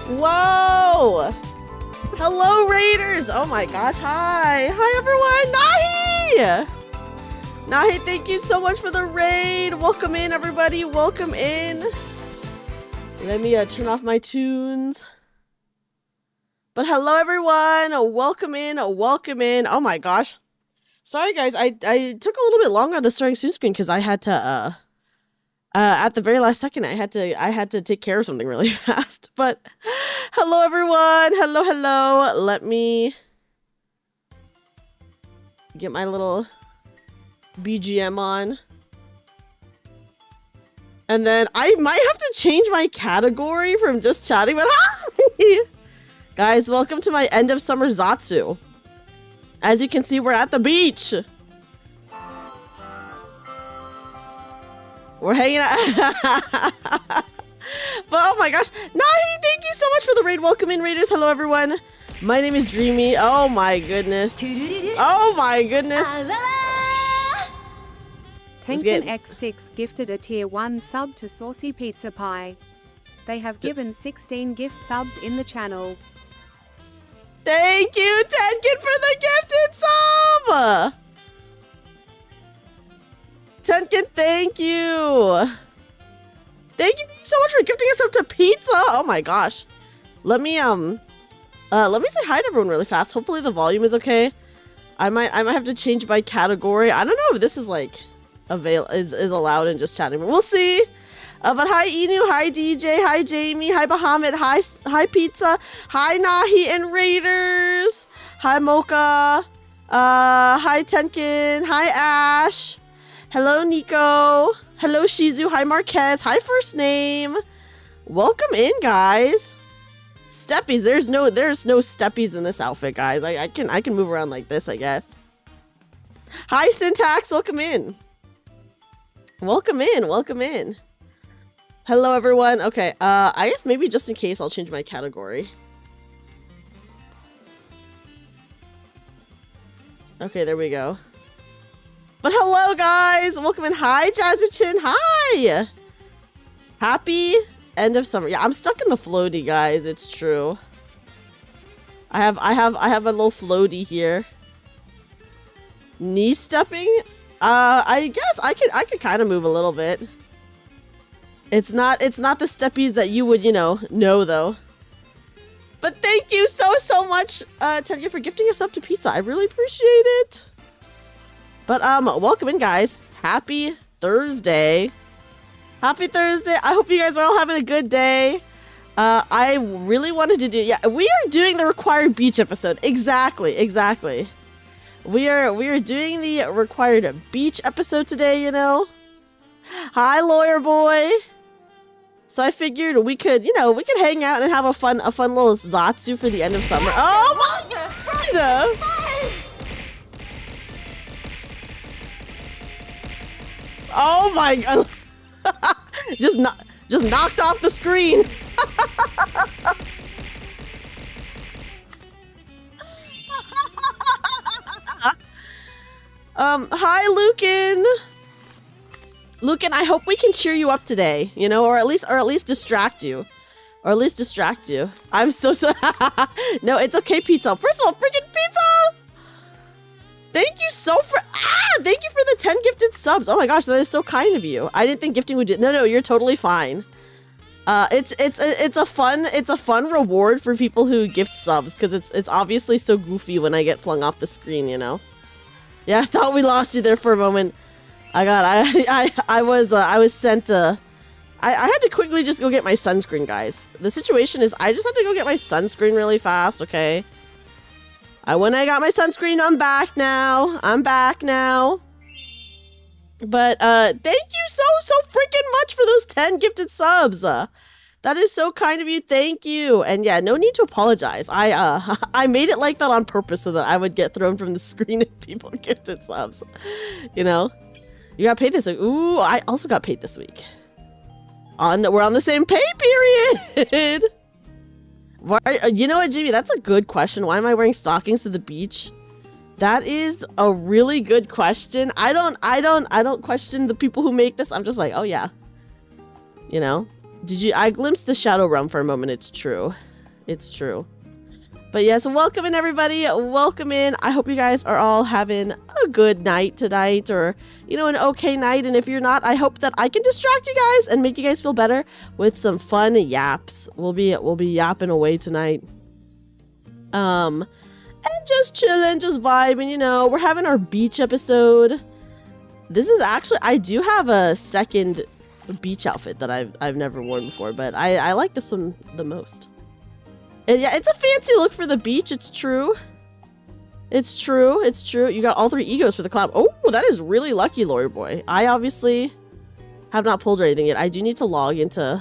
Whoa! Hello, Raiders! Oh my gosh, hi! Hi, everyone! Nahi! Nahi, thank you so much for the raid! Welcome in, everybody! Welcome in! Let me turn off my tunes. But hello, everyone! Welcome in, welcome in! Oh my gosh. Sorry, guys, I took a little bit longer on the starting soon screen because I had to, at the very last second, I had to take care of something really fast. But hello, everyone. Hello. Let me get my little BGM on. And then I might have to change my category from just chatting, but hi! Guys, welcome to my end of summer Zatsu. As you can see, we're at the beach. We're hanging out. But oh my gosh. Nahi, thank you so much for the raid. Welcome in, Raiders. Hello, everyone. My name is Dreamy. Oh my goodness. Oh my goodness. Tengen X6 gifted a tier 1 sub to Saucy Pizza Pie. They have given 16 gift subs in the channel. Thank you, Tengen, for the gifted sub! Tengen, thank you! Thank you so much for gifting us up to pizza! Oh my gosh. Let me say hi to everyone really fast. Hopefully the volume is okay. I might have to change my category. I don't know if this is like is allowed in just chatting, but we'll see. But hi Inu, hi DJ, hi Jamie, hi Bahamut, hi Pizza, hi Nahi and Raiders, hi Mocha, hi Tenkin, hi Ash, hello Nico, hello Shizu, hi Marquez, hi First Name. Welcome in, guys. Steppies, there's no steppies in this outfit, guys. I can move around like this, I guess. Hi Syntax, welcome in. Welcome in. Hello, everyone. Okay, I guess maybe just in case I'll change my category. Okay, there we go. But hello, guys. Welcome in. Hi, Jazzachin. Hi. Happy end of summer. Yeah, I'm stuck in the floaty, guys. It's true. I have a little floaty here. Knee stepping? I guess I could kind of move a little bit. It's not the steppies that you would, know though. But thank you so much, Tengen, for gifting us up to pizza. I really appreciate it. But welcome in, guys. Happy Thursday. Happy Thursday. I hope you guys are all having a good day. I really wanted to do, we are doing the required beach episode. Exactly. We are doing the required beach episode today, Hi, lawyer boy. So I figured we could hang out and have a fun little Zatsu for the end of summer. Oh my god! Oh my god! just knocked off the screen. Hi, Lucan. Lucan, I hope we can cheer you up today, or at least distract you. I'm so No, it's okay, Pizza. First of all, freaking Pizza! Thank you thank you for the 10 gifted subs. Oh my gosh, that is so kind of you. I didn't think gifting would do. No, you're totally fine. It's a fun reward for people who gift subs because it's obviously so goofy when I get flung off the screen, Yeah, I thought we lost you there for a moment. I was sent I had to quickly just go get my sunscreen, guys. The situation is I just had to go get my sunscreen really fast, okay? When I got my sunscreen, I'm back now. But thank you so freaking much for those 10 gifted subs. That is so kind of you. Thank you. And yeah, no need to apologize. I made it like that on purpose so that I would get thrown from the screen if people gifted subs. You got paid this week. Ooh, I also got paid this week. We're on the same pay period. Why? You know what, Jimmy? That's a good question. Why am I wearing stockings to the beach? That is a really good question. I don't question the people who make this. I'm just like, oh yeah. I glimpsed the shadow realm for a moment. It's true. It's true. But yes, welcome in everybody. Welcome in. I hope you guys are all having a good night tonight, or you know, an okay night. And if you're not, I hope that I can distract you guys and make you guys feel better with some fun yaps. We'll be yapping away tonight. And just chilling, just vibing, you know. We're having our beach episode. This is actually, I do have a second beach outfit that I've never worn before, but I like this one the most. And yeah, it's a fancy look for the beach. It's true. It's true. It's true. You got all 3 egos for the collab. Oh, that is really lucky, Lawyer Boy. I obviously have not pulled or anything yet. I do need to log into...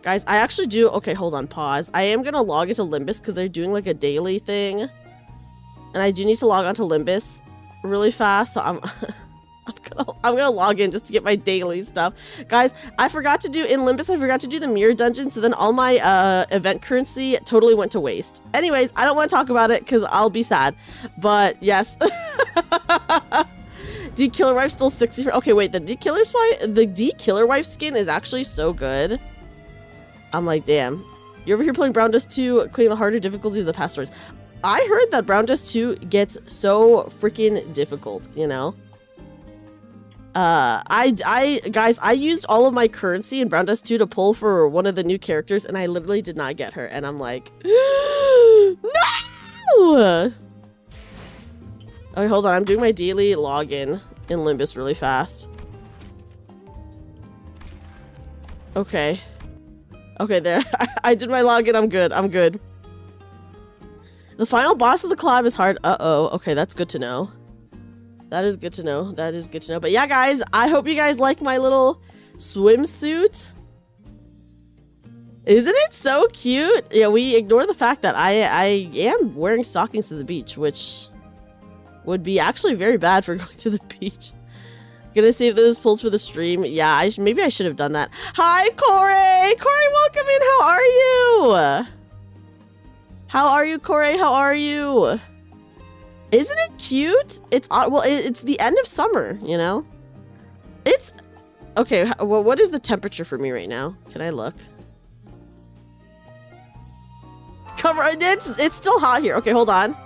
Guys, I actually do... Okay, hold on. Pause. I am going to log into Limbus because they're doing like a daily thing. And I do need to log onto Limbus really fast. So I'm gonna log in just to get my daily stuff. Guys, I forgot to do in Limbus, I forgot to do the mirror dungeon, so then all my event currency totally went to waste. Anyways, I don't want to talk about it because I'll be sad. But yes. D-Killer Wife still 60 for... Okay, wait, the D-Killer Wife skin is actually so good. I'm like, damn. You're over here playing Brown Dust 2, clearing the harder difficulties of the past stories. I heard that Brown Dust 2 gets so freaking difficult, you know? Guys, I used all of my currency in Brown Dust 2 to pull for one of the new characters, and I literally did not get her, and I'm like, no! Okay, hold on, I'm doing my daily login in Limbus really fast. Okay. Okay, there. I did my login, I'm good, I'm good. The final boss of the collab is hard. Uh-oh, okay, that's good to know. That is good to know. That is good to know. But yeah, guys, I hope you guys like my little swimsuit. Isn't it so cute? Yeah, we ignore the fact that I am wearing stockings to the beach, which would be actually very bad for going to the beach. Gonna save those pulls for the stream. Yeah, maybe I should have done that. Hi, Corey! Corey, welcome in. How are you? How are you, Corey? How are you? Isn't it cute? It's well, it's the end of summer, you know? It's okay. Well, what is the temperature for me right now? Can I look? It's still hot here. Okay, hold on.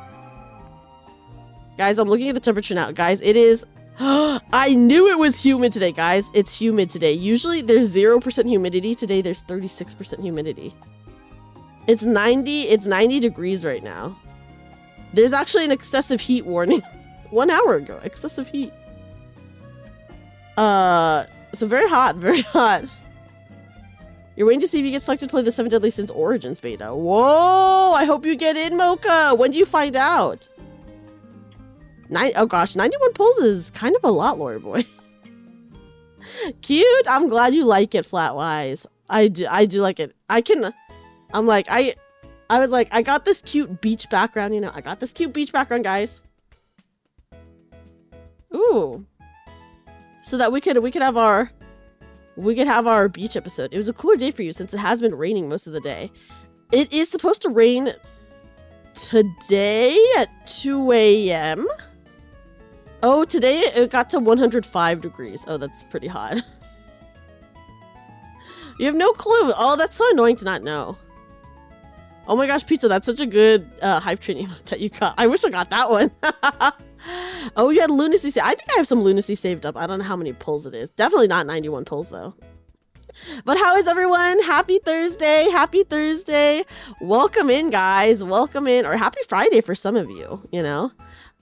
Guys, I'm looking at the temperature now. Guys, it is I knew it was humid today, guys. It's humid today. Usually there's 0% humidity. Today there's 36% humidity. It's 90 degrees right now. There's actually an excessive heat warning 1 hour ago. Excessive heat. So very hot, very hot. You're waiting to see if you get selected to play the 7 Deadly Sins Origins beta. Whoa! I hope you get in, Mocha. When do you find out? Oh gosh, 91 pulls is kind of a lot, Lawyer Boy. Cute. I'm glad you like it, Flatwise. I do like it. I was like, I got this cute beach background, you know. I got this cute beach background, guys. Ooh. So that we could have our beach episode. It was a cooler day for you since it has been raining most of the day. It is supposed to rain today at 2 a.m. Oh, today it got to 105 degrees. Oh, that's pretty hot. You have no clue. Oh, that's so annoying to not know. Oh my gosh, Pizza, that's such a good hype train emote that you got. I wish I got that one. Oh, you had lunacy saved. I think I have some lunacy saved up. I don't know how many pulls it is. Definitely not 91 pulls, though. But how is everyone? Happy Thursday. Happy Thursday. Welcome in, guys. Welcome in. Or happy Friday for some of you, you know.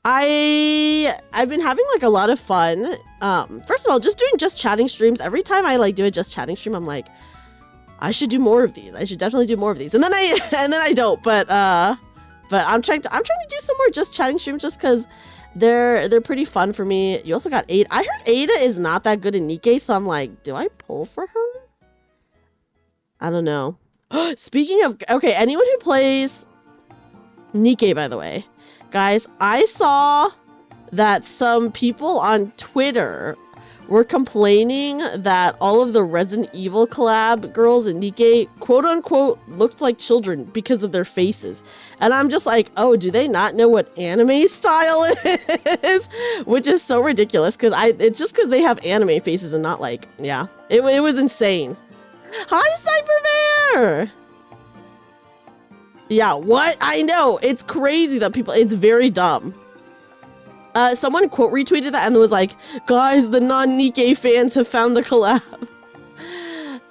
I've been having like a lot of fun. First of all, just doing just chatting streams. Every time I like do a just chatting stream, I'm like, I should do more of these. I should definitely do more of these. And then I don't. But I'm trying to do some more just chatting streams just because they're pretty fun for me. You also got Ada. I heard Ada is not that good in Nikkei, so I'm like, do I pull for her? I don't know. Speaking of, okay, anyone who plays Nikkei, by the way, guys, I saw that some people on Twitter were complaining that all of the Resident Evil collab girls in Nikkei, quote unquote, looked like children because of their faces. And I'm just like, oh, do they not know what anime style is? Which is so ridiculous because it's just because they have anime faces and not like, yeah, it was insane. Hi, Cypher Bear! Yeah, what? I know. It's crazy that people, it's very dumb. Someone quote retweeted that and was like, guys, the non-Nikkei fans have found the collab.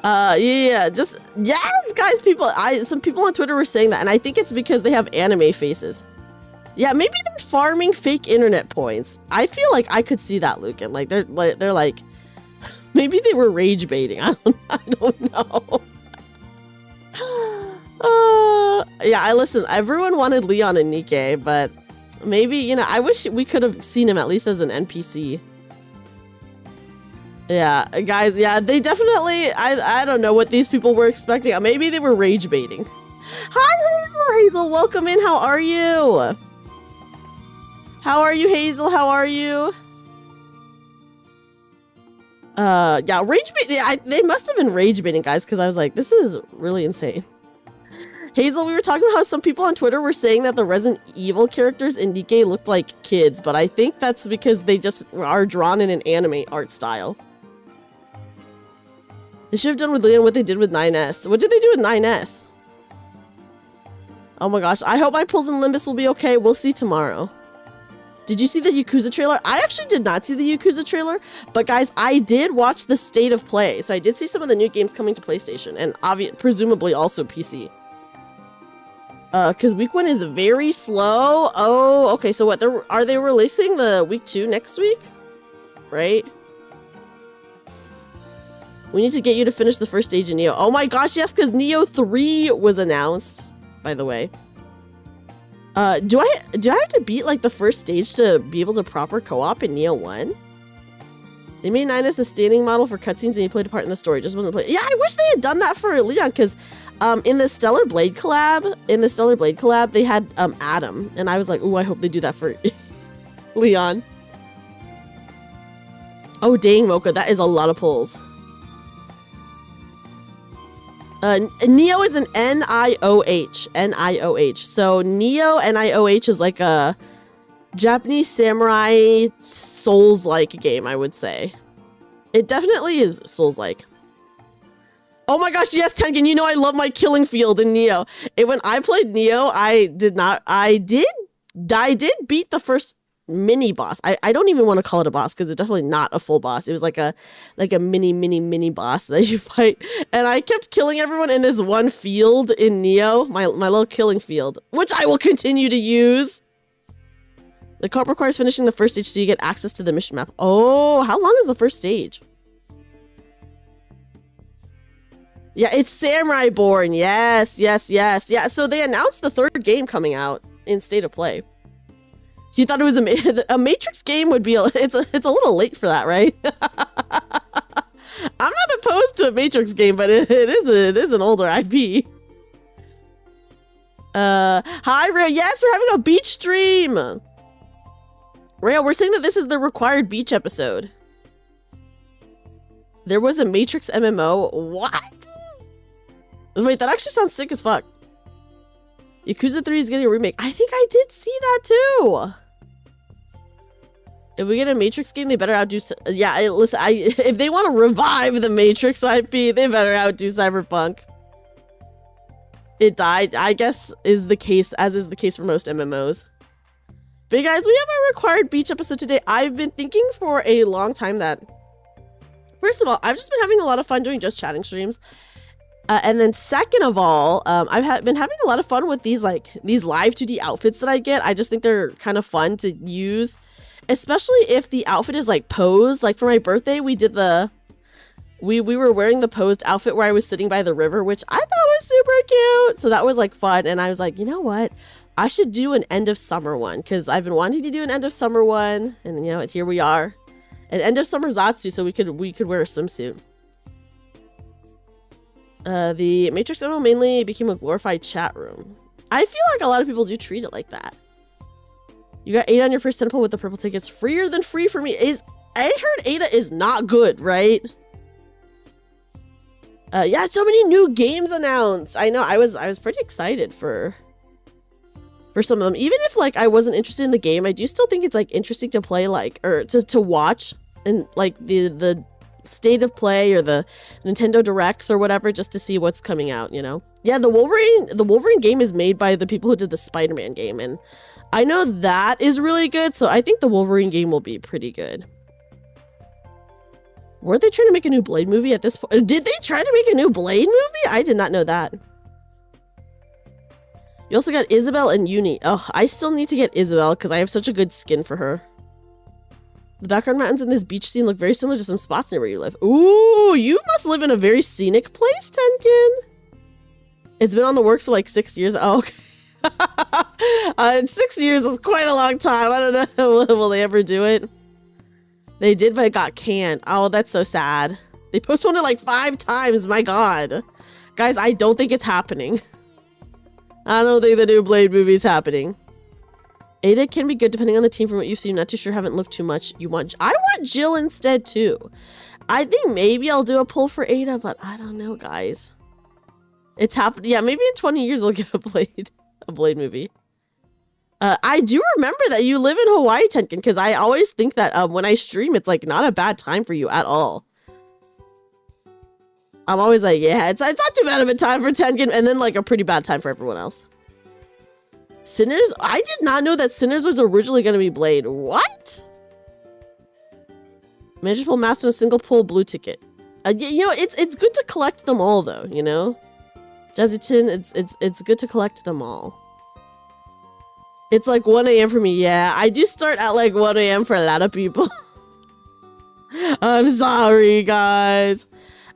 Yeah, just, yes, guys, some people on Twitter were saying that, and I think it's because they have anime faces. Yeah, maybe they're farming fake internet points. I feel like I could see that, Lucan. Like, they're like, maybe they were rage baiting. I don't know. Yeah, listen, everyone wanted Leon and Nikkei, but maybe, you know, I wish we could have seen him at least as an NPC. Yeah, guys, yeah, they definitely, I don't know what these people were expecting. Maybe they were rage baiting. Hi, Hazel! Hazel, welcome in. How are you? How are you, Hazel? How are you? Yeah, rage baiting. Yeah, they must have been rage baiting, guys, because I was like, this is really insane. Hazel, we were talking about how some people on Twitter were saying that the Resident Evil characters in Nikkei looked like kids, but I think that's because they just are drawn in an anime art style. They should have done with Leon what they did with 9S. What did they do with 9S? Oh my gosh, I hope my pulls in Limbus will be okay. We'll see tomorrow. Did you see the Yakuza trailer? I actually did not see the Yakuza trailer, but guys, I did watch the State of Play, so I did see some of the new games coming to PlayStation, and presumably also PC. Because week 1 is very slow. Oh, okay, so what, are they releasing the week 2 next week? Right? We need to get you to finish the first stage in Neo. Oh my gosh, yes, because Neo 3 was announced, by the way. Do I have to beat like the first stage to be able to proper co-op in Neo 1? They made 9 as a standing model for cutscenes and he played a part in the story, just wasn't played. Yeah, I wish they had done that for Leon, because in the Stellar Blade collab, they had Adam, and I was like, ooh, I hope they do that for Leon. Oh dang, Mocha, that is a lot of pulls. Neo is an N-I-O-H. N-I-O-H. So Neo, N-I-O-H, is like a Japanese samurai Souls-like game, I would say. It definitely is Souls-like. Oh my gosh, yes, Tengen, you know I love my killing field in Neo. When I played Neo, I did beat the first mini boss. I don't even want to call it a boss because it's definitely not a full boss. It was like a mini boss that you fight, and I kept killing everyone in this one field in Neo, my little killing field, which I will continue to use. The co-op requires finishing the first stage so you get access to the mission map. Oh, how long is the first stage? Yeah, it's Samurai Born. Yes. Yeah, so they announced the third game coming out in State of Play. You thought it was a Matrix game would be it's a little late for that, right? I'm not opposed to a Matrix game, but it is an older IP. Hi Rhea, yes, we're having a beach stream. Rhea, we're saying that this is the required beach episode. There was a Matrix MMO. What? Wait, that actually sounds sick as fuck. Yakuza 3 is getting a remake. I think I did see that too. If we get a Matrix game, they better outdo... Yeah, listen, if they want to revive the Matrix IP, they better outdo Cyberpunk. It died, I guess, is the case for most MMOs. But guys, we have our required beach episode today. I've been thinking for a long time that... First of all, I've just been having a lot of fun doing just chatting streams. And then second of all, I've been having a lot of fun with these live 2D outfits that I get. I just think they're kind of fun to use, especially if the outfit is like posed. Like for my birthday, we did we were wearing the posed outfit where I was sitting by the river, which I thought was super cute. So that was like fun. And I was like, you know what? I should do an end of summer one because I've been wanting to do an end of summer one. And you know what? Here we are. An end of summer Zatsu, so we could wear a swimsuit. The Matrix MMO mainly became a glorified chat room. I feel like a lot of people do treat it like that. You got 8 on your first temple with the purple tickets. Freer than free for me. I heard Ada is not good, right? Yeah, so many new games announced. I know, I was pretty excited for some of them. Even if like I wasn't interested in the game, I do still think it's like interesting to play, like, or to watch, and like the state of play or the Nintendo Directs or whatever, just to see what's coming out, you know? Yeah, the Wolverine game is made by the people who did the Spider-Man game, and I know that is really good, so I think the Wolverine game will be pretty good. Weren't they trying to make a new Blade movie at this point? Did they try to make a new Blade movie? I did not know that. You also got Isabelle and Uni. Oh, I still need to get Isabelle because I have such a good skin for her. The background mountains in this beach scene look very similar to some spots near where you live. Ooh, you must live in a very scenic place, Tenkin. It's been on the works for like 6 years. Oh, okay. 6 years is quite a long time. I don't know. Will they ever do it? They did, but it got canned. Oh, that's so sad. They postponed it like 5 times. My God. Guys, I don't think it's happening. I don't think the new Blade movie is happening. Ada can be good depending on the team from what you've seen. Not too sure, haven't looked too much. I want Jill instead too. I think maybe I'll do a pull for Ada, but I don't know, guys. It's happening. Yeah, maybe in 20 years we'll get a Blade movie. I do remember that you live in Hawaii, Tenkin, because I always think that when I stream, it's like not a bad time for you at all. I'm always like, yeah, it's not too bad of a time for Tenkin, and then like a pretty bad time for everyone else. Sinners? I did not know that Sinners was originally going to be Blade. What? Manageable master and a single pull blue ticket. You know, it's good to collect them all though, you know? Jazzy-chin, it's good to collect them all. It's like 1 a.m. for me. Yeah, I do start at like 1 a.m. for a lot of people. I'm sorry, guys.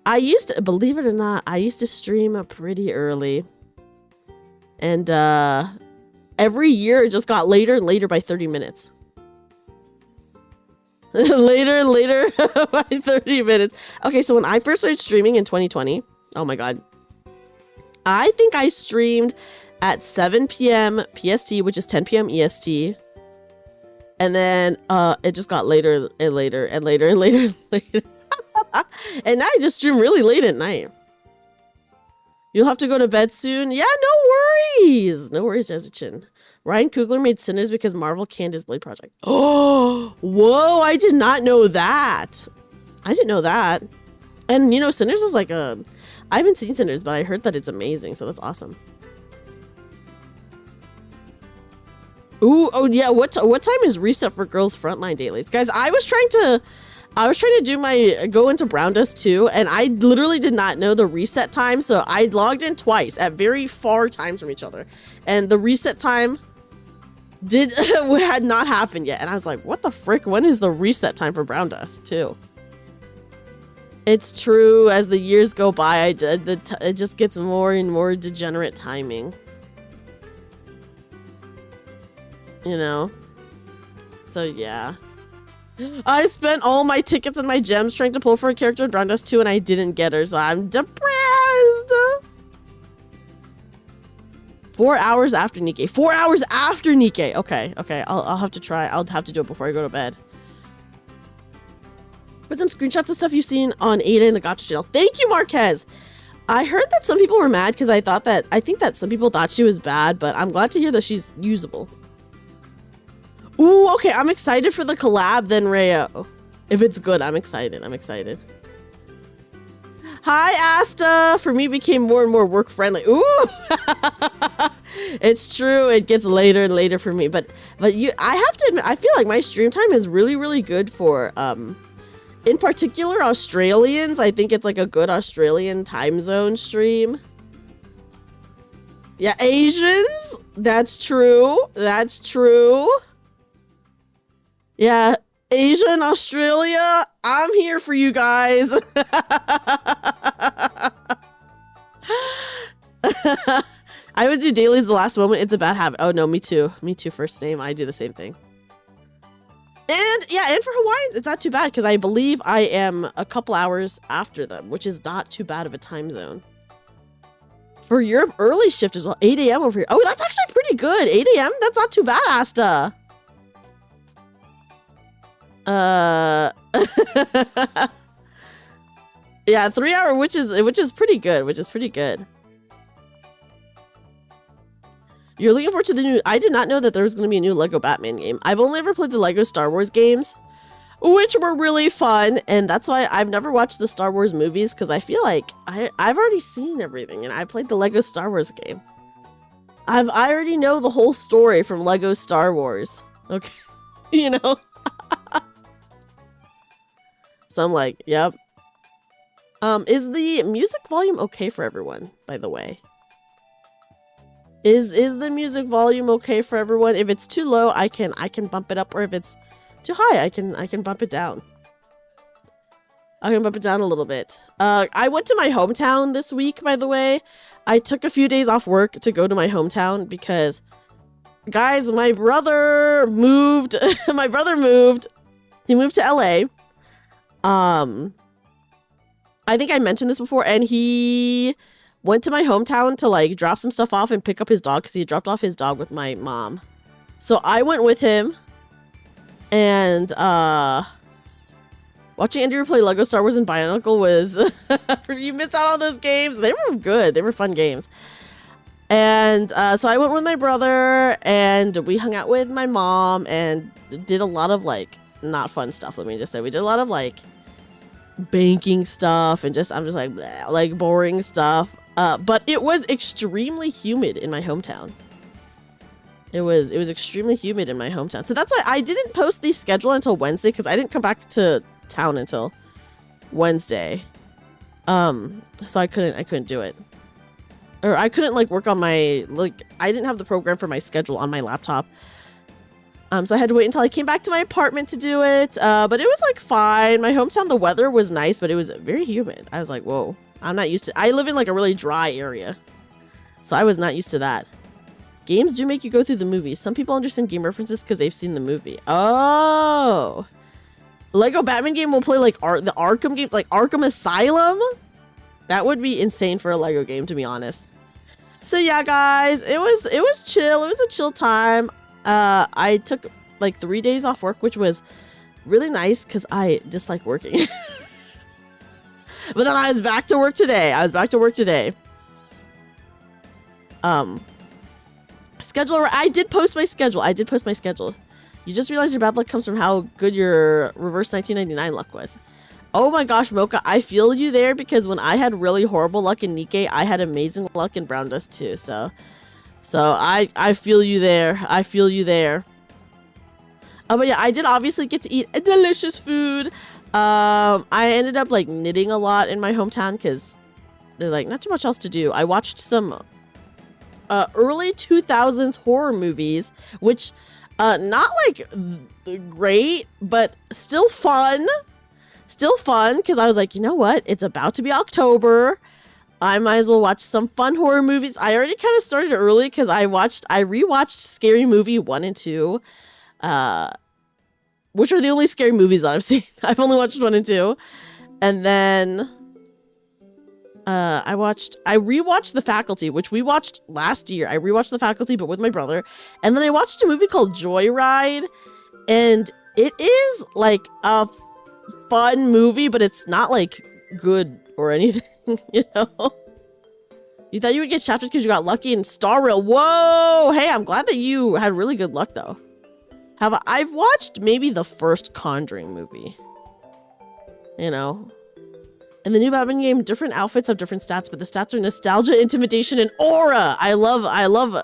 I used to, believe it or not, I used to stream up pretty early. And every year it just got later and later by 30 minutes. Later and later by 30 minutes. Okay, so when I first started streaming in 2020, oh my God. I think I streamed at 7 p.m. PST, which is 10 p.m. EST. And then it just got later and later and later and later and later. And now I just stream really late at night. You'll have to go to bed soon. Yeah, no worries. No worries, Jazzy-chin. Ryan Coogler made Sinners because Marvel canned his Blade project. Oh, whoa, I did not know that. I didn't know that. And, you know, Sinners is like a... I haven't seen Sinners, but I heard that it's amazing, so that's awesome. Ooh, oh yeah, what time is reset for girls frontline dailies? Guys, I was trying to do my go into Brown Dust 2, and I literally did not know the reset time, so I logged in twice at very far times from each other. And the reset time had not happened yet. And I was like, what the frick? When is the reset time for Brown Dust 2? It's true, as the years go by, it just gets more and more degenerate timing. You know? So yeah. I spent all my tickets and my gems trying to pull for a character in Brown Dust 2 and I didn't get her, so I'm depressed! 4 hours after Nikkei. 4 hours after Nikkei! Okay, I'll have to try. I'll have to do it before I go to bed. Put some screenshots of stuff you've seen on Ada in the Gacha channel. Thank you, Marquez! I heard that some people were mad because I think that some people thought she was bad, but I'm glad to hear that she's usable. Ooh, okay, I'm excited for the collab then, Rayo. If it's good, I'm excited. I'm excited. Hi, Asta! For me, became more and more work-friendly. Ooh! It's true, it gets later and later for me. But I have to admit, I feel like my stream time is really, really good for, in particular, Australians. I think it's like a good Australian time zone stream. Yeah, Asians! That's true. That's true. Yeah, Asia and Australia, I'm here for you guys. I would do dailies the last moment. It's a bad habit. Oh no, me too. Me too, first name. I do the same thing. And yeah, and for Hawaiians, it's not too bad because I believe I am a couple hours after them, which is not too bad of a time zone. For Europe, early shift as well. 8 a.m. over here. Oh, that's actually pretty good. 8 a.m.? That's not too bad, Asta. Yeah, 3 hour, which is pretty good, You're looking forward to the new... I did not know that there was going to be a new Lego Batman game. I've only ever played the Lego Star Wars games. which were really fun. And that's why I've never watched the Star Wars movies, because I feel like I've already seen everything, and I played the Lego Star Wars game. I already know the whole story from Lego Star Wars. Okay, you know? So I'm like, yep. Is the music volume okay for everyone, by the way? Is the music volume okay for everyone? If it's too low, I can bump it up, or if it's too high, I can bump it down. I can bump it down a little bit. I went to my hometown this week, by the way. I took a few days off work to go to my hometown because, guys, my brother moved. My brother moved. He moved to LA. I think I mentioned this before, and he went to my hometown to like drop some stuff off and pick up his dog, because he dropped off his dog with my mom. So I went with him, and watching Andrew play Lego Star Wars and Bionicle was you missed out on those games. They were good. They were fun games. And so I went with my brother, and we hung out with my mom and did a lot of like not fun stuff. Let me just say, we did a lot of like banking stuff and I'm just like bleh, like boring stuff. But it was extremely humid in my hometown. It was extremely humid in my hometown. So that's why I didn't post the schedule until Wednesday, because I didn't come back to town until Wednesday. So I couldn't do it. Or I couldn't like work on my, like, I didn't have the program for my schedule on my laptop. So I had to wait until I came back to my apartment to do it. But it was like fine. My hometown, the weather was nice, but it was very humid. I was like, whoa, I'm not used to, I live in like a really dry area. So I was not used to that. Games do make you go through the movies. Some people understand game references because they've seen the movie. Oh, Lego Batman game will play like the Arkham games, like Arkham Asylum. That would be insane for a Lego game, to be honest. So yeah, guys, it was chill. It was a chill time. I took like 3 days off work, which was really nice because I dislike working. But then I was back to work today. Scheduler, I did post my schedule. You just realized your bad luck comes from how good your reverse 1999 luck was. Oh my gosh, Mocha, I feel you there, because when I had really horrible luck in Nikkei, I had amazing luck in Brown Dust too. So I feel you there. But yeah, I did obviously get to eat a delicious food. I ended up like knitting a lot in my hometown because there's like not too much else to do. I watched some early 2000s horror movies, which not like great, but still fun because I was like, you know what, it's about to be October, I might as well watch some fun horror movies. I already kind of started early because I rewatched Scary Movie 1 and 2, which are the only scary movies that I've seen. I've only watched 1 and 2. And then I rewatched The Faculty, which we watched last year. I rewatched The Faculty, but with my brother. And then I watched a movie called Joyride, and it is like a fun movie, but it's not like good or anything, you know? You thought you would get shafted because you got lucky in Star Rail. Whoa! Hey, I'm glad that you had really good luck, though. I've watched maybe the first Conjuring movie. You know? In the new Batman game, different outfits have different stats, but the stats are nostalgia, intimidation, and aura. I love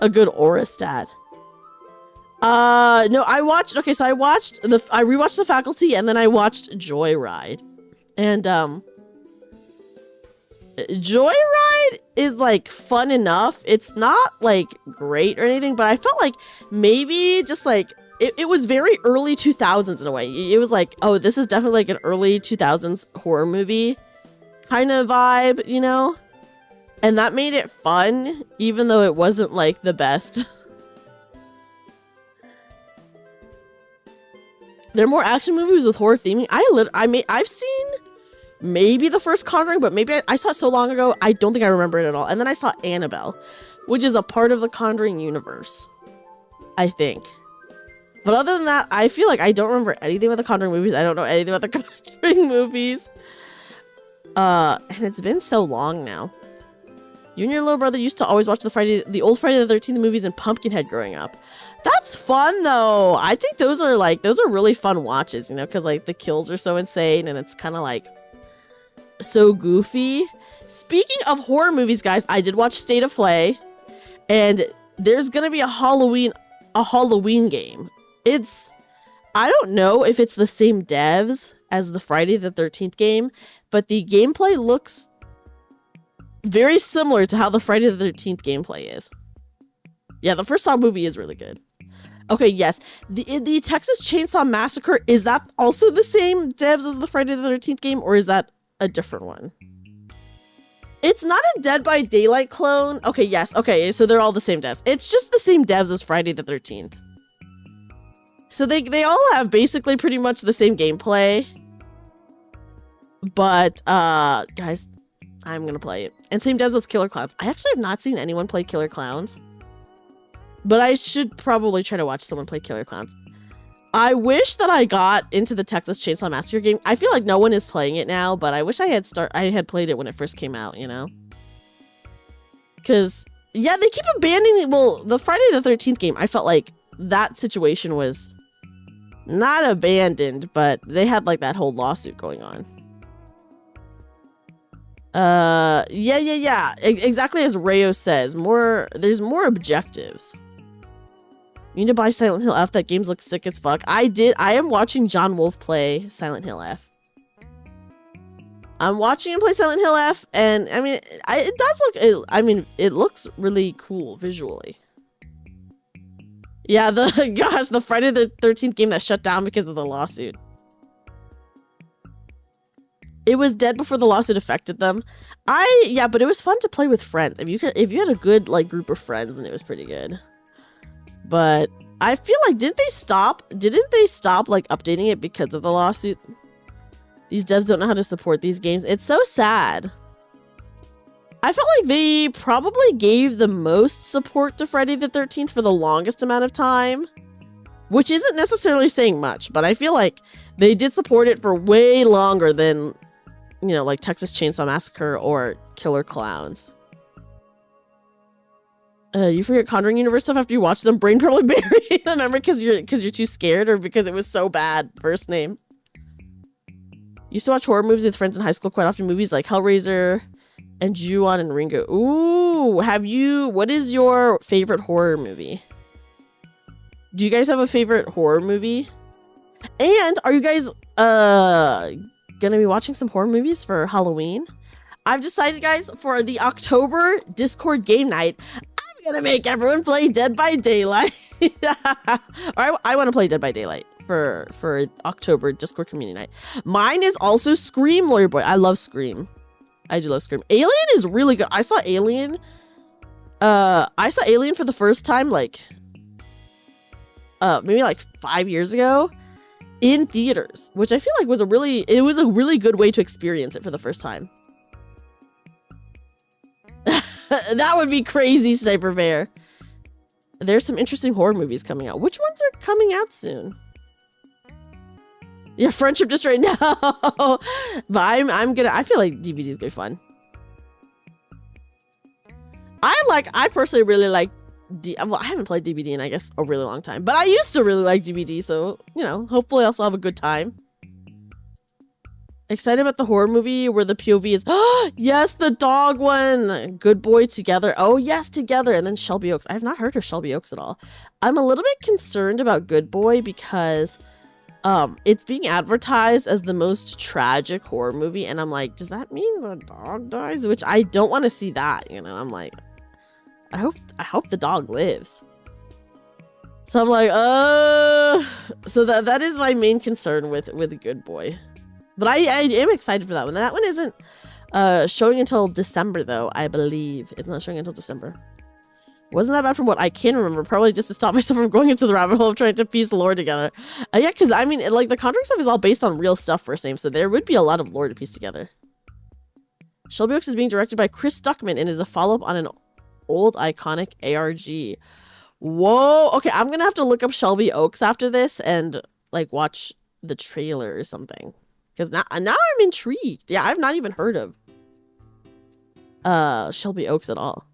a good aura stat. No, I rewatched The Faculty, and then I watched Joyride. And Joyride is like fun enough. It's not like great or anything, but I felt like maybe just like it was very early 2000s in a way. It was like, oh, this is definitely like an early 2000s horror movie kind of vibe, you know? And that made it fun, even though it wasn't like the best. There are more action movies with horror theming. I've seen maybe the first Conjuring, but maybe I saw it so long ago, I don't think I remember it at all. And then I saw Annabelle, which is a part of the Conjuring universe, I think. But other than that, I feel like I don't remember anything about the Conjuring movies. I don't know anything about the Conjuring movies. And it's been so long now. You and your little brother used to always watch the old Friday the 13th movies and Pumpkinhead growing up. That's fun though. I think those are really fun watches, you know, because like the kills are so insane and it's kind of like so goofy. Speaking of horror movies, guys, I did watch State of Play, and there's gonna be a Halloween game. I don't know if it's the same devs as the Friday the 13th game, but the gameplay looks very similar to how the Friday the 13th gameplay is. Yeah, the first Saw movie is really good. Okay, yes. The Texas Chainsaw Massacre, is that also the same devs as the Friday the 13th game, or is that a different one? It's not a Dead by Daylight clone. Okay, yes. Okay, so they're all the same devs. It's just the same devs as Friday the 13th. So they all have basically pretty much the same gameplay. But, guys, I'm gonna play it. And same devs as Killer Clowns. I actually have not seen anyone play Killer Clowns. But I should probably try to watch someone play Killer Clowns. I wish that I got into the Texas Chainsaw Massacre game. I feel like no one is playing it now, but I wish I had played it when it first came out, you know? Because, yeah, they keep abandoning... Well, the Friday the 13th game, I felt like that situation was not abandoned, but they had, like, that whole lawsuit going on. Yeah. Exactly as Rayo says. There's more objectives. You need to buy Silent Hill F. That game's look sick as fuck. I am watching John Wolf play Silent Hill F. I'm watching him play Silent Hill F, and I mean, it does look. It looks really cool visually. Yeah, the Friday the 13th game that shut down because of the lawsuit. It was dead before the lawsuit affected them. Yeah, but it was fun to play with friends. If you had a good like group of friends, and it was pretty good. But I feel like didn't they stop like updating it because of the lawsuit? These devs don't know how to support these games. It's so sad. I felt like they probably gave the most support to Friday the 13th for the longest amount of time, which isn't necessarily saying much, but I feel like they did support it for way longer than, you know, like Texas Chainsaw Massacre or Killer Clowns. You forget Conjuring Universe stuff after you watch them. Brain probably buried the memory because you're too scared, or because it was so bad. First name. Used to watch horror movies with friends in high school quite often. Movies like Hellraiser and Ju-on and Ringo. Ooh, what is your favorite horror movie? Do you guys have a favorite horror movie? And are you guys gonna be watching some horror movies for Halloween? I've decided, guys, for the October Discord game night, I'm gonna make everyone play Dead by Daylight. I want to play Dead by Daylight for October Discord community night. Mine is also Scream, Lawyer Boy. I love Scream. I do love Scream. Alien is really good. I saw Alien for the first time like maybe like 5 years ago in theaters, which I feel like was a really good way to experience it for the first time. That would be crazy, Sniper Bear. There's some interesting horror movies coming out. Which ones are coming out soon? Yeah, Friendship just right now. But I feel like DVD is good fun. I personally really like well, I haven't played DBD in I guess a really long time, but I used to really like DBD, so you know, hopefully I'll still have a good time. Excited about the horror movie where the POV is, yes, the dog one. Good Boy Together. Oh, yes, Together. And then Shelby Oaks. I have not heard of Shelby Oaks at all. I'm a little bit concerned about Good Boy because it's being advertised as the most tragic horror movie. And I'm like, does that mean the dog dies? Which I don't want to see that, you know. I'm like, I hope the dog lives. So I'm like, so that is my main concern with Good Boy. But I am excited for that one. That one isn't showing until December, though, I believe. It's not showing until December. Wasn't that bad from what I can remember. Probably just to stop myself from going into the rabbit hole of trying to piece the lore together. Yeah, because, I mean, like, the Conjuring stuff is all based on real stuff, first name, so there would be a lot of lore to piece together. Shelby Oaks is being directed by Chris Stuckman and is a follow-up on an old iconic ARG. Whoa! Okay, I'm gonna have to look up Shelby Oaks after this and, like, watch the trailer or something. Because now I'm intrigued. Yeah, I've not even heard of. Shelby Oaks at all.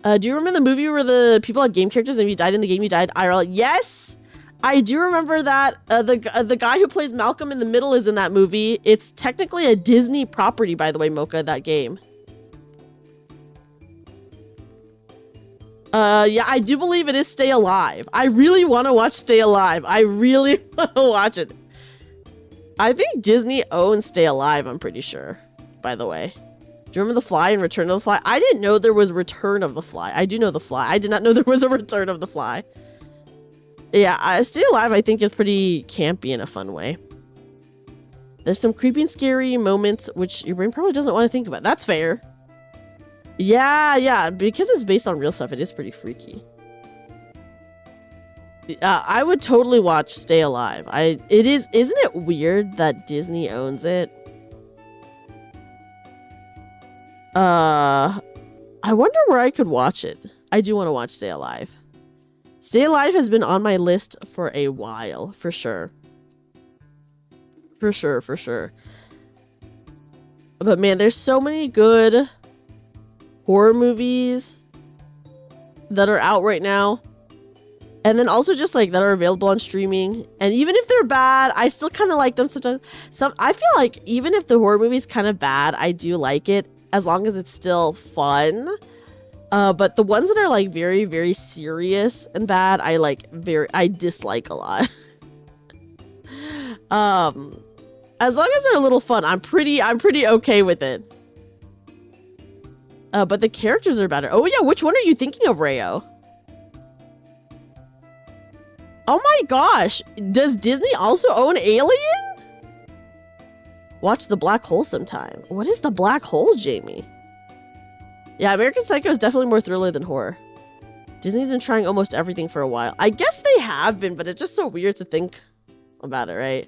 Do you remember the movie where the people had game characters and if you died in the game, you died IRL? Yes! I do remember that. The guy who plays Malcolm in the Middle is in that movie. It's technically a Disney property, by the way, Mocha, that game. Yeah, I do believe it is Stay Alive. I really want to watch Stay Alive. I really want to watch it. I think Disney owns Stay Alive, I'm pretty sure, by the way. Do you remember The Fly and Return of the Fly? I didn't know there was Return of the Fly. I do know The Fly. I did not know there was a Return of the Fly. Yeah, Stay Alive, I think, is pretty campy in a fun way. There's some creepy and scary moments, which your brain probably doesn't want to think about. That's fair. Yeah, because it's based on real stuff, it is pretty freaky. I would totally watch Stay Alive. Isn't it weird that Disney owns it? I wonder where I could watch it. I do want to watch Stay Alive. Stay Alive has been on my list for a while, for sure. For sure. But man, there's so many good horror movies that are out right now. And then also just like that are available on streaming. And even if they're bad, I still kind of like them sometimes. I feel like even if the horror movie's kind of bad, I do like it as long as it's still fun. But the ones that are like very, very serious and bad, I dislike a lot. As long as they're a little fun, I'm pretty okay with it. But the characters are better. Oh yeah, which one are you thinking of, Rayo? Oh my gosh, does Disney also own Alien? Watch The Black Hole sometime. What is The Black Hole, Jamie? Yeah, American Psycho is definitely more thriller than horror. Disney's been trying almost everything for a while. I guess they have been, but it's just so weird to think about it, right?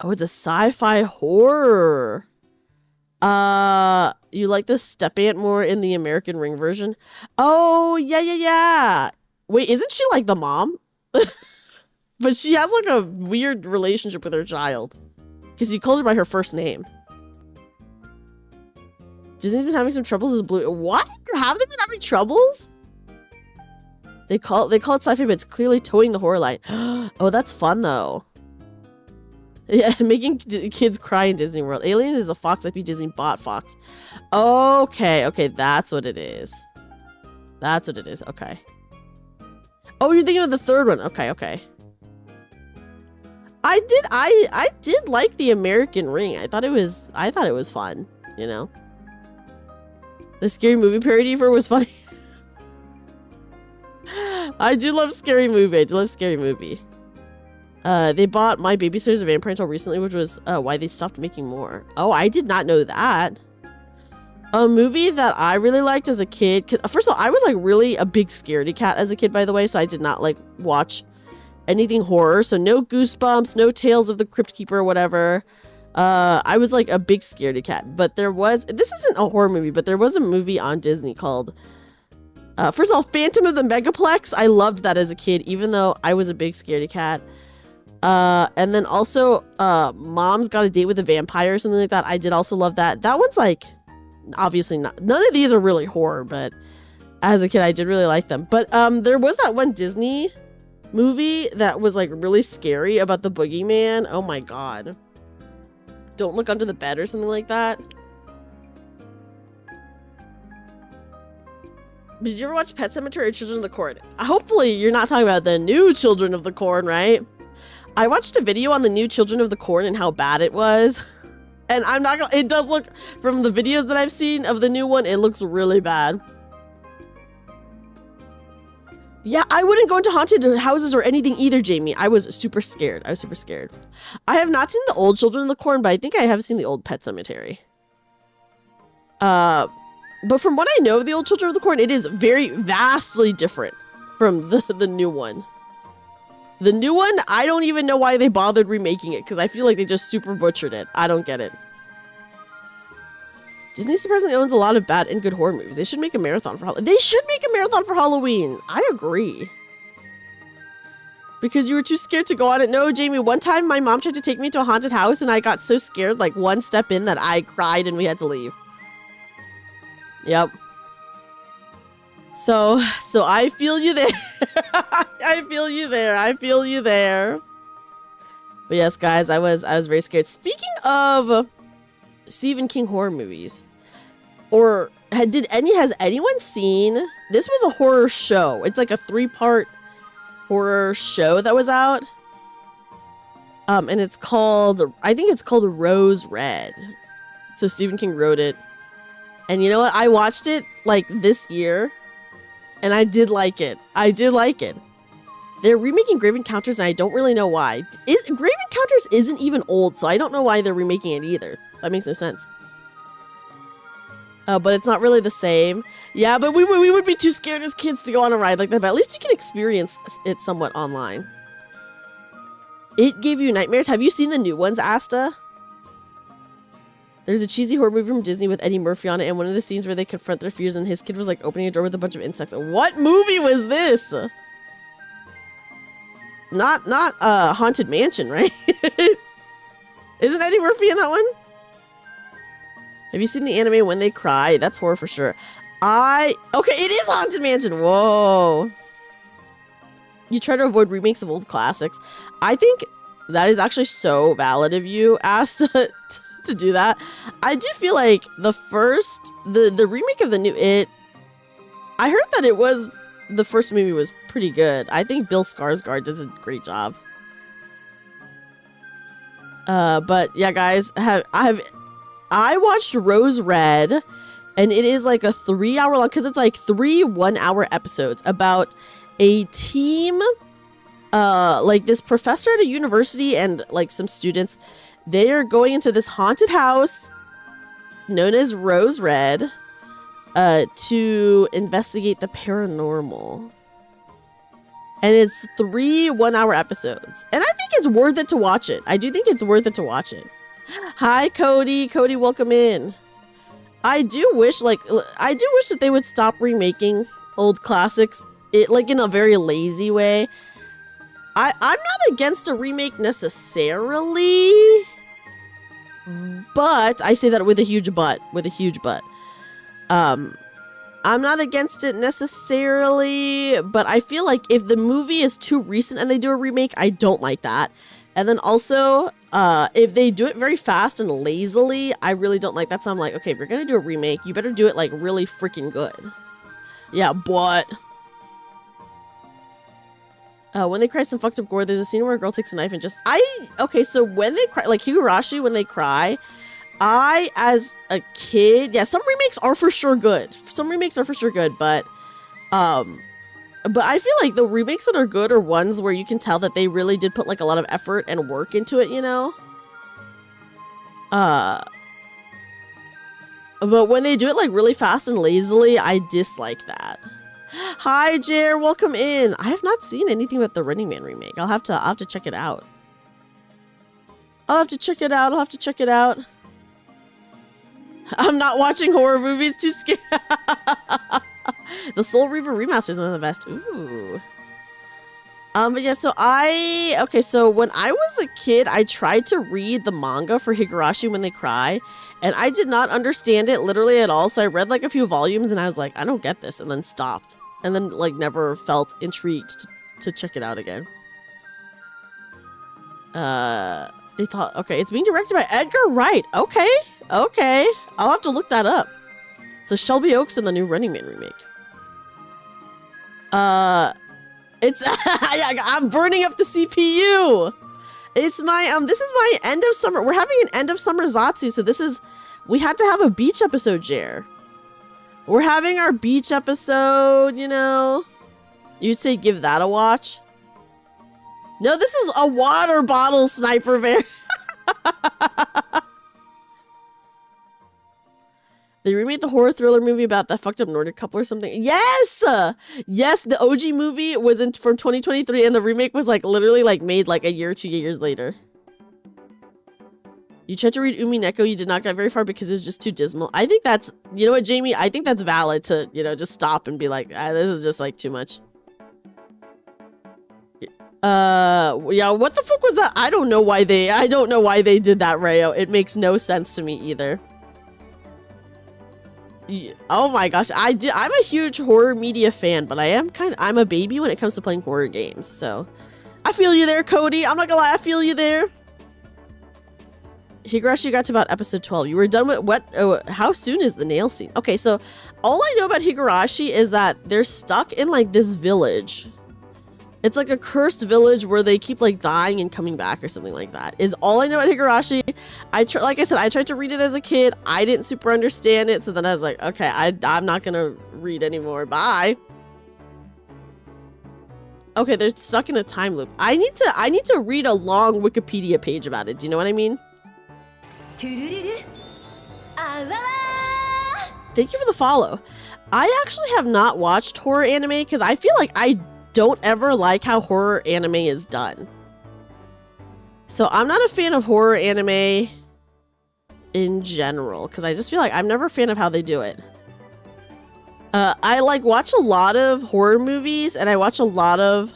Oh, it's a sci-fi horror. You like the step aunt more in the American Ring version? Oh, yeah. Wait, isn't she like the mom? But she has like a weird relationship with her child. Because he calls her by her first name. Disney's been having some troubles with Blue. What? Have they been having troubles? They call it sci-fi, but it's clearly towing the horror line. Oh, that's fun though. Yeah, making kids cry in Disney World. Alien is a Fox IP. Disney bought Fox. Okay, that's what it is. Okay. Oh, you're thinking of the third one. Okay. I did like the American Ring. I thought it was fun, you know. The Scary Movie parody for it was funny. I do love Scary Movie. They bought My Babysitter's a Vampire until recently, which was why they stopped making more. Oh, I did not know that. A movie that I really liked as a kid. First of all, I was like really a big scaredy cat as a kid, by the way, so I did not like watch anything horror. So no Goosebumps, no Tales of the Crypt Keeper or whatever. I was like a big scaredy cat. But this isn't a horror movie, but there was a movie on Disney called first of all, Phantom of the Megaplex. I loved that as a kid, even though I was a big scaredy cat. And then also Mom's Got a Date with a Vampire or something like that. I did also love that. That one's like obviously not, none of these are really horror, but as a kid I did really like them. But there was that one Disney movie that was like really scary about the boogeyman. Oh my god. Don't Look Under the Bed or something like that. Did you ever watch Pet Sematary or Children of the Corn? Hopefully you're not talking about the new Children of the Corn, right? I watched a video on the new Children of the Corn and how bad it was. And I'm not gonna, it does look, from the videos that I've seen of the new one, it looks really bad. Yeah, I wouldn't go into haunted houses or anything either, Jamie. I was super scared. I have not seen the old Children of the Corn, but I think I have seen the old Pet Sematary. But from what I know of the old Children of the Corn, it is very vastly different from the new one. The new one, I don't even know why they bothered remaking it, because I feel like they just super butchered it. I don't get it. Disney surprisingly owns a lot of bad and good horror movies. They should make a marathon for Halloween. They should make a marathon for Halloween. I agree. Because you were too scared to go on it. No, Jamie, one time my mom tried to take me to a haunted house and I got so scared, like one step in, that I cried and we had to leave. Yep. So I feel you there. I feel you there. I feel you there. But yes, guys, I was very scared. Speaking of Stephen King horror movies, or has anyone seen, this was a horror show. It's like a 3-part horror show that was out. And it's called, I think it's called Rose Red. So Stephen King wrote it. And you know what? I watched it like this year and I did like it. I did like it. They're remaking Grave Encounters and I don't really know why. Grave Encounters isn't even old, so I don't know why they're remaking it either. That makes no sense. But it's not really the same. Yeah, but we would be too scared as kids to go on a ride like that, but at least you can experience it somewhat online. It gave you nightmares. Have you seen the new ones, Asta? There's a cheesy horror movie from Disney with Eddie Murphy on it, and one of the scenes where they confront their fears and his kid was like opening a door with a bunch of insects. What movie was this? Not Haunted Mansion, right? Isn't Eddie Murphy in that one? Have you seen the anime When They Cry? That's horror for sure. Okay, it is Haunted Mansion. Whoa. You try to avoid remakes of old classics. I think that is actually so valid of you, Asta, to do that. I do feel like the remake of the new It, I heard that the first movie was pretty good. I think Bill Skarsgård does a great job. But yeah, guys, I watched Rose Red, and it is like a 3-hour long, because it's like 3 one-hour episodes about a team, like this professor at a university and like some students. They are going into this haunted house known as Rose Red to investigate the paranormal. And it's 3 one-hour episodes. And I think it's worth it to watch it. I do think it's worth it to watch it. Hi, Cody. Cody, welcome in. I do wish that they would stop remaking old classics, like in a very lazy way. I'm not against a remake necessarily, but I say that with a huge but. I'm not against it necessarily, but I feel like if the movie is too recent and they do a remake, I don't like that. And then also, if they do it very fast and lazily, I really don't like that. So I'm like, okay, if you're gonna do a remake, you better do it like really freaking good. Yeah, but When They Cry, some fucked up gore. There's a scene where a girl takes a knife and just okay, so When They Cry, like Higurashi, When They Cry, as a kid, yeah, some remakes are for sure good. But I feel like the remakes that are good are ones where you can tell that they really did put like a lot of effort and work into it, you know? But when they do it like really fast and lazily, I dislike that. Hi, Jer, welcome in. I have not seen anything about the Running Man remake. I'll have to check it out. I'll have to check it out. I'm not watching horror movies, too scared. The Soul Reaver remaster is one of the best. Ooh. But yeah, so when I was a kid, I tried to read the manga for Higurashi When They Cry, and I did not understand it literally at all. So I read like a few volumes and I was like, I don't get this, and then stopped. And then like never felt intrigued to check it out again. They thought, okay, it's being directed by Edgar Wright. Okay. I'll have to look that up. So Shelby Oaks in the new Running Man remake. It's I'm burning up the CPU. It's my this is my end of summer. We're having an end of summer Zatsu, so we had to have a beach episode, Jer. We're having our beach episode, you know. You'd say give that a watch. No, this is a water bottle sniper bear. They remade the horror thriller movie about that fucked up Nordic couple or something. Yes! Yes, the OG movie was from 2023 and the remake was like literally like made like a year or 2 years later. You tried to read Umineko, you did not get very far because it was just too dismal. I think that's, you know what, Jamie? I think that's valid to, you know, just stop and be like, this is just like too much. Yeah, what the fuck was that? I don't know why they did that, Rayo. It makes no sense to me either. Oh my gosh, I'm a huge horror media fan, but I'm a baby when it comes to playing horror games, so I feel you there, Cody. I'm not gonna lie, I feel you there. Higurashi got to about episode 12. You were done with what? Oh, how soon is the nail scene? Okay, so all I know about Higurashi is that they're stuck in like this village. It's like a cursed village where they keep like dying and coming back or something like that. Is all I know about Higurashi. Like I said, I tried to read it as a kid. I didn't super understand it, so then I was like, okay, I'm not gonna read anymore. Bye. Okay, they're stuck in a time loop. I need to read a long Wikipedia page about it. Do you know what I mean? Thank you for the follow. I actually have not watched horror anime because I feel like I don't ever like how horror anime is done. So I'm not a fan of horror anime in general because I just feel like I'm never a fan of how they do it. I like watch a lot of horror movies and I watch a lot of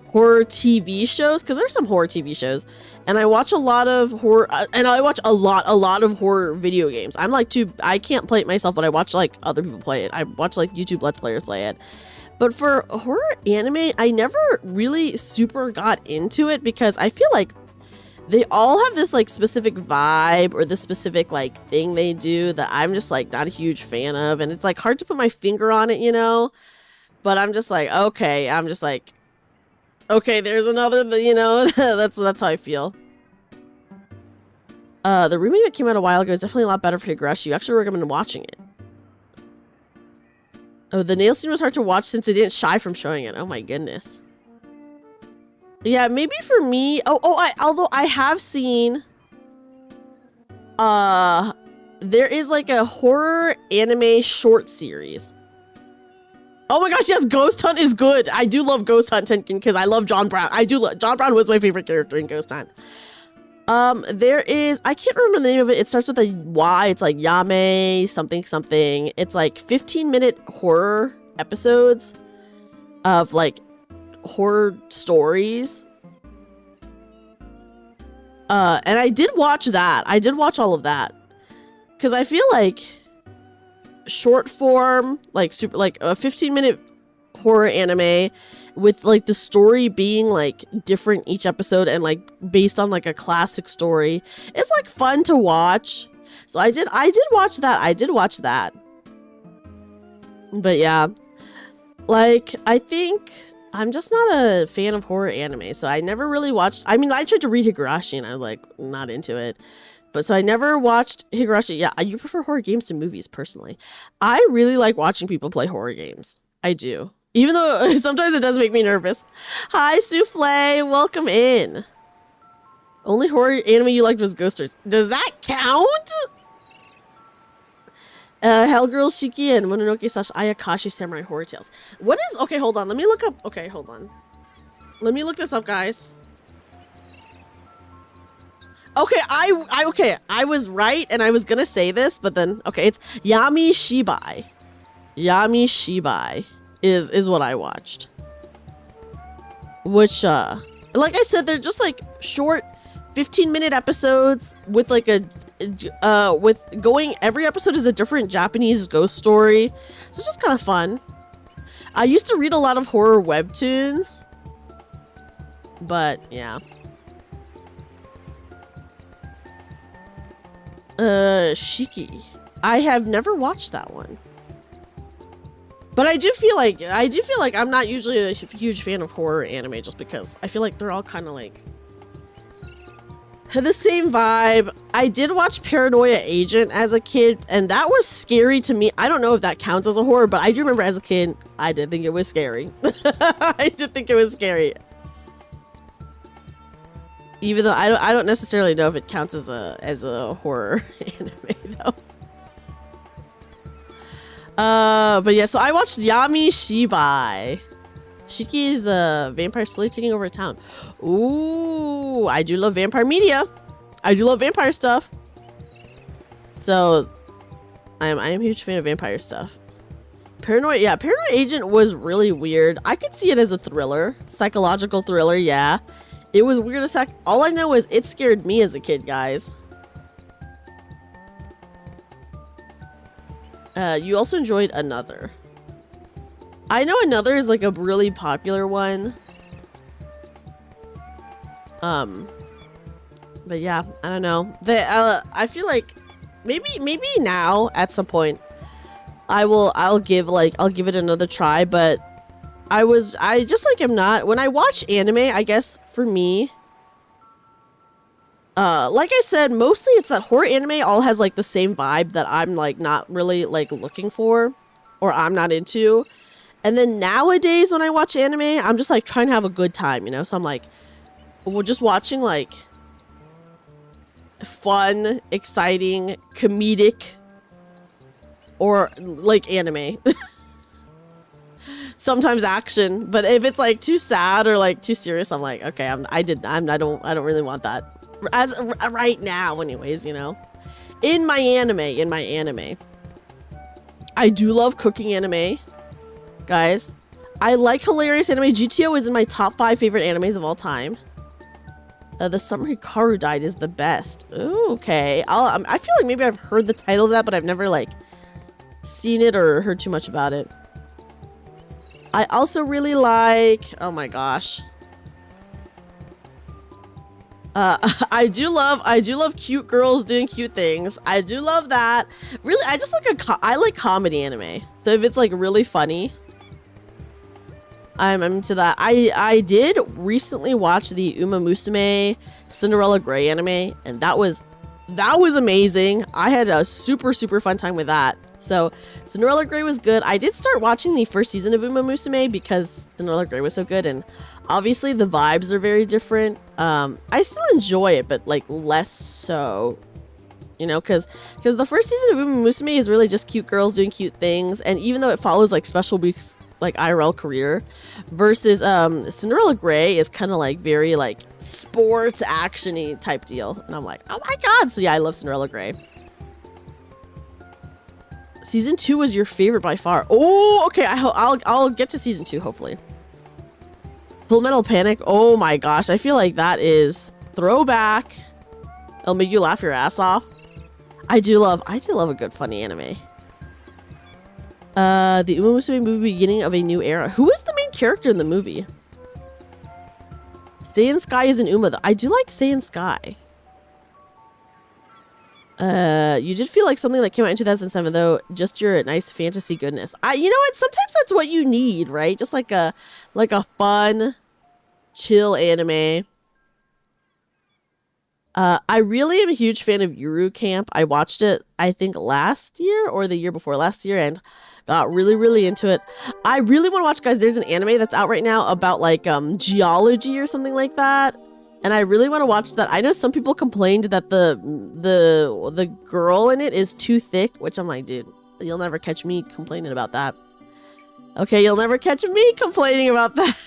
horror TV shows because there's some horror TV shows, and I watch a lot of horror and I watch a lot of horror video games. I'm like I can't play it myself, but I watch like other people play it. I watch like YouTube Let's Players play it. But for horror anime, I never really super got into it because I feel like they all have this like specific vibe or this specific like thing they do that I'm just like not a huge fan of, and it's like hard to put my finger on it, you know? But I'm just like, okay, okay, there's another, you know, that's how I feel. The remake that came out a while ago is definitely a lot better for Higurashi. You actually recommend watching it. Oh, the nail scene was hard to watch since they didn't shy from showing it. Oh my goodness. Yeah, maybe for me. Although I have seen. There is like a horror anime short series. Oh my gosh, yes, Ghost Hunt is good. I do love Ghost Hunt, Tenkin, because I love John Brown. John Brown was my favorite character in Ghost Hunt. There is, I can't remember the name of it. It starts with a Y. It's like Yame something something. It's like 15-minute horror episodes of like horror stories. And I did watch that. I did watch all of that. Because I feel like short form, like super, like a 15-minute horror anime with like the story being like different each episode and like based on like a classic story. It's like fun to watch. So I did watch that. But yeah, like I think I'm just not a fan of horror anime. So I never really watched, I mean, I tried to read Higurashi and I was like not into it. But so I never watched Higurashi. Yeah, you prefer horror games to movies, personally. I really like watching people play horror games. I do. Even though sometimes it does make me nervous. Hi, Souffle. Welcome in. Only horror anime you liked was Ghosters. Does that count? Hellgirl Shiki and Mononoke / Ayakashi Samurai Horror Tales. What is... Okay, hold on. Let me look up... Okay, hold on. Let me look this up, guys. Okay, I was right, and I was gonna say this, but then, okay, it's Yami Shibai. Yami Shibai is what I watched. Which, like I said, they're just like short 15-minute episodes with like every episode is a different Japanese ghost story. So it's just kind of fun. I used to read a lot of horror webtoons, but yeah. Shiki. I have never watched that one. But I do feel like I'm not usually a huge fan of horror anime just because I feel like they're all kind of like the same vibe. I did watch Paranoia Agent as a kid, and that was scary to me. I don't know if that counts as a horror, but I do remember as a kid, I did think it was scary. I did think it was scary. Even though I don't necessarily know if it counts as a horror anime though. But yeah, so I watched Yami Shibai. Shiki is a vampire slowly taking over a town. Ooh, I do love vampire media. I do love vampire stuff. So I am a huge fan of vampire stuff. Paranoid, yeah, Paranoid Agent was really weird. I could see it as a thriller, psychological thriller, yeah. It was weird as heck. All I know is it scared me as a kid, guys. You also enjoyed Another. I know Another is like a really popular one. But yeah, I don't know. I feel like maybe now at some point I'll give it another try, but I just like am not when I watch anime, I guess for me, like I said, mostly it's that horror anime all has like the same vibe that I'm like not really like looking for or I'm not into. And then nowadays when I watch anime, I'm just like trying to have a good time, you know? So I'm like, we're just watching like fun, exciting, comedic, or like anime. Sometimes action, but if it's like too sad or like too serious, I'm like, okay, I don't really want that as right now, anyways, you know. In my anime, I do love cooking anime, guys. I like hilarious anime. GTO is in my top 5 favorite animes of all time. The Summer Hikaru died is the best. Ooh, okay. I feel like maybe I've heard the title of that, but I've never like seen it or heard too much about it. I also really like, oh my gosh. I do love cute girls doing cute things. I do love that. Really, I just like I like comedy anime. So if it's like really funny, I'm into that. I did recently watch the Uma Musume Cinderella Grey anime, and that was amazing. I had a super fun time with that. So Cinderella Grey was good. I did start watching the first season of Uma Musume because Cinderella Grey was so good, and obviously the vibes are very different. I still enjoy it, but like less so, you know, because the first season of Uma Musume is really just cute girls doing cute things, and even though it follows like Special Week's like IRL career, versus Cinderella Grey is kind of like very like sports actiony type deal, and I'm like, oh my god. So yeah, I love Cinderella Grey. Season 2 was your favorite by far. Oh, okay. I'll get to season 2 hopefully. Full Metal Panic. Oh my gosh, I feel like that is throwback. It'll make you laugh your ass off. I do love a good funny anime. The Uma Musume movie, beginning of a new era. Who is the main character in the movie? Seiyan Sky is an Uma though. I do like Seiyan Sky. You did feel like something that came out in 2007 though. Just your nice fantasy goodness. You know what? Sometimes that's what you need, right? Just like a fun, chill anime. I really am a huge fan of Yuru Camp. I watched it, I think last year or the year before last year, and got really into it. I really want to watch, guys. There's an anime that's out right now about like geology or something like that. And I really want to watch that. I know some people complained that the girl in it is too thick, which I'm like, dude, you'll never catch me complaining about that. Okay, you'll never catch me complaining about that.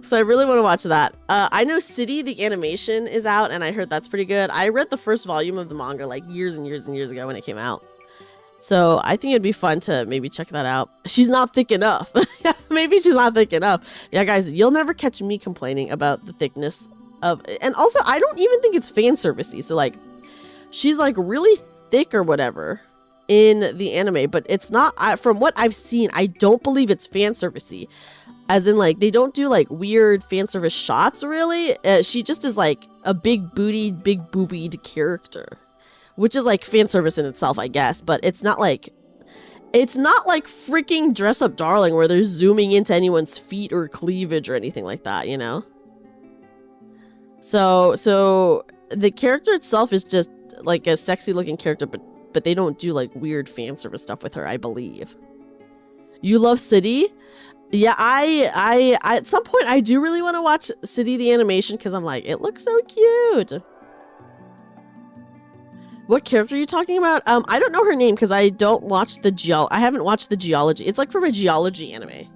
So I really want to watch that. I know City, the animation, is out, and I heard that's pretty good. I read the first volume of the manga like years and years ago when it came out. So I think it'd be fun to maybe check that out. She's not thick enough. Maybe she's not thick enough. Yeah, guys, you'll never catch me complaining about the thickness of... And also, I don't even think it's fan servicey. So, like, she's, like, really thick or whatever in the anime. But it's not... from what I've seen, I don't believe it's fan servicey. As in, like, they don't do, like, weird fan service shots, really. She just is, like, a big-bootied, big-boobied character. Which is like fan service in itself, I guess, but it's not like freaking Dress Up Darling where they're zooming into anyone's feet or cleavage or anything like that, you know? So the character itself is just like a sexy looking character, but they don't do like weird fan service stuff with her, I believe. You love City? Yeah, I at some point I do really want to watch City the animation because I'm like, it looks so cute. What character are you talking about? I don't know her name because I don't watch I haven't watched the geology. It's like from a geology anime.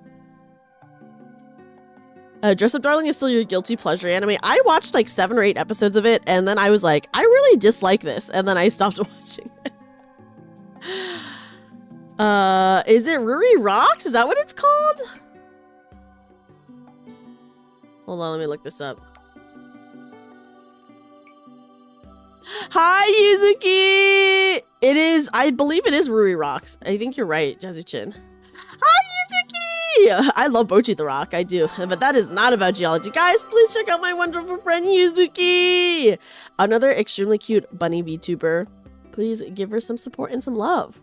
Dress Up Darling is still your guilty pleasure anime. I watched like 7 or 8 episodes of it, and then I was like, I really dislike this, and then I stopped watching it. Is it Ruri Rocks? Is that what it's called? Hold on, let me look this up. Hi, Yuzuki! It is, I believe it is Ruri Rocks. I think you're right, Jazzu-chin. Hi, Yuzuki! I love Bochi the Rock, I do. But that is not about geology. Guys, please check out my wonderful friend, Yuzuki! Another extremely cute bunny VTuber. Please give her some support and some love.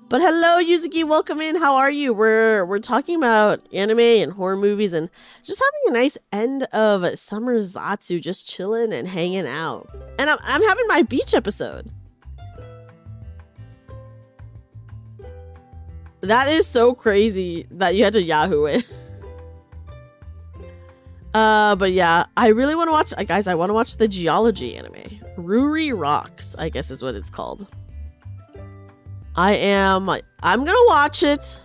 But hello, Yuzuki, welcome in. How are you? We're talking about anime and horror movies and just having a nice end of summer Zatsu, just chilling and hanging out. And I'm having my beach episode. That is so crazy that you had to Yahoo it. But yeah, I really want to watch, guys, I want to watch the geology anime. Ruri Rocks, I guess is what it's called. I'm gonna watch it.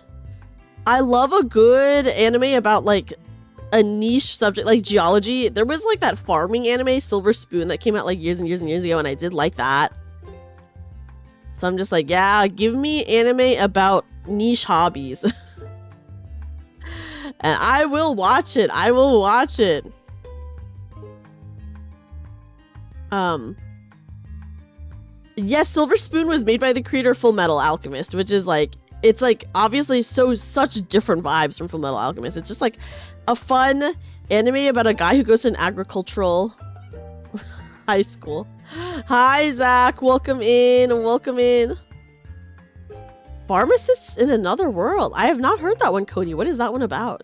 I love a good anime about like a niche subject like geology. There was like that farming anime, Silver Spoon, that came out like years and years and years ago, and I did like that. So I'm just like, yeah, give me anime about niche hobbies. And I will watch it. I will watch it. Yes, Silver Spoon was made by the creator of Full Metal Alchemist, which is like, it's like obviously such different vibes from Full Metal Alchemist. It's just like a fun anime about a guy who goes to an agricultural high school. Hi, Zach. Welcome in. Welcome in. Pharmacists in Another World. I have not heard that one, Cody. What is that one about?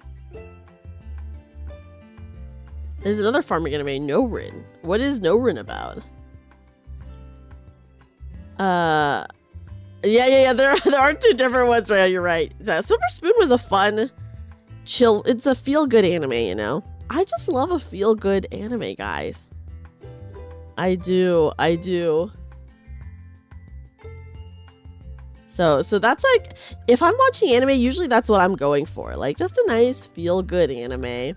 There's another farming anime, No-Rin. What is No-Rin about? Yeah. There are two different ones. Right, you're right. Silver Spoon was a fun, chill. It's a feel-good anime, you know. I just love a feel-good anime, guys. I do. So that's like, if I'm watching anime, usually that's what I'm going for. Like just a nice feel-good anime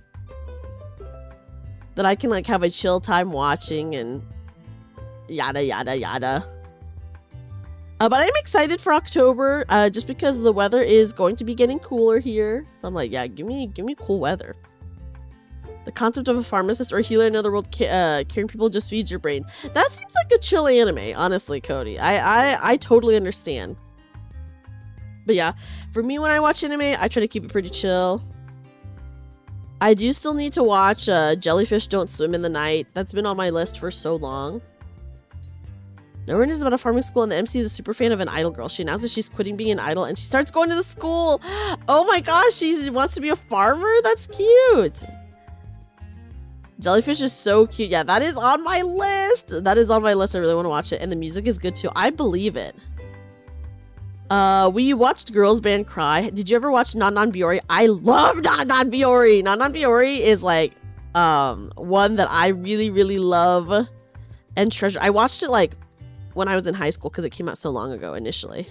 that I can like have a chill time watching and yada. But I'm excited for October, just because the weather is going to be getting cooler here. So I'm like, yeah, give me cool weather. The concept of a pharmacist or a healer in another world curing people just feeds your brain. That seems like a chill anime, honestly, Cody. I totally understand. But yeah, for me, when I watch anime, I try to keep it pretty chill. I do still need to watch Jellyfish Don't Swim in the Night. That's been on my list for so long. No-Rin is about a farming school, and the MC is a super fan of an idol girl. She announces she's quitting being an idol, and she starts going to the school. Oh my gosh, she wants to be a farmer? That's cute. Jellyfish is so cute. Yeah, that is on my list. That is on my list. I really want to watch it, and the music is good too. I believe it. We watched Girls Band Cry. Did you ever watch Non Biyori? I love Non Biyori. Non Biyori is like one that I really love and treasure. I watched it like when I was in high school because it came out so long ago initially.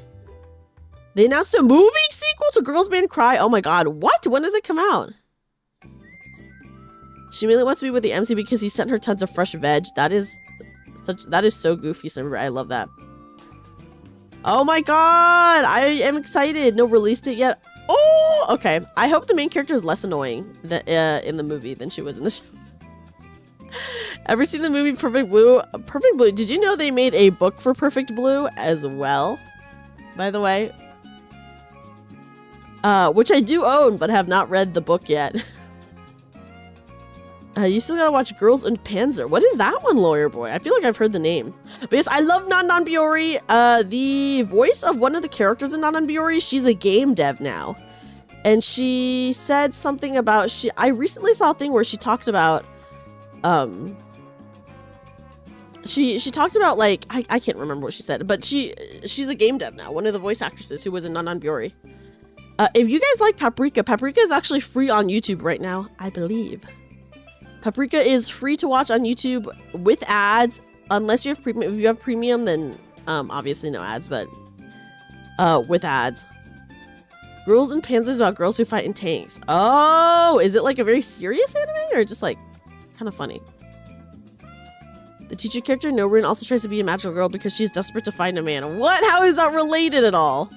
They announced a movie sequel to Girls Band Cry. Oh my god, what? When does it come out? She really wants to be with the MC because he sent her tons of fresh veg. That is so goofy, Summer. I love that. Oh my god, I am excited. No, released it yet. Oh, okay. I hope the main character is less annoying in the movie than she was in the show. Ever seen the movie Perfect Blue? Perfect Blue. Did you know they made a book for Perfect Blue as well? By the way. Which I do own, but have not read the book yet. You still gotta watch Girls und Panzer. What is that one, Lawyer Boy? I feel like I've heard the name. But yes, I love Non Biyori. The voice of one of the characters in Non Biyori, she's a game dev now. And she said something about, I recently saw a thing where she talked about, she talked about like, I can't remember what she said, but she's a game dev now, one of the voice actresses who was in Non Biyori. If you guys like Paprika is actually free on YouTube right now, I believe. Paprika is free to watch on YouTube with ads, unless you have premium. If you have premium, then obviously no ads, but with ads. Girls and Panzers is about girls who fight in tanks. Oh, is it like a very serious anime or just like kind of funny? The teacher character No-Rin also tries to be a magical girl because she's desperate to find a man. What? How is that related at all?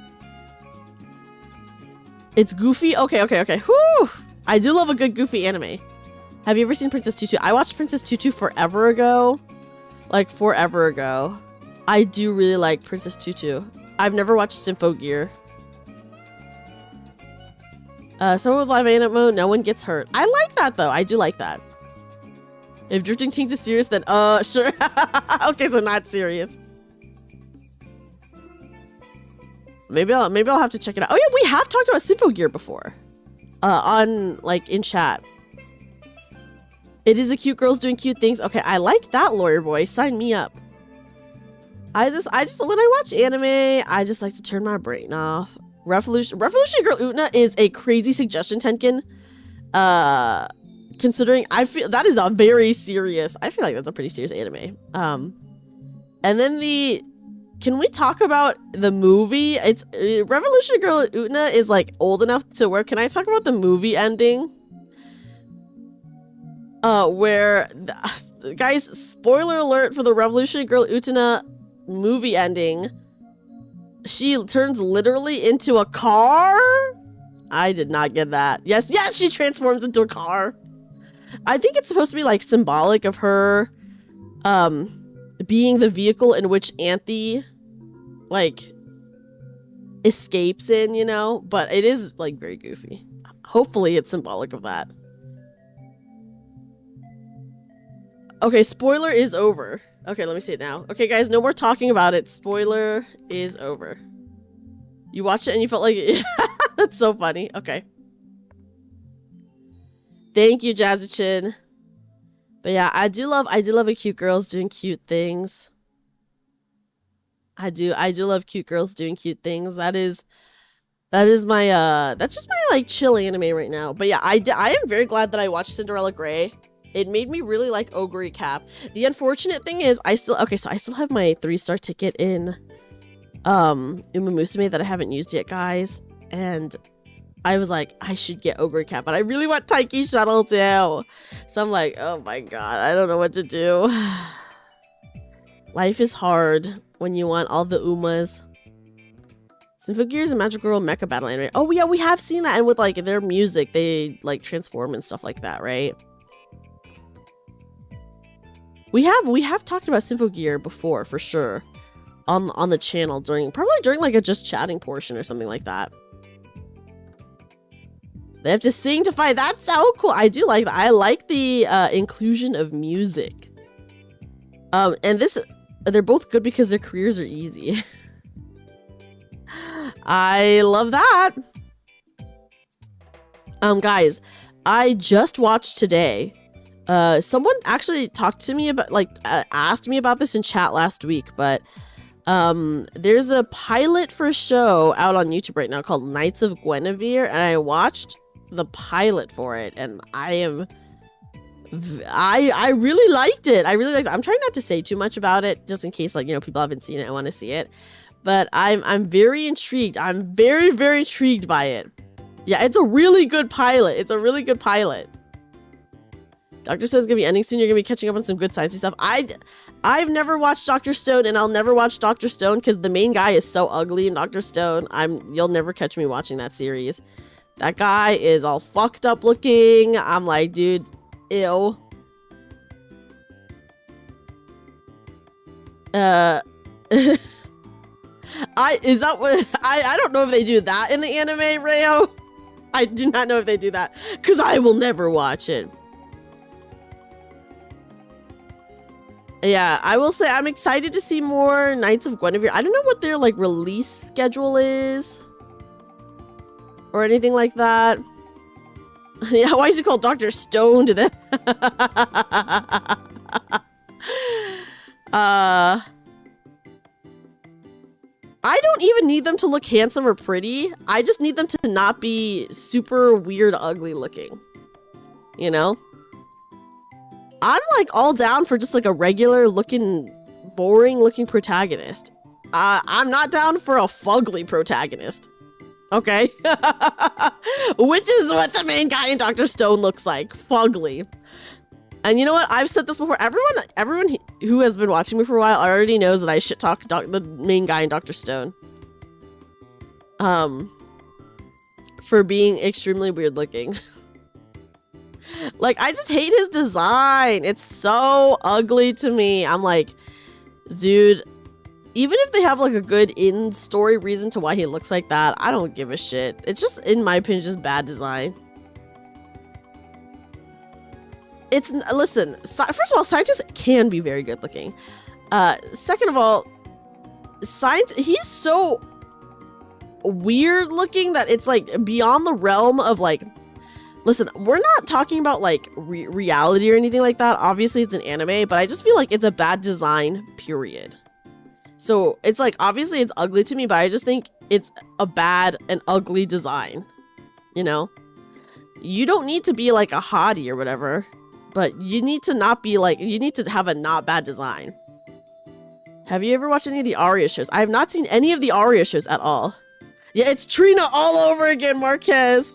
It's goofy. Okay. Whew. I do love a good goofy anime. Have you ever seen Princess Tutu? I watched Princess Tutu forever ago. Like forever ago. I do really like Princess Tutu. I've never watched Symphogear. Someone with live anime, no one gets hurt. I like that though. I do like that. If drifting teens is serious, then sure. Okay, so not serious. Maybe I'll have to check it out. Oh yeah, we have talked about Symphogear before. On like in chat. It is a cute girls doing cute things. Okay, I like that, lawyer boy. Sign me up. I just when I watch anime, I just like to turn my brain off. Revolutionary Girl Utena is a crazy suggestion, Tenkin. Considering I feel that is a very serious. I feel like that's a pretty serious anime. And then can we talk about the movie? It's Revolutionary Girl Utena is like old enough to where can I talk about the movie ending? Where guys, spoiler alert for the Revolutionary Girl Utena movie ending. She turns literally into a car? I did not get that. Yes, she transforms into a car. I think it's supposed to be like symbolic of her being the vehicle in which Anthe like escapes in, you know, but it is like very goofy. Hopefully it's symbolic of that. Okay, spoiler is over. Okay, let me say it now. Okay, guys, no more talking about it. Spoiler is over. You watched it and you felt like it. That's so funny. Okay. Thank you, Jazzy-chin. But yeah, I do love a cute girls doing cute things. I do love cute girls doing cute things. That is my that's just my like chill anime right now. But yeah, I am very glad that I watched Cinderella Grey. It made me really like Ogre Cap. The unfortunate thing is I still have my 3-star ticket in Uma Musume that I haven't used yet, guys. And I was like, I should get Ogre Cap, but I really want Taiki Shuttle too. So I'm like, oh my god, I don't know what to do. Life is hard when you want all the Umas. Symphogear is a magical girl mecha battle anime. Oh yeah, we have seen that, and with like their music, they like transform and stuff like that, right? We have talked about Symphogear before, for sure, on the channel probably during like a just chatting portion or something like that. They have to sing to fight. That's so cool. I do like that. I like the inclusion of music. And they're both good because their careers are easy. I love that. Guys, I just watched today. Someone actually talked to me about, asked me about this in chat last week, but there's a pilot for a show out on YouTube right now called Knights of Guinevere, and I watched the pilot for it, and I really liked it. I'm trying not to say too much about it, just in case, like, you know, people haven't seen it and want to see it. But I'm very intrigued. I'm very, very intrigued by it. Yeah, it's a really good pilot. It's a really good pilot. Dr. Stone's gonna be ending soon. You're gonna be catching up on some good sciencey stuff. I've never watched Dr. Stone, and I'll never watch Dr. Stone because the main guy is so ugly in Dr. Stone. You'll never catch me watching that series. That guy is all fucked up looking. I'm like, dude, ew. I don't know if they do that in the anime, Rayo. I do not know if they do that, because I will never watch it. Yeah, I will say I'm excited to see more Knights of Guinevere. I don't know what their, like, release schedule is or anything like that. Yeah, why is he called Dr. Stone to them? I don't even need them to look handsome or pretty. I just need them to not be super weird, ugly looking. You know? I'm like all down for just like a regular looking, boring looking protagonist. I'm not down for a fugly protagonist. Okay? Which is what the main guy in Dr. Stone looks like. Fugly. And you know what? I've said this before. Everyone who has been watching me for a while already knows that I shit talk the main guy in Dr. Stone. for being extremely weird looking. Like, I just hate his design. It's so ugly to me. I'm like, dude, even if they have like a good in-story reason to why he looks like that, I don't give a shit. It's just, in my opinion, just bad design. It's, listen, first of all, scientists can be very good looking. Second of all, he's so weird looking that it's like beyond the realm of like, listen, we're not talking about like reality or anything like that. Obviously it's an anime, but I just feel like it's a bad design, period. So it's like, obviously it's ugly to me, but I just think it's a bad and ugly design, you know? You don't need to be like a hottie or whatever, but you need to not be like, you need to have a not bad design. Have you ever watched any of the Aria shows? I have not seen any of the Aria shows at all. Yeah, it's Trina all over again, Marquez.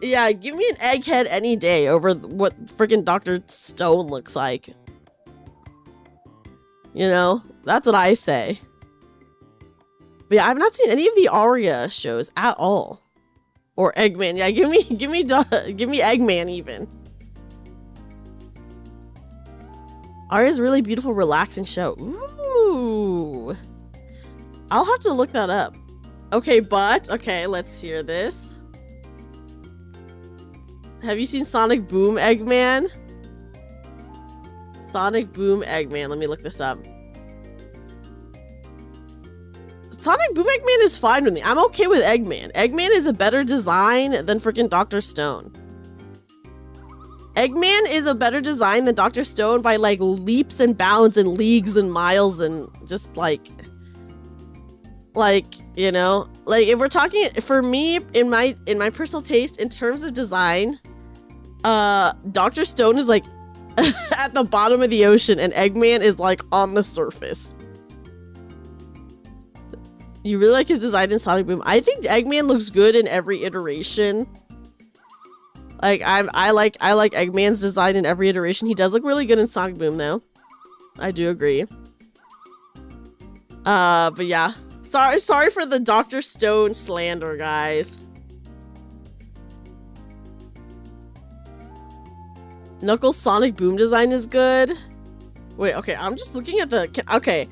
Yeah, give me an egghead any day over what freaking Dr. Stone looks like. You know, that's what I say. But yeah, I've not seen any of the Aria shows at all. Or Eggman. Yeah, give me Eggman even. Aria's a really beautiful, relaxing show. Ooh. I'll have to look that up. Okay, but okay, let's hear this. Have you seen Sonic Boom Eggman? Sonic Boom Eggman. Let me look this up. Sonic Boom Eggman is fine with me. I'm okay with Eggman. Eggman is a better design than freaking Dr. Stone. Eggman is a better design than Dr. Stone by like leaps and bounds and leagues and miles and just like, you know, like if we're talking, for me, in my personal taste, in terms of design, Dr. Stone is like at the bottom of the ocean and Eggman is like on the surface. You really like his design in Sonic Boom? I think Eggman looks good in every iteration. Like I like Eggman's design in every iteration. He does look really good in Sonic Boom though. I do agree. But yeah. Sorry for the Dr. Stone slander, guys. Knuckles' Sonic Boom design is good. Wait, okay, I'm just looking at the... Okay,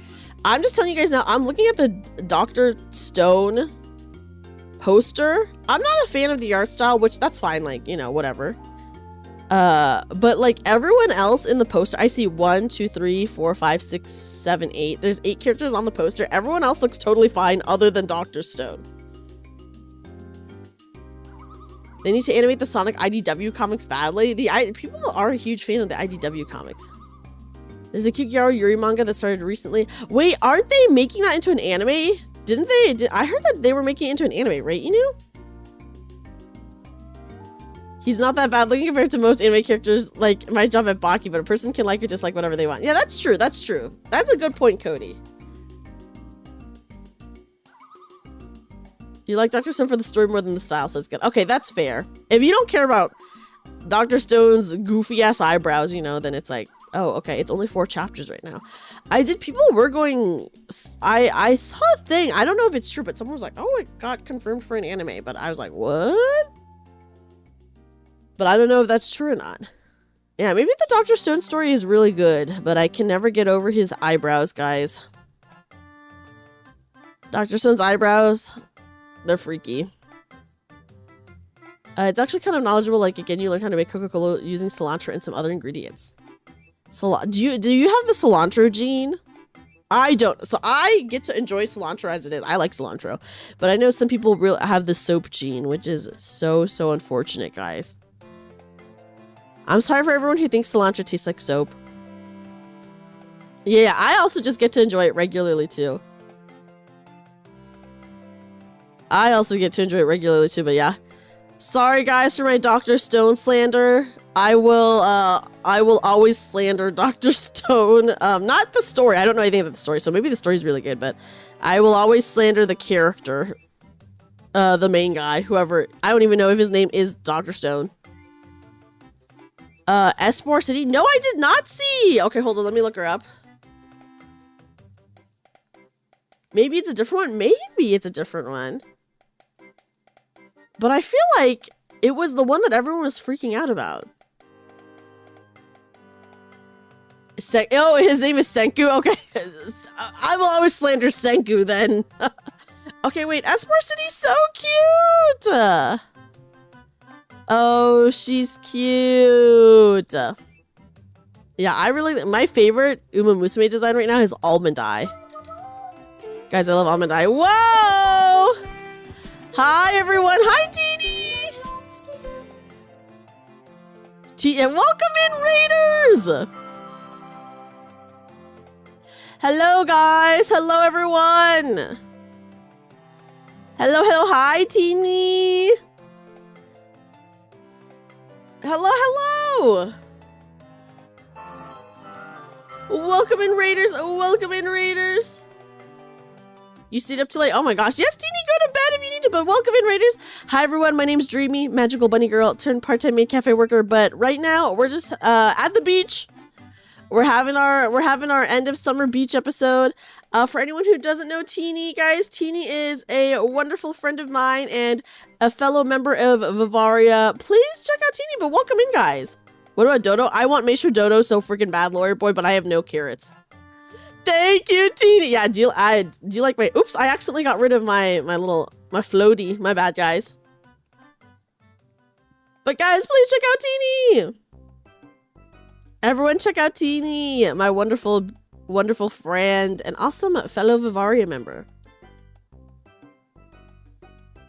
I'm just telling you guys now, I'm looking at the Dr. Stone poster. I'm not a fan of the art style, which that's fine, like, you know, whatever. But like everyone else in the poster, I see 1, 2, 3, 4, 5, 6, 7, 8. There's 8 characters on the poster. Everyone else looks totally fine other than Dr. Stone. They need to animate the Sonic IDW comics badly. People are a huge fan of the IDW comics. There's a cute Gyaro Yuri manga that started recently. Wait, aren't they making that into an anime? Didn't they? I heard that they were making it into an anime, right? You knew? He's not that bad looking compared to most anime characters, like my job at Baki, but a person can like it just like whatever they want. Yeah, that's true. That's true. That's a good point, Cody. You like Dr. Stone for the story more than the style, so it's good. Okay, that's fair. If you don't care about Dr. Stone's goofy ass eyebrows, you know, then it's like, oh, okay, it's only 4 chapters right now. People were going, I saw a thing, I don't know if it's true, but someone was like, oh, it got confirmed for an anime, but I was like, what? But I don't know if that's true or not. Yeah, maybe the Dr. Stone story is really good, but I can never get over his eyebrows, guys. Dr. Stone's eyebrows, they're freaky. It's actually kind of knowledgeable, like, again, you learn how to make Coca-Cola using cilantro and some other ingredients. Do you have the cilantro gene? I don't. So I get to enjoy cilantro as it is. I like cilantro. But I know some people have the soap gene, which is so unfortunate, guys. I'm sorry for everyone who thinks cilantro tastes like soap. Yeah, I also just get to enjoy it regularly, too. But yeah. Sorry, guys, for my Dr. Stone slander. I will always slander Dr. Stone. Not the story. I don't know anything about the story, so maybe the story's really good, but I will always slander the character. The main guy, whoever. I don't even know if his name is Dr. Stone. Espor City? No, I did not see! Okay, hold on, let me look her up. Maybe it's a different one? Maybe it's a different one. But I feel like it was the one that everyone was freaking out about. Oh, his name is Senku? Okay. I will always slander Senku then. Okay, wait. Esper City's so cute! Oh, she's cute. Yeah, I really... My favorite Uma Musume design right now is Almond Eye. Guys, I love Almond Eye. Whoa! Hi, everyone. Hi, Teeny! And welcome in, Raiders! Hello, guys. Hello, everyone. Hello, hello. Hi, Teeny. Hello, hello. Welcome in, Raiders. Welcome in, Raiders. You stayed up too late. Oh my gosh. Yes, Teeny, go to bed if you need to, but welcome in, Raiders. Hi, everyone. My name's Dreamy, magical bunny girl turned part-time maid cafe worker, but right now we're just at the beach. We're having our end of summer beach episode. For anyone who doesn't know Teeny, guys, Teeny is a wonderful friend of mine and a fellow member of Vivaria. Please check out Teeny, but welcome in, guys. What about Dodo? I want Make Sure Dodo so freaking bad, lawyer boy, but I have no carrots. Thank you, Teeny. Yeah, do you like my... Oops, I accidentally got rid of my floaty. My bad, guys. But guys, please check out Teeny. Everyone check out Teeny, my wonderful, wonderful friend and awesome fellow Vivaria member.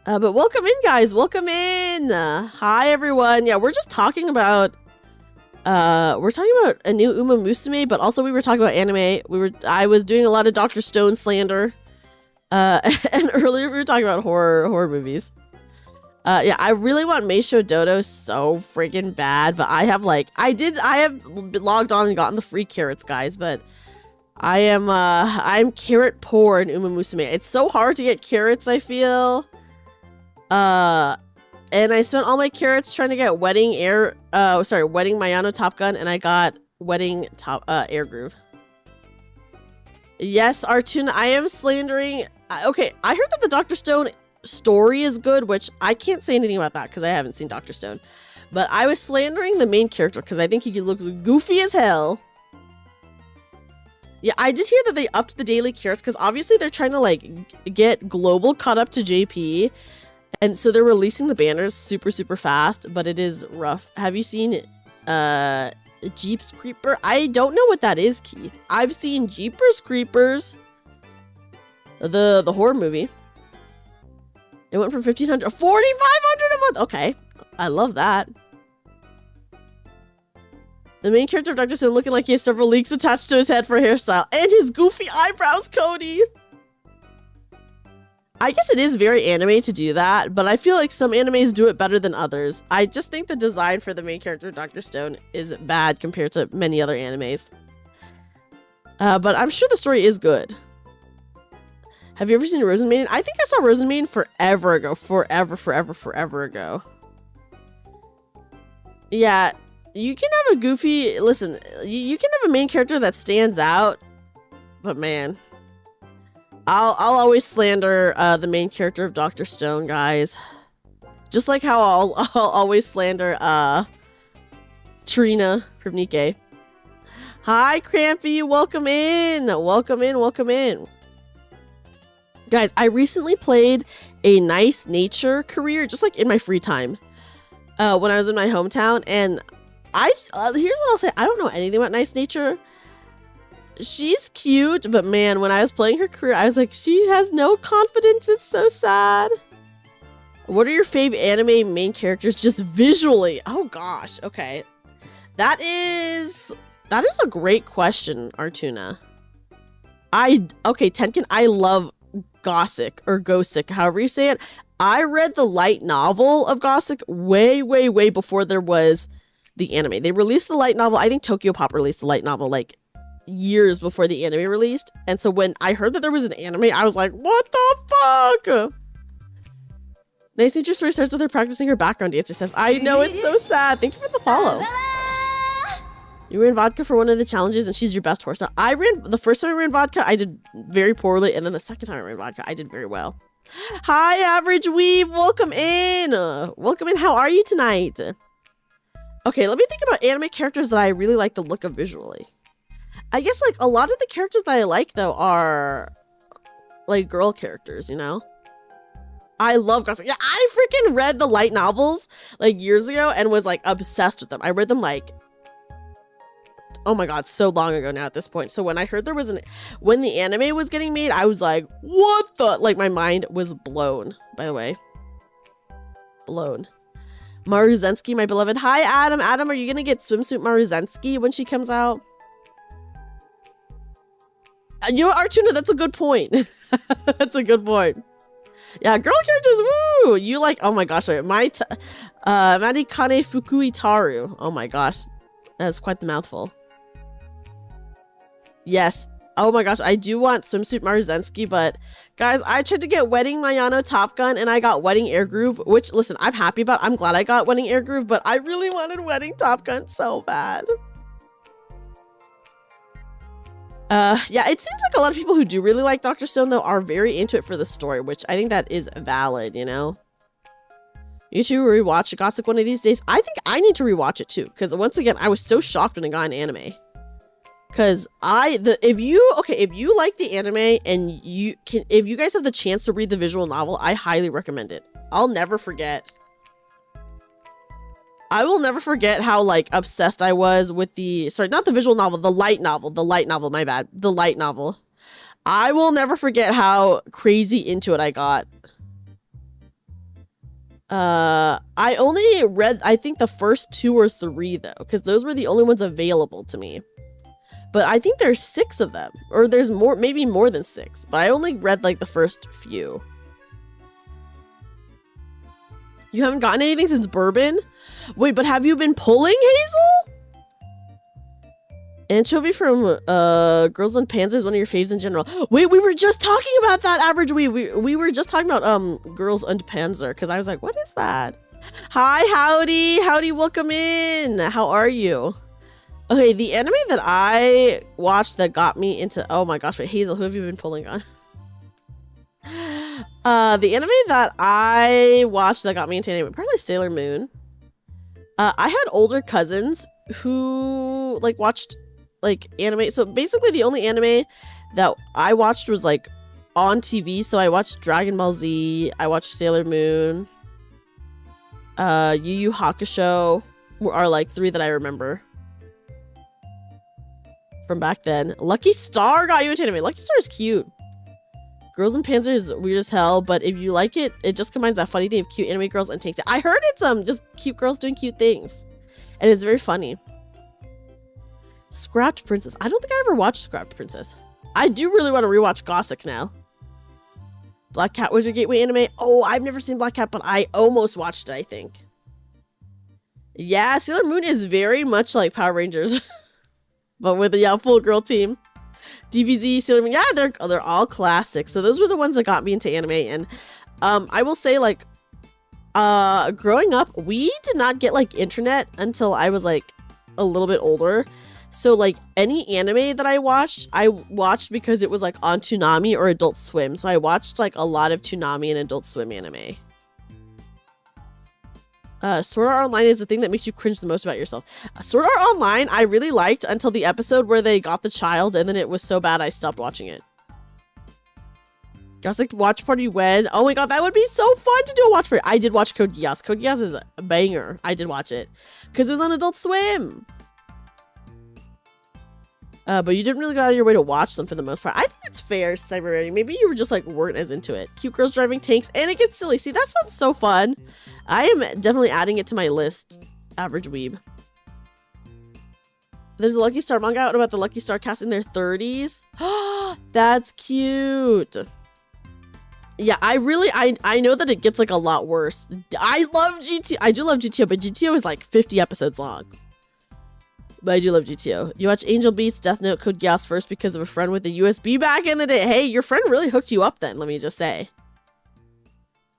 But welcome in, guys. Welcome in. Hi, everyone. Yeah, we're just talking about... we're talking about a new Uma Musume, but also we were talking about anime. I was doing a lot of Dr. Stone slander. And earlier we were talking about horror movies. Yeah, I really want Meisho Dodo so freaking bad, but I have logged on and gotten the free carrots, guys, but I'm carrot poor in Uma Musume. It's so hard to get carrots, I feel. And I spent all my carrots trying to get Wedding Mayano Top Gun, and I got Wedding Air Groove. Yes, Artuna, I am slandering. Okay, I heard that the Dr. Stone story is good, which I can't say anything about that because I haven't seen Dr. Stone. But I was slandering the main character because I think he looks goofy as hell. Yeah, I did hear that they upped the daily carrots because obviously they're trying to like get global caught up to JP. And so they're releasing the banners super, super fast, but it is rough. Have you seen Jeep's Creeper? I don't know what that is, Keith. I've seen Jeepers Creepers, the horror movie. It went from $1,500 to $4,500 a month. Okay, I love that. The main character of Dr. Stone looking like he has several leaks attached to his head for hairstyle and his goofy eyebrows, Cody. I guess it is very anime to do that, but I feel like some animes do it better than others. I just think the design for the main character of Dr. Stone is bad compared to many other animes. But I'm sure the story is good. Have you ever seen Rosen Maiden? I think I saw Rosen Maiden forever ago. Forever ago. Yeah, you can have a goofy... Listen, you can have a main character that stands out, but man... I'll always slander the main character of Dr. Stone, guys. Just like how I'll always slander Trina from Nikkei. Hi, Crampy. Welcome in. Welcome in. Welcome in. Guys, I recently played a Nice Nature career, just like in my free time, when I was in my hometown. And here's what I'll say. I don't know anything about Nice Nature. She's cute, but man, when I was playing her career, I was like, she has no confidence. It's so sad. What are your fave anime main characters just visually? Oh gosh, okay. That is a great question, Artuna. Okay, Tenkin, I love Gothic or Gothic, however you say it. I read the light novel of Gothic way before there was the anime. They released the light novel. I think Tokyo Pop released the light novel like years before the anime released, and so when I heard that there was an anime, I was like, what the fuck? Nice Nature story starts with her practicing her background dancer steps. I know, it's so sad. Thank you for the follow. You ran vodka for one of the challenges and she's your best horse. Now, the first time I ran vodka, I did very poorly, and then the second time I ran vodka, I did very well. Hi, Average Weeb. Welcome in. Welcome in. How are you tonight? Okay, let me think about anime characters that I really like the look of visually. I guess like a lot of the characters that I like though are like girl characters, you know? I love gacha. Yeah, I freaking read the light novels like years ago and was like obsessed with them. I read them like, oh my god, so long ago now at this point. So when I heard there was when the anime was getting made, I was like, what the, like my mind was blown, by the way. Blown. Maruzensky, my beloved. Hi, Adam. Adam, are you gonna get swimsuit Maruzensky when she comes out? You know what, Artuna, that's a good point. That's a good point. Yeah, girl characters, woo! You like, oh my gosh, Marikane Fukuitaru. Oh my gosh, that's quite the mouthful. Yes. Oh my gosh, I do want swimsuit Maruzensky, but guys, I tried to get Wedding Mayano Top Gun and I got Wedding Air Groove, which, listen, I'm happy about. I'm glad I got Wedding Air Groove, but I really wanted Wedding Top Gun so bad. Yeah, it seems like a lot of people who do really like Dr. Stone, though, are very into it for the story, which I think that is valid, you know? You should rewatch Gossip one of these days. I think I need to rewatch it, too, because once again, I was so shocked when it got an anime. Because if you like the anime and if you guys have the chance to read the visual novel, I highly recommend it. I'll never forget. I will never forget how like obsessed I was with not the visual novel, the light novel, my bad. The light novel. I will never forget how crazy into it I got. I only read, I think, the first 2 or 3 though, because those were the only ones available to me. But I think there's 6 of them, or there's more, maybe more than 6. But I only read like the first few. You haven't gotten anything since Bourbon? Wait, but have you been pulling, Hazel? Anchovy from Girls and Panzer is one of your faves in general. Wait, we were just talking about that, Average. We were just talking about Girls and Panzer, because I was like, what is that? Hi, howdy. Howdy, welcome in. How are you? Okay, the anime that I watched that got me into... Oh my gosh, wait, Hazel, who have you been pulling on? The anime that I watched that got me into anime, probably Sailor Moon. I had older cousins who like watched like anime. So basically the only anime that I watched was like on TV. So I watched Dragon Ball Z, I watched Sailor Moon, Yu Yu Hakusho are like 3 that I remember from back then. Lucky Star got you into anime. Lucky Star is cute. Girls and Panzer is weird as hell, but if you like it, it just combines that funny thing of cute anime girls and takes it. I heard it's just cute girls doing cute things, and it's very funny. Scrapped Princess. I don't think I ever watched Scrapped Princess. I do really want to rewatch Gossip now. Black Cat was your gateway anime. Oh, I've never seen Black Cat, but I almost watched it, I think. Yeah, Sailor Moon is very much like Power Rangers, but with a full girl team. DBZ, Sailor Moon, yeah, they're all classics. So those were the ones that got me into anime. And I will say, like, growing up, we did not get like internet until I was like a little bit older. So like any anime that I watched because it was like on Toonami or Adult Swim. So I watched like a lot of Toonami and Adult Swim anime. Sword Art Online is the thing that makes you cringe the most about yourself. Sword Art Online, I really liked until the episode where they got the child, and then it was so bad I stopped watching it. Guys, like watch party when? Oh my god, that would be so fun to do a watch party. I did watch Code Geass. Code Geass is a banger. I did watch it because it was on Adult Swim. But you didn't really go out of your way to watch them for the most part. I think it's fair, Cyber. Maybe you were just like weren't as into it. Cute girls driving tanks, and it gets silly. See, that sounds so fun. I am definitely adding it to my list. Average Weeb. There's a Lucky Star manga out about the Lucky Star cast in their 30s. That's cute. Yeah, I know that it gets like a lot worse. I love GTO. I do love GTO, but GTO is like 50 episodes long. But I do love GTO. You watch Angel Beats, Death Note, Code Geass first because of a friend with a USB back in the day. Hey, your friend really hooked you up then, let me just say.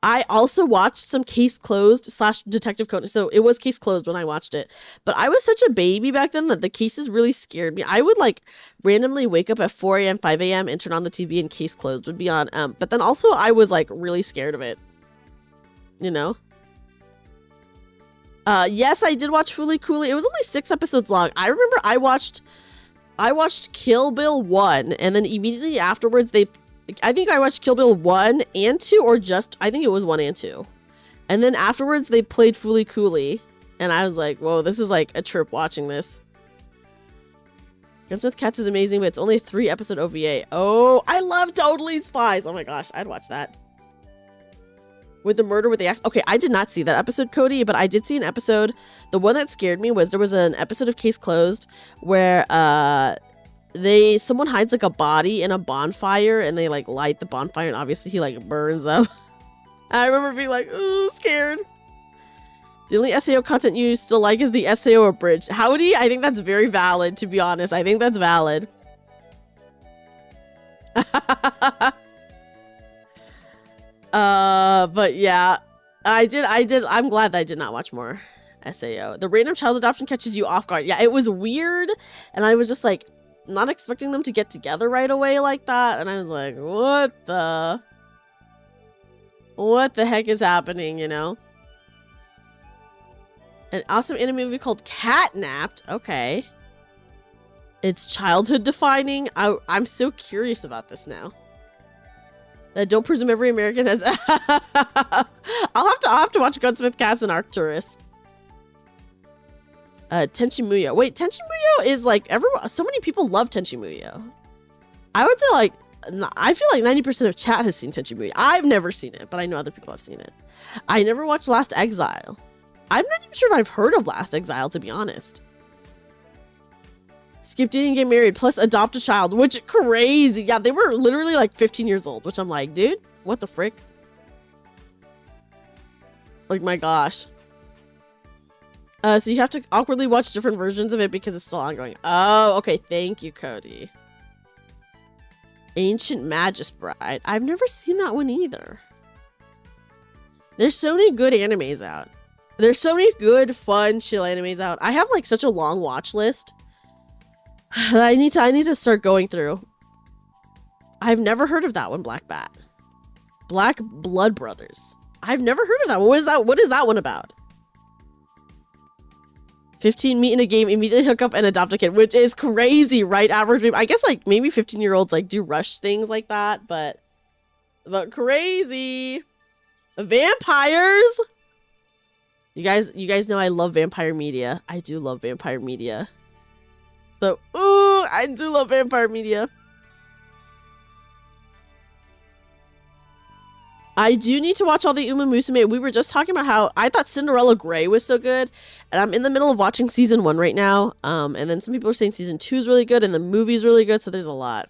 I also watched some Case Closed / Detective Conan. So it was Case Closed when I watched it. But I was such a baby back then that the cases really scared me. I would like randomly wake up at 4 a.m., 5 a.m. and turn on the TV and Case Closed would be on. But then also I was like really scared of it. You know? Yes, I did watch Fooly Cooly. It was only 6 episodes long. I remember I watched Kill Bill 1 and then immediately afterwards I think I watched Kill Bill 1 and 2 or just, I think it was 1 and 2. And then afterwards they played Fooly Cooly and I was like, whoa, this is like a trip watching this. Guns with Cats is amazing, but it's only a 3-episode OVA. Oh, I love Totally Spies. Oh my gosh, I'd watch that. With the murder with the axe. Okay, I did not see that episode, Cody, but I did see an episode. The one that scared me was there was an episode of Case Closed where someone hides like a body in a bonfire and they like light the bonfire and obviously he like burns up. I remember being like, ooh, scared. The only SAO content you still like is the SAO abridged. Howdy, I think that's very valid, to be honest. I think that's valid. But yeah, I'm glad that I did not watch more SAO. The random child adoption catches you off guard. Yeah, it was weird. And I was just like, not expecting them to get together right away like that. And I was like, what the heck is happening, you know? An awesome anime movie called Catnapped. Okay. It's childhood defining. I'm so curious about this now. Don't presume every American has. I'll have to watch Gunsmith Cats and Arcturus. Tenchi Muyo. Wait, Tenchi Muyo is like so many people love Tenchi Muyo. I would say like I feel like 90% of chat has seen Tenchi Muyo. I've never seen it, but I know other people have seen it. I never watched Last Exile. I'm not even sure if I've heard of Last Exile, to be honest. Skip dating, get married, plus adopt a child, which crazy. Yeah, they were literally like 15 years old, which I'm like, dude, what the frick? Like, my gosh. So you have to awkwardly watch different versions of it because it's still ongoing. Oh, okay. Thank you, Cody. Ancient Magus Bride. I've never seen that one either. There's so many good animes out. There's so many good, fun, chill animes out. I have like such a long watch list that I need to start going through. I've never heard of that one, Black Bat. Black Blood Brothers. I've never heard of that one. What is that one about? 15 meet in a game, immediately hook up and adopt a kid, which is crazy, right? Average. I guess like maybe 15-year-olds like do rush things like that, but crazy. Vampires. You guys know I love vampire media. I do love vampire media. So, ooh, I do love vampire media. I do need to watch all the Uma Musume. We were just talking about how I thought Cinderella Grey was so good, and I'm in the middle of watching season 1 right now. And then some people are saying season 2 is really good, and the movie's really good. So there's a lot.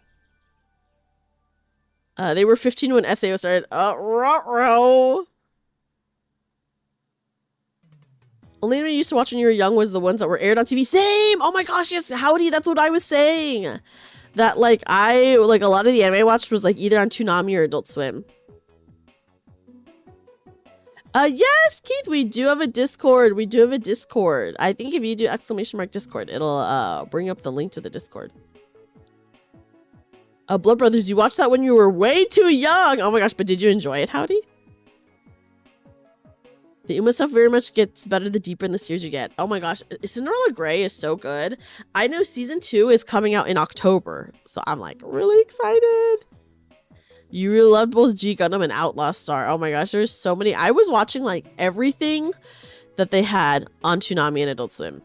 They were 15 when SAO started. Ruh-roh. Only anime you used to watch when you were young was the ones that were aired on TV. Same! Oh my gosh, yes, howdy, that's what I was saying. That like a lot of the anime I watched was like either on Toonami or Adult Swim. Yes, Keith, we do have a Discord. We do have a Discord. I think if you do ! Discord, it'll bring up the link to the Discord. Blood Brothers, you watched that when you were way too young. Oh my gosh, but did you enjoy it, howdy? The Uma stuff very much gets better the deeper in the series you get. Oh my gosh, Cinderella Grey is so good. I know season 2 is coming out in October, so I'm like really excited. You really loved both G Gundam and Outlaw Star. Oh my gosh, there's so many. I was watching like everything that they had on Toonami and Adult Swim.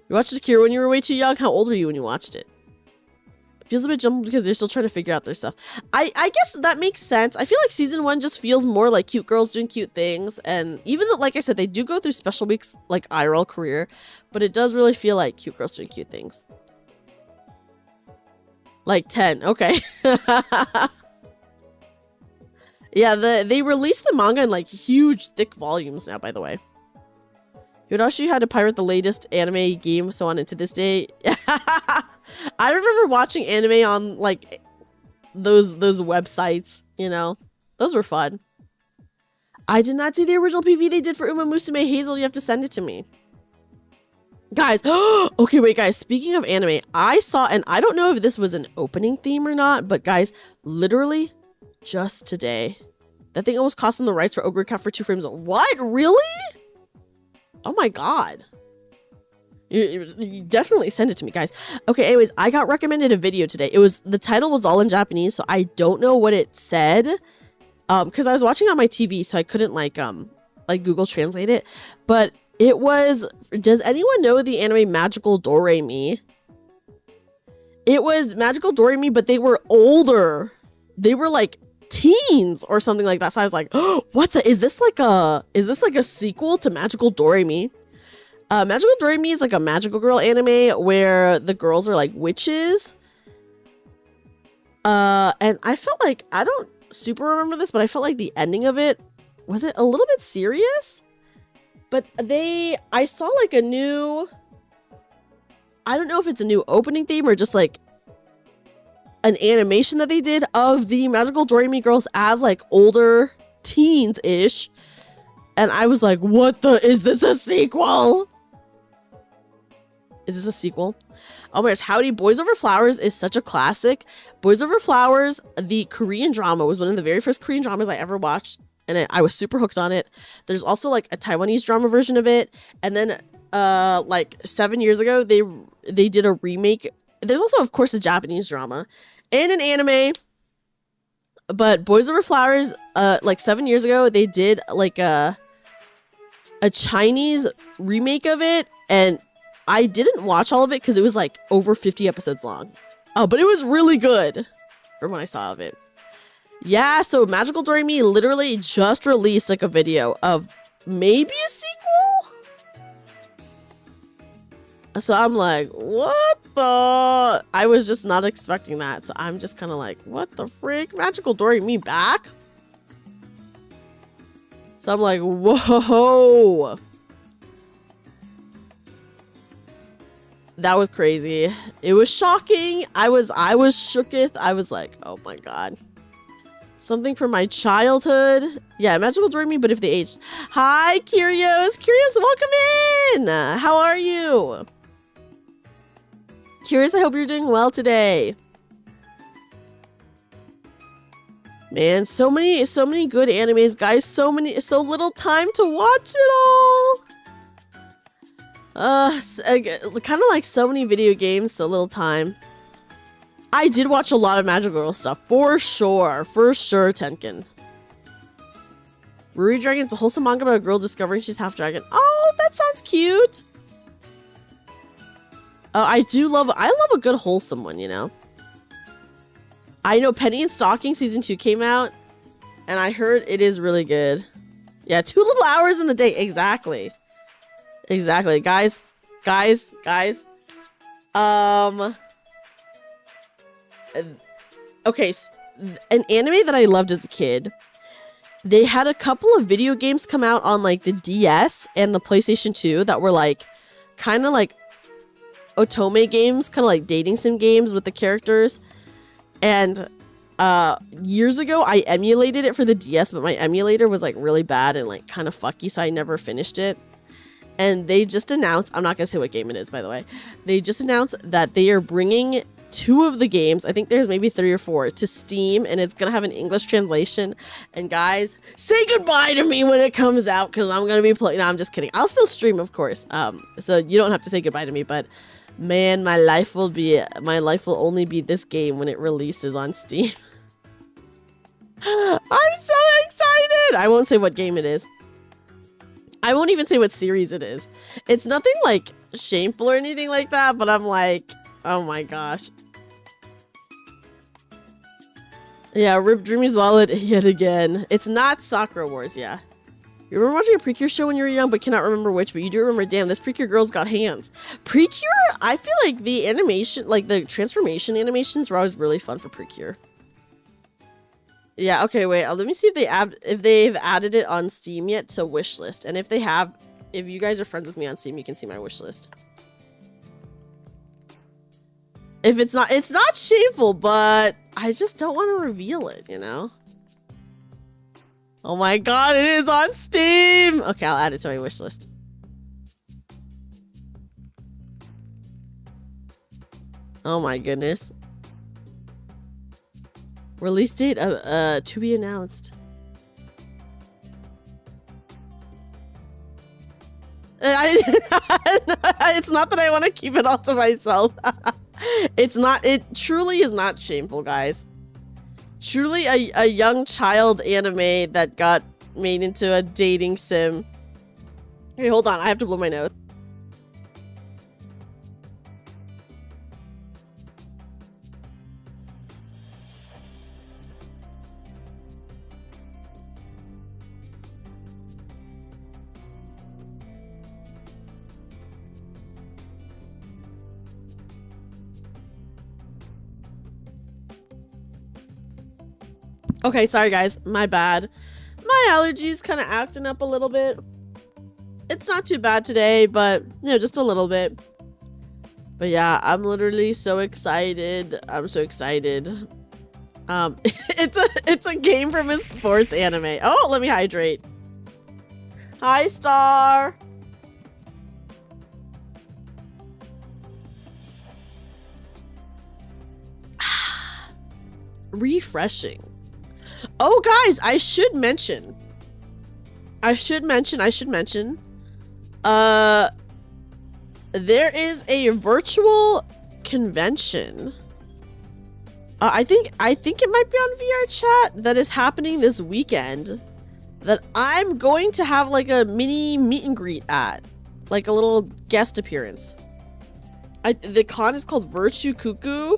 You watched Akira when you were way too young? How old were you when you watched it? Feels a bit jumbled because they're still trying to figure out their stuff. I guess that makes sense. I feel like season 1 just feels more like cute girls doing cute things. And even though, like I said, they do go through special weeks like IRL career, but it does really feel like cute girls doing cute things. Like 10, okay. Yeah, they released the manga in like huge, thick volumes now, by the way. Yodashi had to pirate the latest anime game, so on, and to this day. I remember watching anime on like those websites, you know. Those were fun. I did not see the original PV they did for Uma Musume. Hazel, you have to send it to me. Guys, okay, wait, guys. Speaking of anime, I saw, and I don't know if this was an opening theme or not, but guys, literally just today, that thing almost cost them the rights for Ogre Cat for 2 frames. What? Really? Oh my god. You definitely send it to me, guys. Okay, anyways, I got recommended a video today. The title was all in Japanese, so I don't know what it said. Because I was watching on my TV, so I couldn't like Google Translate it. But it was, does anyone know the anime Magical Doremi? It was Magical Doremi, but they were older. They were like teens or something like that. So I was like, oh, what the, is this like a sequel to Magical Doremi? Magical Doremi is like a magical girl anime where the girls are like witches. And I felt like, I don't super remember this, but I felt like the ending of it, was it a little bit serious? But I saw like a new, I don't know if it's a new opening theme or just like an animation that they did of the Magical Doremi girls as like older teens-ish. And I was like, what the, is this a sequel? Is this a sequel? Oh my gosh, Howdy, Boys Over Flowers is such a classic. Boys Over Flowers, the Korean drama, was one of the very first Korean dramas I ever watched. And I was super hooked on it. There's also like a Taiwanese drama version of it. And then like 7 years ago, they did a remake. There's also, of course, a Japanese drama and an anime. But Boys Over Flowers, like 7 years ago, they did like a Chinese remake of it. And I didn't watch all of it because it was like over 50 episodes long. Oh, but it was really good from what I saw of it. Yeah, so Magical Doremi literally just released like a video of maybe a sequel? So I'm like, what the? I was just not expecting that. So I'm just kind of like, what the frick? Magical Doremi back? So I'm like, whoa. That was crazy. It was shocking. I was shooketh. I was like, oh my god. Something from my childhood. Yeah, Magical Doremi, but if they aged. Hi, Curios. Curios, welcome in. How are you? Curious, I hope you're doing well today. Man, so many good animes, guys. So little time to watch it all. Kind of like so many video games, so little time. I did watch a lot of Magical Girl stuff, for sure, Tenkin. Ruri Dragon's a wholesome manga about a girl discovering she's half dragon. Oh, that sounds cute. Oh, I love a good wholesome one, you know. I know Penny and Stocking season 2 came out, and I heard it is really good. Yeah, 2 little hours in the day, exactly. Exactly, guys. Okay, an anime that I loved as a kid. They had a couple of video games come out on like the DS and the PlayStation 2 that were like kind of like otome games, kind of like dating sim games with the characters. And years ago I emulated it for the DS, but my emulator was like really bad and like kind of fucky, so I never finished it. And they just announced, I'm not going to say what game it is, by the way. They just announced that they are bringing 2 of the games, I think there's maybe 3 or 4, to Steam, and it's going to have an English translation. And guys, say goodbye to me when it comes out, because I'm going to be playing. No, I'm just kidding. I'll still stream, of course. So you don't have to say goodbye to me, but man, my life will only be this game when it releases on Steam. I'm so excited! I won't say what game it is. I won't even say what series it is. It's nothing like shameful or anything like that, but I'm like, oh my gosh. Yeah, rip Dreamy's wallet yet again. It's not Sakura Wars, yeah. You remember watching a Precure show when you were young, but cannot remember which, but you do remember, damn, this Precure girl's got hands. Precure, I feel like the animation, like the transformation animations were always really fun for Precure. Yeah, okay, wait, let me see if they've added it on Steam yet to wishlist. And if they have, if you guys are friends with me on Steam, you can see my wishlist. If it's not shameful, but I just don't want to reveal it, you know? Oh my god, it is on Steam! Okay, I'll add it to my wish list. Oh my goodness. Release date to be announced. It's not that I want to keep it all to myself. It's not, it truly is not shameful, guys. Truly a young child anime that got made into a dating sim. Hey, hold on, I have to blow my nose. Okay, sorry guys, my bad. My allergies kind of acting up a little bit. It's not too bad today, but you know, just a little bit. But yeah, I'm literally so excited. I'm so excited. It's a game from a sports anime. Oh, let me hydrate. Hi, Star. Refreshing. Oh, guys, I should mention. There is a virtual convention. I think it might be on VR chat that is happening this weekend that I'm going to have like a mini meet and greet at, like a little guest appearance. The con is called Virtue Cuckoo.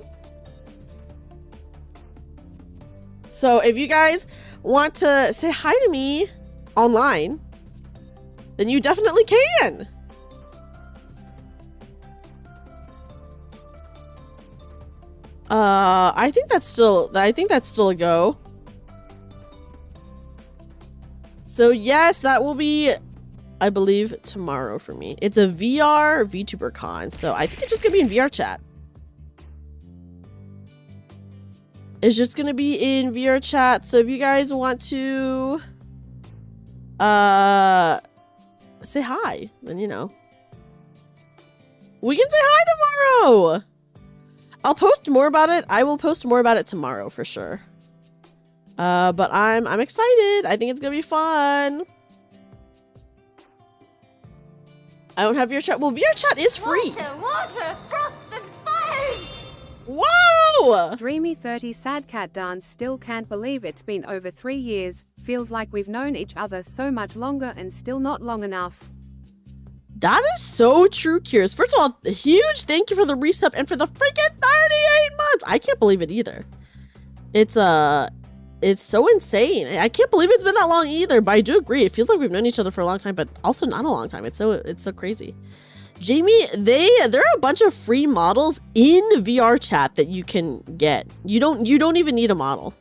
So if you guys want to say hi to me online, then you definitely can. I think that's still a go. So yes, that will be, I believe, tomorrow for me. It's a VR VTuber con, so I think it's just gonna be in VR chat. It's just gonna be in VR chat. So if you guys want to say hi, then you know. We can say hi tomorrow. I'll post more about it. I will post more about it tomorrow for sure. But I'm excited. I think it's gonna be fun. I don't have VR chat. Well, VR chat is free. Water, froth and fire! Whoa! Dreamy 30 Sad Cat Dance still can't believe it's been over 3 years. Feels like we've known each other so much longer and still not long enough. That is so true, Curious. First of all, a huge thank you for the resub and for the freaking 38 months. I can't believe it either. It's so insane. I can't believe it's been that long either, but I do agree. It feels like we've known each other for a long time, but also not a long time. It's so crazy. Jamie, there are a bunch of free models in VR chat that you can get. You don't even need a model.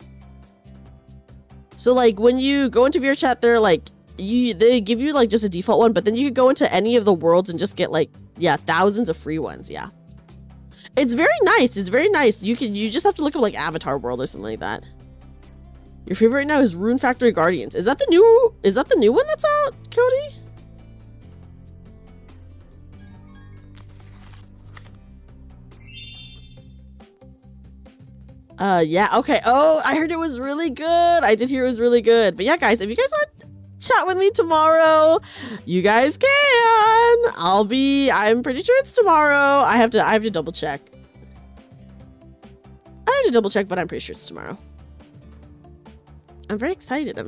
So like when you go into VR chat, they're like they give you like just a default one, but then you could go into any of the worlds and just get like, yeah, thousands of free ones. Yeah. It's very nice. It's very nice. You just have to look up like Avatar World or something like that. Your favorite right now is Rune Factory Guardians. Is that the new one that's out, Cody? Yeah, okay. Oh, I heard it was really good. I did hear it was really good. But yeah, guys, if you guys want to chat with me tomorrow, you guys can. I'm pretty sure it's tomorrow. I have to double check. But I'm pretty sure it's tomorrow. I'm very excited. You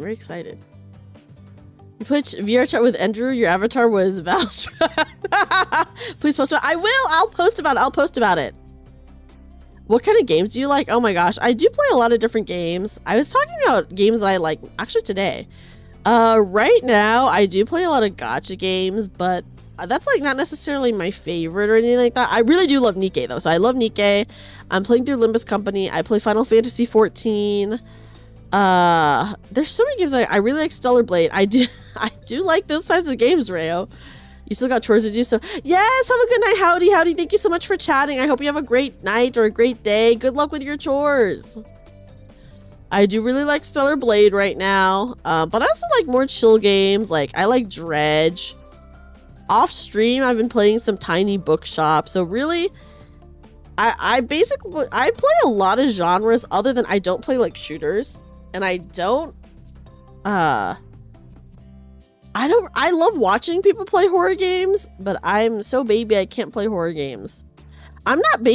played VR chat with Andrew. Your avatar was Valstra. Please post about it. I will. I'll post about it. What kind of games do you like? Oh my gosh, I do play a lot of different games. I was talking about games that I like actually today. Right now, I do play a lot of gacha games, but that's like not necessarily my favorite or anything like that. I really do love Nikkei though, so I love Nikkei. I'm playing through Limbus Company. I play Final Fantasy 14. There's so many games I really like. Stellar Blade. I do like those types of games, Rayo. You still got chores to do, so yes, have a good night. Howdy. Thank you so much for chatting. I hope you have a great night or a great day. Good luck with your chores. I do really like Stellar Blade right now, but I also like more chill games. Like, I like Dredge. Off stream, I've been playing some Tiny Bookshop. So really, I basically play a lot of genres other than I don't play like shooters, and I love watching people play horror games, but I'm so baby I can't play horror games. I'm not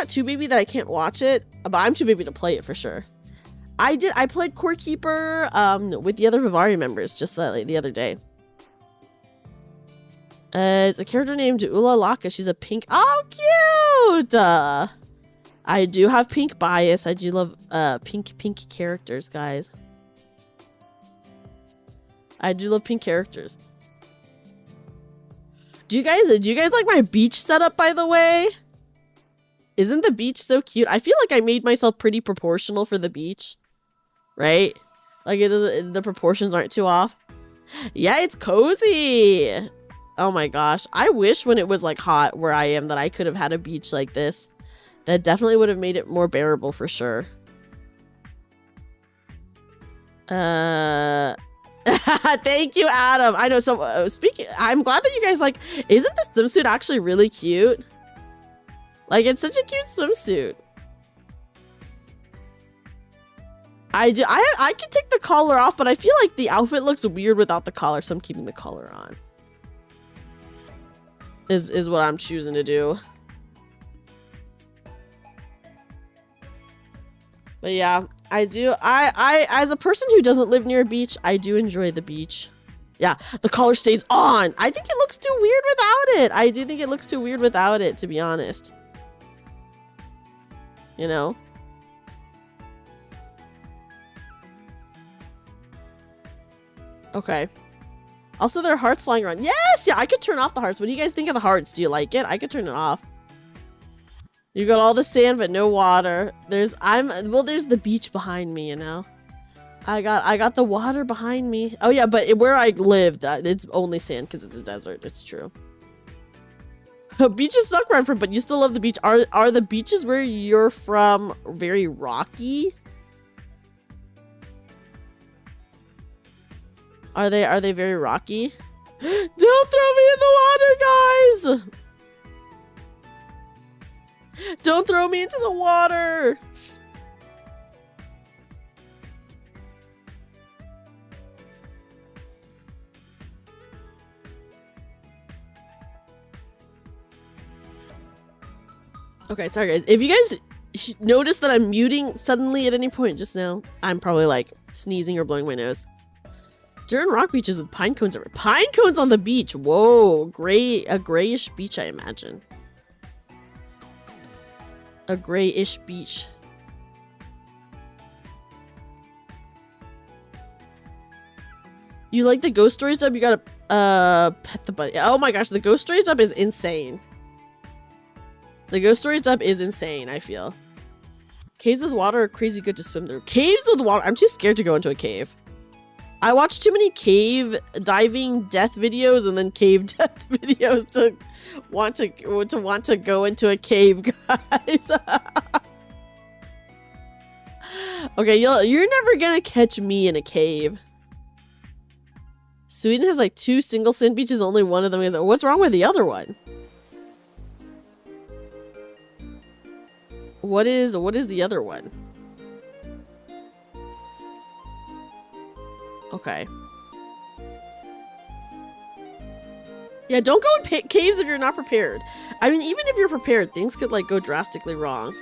too baby that I can't watch it, but I'm too baby to play it for sure. I played Core Keeper with the other Vivari members just the other day. It's a character named Ula Laka. She's a pink. Oh, cute! I do have pink bias. I do love pink characters, guys. I do love pink characters. Do you guys like my beach setup, by the way? Isn't the beach so cute? I feel like I made myself pretty proportional for the beach. Right? Like the proportions aren't too off. Yeah, it's cozy. Oh my gosh. I wish when it was like hot where I am that I could have had a beach like this. That definitely would have made it more bearable for sure. Thank you, Adam. I know. So I'm glad that you guys like, isn't the swimsuit actually really cute? Like, it's such a cute swimsuit. I can take the collar off, but I feel like the outfit looks weird without the collar, so I'm keeping the collar on. Is what I'm choosing to do. But yeah, I as a person who doesn't live near a beach, I do enjoy the beach. Yeah, the collar stays on. I think it looks too weird without it. I do think it looks too weird without it, to be honest. You know? Okay. Also, there are hearts flying around. Yes! Yeah, I could turn off the hearts. What do you guys think of the hearts? Do you like it? I could turn it off. You got all the sand, but no water. There's the beach behind me, you know? I got the water behind me. Oh, yeah, but where I live, it's only sand because it's a desert. It's true. Beaches suck where I'm from, but you still love the beach. Are the beaches where you're from very rocky? Are they very rocky? Don't throw me in the water, guys! Don't throw me into the water! Okay, sorry guys. If you guys notice that I'm muting suddenly at any point just now, I'm probably like sneezing or blowing my nose. During rock beaches with pine cones everywhere. Pine cones on the beach. Whoa, a grayish beach, I imagine. A grayish beach. You like the Ghost Stories dub? You gotta pet the bunny. Oh my gosh, the Ghost Stories dub is insane. The Ghost Stories dub is insane, I feel. Caves with water are crazy good to swim through. Caves with water? I'm too scared to go into a cave. I watch too many cave diving death videos and then cave death videos to want to go into a cave, guys. Okay, you're never gonna catch me in a cave. Sweden has like 2 single sand beaches, only one of them is. What's wrong with the other one? What is the other one? Okay. Yeah, don't go in caves if you're not prepared. I mean, even if you're prepared, things could like go drastically wrong.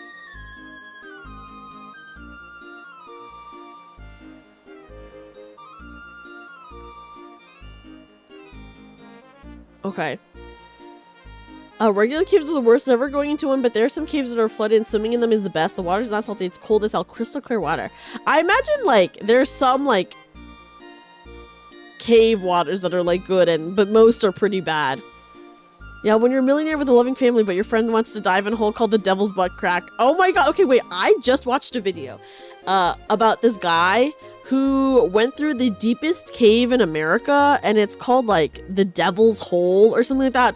Okay. Regular caves are the worst, never going into one, but there are some caves that are flooded and swimming in them is the best. The water's not salty, it's cold as hell, crystal clear water. I imagine like there's some like cave waters that are like good, but most are pretty bad. Yeah, when you're a millionaire with a loving family, but your friend wants to dive in a hole called the Devil's Butt Crack. Oh my god, okay, wait, I just watched a video about this guy who went through the deepest cave in America, and it's called like the Devil's Hole or something like that.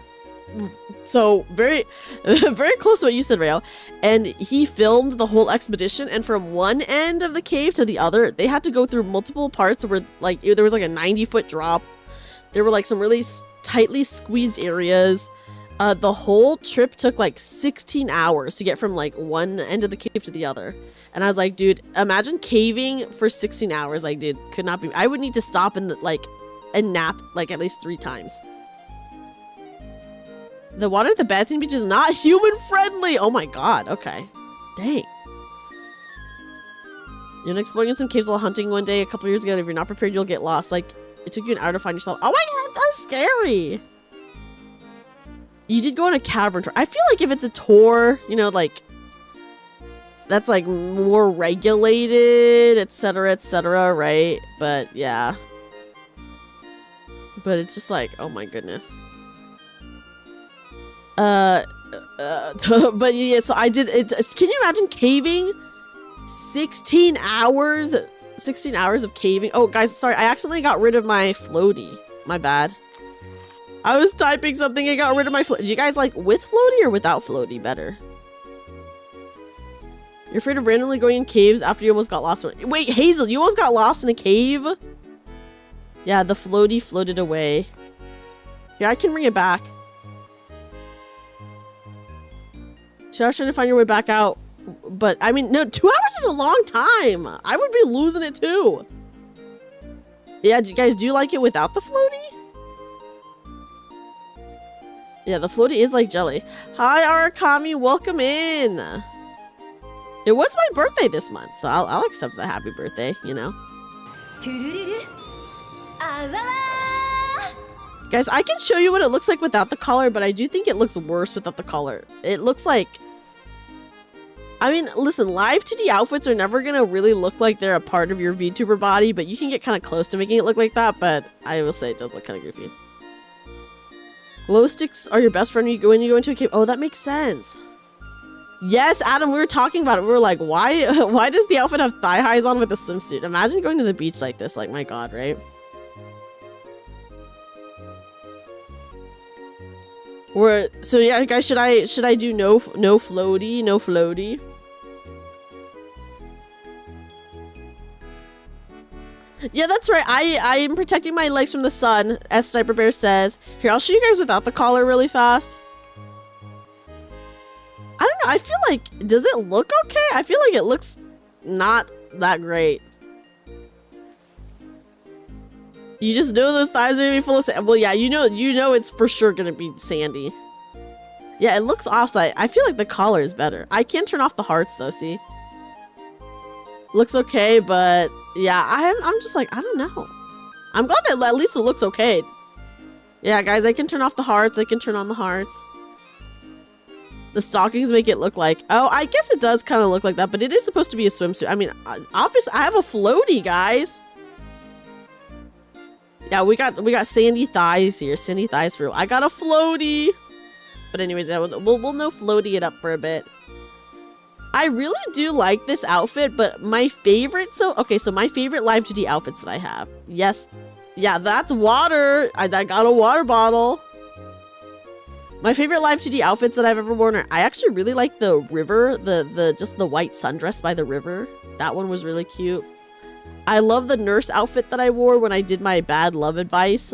So very, very close to what you said, Rayo. And he filmed the whole expedition, and from one end of the cave to the other, they had to go through multiple parts where like there was like a 90-foot drop. There were like some really tightly squeezed areas. The whole trip took like 16 hours to get from like one end of the cave to the other. And I was like, dude, imagine caving for 16 hours. Like, dude, could not be. I would need to stop and nap like at least 3 times. The water at the bathing beach is not human friendly. Oh my god. Okay. Dang. You're exploring in some caves while hunting one day a couple years ago, and if you're not prepared, you'll get lost. Like, it took you an hour to find yourself. Oh my god, it's so scary. You did go on a cavern tour. I feel like if it's a tour, you know, like, that's like more regulated, etc., right? But yeah. But it's just like, oh my goodness. But yeah, so I did it. Can you imagine caving? 16 hours? 16 hours of caving. Oh, guys, sorry. I accidentally got rid of my floaty. My bad. I was typing something and got rid of my floaty. Do you guys like with floaty or without floaty better? You're afraid of randomly going in caves after you almost got lost. Wait, Hazel, you almost got lost in a cave? Yeah, the floaty floated away. Yeah, I can bring it back. 2 hours trying to find your way back out. But, I mean, no, 2 hours is a long time. I would be losing it too. Yeah, do you guys do like it without the floaty? Yeah, the floaty is like jelly. Hi, Arakami, welcome in. It was my birthday this month, so I'll accept the happy birthday, you know. Guys, I can show you what it looks like without the collar, but I do think it looks worse without the collar. It looks like... I mean, listen, live 2D outfits are never going to really look like they're a part of your VTuber body, but you can get kind of close to making it look like that, but I will say it does look kind of goofy. Glow sticks are your best friend when you go into a cave. Oh, that makes sense. Yes, Adam, we were talking about it. We were like, why does the outfit have thigh highs on with a swimsuit? Imagine going to the beach like this. Like, my god, right? So yeah, guys, should I do no floaty? Yeah, that's right. I am protecting my legs from the sun, as Sniper Bear says. Here, I'll show you guys without the collar really fast. I don't know. I feel like, does it look okay? I feel like it looks not that great. You just know those thighs are gonna be full of sand. Well, yeah, you know it's for sure gonna be sandy. Yeah, it looks offside. I feel like the collar is better. I can't turn off the hearts though, see? Looks okay, but yeah, I'm just like, I don't know. I'm glad that at least it looks okay. Yeah, guys, I can turn off the hearts. I can turn on the hearts. The stockings make it look like, oh, I guess it does kind of look like that, but it is supposed to be a swimsuit. I mean, obviously, I have a floaty, guys. Yeah, we got sandy thighs here. Sandy thighs for real. I got a floaty. But anyways, yeah, we'll no floaty it up for a bit. I really do like this outfit, but my favorite, so my favorite live 2D outfits that I have. Yes. Yeah, that's water. I got a water bottle. My favorite live 2D outfits that I've ever worn are, I actually really like the river, just the white sundress by the river. That one was really cute. I love the nurse outfit that I wore when I did my bad love advice.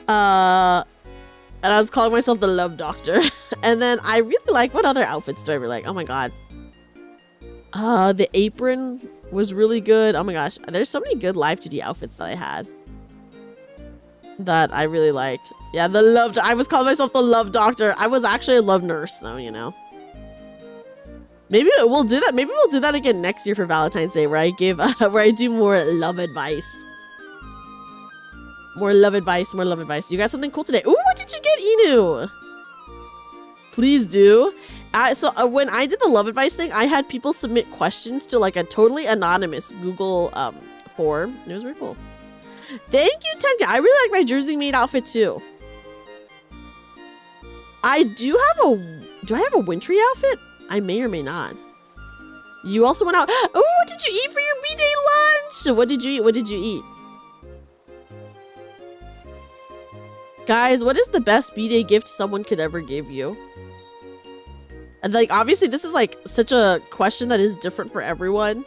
And I was calling myself the love doctor. And then I really like, what other outfits do I really like? Oh my god. The apron was really good. Oh my gosh. There's so many good live 2D outfits that I had that I really liked. Yeah, I was calling myself the love doctor. I was actually a love nurse though, you know. Maybe we'll do that. Maybe we'll do that again next year for Valentine's Day, where I do more love advice. More love advice. You got something cool today. Ooh, what did you get, Inu? Please do. So when I did the love advice thing, I had people submit questions to like a totally anonymous Google form. It was really cool. Thank you, Tenka. I really like my Jersey Maid outfit too. Do I have a wintry outfit? I may or may not. You also went out. Oh, what did you eat for your B-Day lunch? What did you eat? Guys, what is the best B-Day gift someone could ever give you? And like, obviously this is like such a question that is different for everyone.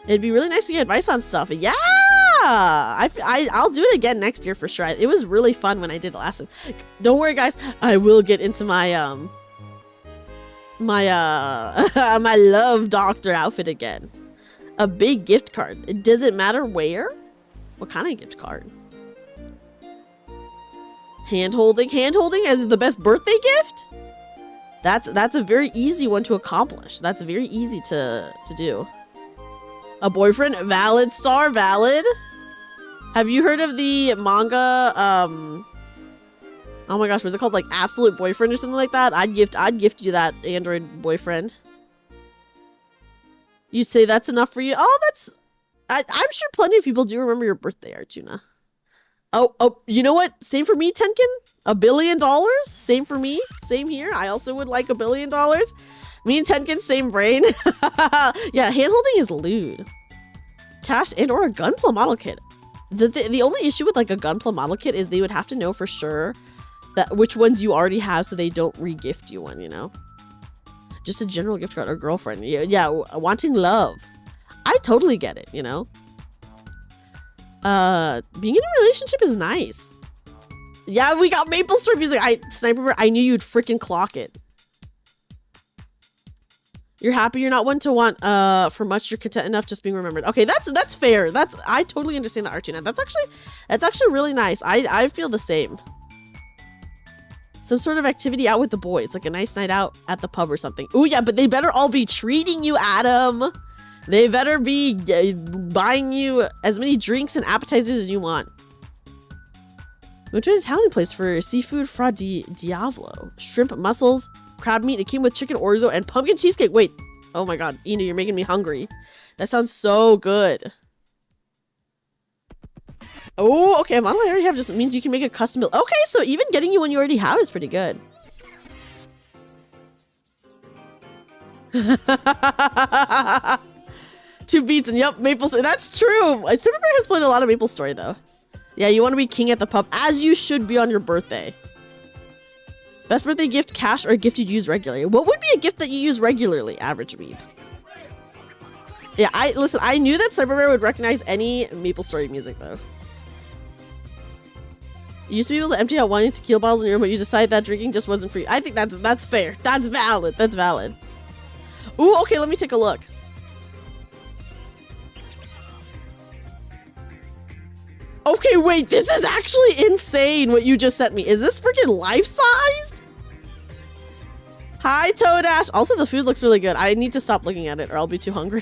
It'd be really nice to get advice on stuff. Yeah! I'll do it again next year for sure. It was really fun when I did it last time. Don't worry guys, I will get into my my love doctor outfit again. A big gift card. Does it matter where? What kind of gift card? Hand holding. Hand holding as the best birthday gift? That's a very easy one to accomplish. That's very easy to do. A boyfriend? Valid, star, valid. Have you heard of the manga, oh my gosh, was it called like Absolute Boyfriend or something like that? I'd gift you that android boyfriend. You say that's enough for you? Oh, I'm sure plenty of people do remember your birthday, Artuna. Oh, you know what? Same for me, Tenkin. $1 billion? Same for me. Same here. I also would like $1 billion. Me and Tenkin, same brain. Yeah, hand-holding is lewd. Cash and or a Gunpla model kit. The only issue with like a Gunpla model kit is they would have to know for sure that which ones you already have so they don't re-gift you one, you know? Just a general gift card or girlfriend. Yeah, wanting love. I totally get it, you know? Being in a relationship is nice. Yeah, we got Maple Story music. Sniper, I knew you'd freaking clock it. You're happy you're not one to want for much, you're content enough just being remembered. Okay, that's fair. I totally understand the Artuna. That's actually really nice. I feel the same. Some sort of activity out with the boys, like a nice night out at the pub or something. Oh yeah, but they better all be treating you, Adam. They better be buying you as many drinks and appetizers as you want. Went to an Italian place for seafood fra diavolo. Shrimp, mussels, crab meat. It came with chicken orzo and pumpkin cheesecake. Wait. Oh my god. Ina, you're making me hungry. That sounds so good. Oh, okay. Model I already have just means you can make a custom meal. Okay, so even getting you one you already have is pretty good. Two beats and yep, Maple Story. That's true. Super Bear has played a lot of Maple Story though. Yeah, you want to be king at the pub as you should be on your birthday. Best birthday gift, cash, or a gift you'd use regularly. What would be a gift that you use regularly, average weeb? Yeah, listen, I knew that Cyber Bear would recognize any Maple Story music though. You used to be able to empty out wine and tequila bottles in your room, but you decided that drinking just wasn't for you. I think that's fair. That's valid. That's valid. Ooh, okay, let me take a look. Okay, wait, this is actually insane what you just sent me. Is this freaking life-sized? Hi, Toadash. Also, the food looks really good. I need to stop looking at it or I'll be too hungry.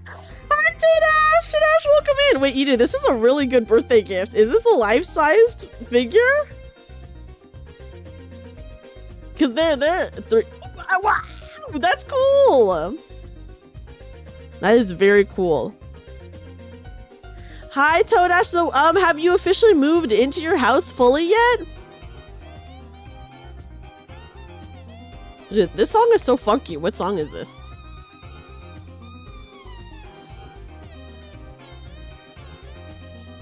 Hi, Toadash. Toadash, welcome in. Wait, Edu, this is a really good birthday gift. Is this a life-sized figure? Because they're three. Wow, that's cool. That is very cool. Hi, Toadash. So, have you officially moved into your house fully yet? Dude, this song is so funky. What song is this?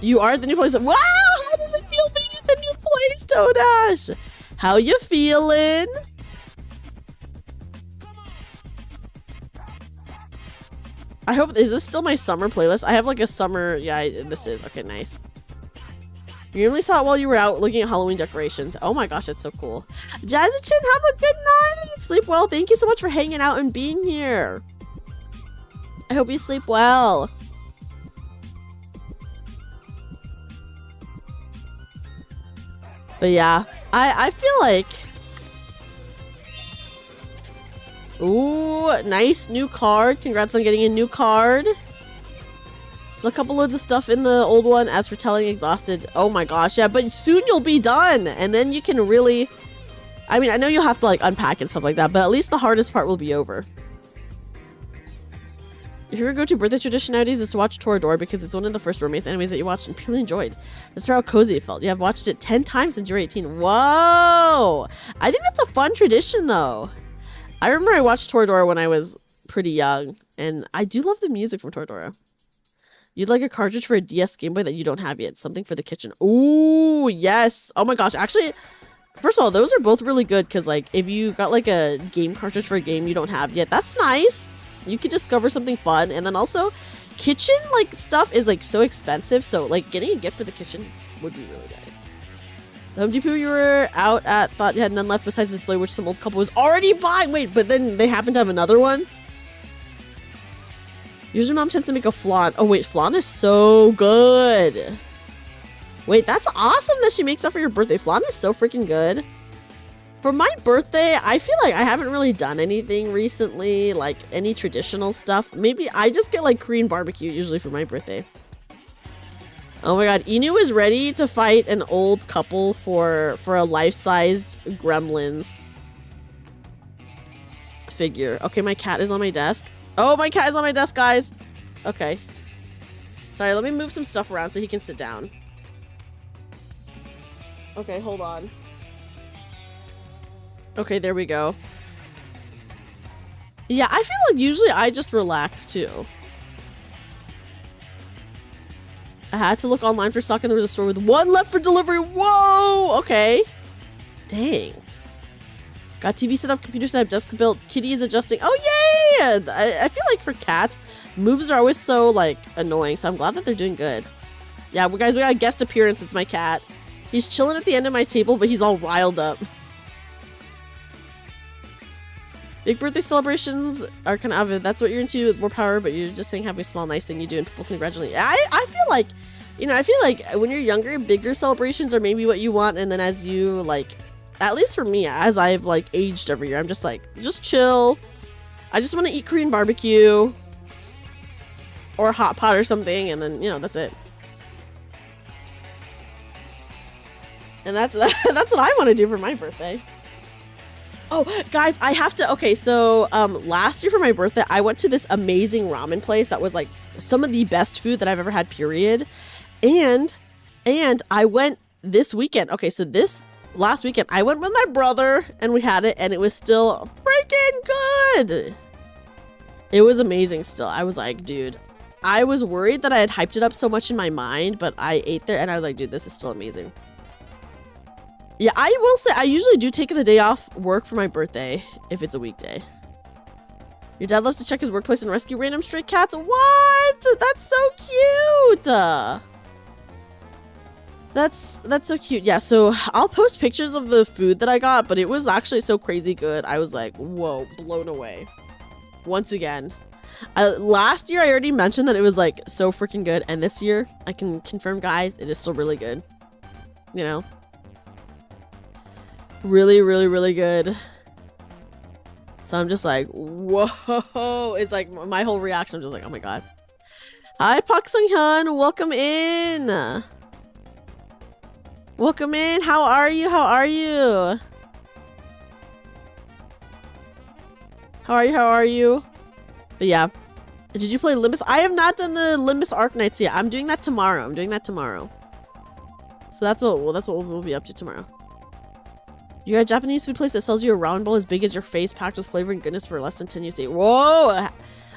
You are at the new place. Wow! How does it feel being at the new place, Toadash? How you feeling? I hope, is this still my summer playlist? I have like a summer, yeah, this is. Okay, nice. You only saw it while you were out looking at Halloween decorations. Oh my gosh, that's so cool. Jazzy-chin, have a good night. Sleep well. Thank you so much for hanging out and being here. I hope you sleep well. But yeah, I feel like... Ooh, nice new card. Congrats on getting a new card. A couple loads of stuff in the old one. As for telling, exhausted. Oh my gosh, yeah, but soon you'll be done. And then you can really... I mean, I know you'll have to like unpack and stuff like that, but at least the hardest part will be over. If your go-to birthday tradition nowadays is to watch Toradora because it's one of the first romance animes that you watched and purely enjoyed. That's how cozy it felt. You have watched it 10 times since you were 18. Whoa! I think that's a fun tradition though. I remember I watched Toradora when I was pretty young, and I do love the music from Toradora. You'd like a cartridge for a DS Game Boy that you don't have yet. Something for the kitchen. Ooh, yes. Oh my gosh. Actually, first of all, those are both really good because like if you got like a game cartridge for a game you don't have yet, that's nice. You could discover something fun. And then also kitchen like stuff is like so expensive. So like getting a gift for the kitchen would be really nice. The Home Depot you were out at thought you had none left besides the display which some old couple was already buying. Wait, but then they happen to have another one? Usually mom tends to make a flan. Oh wait, flan is so good. Wait, that's awesome that she makes that for your birthday. Flan is so freaking good. For my birthday, I feel like I haven't really done anything recently, like any traditional stuff. Maybe I just get like Korean barbecue usually for my birthday. Oh my god, Inu is ready to fight an old couple for a life-sized Gremlins figure. Okay, my cat is on my desk. Oh, my cat is on my desk, guys. Okay. Sorry, let me move some stuff around so he can sit down. Okay, hold on. Okay, there we go. Yeah, I feel like usually I just relax too. I had to look online for stock and there was a store with one left for delivery. Whoa! Okay. Dang. Got TV set up, computer set up, desk built. Kitty is adjusting. Oh, yay! I feel like for cats, moves are always so, like, annoying. So I'm glad that they're doing good. Yeah, guys, we got a guest appearance. It's my cat. He's chilling at the end of my table, but he's all riled up. Big birthday celebrations are kind of, that's what you're into with more power, but you're just saying having a small, nice thing you do and people congratulate you. I feel like, you know, I feel like when you're younger, bigger celebrations are maybe what you want. And then as you, like, at least for me, as I've like aged every year, I'm just like, just chill. I just want to eat Korean barbecue or hot pot or something. And then, you know, that's it. And that's what I want to do for my birthday. Oh, guys, I have to, okay, so last year for my birthday, I went to this amazing ramen place that was like some of the best food that I've ever had, period. And I went this weekend. Okay, so last weekend, I went with my brother and we had it and it was still freaking good. It was amazing still. I was like, dude, I was worried that I had hyped it up so much in my mind, but I ate there and I was like, dude, this is still amazing. Yeah, I will say I usually do take the day off work for my birthday if it's a weekday. Your dad loves to check his workplace and rescue random stray cats. What? That's so cute. That's so cute. Yeah, so I'll post pictures of the food that I got, but it was actually so crazy good. I was like, whoa, blown away. Once again. Last year, I already mentioned that it was like so freaking good. And this year, I can confirm, guys, it is still really good. You know? Really, really, really good. So I'm just like, whoa. It's like my whole reaction. I'm just like, oh my god. Hi, Pak Sung-hyun. Welcome in. Welcome in. How are you? How are you? How are you? How are you? But yeah. Did you play Limbus? I have not done the Limbus Arc Nights yet. I'm doing that tomorrow. So that's what we'll be up to tomorrow. You got a Japanese food place that sells you a round bowl as big as your face, packed with flavor and goodness for less than 10 USD. Whoa!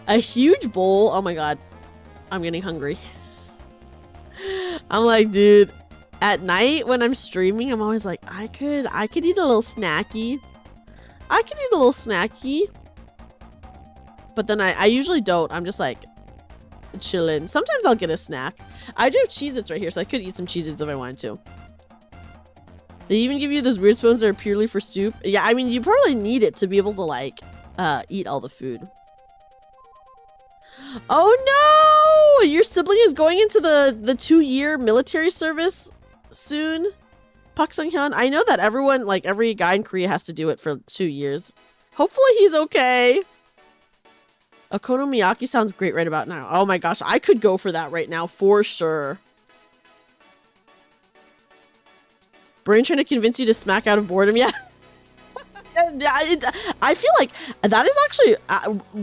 A huge bowl. Oh my god. I'm getting hungry. I'm like, dude, at night when I'm streaming, I'm always like, I could eat a little snacky. But then I usually don't. I'm just like chilling. Sometimes I'll get a snack. I do have Cheez-Its right here, so I could eat some Cheez-Its if I wanted to. They even give you those weird spoons that are purely for soup. Yeah, I mean, you probably need it to be able to, like, eat all the food. Oh, no! Your sibling is going into the 2-year military service soon. Pak Sung-hyun. I know that everyone, like, every guy in Korea has to do it for 2 years. Hopefully he's okay. Okonomiyaki sounds great right about now. Oh, my gosh. I could go for that right now, for sure. Brain trying to convince you to smack out of boredom. Yeah. I feel like that is actually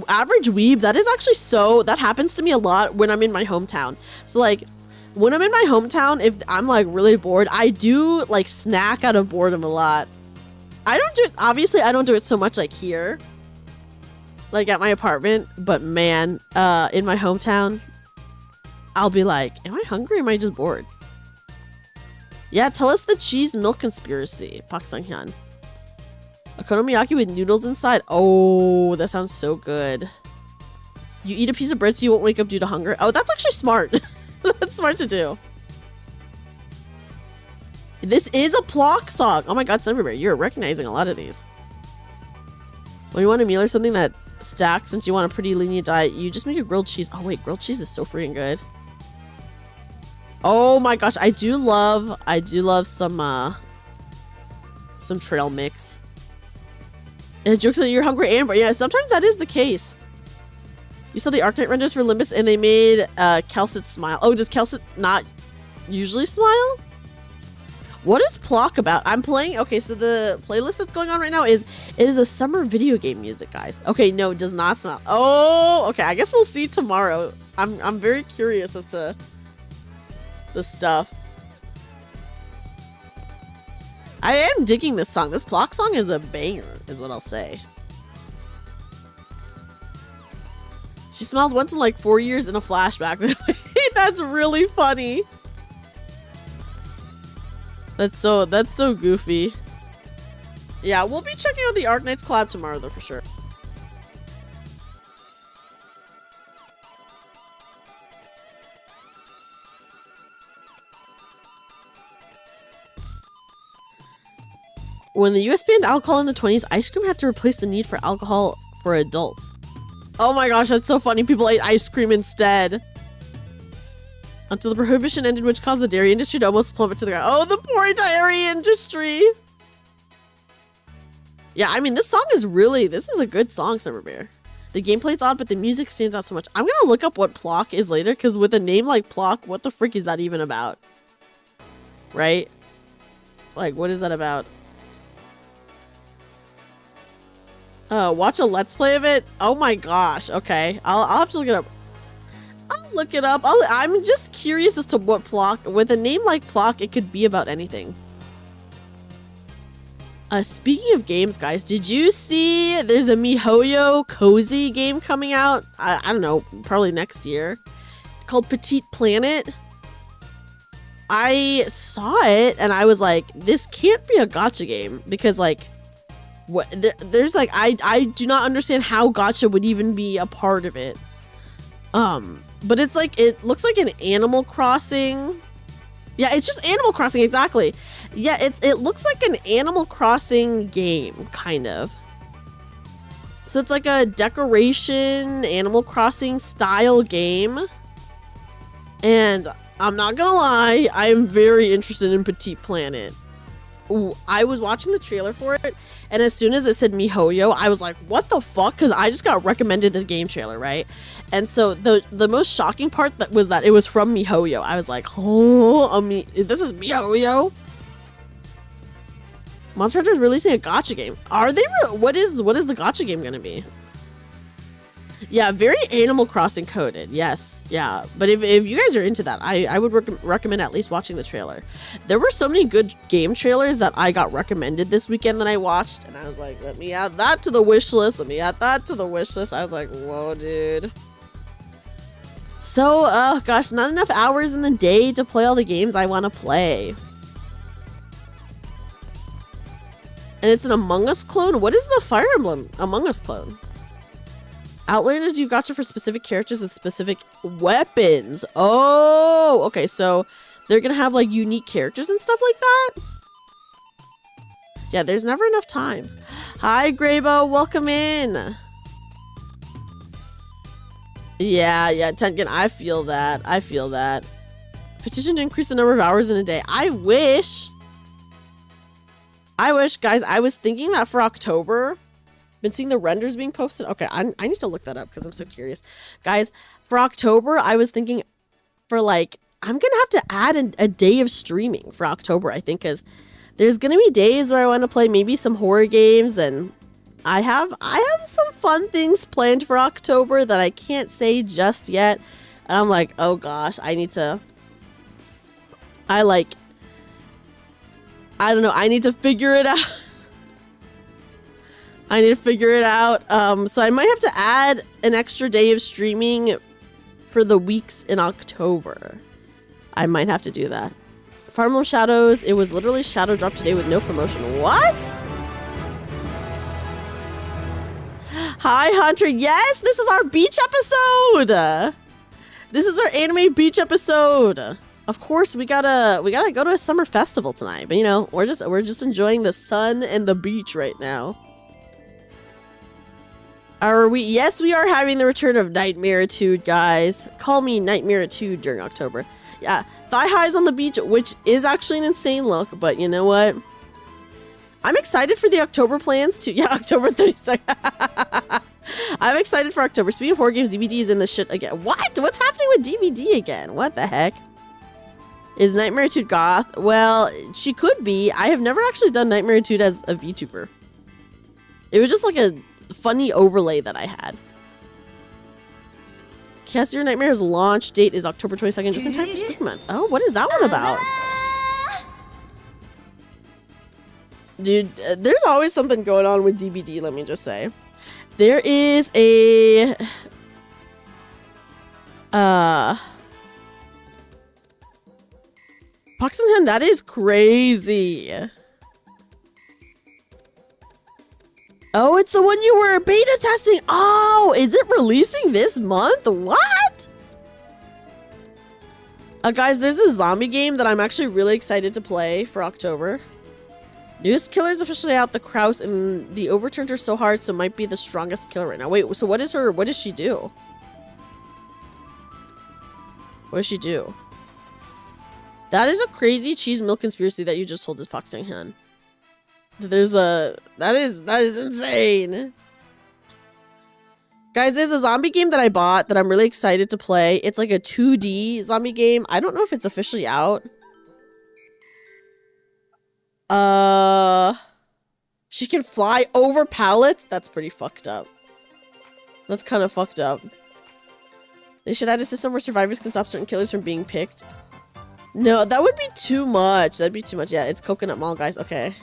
average weeb. That is actually that happens to me a lot when I'm in my hometown. So like when I'm in my hometown, if I'm like really bored, I do like snack out of boredom a lot. I don't do it. Obviously, I don't do it so much like here, like at my apartment. But man, in my hometown, I'll be like, am I hungry or am I just bored? Yeah, tell us the cheese milk conspiracy, Pak Sang-hyun. Okonomiyaki with noodles inside. Oh, that sounds so good. You eat a piece of bread so you won't wake up due to hunger. Oh, that's actually smart. That's smart to do. This is a Plock song. Oh my god, Sunberry, you're recognizing a lot of these. When you want a meal or something that stacks, since you want a pretty lenient diet, you just make a grilled cheese. Oh wait, grilled cheese is so freaking good. Oh my gosh, I do love some trail mix. It jokes that you're hungry, Amber. Yeah, sometimes that is the case. You saw the Arcanite renders for Limbus and they made Calcit smile. Oh, does Calcit not usually smile? What is Plock about? I'm playing. Okay, so the playlist that's going on right now is a summer video game music, guys. Okay, no, it does not smile. Oh, okay. I guess we'll see tomorrow. I'm very curious as to the stuff. I am digging this song. This Plock song is a banger, is what I'll say. She smiled once in like 4 years in a flashback. That's really funny. That's so goofy. Yeah, we'll be checking out the Arknights collab tomorrow though for sure. When the US banned alcohol in the 20s, ice cream had to replace the need for alcohol for adults. Oh my gosh, that's so funny. People ate ice cream instead. Until the prohibition ended, which caused the dairy industry to almost plummet to the ground. Oh, the poor dairy industry. Yeah, I mean, this is a good song, Summer Bear. The gameplay's odd, but the music stands out so much. I'm gonna look up what Plock is later, because with a name like Plock, what the frick is that even about? Right? Like, what is that about? Watch a Let's Play of it? Oh my gosh, okay. I'll have to look it up. I'll look it up. I'm just curious as to what Plock, with a name like Plock, it could be about anything. Speaking of games, guys, did you see there's a MiHoYo cozy game coming out? I don't know, probably next year. Called Petite Planet. I saw it and I was like, this can't be a gacha game because like, what there's like I do not understand how gacha would even be a part of it. But it's like, it looks like an Animal Crossing. Yeah, it's just Animal Crossing, exactly. Yeah, it looks like an Animal Crossing game, kind of. So it's like a decoration Animal Crossing style game. And I'm not gonna lie, I am very interested in Petite Planet. Ooh, I was watching the trailer for it, and as soon as it said MiHoYo, I was like, what the fuck? Because I just got recommended the game trailer, right? And so the most shocking part was that it was from MiHoYo. I was like, oh, this is MiHoYo? Monster Hunter is releasing a gacha game. Are they? What is the gacha game gonna be? Yeah, very Animal Crossing coded. Yes, yeah. But if you guys are into that, I would recommend at least watching the trailer. There were so many good game trailers that I got recommended this weekend that I watched, and I was like, let me add that to the wish list. Let me add that to the wish list. I was like, whoa, dude. So, gosh, not enough hours in the day to play all the games I want to play. And it's an Among Us clone? What is the Fire Emblem Among Us clone? Outlanders, you gacha for specific characters with specific weapons. Oh, okay, so they're gonna have like unique characters and stuff like that? Yeah, there's never enough time. Hi, Graybo, welcome in. Yeah, Tengen, I feel that. Petition to increase the number of hours in a day. I wish, guys, I was thinking that for October. Been seeing the renders being posted. Okay, I need to look that up because I'm so curious. Guys, for October, I was thinking for like, I'm gonna have to add a day of streaming for October, I think, because there's gonna be days where I want to play maybe some horror games, and I have some fun things planned for October that I can't say just yet. And I'm like, oh gosh, I need to figure it out. So I might have to add an extra day of streaming for the weeks in October. I might have to do that. Fire Emblem Shadows, it was literally Shadow Drop today with no promotion. What? Hi, Hunter. Yes, this is our beach episode. This is our anime beach episode. Of course, we gotta go to a summer festival tonight. But you know, we're just enjoying the sun and the beach right now. Are we? Yes, we are having the return of Nightmare-tude, guys. Call me Nightmare-tude during October. Yeah, thigh highs on the beach, which is actually an insane look, but you know what? I'm excited for the October plans too. Yeah, October 32nd. I'm excited for October. Speaking of horror games, DVD is in the shit again. What? What's happening with DVD again? What the heck? Is Nightmare-tude goth? Well, she could be. I have never actually done Nightmare-tude as a VTuber. It was just like a funny overlay that I had. Cast Your Nightmare's launch date is October 22nd, just in time for Spring Month. Oh, what is that one about? Dude, there's always something going on with DBD, let me just say. There is a... Poxenhen, that is crazy. Oh, it's the one you were beta testing. Oh, is it releasing this month? What? Guys, there's a zombie game that I'm actually really excited to play for October. Newest killer is officially out. The Kraus and the Overturned are so hard, so might be the strongest killer right now. Wait, so what does she do? What does she do? That is a crazy cheese milk conspiracy that you just told us, Pak Sang-han. That is insane. Guys, there's a zombie game that I bought that I'm really excited to play. It's like a 2D zombie game. I don't know if it's officially out. She can fly over pallets? That's pretty fucked up. That's kind of fucked up. They should add a system where survivors can stop certain killers from being picked. No, that would be too much. That'd be too much. Yeah, it's Coconut Mall, guys. Okay.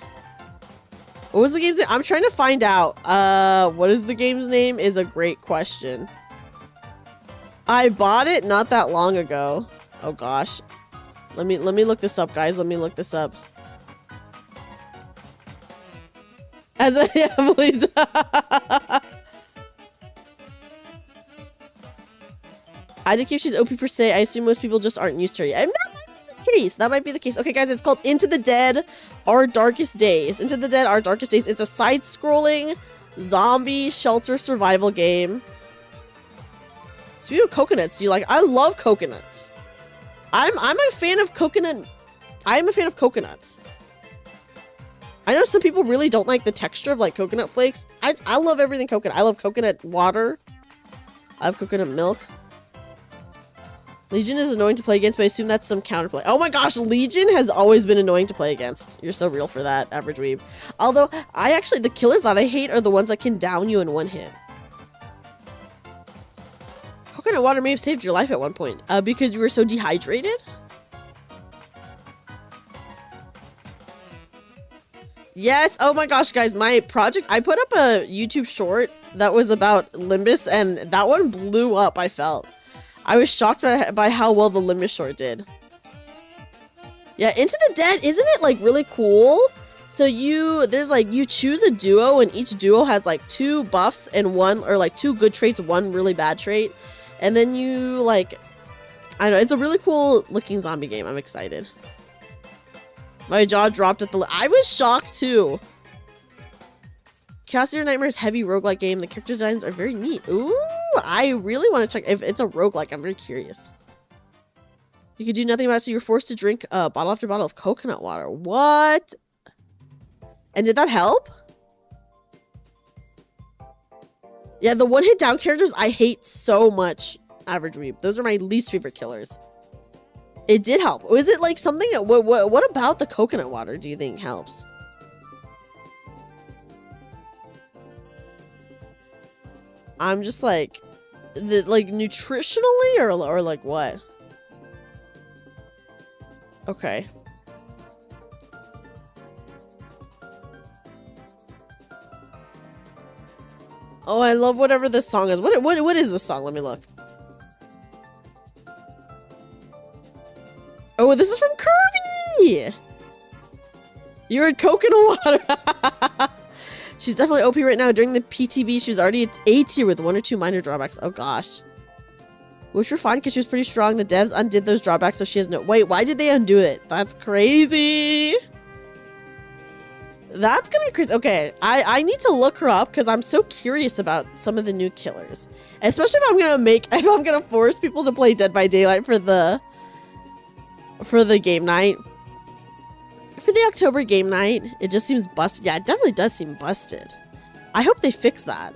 What was the game's name? I'm trying to find out. What is the game's name is a great question. I bought it not that long ago. Oh gosh. Let me look this up, guys. Let me look this up. As a yeah, please. I don't care if she's OP per se. I assume most people just aren't used to her yet. And that might be the case. That might be the case. Okay, guys, it's called Into the Dead, Our Darkest Days. Into the Dead, Our Darkest Days. It's a side-scrolling zombie shelter survival game. Speaking of coconuts, do you like? I love coconuts. I'm a fan of coconut. I'm a fan of coconuts. I know some people really don't like the texture of like coconut flakes. I love everything coconut. I love coconut water. I love coconut milk. Legion is annoying to play against, but I assume that's some counterplay. Oh my gosh, Legion has always been annoying to play against. You're so real for that, Average Weeb. Although, the killers that I hate are the ones that can down you in one hit. Coconut water may have saved your life at one point, because you were so dehydrated? Yes, oh my gosh, guys, my project, I put up a YouTube short that was about Limbus, and that one blew up, I felt. I was shocked by how well the Limbus short did. Yeah, Into the Dead, isn't it like really cool? So you choose a duo, and each duo has like 2 buffs and 1, or like 2 good traits, 1 really bad trait. And then you like, I don't know, it's a really cool looking zombie game. I'm excited. My jaw dropped at the, I was shocked too. Chaos Your Nightmare's heavy roguelike game. The character designs are very neat. Ooh, I really want to check if it's a roguelike. I'm very curious. You can do nothing about it, so you're forced to drink bottle after bottle of coconut water. What? And did that help? Yeah, the one hit down characters I hate so much, Average Weeb. Those are my least favorite killers. It did help. Was it like something, what about the coconut water do you think helps? I'm just like, like nutritionally or like what? Okay. Oh, I love whatever this song is. What is this song? Let me look. Oh, this is from Kirby! You're in coconut water! She's definitely OP right now. During the PTB, she was already at A tier with 1 or 2 minor drawbacks. Oh gosh. Which were fine because she was pretty strong. The devs undid those drawbacks, so she has no... Wait, why did they undo it? That's crazy! That's gonna be crazy. Okay, I need to look her up because I'm so curious about some of the new killers. Especially if I'm gonna force people to play Dead by Daylight for the game night. For the October game night, it just seems busted. Yeah, it definitely does seem busted. I hope they fix that.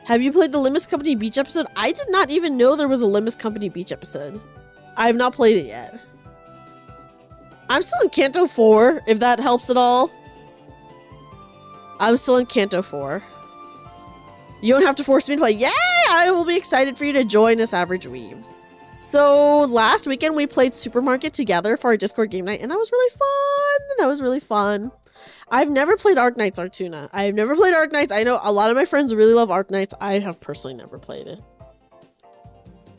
Have you played the Limbus Company Beach episode? I did not even know there was a Limbus Company Beach episode. I have not played it yet. I'm still in Kanto 4, if that helps at all. I'm still in Kanto 4. You don't have to force me to play. Yeah, I will be excited for you to join us, Average Weeb. So last weekend we played Supermarket together for our Discord game night, and that was really fun. That was really fun. I've never played Arknights, Artuna. I have never played Arknights. I know a lot of my friends really love Arknights. I have personally never played it.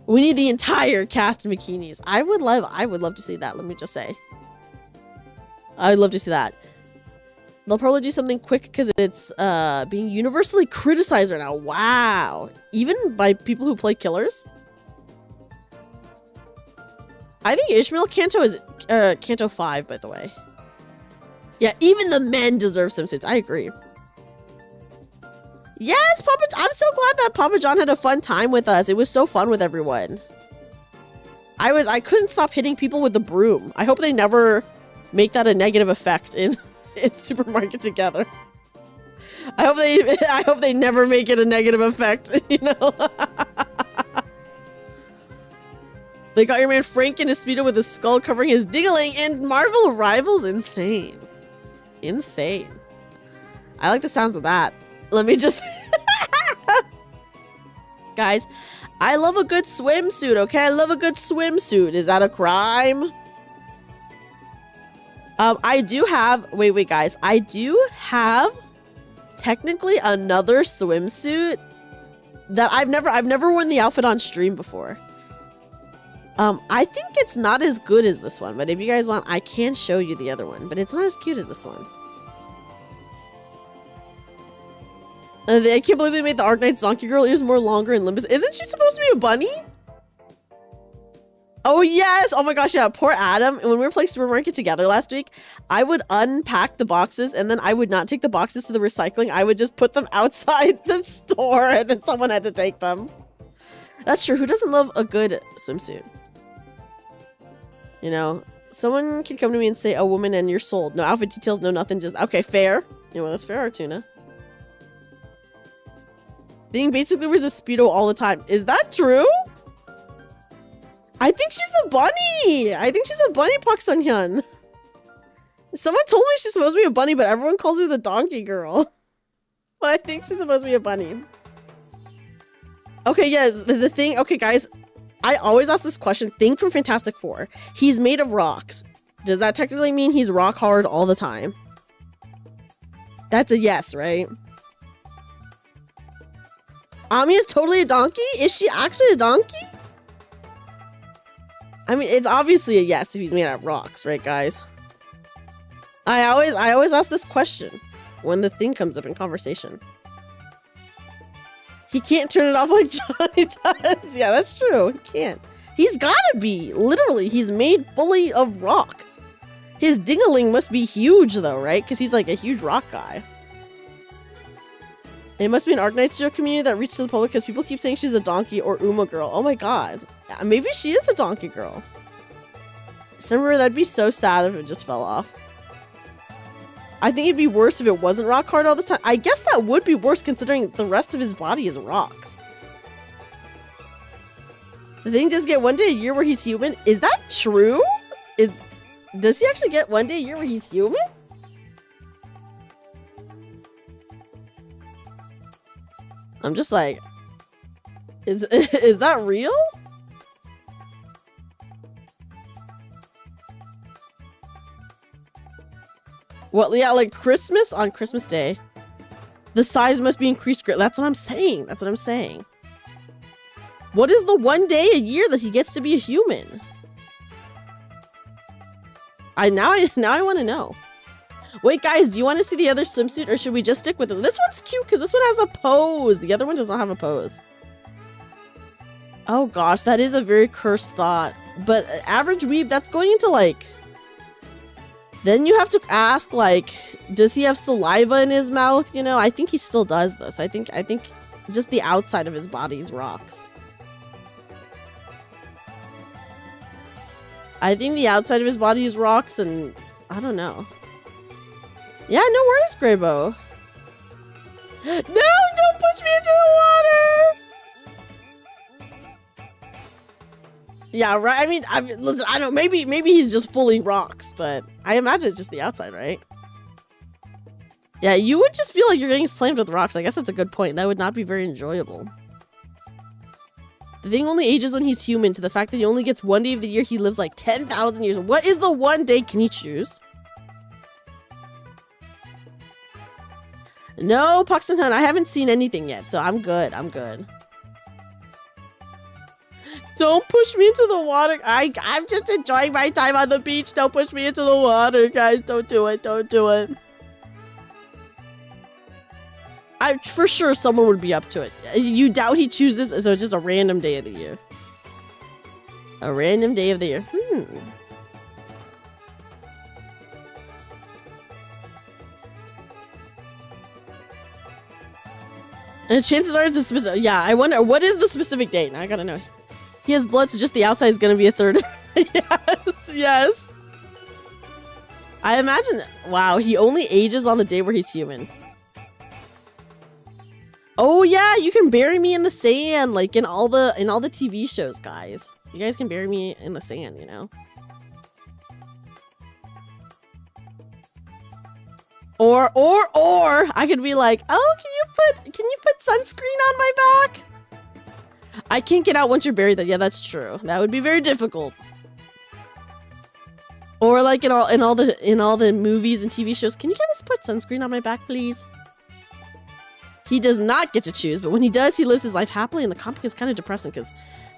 We need the entire cast in bikinis. I would love to see that, let me just say. I would love to see that. They'll probably do something quick because it's being universally criticized right now. Wow. Even by people who play killers. I think Ishmael Kanto is Kanto 5, by the way. Yeah, even the men deserve swimsuits. I agree. Yes, Papa. I'm so glad that Papa John had a fun time with us. It was so fun with everyone. I couldn't stop hitting people with the broom. I hope they never make that a negative effect in Supermarket together. I hope they never make it a negative effect, you know. They got your man Frank in his speedo with his skull covering his dingling, and Marvel Rivals insane. Insane. I like the sounds of that. Let me just guys, I love a good swimsuit, okay? I love a good swimsuit. Is that a crime? I do have wait guys, I do have technically another swimsuit that I've never worn the outfit on stream before. I think it's not as good as this one, but if you guys want, I can show you the other one, but it's not as cute as this one. I can't believe they made the Arknight's Donkey Girl ears more longer and Limbus. Isn't she supposed to be a bunny? Oh yes! Oh my gosh, yeah, poor Adam. And when we were playing Supermarket together last week, I would unpack the boxes and then I would not take the boxes to the recycling. I would just put them outside the store and then someone had to take them. That's true. Who doesn't love a good swimsuit? You know, someone can come to me and say, a woman and you're sold. No outfit details, no nothing, just, okay, fair. You know, that's fair, Artuna. Thing basically wears a Speedo all the time. Is that true? I think she's a bunny. I think she's a bunny, Pak Sun-hyun. Someone told me she's supposed to be a bunny, but everyone calls her the donkey girl. But I think she's supposed to be a bunny. Okay, yes, the thing, okay, guys. I always ask this question. Thing from Fantastic Four. He's made of rocks. Does that technically mean he's rock hard all the time? That's a yes, right? Ami is totally a donkey? Is she actually a donkey? I mean, it's obviously a yes if he's made out of rocks, right, guys? I always ask this question when the thing comes up in conversation. He can't turn it off like Johnny does. Yeah, that's true. He can't. He's gotta be. Literally, he's made fully of rocks. His ding-a-ling must be huge, though, right? Because he's like a huge rock guy. It must be an Arknights joke community that reached to the public because people keep saying she's a donkey or Uma girl. Oh my god. Maybe she is a donkey girl. Summer, that'd be so sad if it just fell off. I think it'd be worse if it wasn't rock hard all the time. I guess that would be worse considering the rest of his body is rocks. The thing does get one day a year where he's human. Is that true? Does he actually get one day a year where he's human? I'm just like, is that real? Well, yeah, like Christmas on Christmas Day. The size must be increased. That's what I'm saying. That's what I'm saying. What is the one day a year that he gets to be a human? Now I want to know. Wait, guys, do you want to see the other swimsuit, or should we just stick with it? This one's cute because this one has a pose. The other one does not have a pose. Oh gosh, that is a very cursed thought. But average weeb, that's going into like... Then you have to ask, like, does he have saliva in his mouth? You know, I think he still does this. I think just the outside of his body's rocks. I think the outside of his body is rocks, and I don't know. Yeah, no worries, Graybo. No, don't push me into the water! Yeah, right. I mean, listen, I don't. Maybe he's just fully rocks, but I imagine it's just the outside, right? Yeah, you would just feel like you're getting slammed with rocks. I guess that's a good point. That would not be very enjoyable. The thing only ages when he's human. To the fact that he only gets one day of the year, he lives like 10,000 years. What is the one day? Can he choose? No, Puxton Hunt. I haven't seen anything yet, so I'm good. I'm good. Don't push me into the water. I'm just enjoying my time on the beach. Don't push me into the water, guys. Don't do it. Don't do it. I'm for sure someone would be up to it. You doubt he chooses, so it's just a random day of the year. A random day of the year. And chances are it's a specific. Yeah, I wonder what is the specific date. Now I gotta know. He has blood, so just the outside is gonna be a third. Yes, yes. I imagine. Wow, he only ages on the day where he's human. Oh yeah, you can bury me in the sand, like in all the TV shows, guys. You guys can bury me in the sand, you know. Or I could be like, oh, can you put sunscreen on my back? I can't get out once you're buried. Yeah, that's true. That would be very difficult. Or like in all the movies and TV shows, can you guys put sunscreen on my back, please? He does not get to choose, but when he does, he lives his life happily, and the comic is kind of depressing because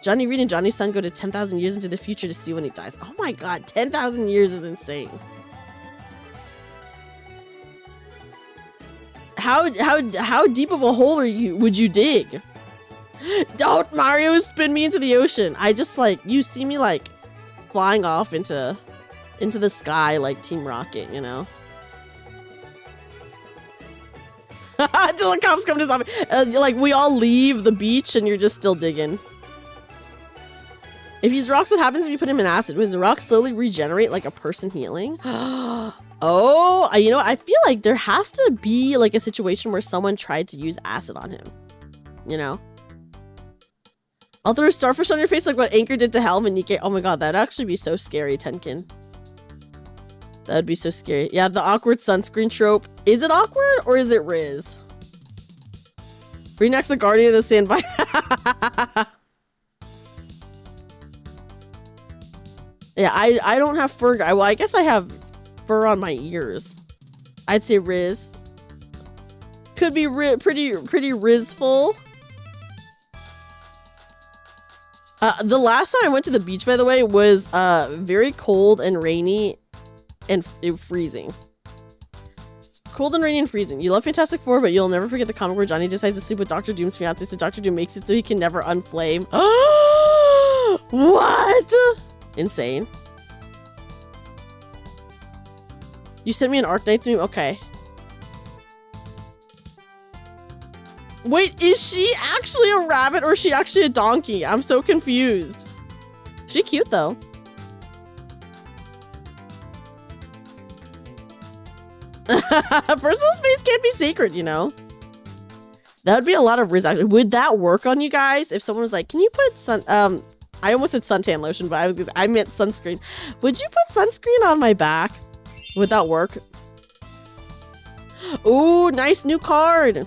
Johnny Reed and Johnny's son go to 10,000 years into the future to see when he dies. Oh my god, 10,000 years is insane. How deep of a hole would you dig? Don't Mario spin me into the ocean. I just like, you see me like flying off into the sky like Team Rocket, you know? Until the cops come to stop me. Like, we all leave the beach and you're just still digging. If he's rocks, what happens if you put him in acid? Does the rock slowly regenerate like a person healing? Oh, you know, I feel like there has to be like a situation where someone tried to use acid on him. You know? I'll throw a starfish on your face like what Anchor did to Helm and Nikke. Oh my god, that'd actually be so scary, Tenkin. That would be so scary. Yeah, the awkward sunscreen trope. Is it awkward or is it Riz? Reenacts the Guardian of the Sandvine. Yeah, I don't have fur. Well, I guess I have fur on my ears. I'd say Riz. Could be pretty Rizful. The last time I went to the beach, by the way, was very cold and rainy and freezing. Cold and rainy and freezing. You love Fantastic Four, but you'll never forget the comic where Johnny decides to sleep with Dr. Doom's fiance, so Dr. Doom makes it so he can never unflame. What? Insane. You sent me an Arknights meme? Okay. Wait, is she actually a rabbit or is she actually a donkey? I'm so confused. She cute though. Personal space can't be sacred, you know? That would be a lot of risk actually. Would that work on you guys? If someone was like, can you put I almost said suntan lotion, but I meant sunscreen. Would you put sunscreen on my back? Would that work? Ooh, nice new card.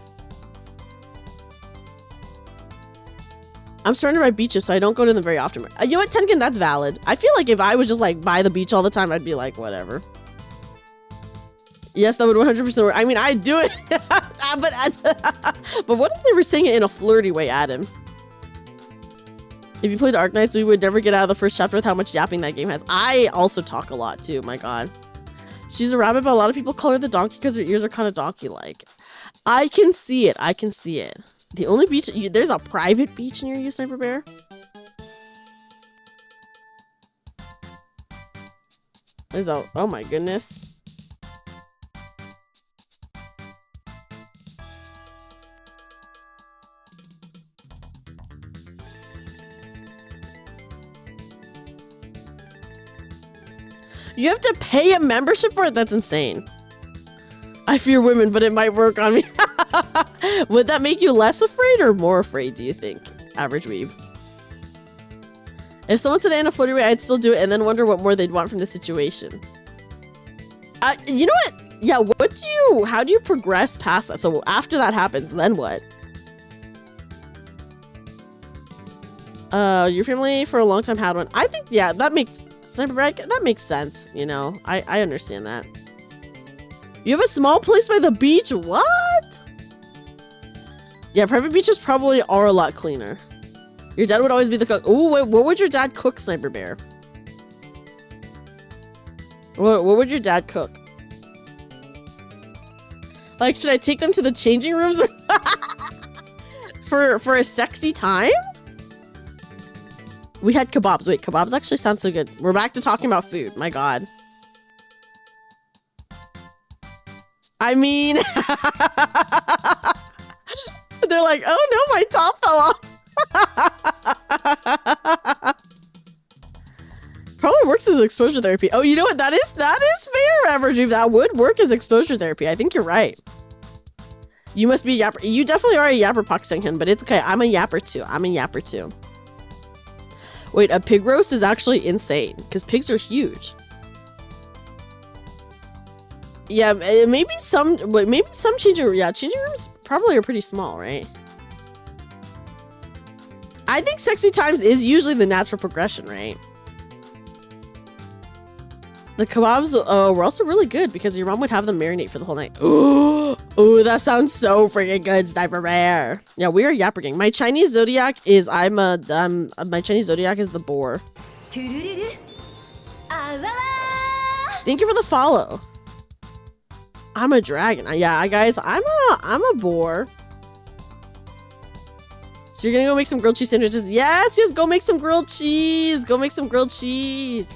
I'm surrounded by beaches, so I don't go to them very often. You know what, Tenkin, that's valid. I feel like if I was just like by the beach all the time, I'd be like, whatever. Yes, that would 100% work. I mean, I'd do it. But what if they were saying it in a flirty way, Adam? If you played Arknights, we would never get out of the first chapter with how much yapping that game has. I also talk a lot too, my god. She's a rabbit, but a lot of people call her the donkey because her ears are kind of donkey-like. I can see it. I can see it. The only beach... there's a private beach near you, Sniper Bear? There's a... oh my goodness. You have to pay a membership for it? That's insane. I fear women, but it might work on me. Would that make you less afraid or more afraid, do you think? Average weeb. If someone said it in a flirty way, I'd still do it and then wonder what more they'd want from the situation. You know what? Yeah, how do you progress past that? So after that happens, then what? Your family for a long time had one. I think, yeah, that makes... that makes sense, you know. I understand that. You have a small place by the beach? What? Yeah, private beaches probably are a lot cleaner. Your dad would always be the cook. Ooh, wait, what would your dad cook, Sniper Bear? What would your dad cook? Like, should I take them to the changing rooms for a sexy time? We had kebabs. Wait, kebabs actually sound so good. We're back to talking about food. My god. I mean... they're like, oh no, my top fell off. Probably works as exposure therapy. Oh, you know what? That is fair, Average. That would work as exposure therapy. I think you're right. You must be a yapper. You definitely are a yapper, Paksanghan, but it's okay. I'm a yapper too. I'm a yapper too. Wait, a pig roast is actually insane because pigs are huge. Yeah, maybe some changing rooms probably are pretty small, right? I think sexy times is usually the natural progression, right? The kebabs, were also really good because your mom would have them marinate for the whole night. Ooh, that sounds so freaking good, Sniper Bear. Yeah, we are Yapper Gang. My Chinese zodiac is my Chinese zodiac is the boar. Thank you for the follow. I'm a dragon. Yeah, guys, I'm a boar. So you're gonna go make some grilled cheese sandwiches? Yes, go make some grilled cheese. Go make some grilled cheese.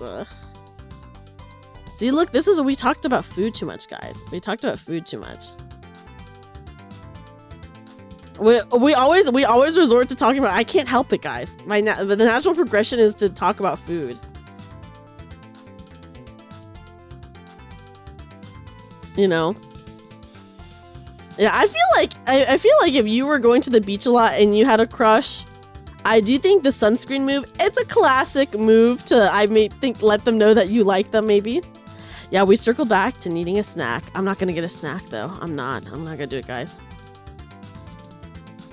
See, look, this is we talked about food too much, guys. We talked about food too much. We always resort to talking about. I can't help it, guys. The natural progression is to talk about food. You know. Yeah, I feel like if you were going to the beach a lot and you had a crush, I do think the sunscreen move. It's a classic move to let them know that you like them. Maybe. Yeah, we circled back to needing a snack. I'm not gonna get a snack though. I'm not gonna do it, guys.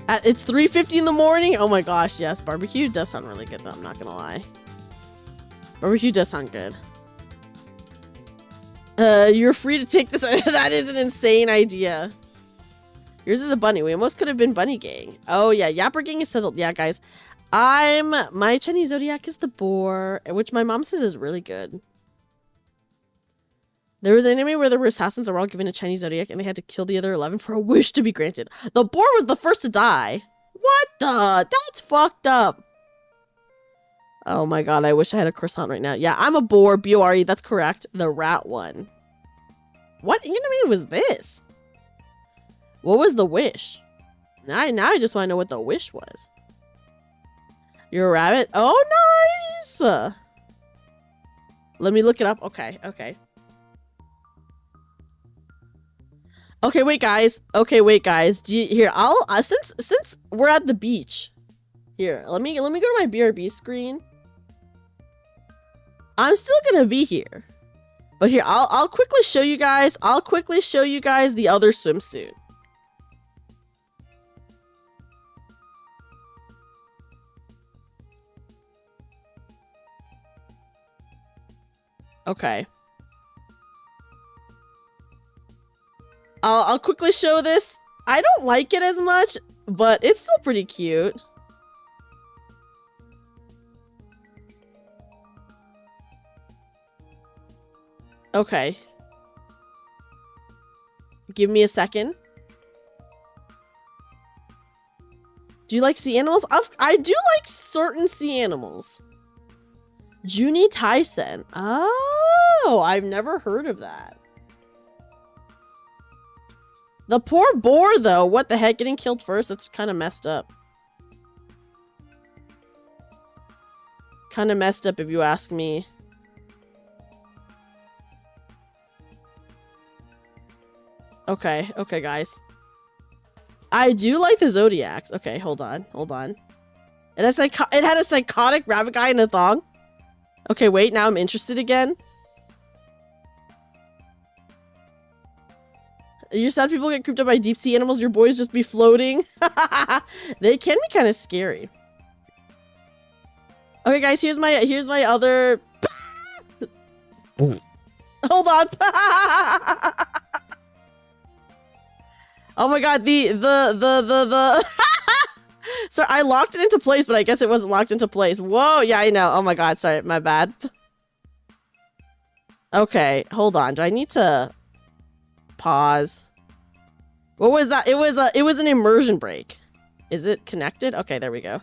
It's 3:50 in the morning. Oh my gosh, yes, barbecue does sound really good though. I'm not gonna lie. Barbecue does sound good. You're free to take this. That is an insane idea. Yours is a bunny. We almost could have been bunny gang. Oh yeah, Yapper Gang is settled. Yeah, guys. My Chinese zodiac is the boar, which my mom says is really good. There was an anime where there were assassins that were all given a Chinese zodiac and they had to kill the other 11 for a wish to be granted. The boar was the first to die. What the? That's fucked up. Oh my god, I wish I had a croissant right now. Yeah, I'm a boar, B-O-R-E, that's correct. The rat one. What anime was this? What was the wish? Now I just want to know what the wish was. You're a rabbit? Oh, nice! Let me look it up. Okay. Okay, wait, guys. Here, since we're at the beach. Here, let me go to my BRB screen. I'm still gonna be here. But here, I'll quickly show you guys. The other swimsuit. Okay. I'll quickly show this. I don't like it as much, but it's still pretty cute. Okay. Give me a second. Do you like sea animals? I do like certain sea animals. Juni Tyson. Oh, I've never heard of that. The poor boar, though. What the heck? Getting killed first? That's kind of messed up. Kind of messed up if you ask me. Okay, okay, guys. I do like the Zodiacs. Okay, hold on, hold on. It had a psychotic rabbit guy in a thong. Okay, wait, now I'm interested again. You sad people get creeped out by deep sea animals, your boys just be floating. They can be kind of scary. Okay, guys, here's my other. Hold on. Oh my god, the Sorry, I locked it into place, but I guess it wasn't locked into place. Whoa, yeah, I know. Oh my god, sorry, my bad. Okay, hold on. Do I need to pause? What was that? It was an immersion break. Is it connected? Okay, there we go.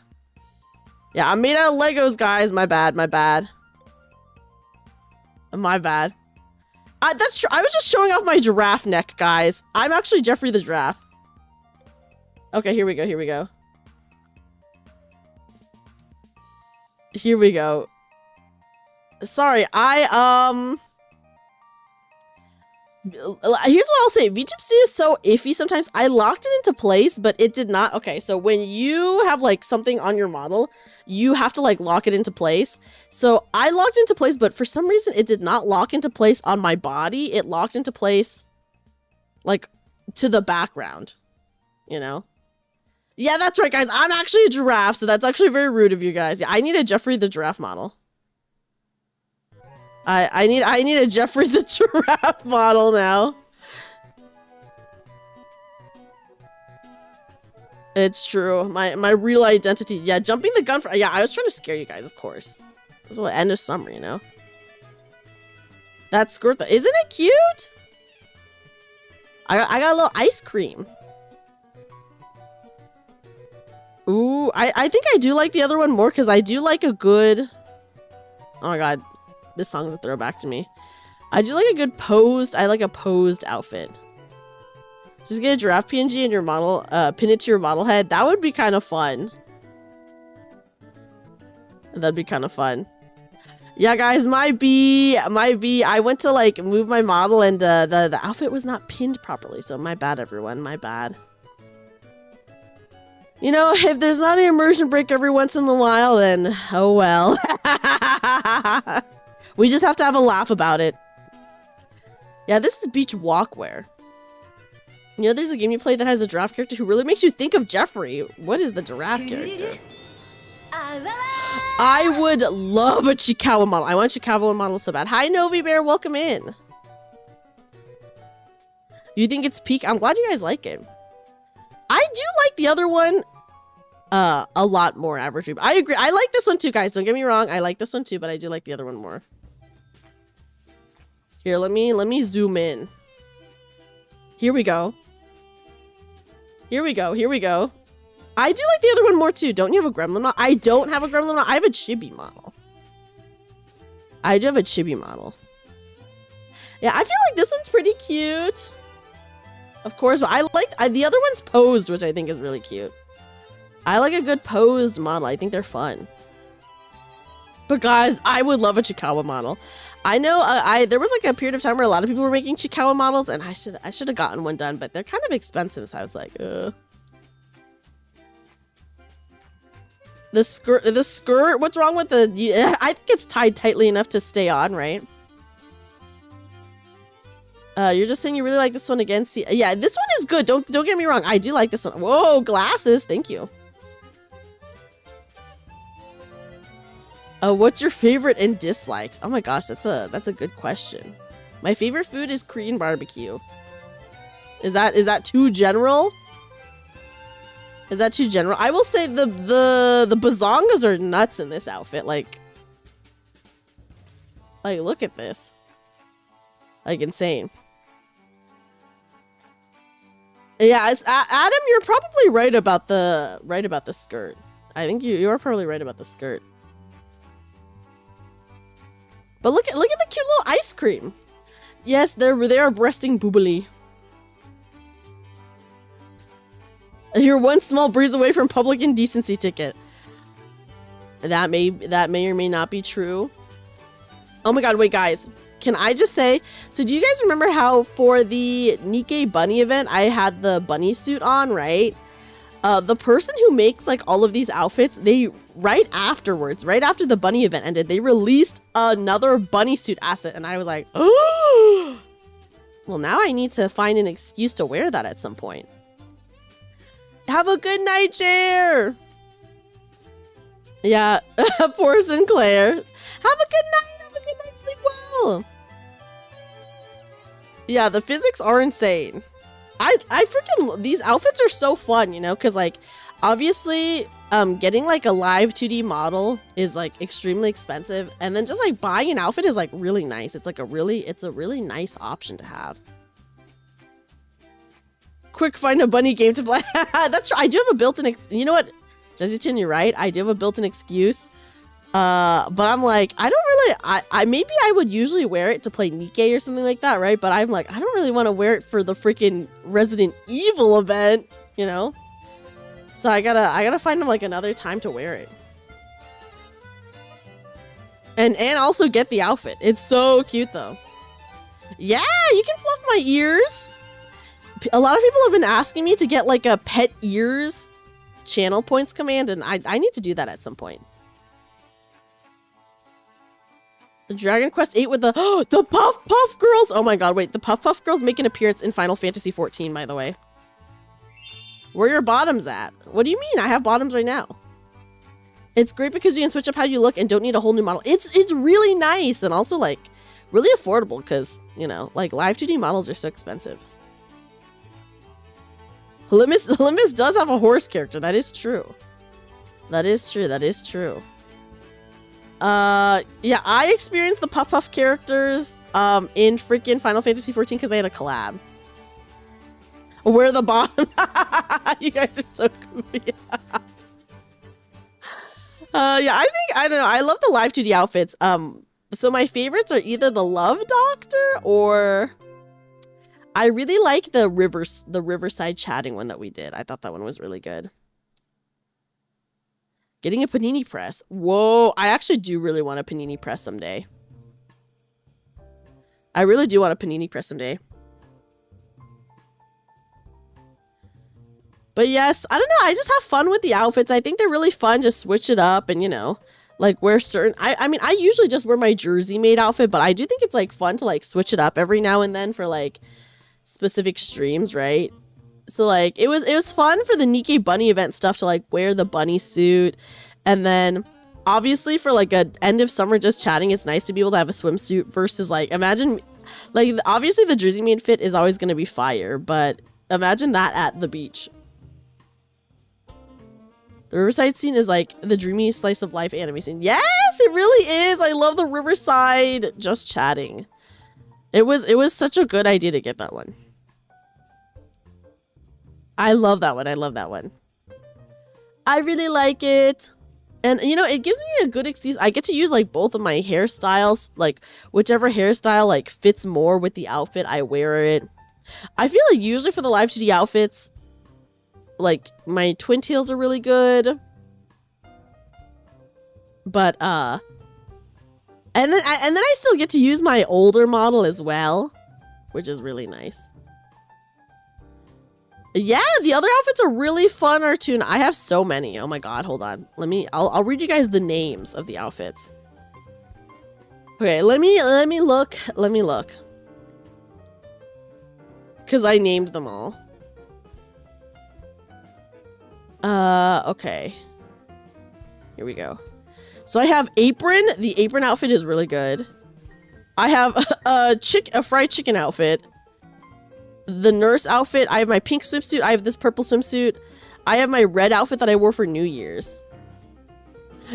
Yeah, I'm made out of Legos, guys. My bad, my bad. My bad. That's true. I was just showing off my giraffe neck, guys. I'm actually Jeffrey the giraffe. Okay, here we go, here we go. Here we go. Sorry, here's what I'll say. VTube Studio is so iffy sometimes. I locked it into place, but it did not. Okay, so when you have like something on your model, you have to like lock it into place. So I locked into place, but for some reason it did not lock into place on my body. It locked into place like to the background, you know? Yeah, that's right, guys. I'm actually a giraffe, so that's actually very rude of you guys. Yeah, I need a Jeffrey the giraffe model. I need a Jeffrey the giraffe model now. It's true. My real identity. Yeah, jumping the gun for yeah, I was trying to scare you guys, of course. This is what end of summer, you know. That skirt though, isn't it cute? I got a little ice cream. Ooh, I think I do like the other one more because I do like a good. Oh my god. This song's a throwback to me. I do like a good posed. I like a posed outfit. Just get a giraffe PNG in your model, pin it to your model head. That would be kind of fun. That'd be kind of fun. Yeah, guys, my B. I went to like move my model and the outfit was not pinned properly. So my bad, everyone. My bad. You know, if there's not an immersion break every once in a while, then oh well. We just have to have a laugh about it. Yeah, this is beach walkwear. You know, there's a game you play that has a giraffe character who really makes you think of Jeffrey. What is the giraffe character? I would love a Chikawa model. I want a Chikawa model so bad. Hi, Novi Bear. Welcome in. You think it's peak? I'm glad you guys like it. I do like the other one a lot more, Average. I agree. I like this one too, guys. Don't get me wrong. I like this one too, but I do like the other one more. Here, let me zoom in. Here we go. Here we go. Here we go. I do like the other one more too. Don't you have a gremlin model? I don't have a gremlin model. I have a chibi model. I do have a chibi model. Yeah, I feel like this one's pretty cute. Of course, I like the other one's posed, which I think is really cute. I like a good posed model. I think they're fun. But guys, I would love a Chikawa model. I know there was like a period of time where a lot of people were making Chikawa models, and I should have gotten one done, but they're kind of expensive, so I was like, ugh. The skirt. What's wrong with the? I think it's tied tightly enough to stay on, right? You're just saying you really like this one again. See, yeah, this one is good. Don't get me wrong. I do like this one. Whoa, glasses. Thank you. What's your favorite and dislikes? Oh my gosh, that's a good question. My favorite food is Korean barbecue. Is that too general? Is that too general? I will say the bazongas are nuts in this outfit. Like look at this. Like insane. Yeah, Adam, you're probably right about the skirt. I think you are probably right about the skirt. But look at the cute little ice cream. Yes, they are breasting boobily. You're one small breeze away from public indecency ticket. That may or may not be true. Oh my god, wait guys. Can I just say, so do you guys remember how for the Nikkei bunny event, I had the bunny suit on, right? The person who makes like all of these outfits, they right after the bunny event ended, they released another bunny suit asset. And I was like, oh, well, now I need to find an excuse to wear that at some point. Have a good night, Jer. Yeah, poor Sinclair. Have a good night. Have a good night. Sleep well. Yeah, the physics are insane. I freaking, these outfits are so fun, you know, because like obviously getting like a live 2D model is like extremely expensive, and then just like buying an outfit is like really nice. It's like a really nice option to have. Quick, find a bunny game to play. That's true. I do have a built-in, you know what, Jessica, you're right. I do have a built-in excuse. But I'm like, I don't really, I maybe I would usually wear it to play Nikkei or something like that, right? But I'm like, I don't really want to wear it for the freaking Resident Evil event, you know? So I gotta find like another time to wear it. And also get the outfit. It's so cute though. Yeah, you can fluff my ears. A lot of people have been asking me to get like a pet ears channel points command, and I need to do that at some point. Dragon Quest 8 with the Puff Puff Girls. Oh my god, wait, the Puff Puff Girls make an appearance in Final Fantasy 14, by the way. Where are your bottoms at? What do you mean? I have bottoms right now. It's great because you can switch up how you look and don't need a whole new model. It's really nice, and also like really affordable because, you know, like live 2D models are so expensive. Olympus does have a horse character. That is true. That is true. That is true. Yeah, I experienced the Puff Puff characters in freaking Final Fantasy 14 because they had a collab. Where the bottom? You guys are so goofy. Yeah, I don't know. I love the live 2D outfits. So my favorites are either the Love Doctor or I really like the Riverside chatting one that we did. I thought that one was really good. Getting a panini press. Whoa, I actually do really want a panini press someday. I really do want a panini press someday. But yes, I don't know. I just have fun with the outfits. I think they're really fun. Just switch it up and, you know, like wear certain... I mean, I usually just wear my Jersey Maid outfit, but I do think it's like fun to like switch it up every now and then for like specific streams, right? So like it was fun for the Nikkei bunny event stuff to like wear the bunny suit, and then obviously for like a end of summer just chatting, it's nice to be able to have a swimsuit versus like imagine like obviously the Jersey Maid fit is always going to be fire, but imagine that at the beach. The Riverside scene is like the dreamy slice of life anime scene. Yes, it really is. I love the Riverside just chatting. It was such a good idea to get that one. I love that one. I love that one. I really like it. And, you know, it gives me a good excuse. I get to use, like, both of my hairstyles. Like, whichever hairstyle, like, fits more with the outfit, I wear it. I feel like usually for the live 2D outfits, like, my twin tails are really good. But, and then I still get to use my older model as well, which is really nice. Yeah, the other outfits are really fun, Artune. I have so many. Oh my god, hold on. I'll read you guys the names of the outfits. Okay, let me look. Let me look. Cause I named them all. Okay. Here we go. So I have Apron. The Apron outfit is really good. I have a fried chicken outfit. The nurse outfit. I have my pink swimsuit. I have this purple swimsuit. I have my red outfit that I wore for New Year's.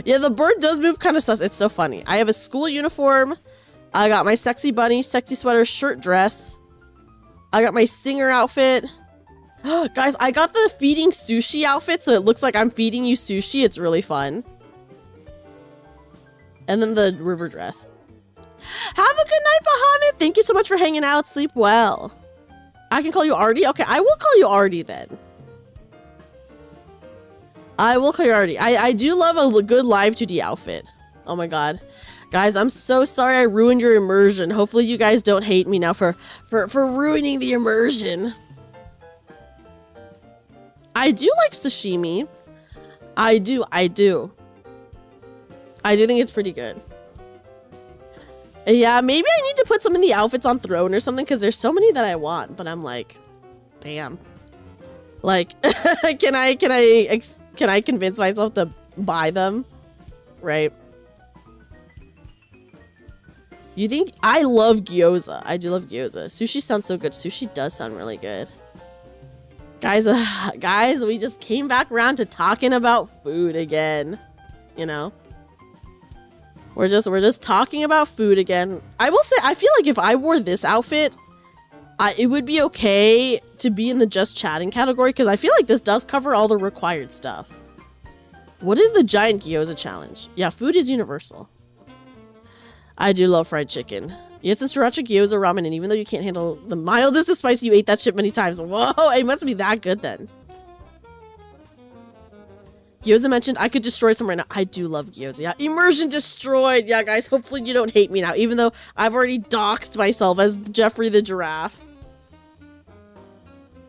Yeah, the bird does move kind of sus. It's so funny. I have a school uniform. I got my sexy bunny, sexy sweater, shirt, dress. I got my singer outfit. Guys, I got the feeding sushi outfit, so it looks like I'm feeding you sushi. It's really fun. And then the river dress. Have a good night, Bahamut. Thank you so much for hanging out. Sleep well. I can call you Artie? Okay, I will call you Artie then. I will call you Artie. I do love a good live 2D outfit. Oh my god. Guys, I'm so sorry I ruined your immersion. Hopefully you guys don't hate me now for ruining the immersion. I do like sashimi. I do think it's pretty good. Yeah, maybe I need to put some in the outfits on Throne or something because there's so many that I want, but I'm like, damn. Like, can I convince myself to buy them? Right? You think I love gyoza? I do love gyoza. Sushi sounds so good. Sushi does sound really good. Guys, we just came back around to talking about food again. You know? We're just talking about food again. I will say, I feel like if I wore this outfit, it would be okay to be in the just chatting category because I feel like this does cover all the required stuff. What is the giant gyoza challenge? Yeah, food is universal. I do love fried chicken. You had some sriracha gyoza ramen, and even though you can't handle the mildest of spice, you ate that shit many times. Whoa, it must be that good then. Gyoza mentioned I could destroy some right now. I do love gyoza. Yeah, immersion destroyed. Yeah, guys, hopefully you don't hate me now, even though I've already doxed myself as Jeffrey the giraffe.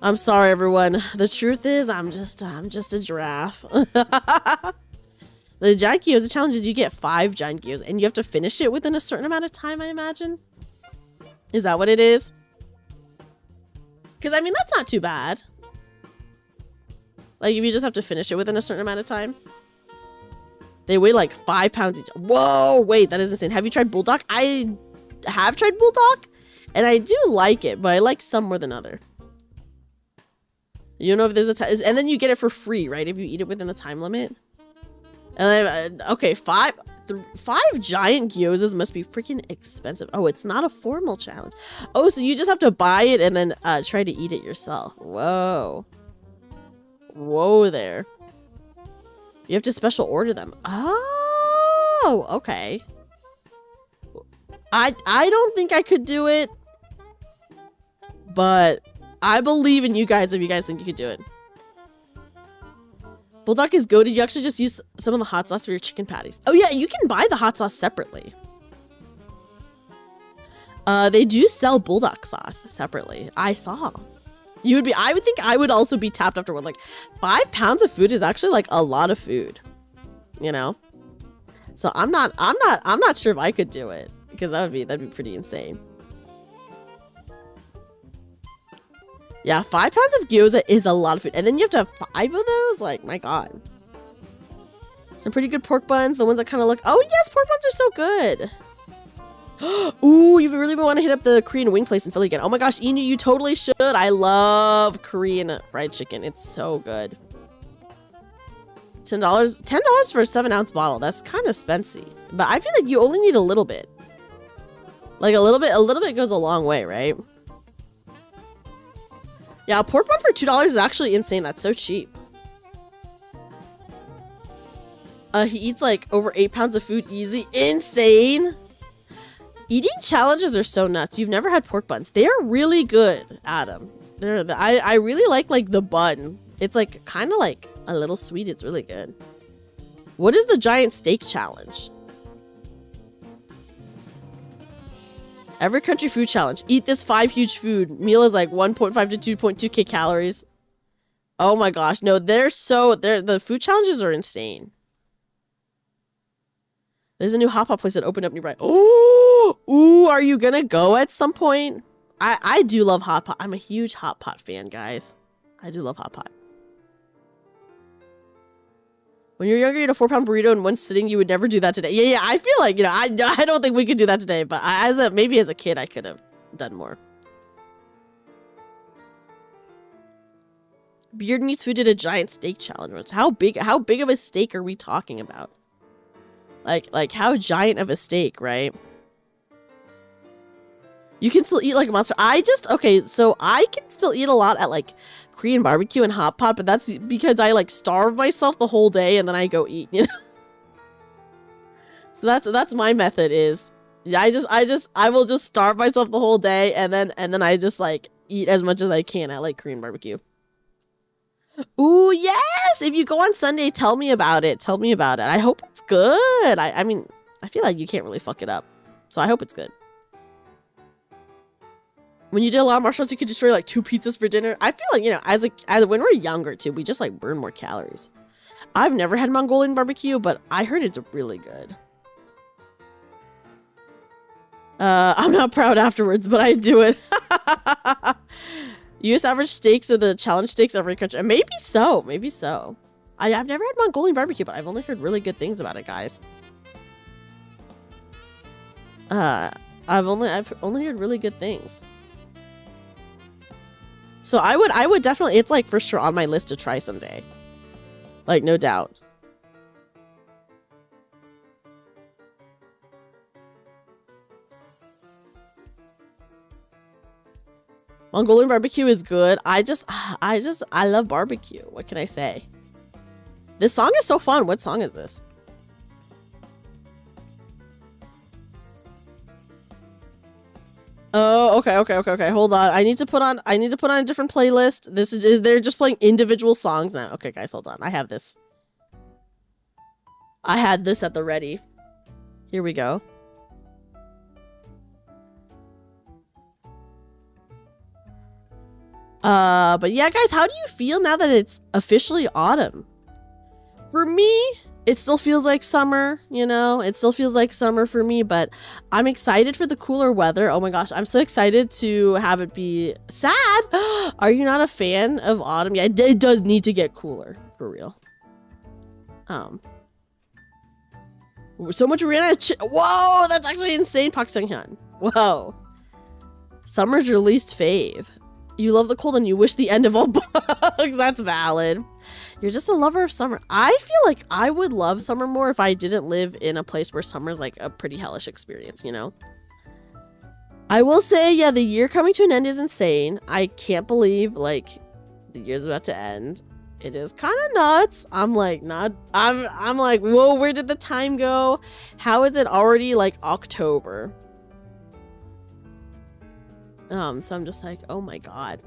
I'm sorry, everyone. The truth is, I'm just a giraffe. The giant gyoza challenge is you get 5 giant gyoza, and you have to finish it within a certain amount of time, I imagine. Is that what it is? Because, I mean, that's not too bad. Like, if you just have to finish it within a certain amount of time. They weigh like 5 pounds each. Whoa, wait, that is insane. Have you tried bulldog? I have tried bulldog, and I do like it, but I like some more than other. You don't know if there's a time, and then you get it for free, right? If you eat it within the time limit. And then, okay, 5 giant gyozas must be freaking expensive. Oh, it's not a formal challenge. Oh, so you just have to buy it and then try to eat it yourself. Whoa. Whoa there. You have to special order them. Oh, okay. I don't think I could do it, but I believe in you guys if you guys think you could do it. Bulldog is goated. You actually just use some of the hot sauce for your chicken patties. Oh yeah, you can buy the hot sauce separately. They do sell bulldog sauce separately. I saw. I would think I would also be tapped after one. Like 5 pounds of food is actually like a lot of food, you know? So I'm not sure if I could do it because that'd be pretty insane. Yeah, 5 pounds of gyoza is a lot of food. And then you have to have 5 of those? Like, my god. Some pretty good pork buns. The ones that kind of look... Oh, yes, pork buns are so good. Ooh, you really want to hit up the Korean wing place in Philly again. Oh my gosh, Inu, you totally should. I love Korean fried chicken. It's so good. $10 for a 7-ounce bottle. That's kind of spency. But I feel like you only need a little bit. Like, a little bit goes a long way, right? Yeah, a pork bun for $2 is actually insane. That's so cheap. He eats like over 8 pounds of food easy. Insane. Eating challenges are so nuts. You've never had pork buns. They are really good, Adam. I really like the bun. It's like kind of like a little sweet. It's really good. What is the giant steak challenge? Every country food challenge. Eat this 5 huge food. Meal is like 1.5 to 2.2k calories. Oh my gosh. No, the food challenges are insane. There's a new hot pot place that opened up nearby. Ooh, are you gonna go at some point? I do love hot pot. I'm a huge hot pot fan, guys. I do love hot pot. When you're younger, you had a 4-pound burrito in one sitting. You would never do that today. Yeah. I feel like, I don't think we could do that today. But maybe as a kid, I could have done more. Beard Meats Food did a giant steak challenge. How big of a steak are we talking about? Like how giant of a steak, right? You can still eat like a monster. Okay, so I can still eat a lot at like Korean barbecue and hot pot, but that's because I like starve myself the whole day and then I go eat, you know? So that's my method is, yeah, I will just starve myself the whole day and then I just like eat as much as I can at like Korean barbecue. Ooh, yes! If you go on Sunday, tell me about it. Tell me about it. I hope it's good. I mean, I feel like you can't really fuck it up. So I hope it's good. When you did a lot of martial arts, you could destroy like 2 pizzas for dinner. I feel like, you know, as when we're younger too, we just like burn more calories. I've never had Mongolian barbecue, but I heard it's really good. I'm not proud afterwards, but I do it. US average steaks are the challenge steaks of every country. Maybe so. Maybe so. I've never had Mongolian barbecue, but I've only heard really good things about it, guys. I've only heard really good things. So I would definitely, it's like for sure on my list to try someday. Like, no doubt. Mongolian barbecue is good. I love barbecue. What can I say? This song is so fun. What song is this? Oh, okay. Hold on. I need to put on a different playlist. This is they're just playing individual songs now. Okay, guys, hold on. I have this. I had this at the ready. Here we go. But yeah, guys, how do you feel now that it's officially autumn? For me, it still feels like summer, you know? It still feels like summer for me, but I'm excited for the cooler weather. Oh my gosh, I'm so excited to have it be sad. Are you not a fan of autumn? Yeah, it does need to get cooler, for real. So much Rihanna. Whoa, that's actually insane, Park Sung-hyun. Whoa. Summer's your least fave. You love the cold and you wish the end of all bugs. That's valid. You're just a lover of summer. I feel like I would love summer more if I didn't live in a place where summer's like a pretty hellish experience, you know? I will say, yeah, the year coming to an end is insane. I can't believe like the year's about to end. It is kind of nuts. I'm like, whoa, where did the time go? How is it already like October? So I'm just like, oh my god.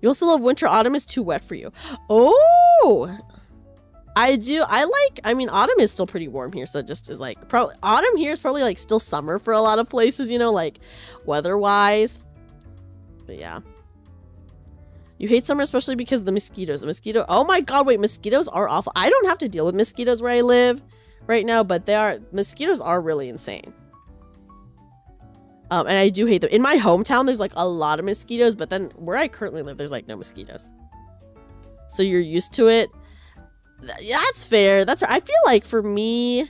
You also love winter. Autumn is too wet for you. Oh, I do. I mean, autumn is still pretty warm here. So it just is like, probably autumn here is probably like still summer for a lot of places, you know, like weather wise. But yeah. You hate summer, especially because of the mosquitoes. Oh my god, wait, mosquitoes are awful. I don't have to deal with mosquitoes where I live right now, but mosquitoes are really insane. And I do hate them. In my hometown, there's like a lot of mosquitoes, but then where I currently live, there's like no mosquitoes. So you're used to it. That's fair. I feel like for me,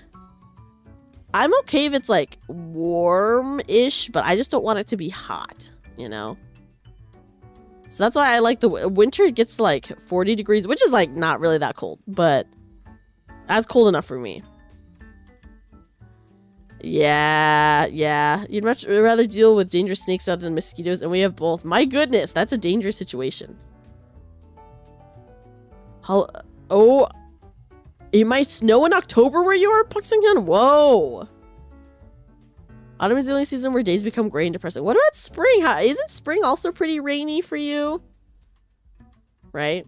I'm okay if it's like warm-ish, but I just don't want it to be hot, you know? So that's why I like the winter. It gets like 40 degrees, which is like not really that cold, but that's cold enough for me. Yeah. You'd much rather deal with dangerous snakes rather than mosquitoes, and we have both. My goodness, that's a dangerous situation. Oh, it might snow in October where you are, Park Sung-hyun? Whoa. Autumn is the only season where days become gray and depressing. What about spring? Isn't spring also pretty rainy for you? Right?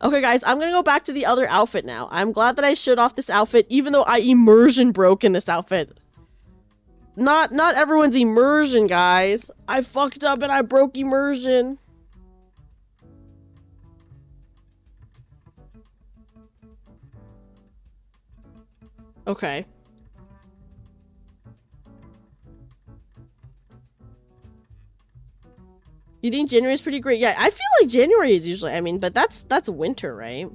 Okay, guys, I'm gonna go back to the other outfit now. I'm glad that I showed off this outfit, even though I immersion broke in this outfit. Not everyone's immersion, guys. I fucked up and I broke immersion. Okay. You think January is pretty great? Yeah, I feel like January is usually, I mean, but that's winter, right?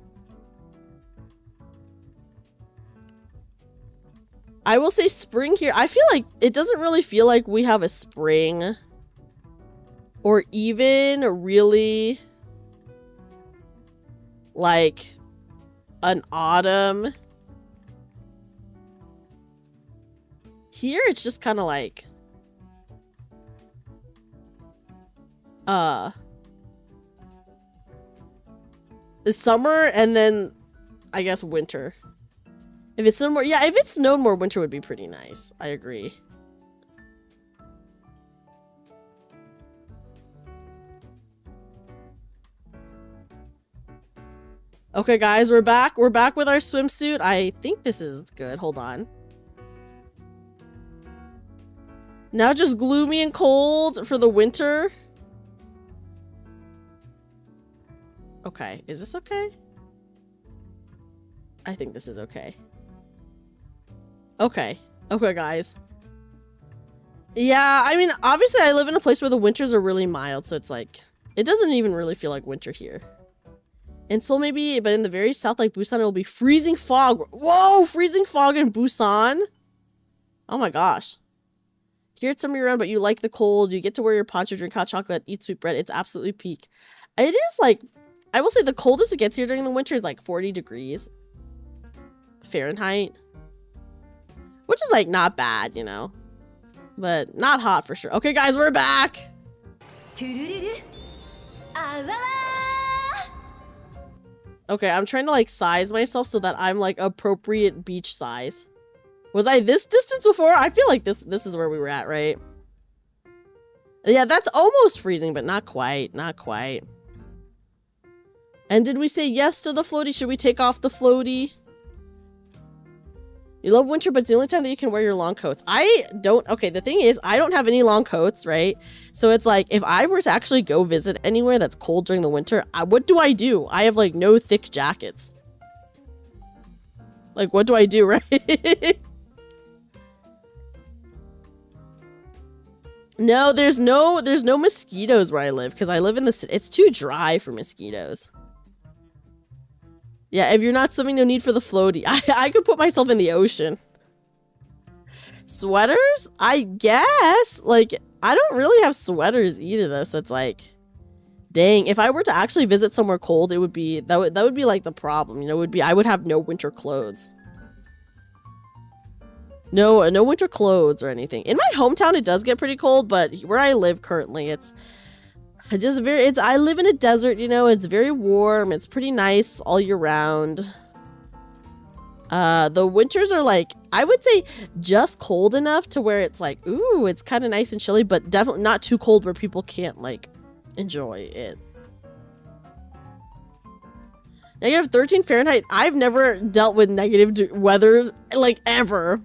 I will say spring here. I feel like it doesn't really feel like we have a spring or even really like an autumn. Here it's just kind of like the summer and then I guess winter. If it's snowed more, yeah, if it snowed more, winter would be pretty nice. I agree. Okay, guys, we're back. We're back with our swimsuit. I think this is good. Hold on. Now just gloomy and cold for the winter. Okay, is this okay? I think this is okay. Okay. Okay, guys. Yeah, I mean, obviously I live in a place where the winters are really mild, so it's like, it doesn't even really feel like winter here. And so maybe, but in the very south, like Busan, it will be freezing fog. Whoa, freezing fog in Busan? Oh my gosh. Here it's summer year round, but you like the cold. You get to wear your poncho, drink hot chocolate, eat sweet bread. It's absolutely peak. It is like, I will say the coldest it gets here during the winter is like 40 degrees Fahrenheit. Which is like not bad, you know. But not hot for sure. Okay, guys, we're back. Okay, I'm trying to like size myself so that I'm like appropriate beach size. Was I this distance before? I feel like this is where we were at, right? Yeah, that's almost freezing, but not quite. Not quite. And did we say yes to the floaty? Should we take off the floaty? You love winter, but it's the only time that you can wear your long coats. I don't. Okay, the thing is, I don't have any long coats, right? So it's like, if I were to actually go visit anywhere that's cold during the winter, what do? I have like no thick jackets. Like, what do I do, right? No, there's no mosquitoes where I live because I live in the city. It's too dry for mosquitoes. Yeah, if you're not swimming, no need for the floaty. I could put myself in the ocean. Sweaters? I guess. Like, I don't really have sweaters either, though. So it's like, dang. If I were to actually visit somewhere cold, it would be that would be like the problem. You know, I would have no winter clothes. No winter clothes or anything. In my hometown, it does get pretty cold, but where I live currently, I live in a desert, you know, it's very warm. It's pretty nice all year round. The winters are like, I would say just cold enough to where it's like, ooh, it's kind of nice and chilly, but definitely not too cold where people can't like enjoy it. Negative 13 Fahrenheit. I've never dealt with negative weather like ever.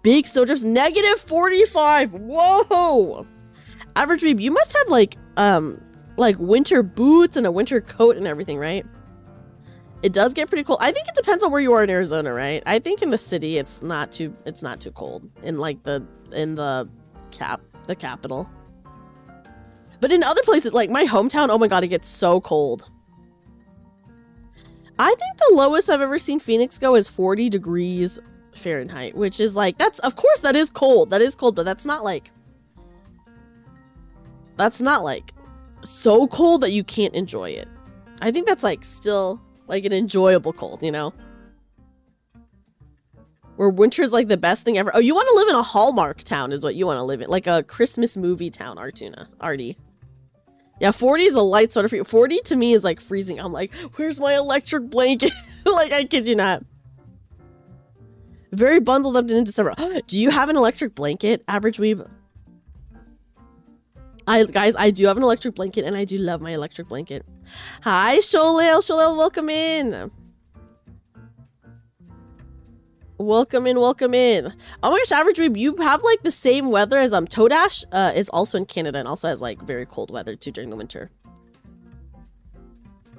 Big snow drifts, negative 45. Whoa. Average Weeb, you must have like winter boots and a winter coat and everything, right? It does get pretty cold. I think it depends on where you are in Arizona, right? I think in the city it's not too cold in like the capital. But in other places like my hometown, oh my god, it gets so cold. I think the lowest I've ever seen Phoenix go is 40 degrees Fahrenheit, which is like, of course that is cold, but that's not like so cold that you can't enjoy it. I think that's like still like an enjoyable cold, you know, where winter's like the best thing ever. Oh, you want to live in a Hallmark town is what you want to live in, like a Christmas movie town, Artie. Yeah, 40 is a light sort of. 40 to me is like freezing. I'm like, where's my electric blanket? Like, I kid you not. Very bundled up in December. Do you have an electric blanket, Average Weeb? Guys, I do have an electric blanket, and I do love my electric blanket. Hi, Sholel. Sholel, welcome in. Welcome in. Oh my gosh, Average Weeb, you have like the same weather as Todash is also in Canada and also has like very cold weather too during the winter.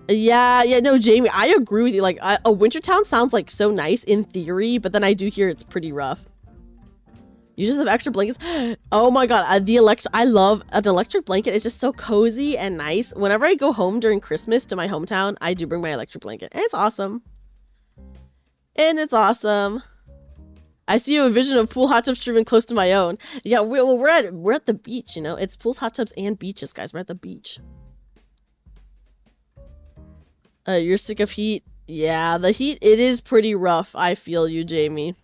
Yeah, no, Jamie, I agree with you. Like a winter town sounds like so nice in theory, but then I do hear it's pretty rough. You just have extra blankets. Oh my god, I love an electric blanket. It's just so cozy and nice. Whenever I go home during Christmas to my hometown, I do bring my electric blanket. And it's awesome. I see a vision of pool hot tubs streaming close to my own. Yeah, we're at the beach, you know. It's pools, hot tubs, and beaches, guys. We're at the beach. You're sick of heat? Yeah, the heat, it is pretty rough. I feel you, Jamie.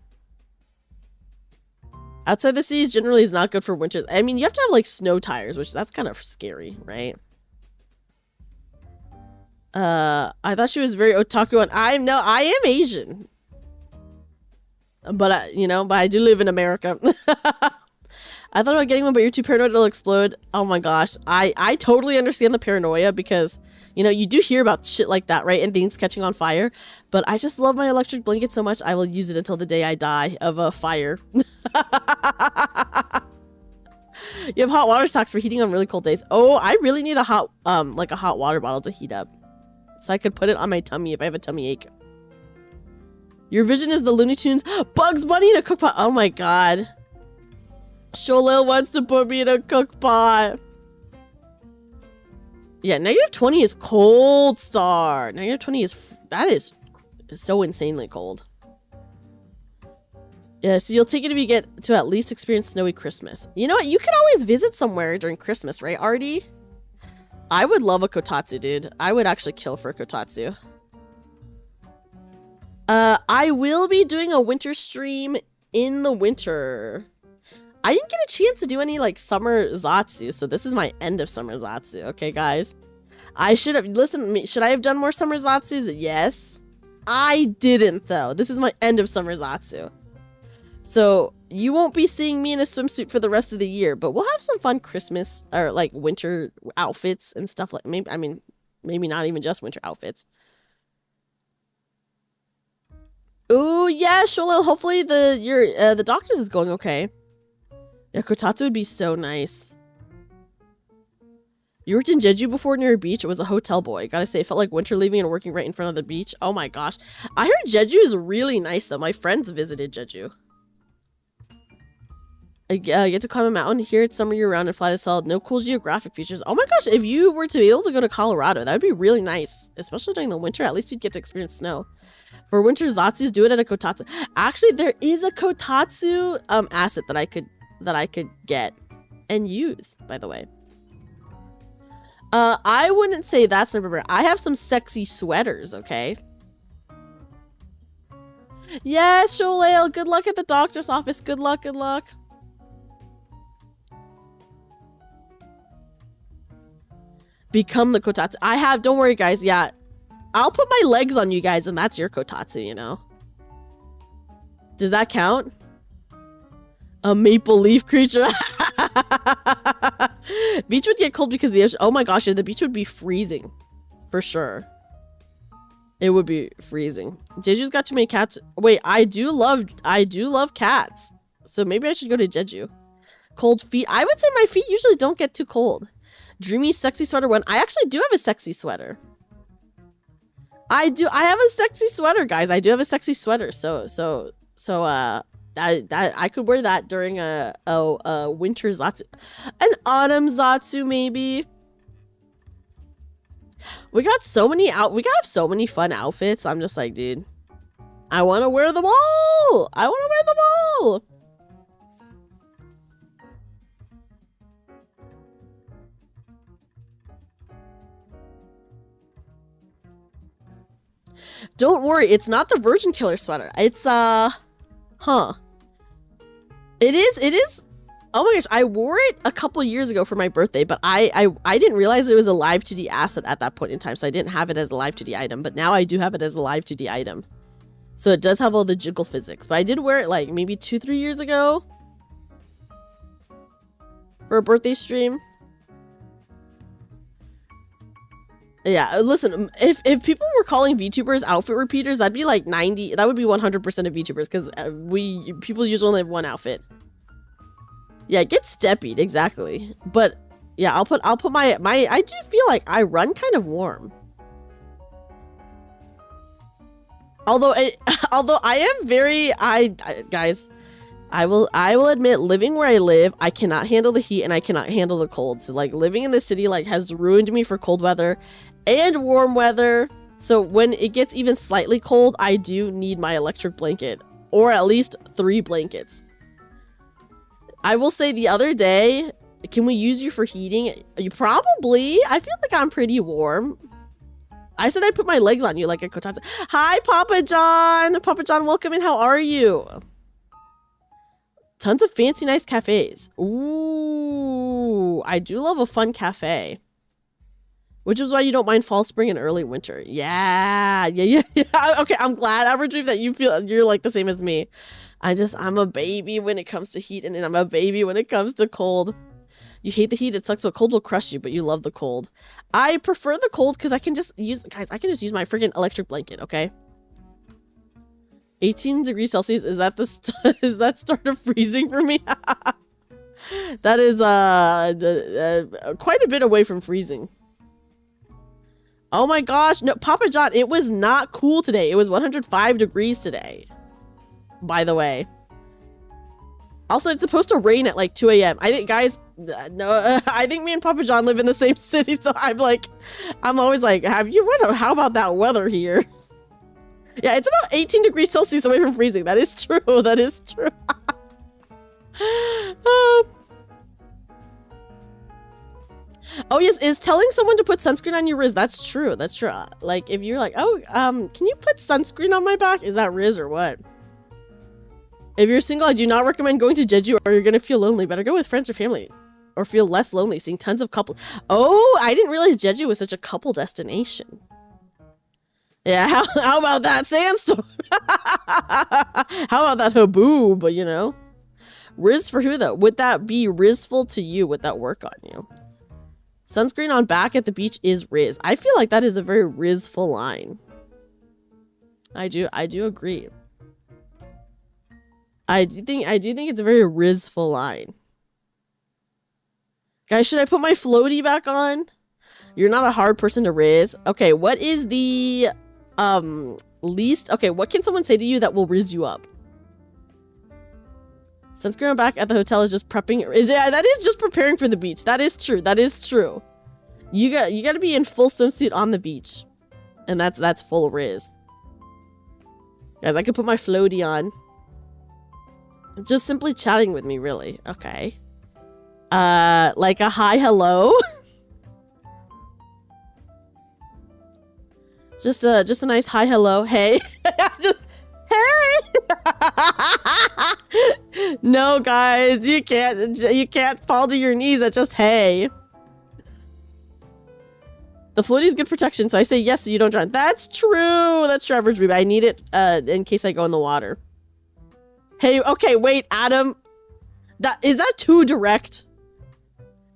Outside the cities generally is not good for winters. I mean, you have to have like snow tires, which that's kind of scary, right? I thought she was very otaku, and I am Asian. But I do live in America. I thought about getting one, but you're too paranoid it'll explode. Oh my gosh. I totally understand the paranoia because, you do hear about shit like that, right? And things catching on fire. But I just love my electric blanket so much, I will use it until the day I die of a fire. You have hot water socks for heating on really cold days. Oh, I really need a hot water bottle to heat up. So I could put it on my tummy if I have a tummy ache. Your vision is the Looney Tunes. Bugs Bunny in a cookpot. Oh my god. Sholil wants to put me in a cookpot. Yeah, -20 is cold, Star. -20 is so insanely cold. Yeah, so you'll take it if you get to at least experience snowy Christmas. You know what? You can always visit somewhere during Christmas, right, Artie? I would love a kotatsu, dude. I would actually kill for a kotatsu. I will be doing a winter stream in the winter. I didn't get a chance to do any like summer Zatsu, so this is my end of summer Zatsu, okay guys? I should have, listen, should I have done more summer Zatsus? Yes. I didn't though. This is my end of summer Zatsu. So you won't be seeing me in a swimsuit for the rest of the year, but we'll have some fun Christmas or like winter outfits and stuff like, maybe not even just winter outfits. Ooh, yeah, Sholil, hopefully the doctor's is going okay. Yeah, kotatsu would be so nice. You worked in Jeju before near a beach? It was a hotel boy. Gotta say, it felt like winter leaving and working right in front of the beach. Oh my gosh. I heard Jeju is really nice though. My friends visited Jeju. You get to climb a mountain. Here it's summer year round and flat as hell. No cool geographic features. Oh my gosh, if you were to be able to go to Colorado, that would be really nice. Especially during the winter. At least you'd get to experience snow. For winter Zatsus, do it at a kotatsu. Actually, there is a kotatsu asset that I could get and use, by the way. I wouldn't say that's number one. I have some sexy sweaters, okay? Yes, Sholale, good luck at the doctor's office. Good luck, good luck. Become the kotatsu. I have, don't worry guys, yeah. I'll put my legs on you guys and that's your kotatsu, you know? Does that count? A maple leaf creature? Beach would get cold because of the ocean. Oh my gosh, yeah, the beach would be freezing. For sure. It would be freezing. Jeju's got too many cats. Wait, I do love cats. So maybe I should go to Jeju. Cold feet. I would say my feet usually don't get too cold. Dreamy sexy sweater one. I actually do have a sexy sweater. I have a sexy sweater, guys. I do have a sexy sweater. So I could wear that during a winter Zatsu. An autumn Zatsu, maybe. We got so many so many fun outfits. I'm just like, dude, I want to wear them all. I want to wear them all. Don't worry, it's not the Virgin Killer sweater. It's It is. Oh my gosh, I wore it a couple years ago for my birthday, but I didn't realize it was a live 2D asset at that point in time, so I didn't have it as a live 2D item, but now I do have it as a live 2D item. So it does have all the jiggle physics, but I did wear it like maybe 2-3 years ago for a birthday stream. Yeah, listen, if people were calling VTubers outfit repeaters, that'd be like 90, that would be 100% of VTubers, because people usually only have one outfit. Yeah, get steppied, exactly. But yeah, I'll put my I do feel like I run kind of warm. Although I am very, guys, I will admit, living where I live, I cannot handle the heat and I cannot handle the cold. So like living in the city like has ruined me for cold weather and warm weather. So when it gets even slightly cold, I do need my electric blanket, or at least 3 blankets. I will say the other day, can we use you for heating? You probably. I feel like I'm pretty warm. I said I put my legs on you like a kotatsu. Hi, Papa John. Papa John, welcome in. How are you? Tons of fancy, nice cafes. Ooh, I do love a fun cafe. Which is why you don't mind fall, spring, and early winter. Yeah. Okay, I'm glad, Average Reef, that you feel you're like the same as me. I'm a baby when it comes to heat, and I'm a baby when it comes to cold. You hate the heat, it sucks, but cold will crush you, but you love the cold. I prefer the cold because I can just use my freaking electric blanket, okay? 18 degrees Celsius, is that is that start of freezing for me? That is quite a bit away from freezing. Oh my gosh, no, Papa John, it was not cool today. It was 105 degrees today, by the way. Also, it's supposed to rain at like 2 a.m. I think, guys, no, I think me and Papa John live in the same city, so I'm always like, how about that weather here? Yeah, it's about 18 degrees Celsius away from freezing. That is true, that is true. Oh yes, is telling someone to put sunscreen on your Riz, that's true, that's true. Like, if you're like, oh, can you put sunscreen on my back? Is that Riz or what? If you're single, I do not recommend going to Jeju or you're gonna feel lonely. Better go with friends or family or feel less lonely, seeing tons of couples. Oh, I didn't realize Jeju was such a couple destination. Yeah, how about that sandstorm? How about that haboob, you know? Riz for who though? Would that be Rizful to you? Would that work on you? Sunscreen on back at the beach is Riz. I feel like that is a very Rizful line. I do agree. I do think it's a very Rizful line. Guys, should I put my floaty back on? You're not a hard person to Riz. Okay, what is the least? Okay, what can someone say to you that will Riz you up? Sunscreen on back at the hotel is just prepping. Yeah, that is just preparing for the beach. That is true. That is true. You got to be in full swimsuit on the beach, and that's full Riz. Guys, I could put my floaty on. Just simply chatting with me, really. Okay. Like a hi, hello. just a nice hi, hello. Hey. Just, hey. No, guys, you can't fall to your knees at just hey. The floaty is good protection, so I say yes so you don't drown. That's true. That's true, Average Reba. I need it in case I go in the water. Hey, okay, wait, Adam. Is that too direct?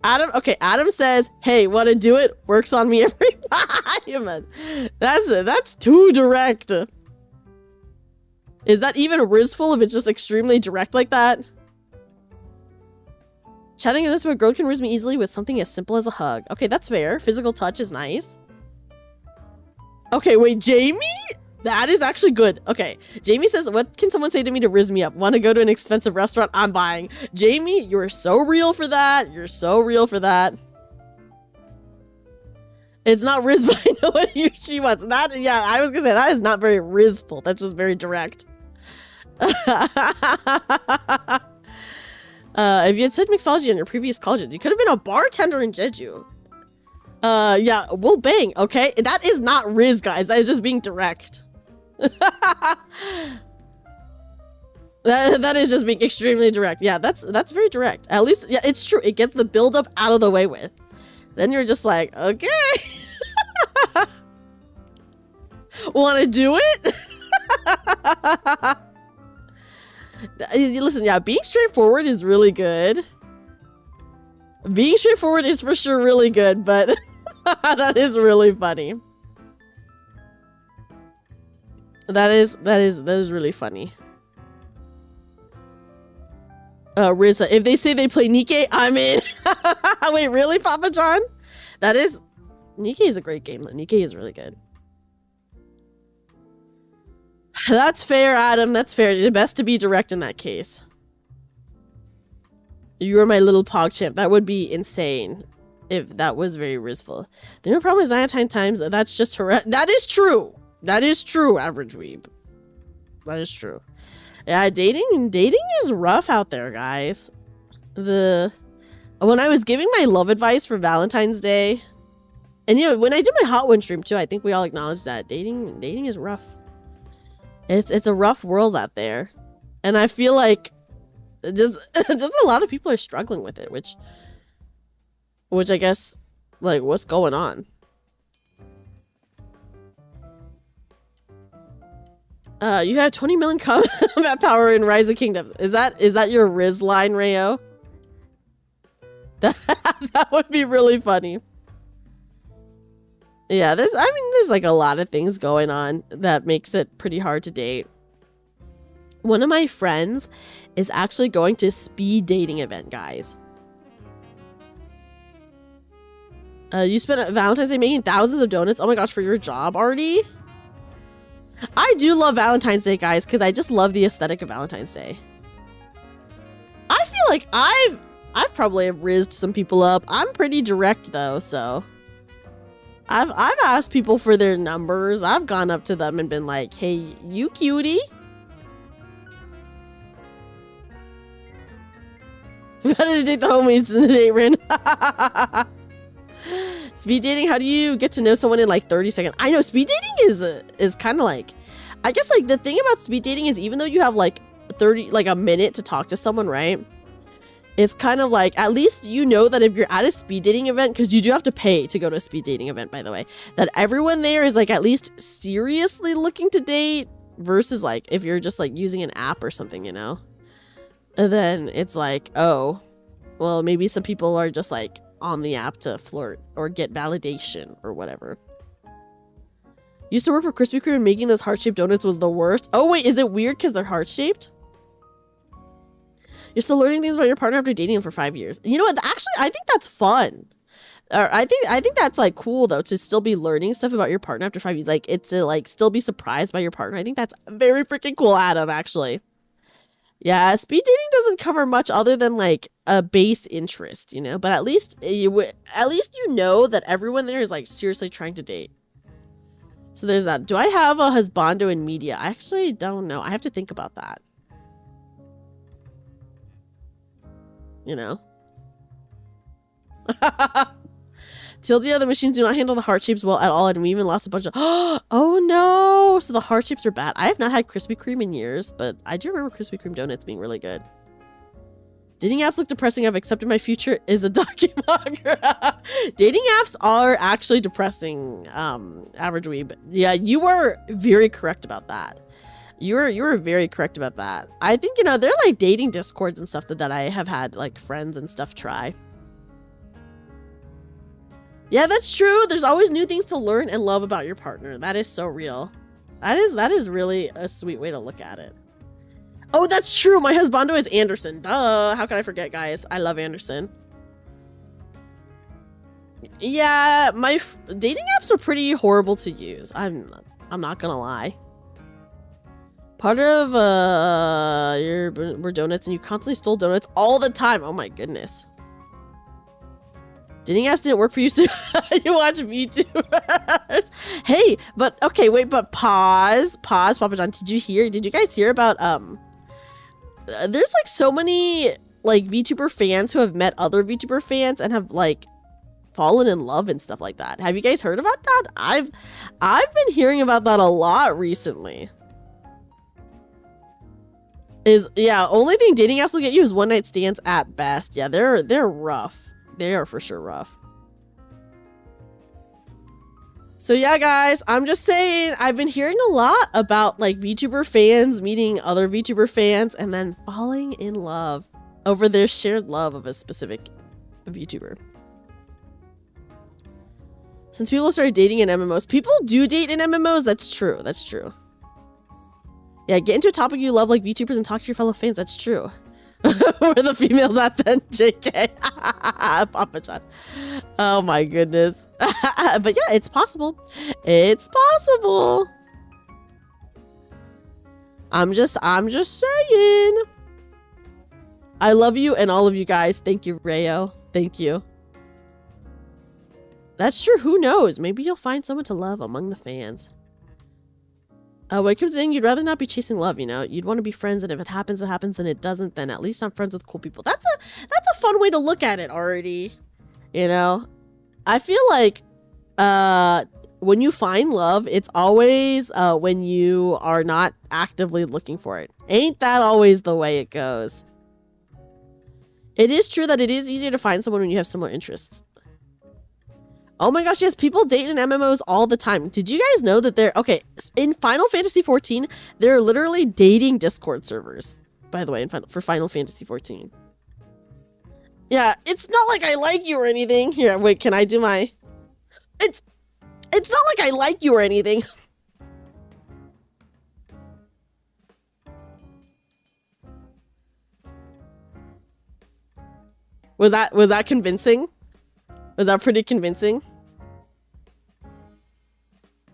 Adam says, hey, wanna do it? Works on me every time. That's too direct. Is that even Rizful if it's just extremely direct like that? Chatting in this way, girl can Riz me easily with something as simple as a hug. Okay, that's fair. Physical touch is nice. Okay, wait, Jamie? That is actually good. Okay, Jamie says, what can someone say to me to Riz me up? Want to go to an expensive restaurant? I'm buying. Jamie, you're so real for that. You're so real for that. It's not Riz, but I know what she wants. That, yeah, I was gonna say, that is not very Rizful. That's just very direct. If you had said mixology in your previous colleges, you could have been a bartender in Jeju. Yeah, we'll bang, okay? That is not Riz, guys. That is just being direct. That is just being extremely direct. Yeah, that's very direct. At least, yeah, it's true. It gets the build-up out of the way with. Then you're just like, okay. Want to do it? Listen, yeah, being straightforward is really good. Being straightforward is for sure really good, but that is really funny. That is really funny. Rizza, if they say they play Nikkei, I'm in. Wait, really, Papa John? Nikkei is a great game. Nikkei is really good. That's fair, Adam. That's fair. The best to be direct in that case. You're my little PogChamp. That would be insane if that was very Rizful. The only problem is Valentine times. That's just that is true. That is true, Average Weeb. That is true. Yeah, dating is rough out there, guys. When I was giving my love advice for Valentine's Day, and you know, when I did my Hot One stream too, I think we all acknowledged that dating is rough. It's a rough world out there, and I feel like just a lot of people are struggling with it, which I guess, like, what's going on? You have 20 million combat power in Rise of Kingdoms. Is that your Riz line, Rayo? That would be really funny. Yeah, there's like a lot of things going on that makes it pretty hard to date. One of my friends is actually going to a speed dating event, guys. You spent Valentine's Day making thousands of donuts. Oh my gosh, for your job, Artie? I do love Valentine's Day, guys, because I just love the aesthetic of Valentine's Day. I feel like I've probably have rizzed some people up. I'm pretty direct though, so I've asked people for their numbers. I've gone up to them and been like, "Hey, you cutie." Better to date the homies than to date Rin. Speed dating, how do you get to know someone in like 30 seconds? I know speed dating is kind of like, I guess like the thing about speed dating is even though you have like a minute to talk to someone, right? It's kind of like, at least you know that if you're at a speed dating event, because you do have to pay to go to a speed dating event, by the way, that everyone there is like at least seriously looking to date versus like if you're just like using an app or something, you know? And then it's like, oh, well, maybe some people are just like on the app to flirt or get validation or whatever. Used to work for Krispy Kreme and making those heart-shaped donuts was the worst. Oh wait, is it weird because they're heart-shaped? You're still learning things about your partner after dating him for 5 years. You know what? Actually, I think that's fun. I think that's like cool though, to still be learning stuff about your partner after 5 years. Like, it's to like still be surprised by your partner. I think that's very freaking cool, Adam, actually. Yeah, speed dating doesn't cover much other than like a base interest, you know, but at least you know that everyone there is like seriously trying to date. So there's that. Do I have a husbando in media? I actually don't know. I have to think about that. You know? TLDR, the machines do not handle the heart shapes well at all, and we even lost a bunch of... Oh no! So the heart shapes are bad. I have not had Krispy Kreme in years, but I do remember Krispy Kreme donuts being really good. Dating apps look depressing. I've accepted my future is a documonger. Dating apps are actually depressing, average weeb. Yeah, you are very correct about that. You're very correct about that. I think, you know, they're like dating discords and stuff that I have had like friends and stuff try. Yeah, that's true. There's always new things to learn and love about your partner. That is so real. That is really a sweet way to look at it. Oh, that's true. My husbando is Anderson. Duh. How could I forget, guys? I love Anderson. Yeah, my dating apps are pretty horrible to use. I'm not gonna lie. Part of we're donuts and you constantly stole donuts all the time. Oh my goodness. Dating apps didn't work for you, so you watch VTubers. Hey, but okay, wait, but pause, Papa John. Did you guys hear about there's like so many like VTuber fans who have met other VTuber fans and have like fallen in love and stuff like that. Have you guys heard about that? I've been hearing about that a lot recently. Only thing dating apps will get you is one night stands at best. Yeah, they're rough. They are for sure rough. So yeah, guys, I'm just saying, I've been hearing a lot about like VTuber fans meeting other VTuber fans and then falling in love over their shared love of a specific VTuber. Since people started dating in MMOs, people do date in MMOs. That's true. That's true. Yeah, get into a topic you love like VTubers and talk to your fellow fans. That's true. Where the females at then, JK? Papa John. Oh my goodness. But yeah, it's possible. It's possible. I'm just saying. I love you and all of you guys. Thank you, Rayo. Thank you. That's true. Who knows? Maybe you'll find someone to love among the fans. When it comes in, you'd rather not be chasing love, you know? You'd want to be friends, and if it happens, it happens, and it doesn't, then at least I'm friends with cool people. That's a fun way to look at it already. You know? I feel like when you find love, it's always when you are not actively looking for it. Ain't that always the way it goes? It is true that it is easier to find someone when you have similar interests. Oh my gosh, yes, people date in MMOs all the time. Did you guys know that okay, in Final Fantasy XIV, there are literally dating Discord servers, by the way, for Final Fantasy XIV. Yeah, it's not like I like you or anything. Here, wait, can I do my... It's not like I like you or anything. Was that convincing? Was that pretty convincing?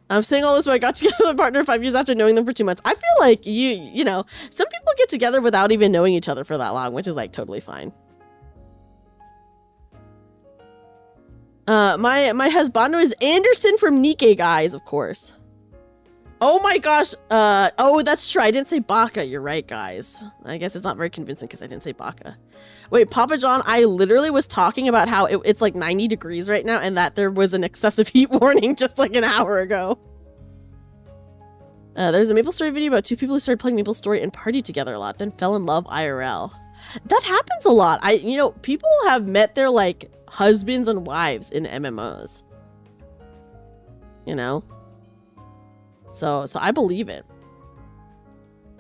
I'm saying all this when I got together with a partner 5 years after knowing them for 2 months. I feel like you know, some people get together without even knowing each other for that long, which is like totally fine. My husbando is Anderson from Nikkei, guys, of course. Oh my gosh. Oh, that's true. I didn't say Baka. You're right, guys. I guess it's not very convincing because I didn't say Baka. Wait, Papa John, I literally was talking about how it's like 90 degrees right now and that there was an excessive heat warning just like an hour ago. There's a MapleStory video about 2 people who started playing MapleStory and partied together a lot, then fell in love IRL. That happens a lot. You know, people have met their like husbands and wives in MMOs. You know? So I believe it.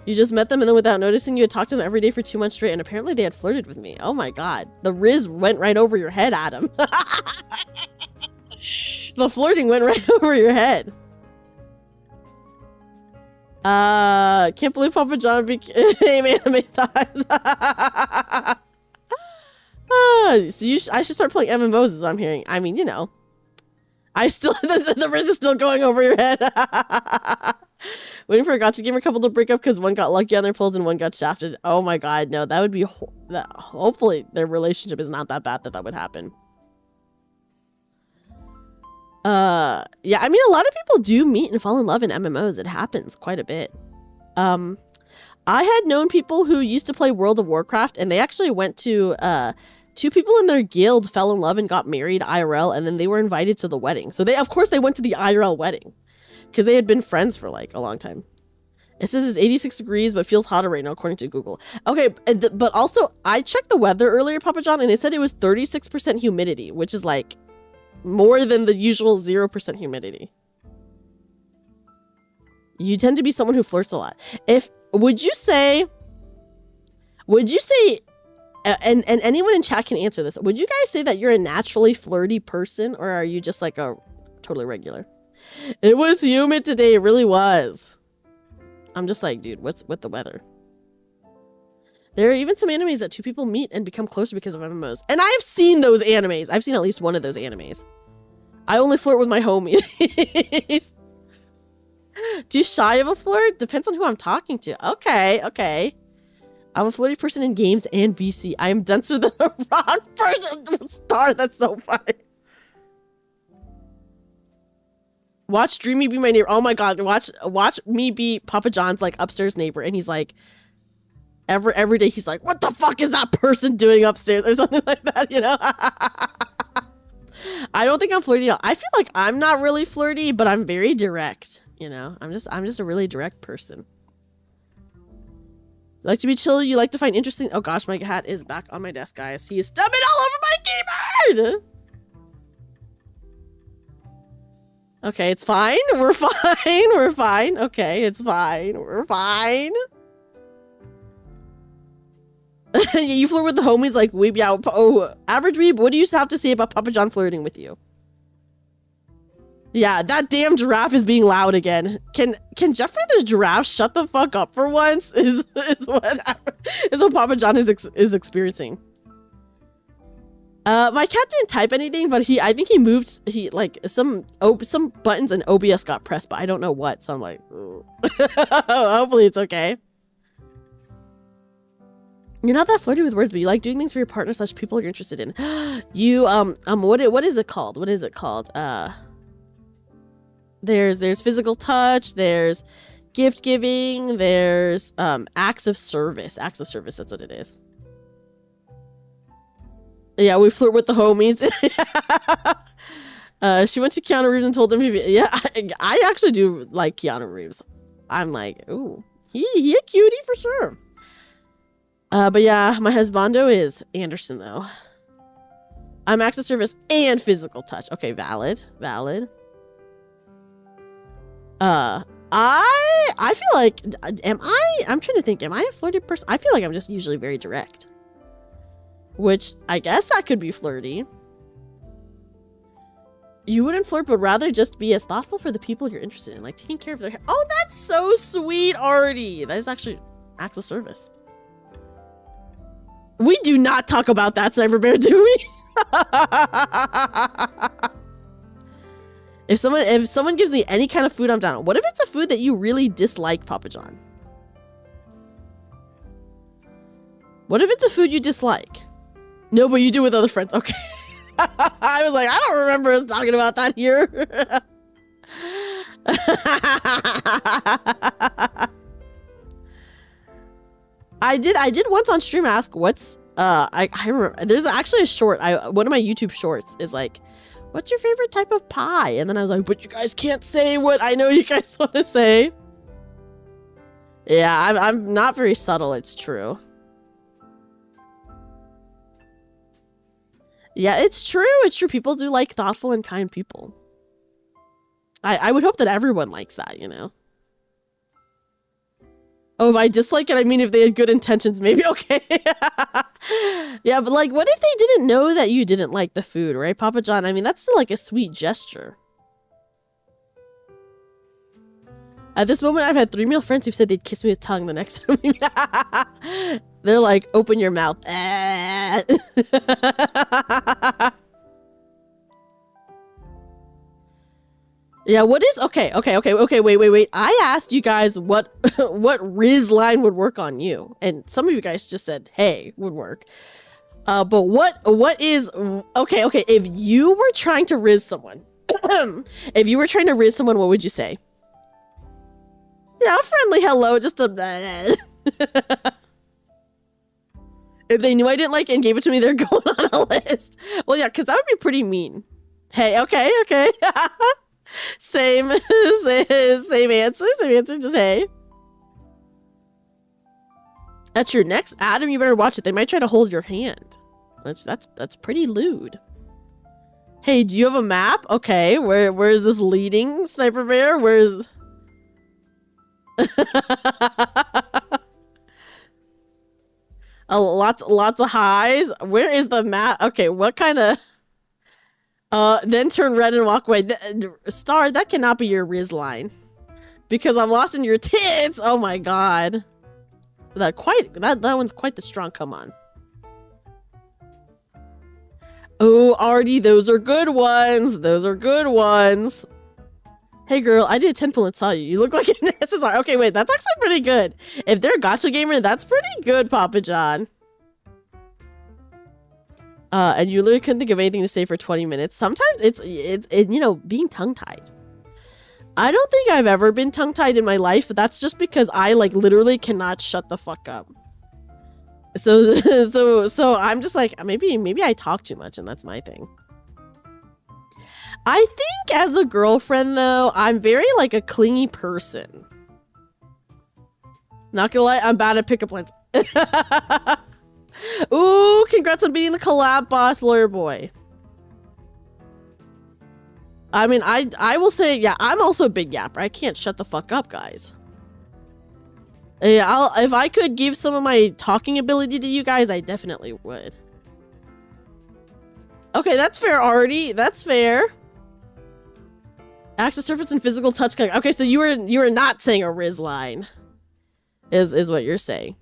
You just met them and then without noticing you had talked to them every day for 2 months straight and apparently they had flirted with me. Oh my god. The Riz went right over your head, Adam. The flirting went right over your head. Can't believe Papa John became anime thighs. So I should start playing MMOs is what I'm hearing. I mean, you know. The Riz is still going over your head. Waiting for a gacha gamer couple to break up because one got lucky on their pulls and one got shafted. Oh my god, no, that would be... hopefully their relationship is not that bad that would happen. Yeah, I mean, a lot of people do meet and fall in love in MMOs. It happens quite a bit. I had known people who used to play World of Warcraft and they actually went to... 2 people in their guild fell in love and got married IRL, and then they were invited to the wedding. So of course they went to the IRL wedding because they had been friends for like a long time. It says it's 86 degrees, but feels hotter right now, according to Google. Okay, but also I checked the weather earlier, Papa John, and it said it was 36% humidity, which is like more than the usual 0% humidity. You tend to be someone who flirts a lot. Would you say, and anyone in chat can answer this, would you guys say that you're a naturally flirty person, or are you just like a totally regular? It was humid today, it really was. I'm just like, dude, what's with the weather? There are even some animes that 2 people meet and become closer because of MMOs. And I've seen those animes. I've seen at least one of those animes. I only flirt with my homies. Too shy of a flirt? Depends on who I'm talking to. Okay. I'm a flirty person in games and VC. I am denser than a rock person. Star, that's so funny. Watch Dreamy be my neighbor. Oh my god, watch me be Papa John's like upstairs neighbor, and he's like every day he's like, what the fuck is that person doing upstairs or something like that, you know? I don't think I'm flirty. I feel like I'm not really flirty, but I'm very direct, you know? I'm just a really direct person. You like to be chill, you like to find interesting... Oh gosh, my cat is back on my desk, guys. He is stubbing all over my keyboard! Okay, it's fine. We're fine. We're fine. Okay, it's fine. We're fine. You flirt with the homies like Weeb. Yeah, oh, average Weeb, what do you have to say about Papa John flirting with you? Yeah, that damn giraffe is being loud again. Can Jeffrey the giraffe shut the fuck up for once? Is what Papa John is experiencing. My cat didn't type anything, but I think he moved like some buttons and OBS got pressed, but I don't know what. So I'm like, hopefully it's okay. You're not that flirty with words, but you like doing things for your partner / people you're interested in. You what is it called? What is it called? There's physical touch, there's gift giving, there's acts of service. Acts of service, that's what it is. Yeah, we flirt with the homies. She went to Keanu Reeves and told him yeah, I actually do like Keanu Reeves. I'm like, ooh, he a cutie for sure. But yeah, my husbando is Anderson though. I'm acts of service and physical touch. Okay, valid. I feel like, I'm trying to think, am I a flirty person? I feel like I'm just usually very direct. Which, I guess that could be flirty. You wouldn't flirt, but rather just be as thoughtful for the people you're interested in, like taking care of their hair. Oh, that's so sweet, Artie. That is actually acts of service. We do not talk about that, Cyber Bear, do we? If someone gives me any kind of food, I'm down. What if it's a food that you really dislike, Papa John? What if it's a food you dislike? No, but you do with other friends. Okay. I was like, I don't remember us talking about that here. I did once on stream ask what's I remember there's actually a short, one of my YouTube shorts is like, what's your favorite type of pie? And then I was like, but you guys can't say what I know you guys want to say. Yeah, I'm not very subtle, it's true. Yeah, it's true. It's true. People do like thoughtful and kind people. I would hope that everyone likes that, you know? Oh, if I dislike it, I mean if they had good intentions, maybe. Okay. Yeah, but like, what if they didn't know that you didn't like the food, right, Papa John? I mean, that's still like a sweet gesture. At this moment, I've had 3 male friends who've said they'd kiss me with tongue the next time we met. They're like, open your mouth. Yeah, what is okay, wait. I asked you guys what Riz line would work on you, and some of you guys just said, hey, would work. But what is okay, if you were trying to Riz someone, what would you say? Yeah, a friendly hello, just a if they knew I didn't like it and gave it to me, they're going on a list. Well, yeah, because that would be pretty mean. Hey, okay. Same answer, just hey. That's your next Adam, you better watch it. They might try to hold your hand. That's pretty lewd. Hey, do you have a map? Okay, where is this leading, Sniper Bear? Where's lots of highs. Where is the map? Okay, what kind of then turn red and walk away. Star, that cannot be your Riz line. Because I'm lost in your tits. Oh my god. That one's quite the strong come on. Oh, Artie, those are good ones. Hey girl, I did a 10 pull and saw you. You look like an SSR. Okay, wait, that's actually pretty good. If they're a gacha gamer, that's pretty good, Papa John. And you literally couldn't think of anything to say for 20 minutes. Sometimes it's you know, being tongue-tied. I don't think I've ever been tongue-tied in my life, but that's just because I like literally cannot shut the fuck up. So I'm just like, maybe I talk too much and that's my thing. I think as a girlfriend though, I'm very like a clingy person. Not gonna lie, I'm bad at pickup lines. Ooh, congrats on beating the collab boss, lawyer boy. I mean, I will say, yeah, I'm also a big yapper. I can't shut the fuck up, guys. Yeah, if I could give some of my talking ability to you guys, I definitely would. Okay, that's fair, Artie. That's fair. Access surface and physical touch. Okay, so you were not saying a Riz line, is what you're saying.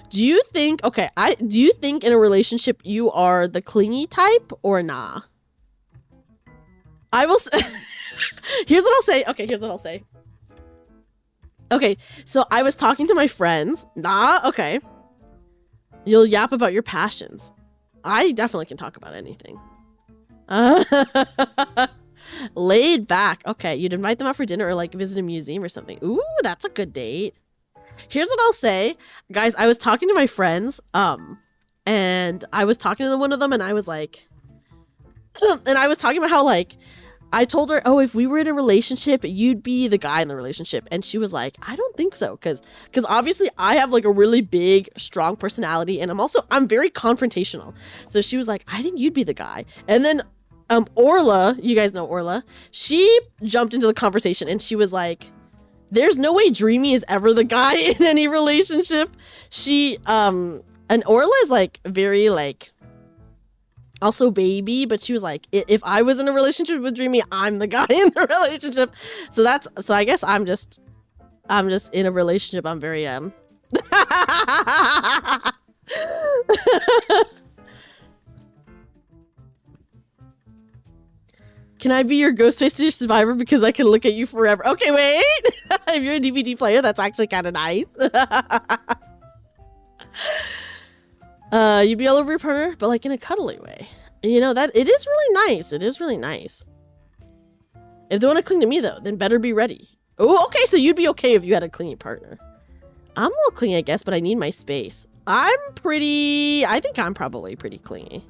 Do you think, okay, do you think in a relationship you are the clingy type or nah? I will here's what I'll say. Okay, here's what I'll say. Okay, so I was talking to my friends. Nah, okay. You'll yap about your passions. I definitely can talk about anything. Laid back. Okay, you'd invite them out for dinner or like visit a museum or something. Ooh, that's a good date. Here's what I'll say. Guys, I was talking to my friends, and I was talking to one of them and I was like, and I was talking about how like, I told her, oh, if we were in a relationship, you'd be the guy in the relationship. And she was like, I don't think so. Because obviously I have like a really big, strong personality. And I'm very confrontational. So she was like, I think you'd be the guy. And then Orla, you guys know Orla, she jumped into the conversation and she was like, there's no way Dreamy is ever the guy in any relationship. And Orla is like very like, also baby, but she was like, if I was in a relationship with Dreamy, I'm the guy in the relationship. So I guess I'm just in a relationship. I'm very Can I be your Ghostface survivor because I can look at you forever? Okay, wait. If you're a DVD player, that's actually kind of nice. You'd be all over your partner, but like in a cuddly way. You know, that it is really nice. It is really nice. If they want to cling to me though, then better be ready. Oh, okay, so you'd be okay if you had a clingy partner. I'm a little clingy, I guess, but I need my space. I think I'm probably pretty clingy.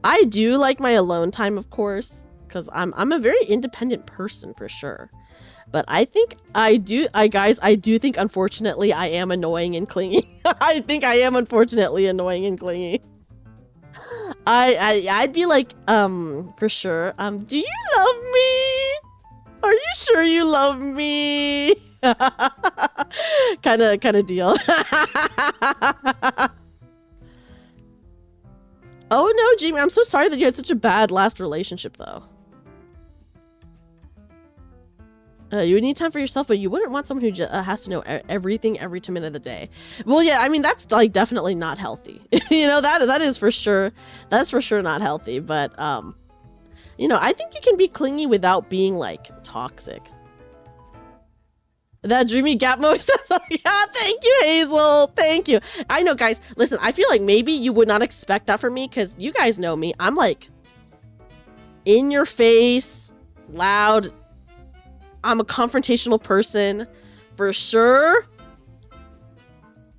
I do like my alone time, of course, because I'm a very independent person for sure. But I think I do think, unfortunately, I am annoying and clingy. I think I am, unfortunately, annoying and clingy. I'd be like, for sure, do you love me? Are you sure you love me? kind of deal. Oh no, Jamie, I'm so sorry that you had such a bad last relationship, though. You would need time for yourself, but you wouldn't want someone who has to know everything every 2 minutes of the day. Well, yeah, I mean, that's like definitely not healthy. You know, that is for sure. That's for sure not healthy. But, you know, I think you can be clingy without being like toxic. That Dreamy Gap Mo says, yeah, thank you, Hazel. Thank you. I know, guys, listen, I feel like maybe you would not expect that from me because you guys know me. I'm like in your face, loud. I'm a confrontational person for sure.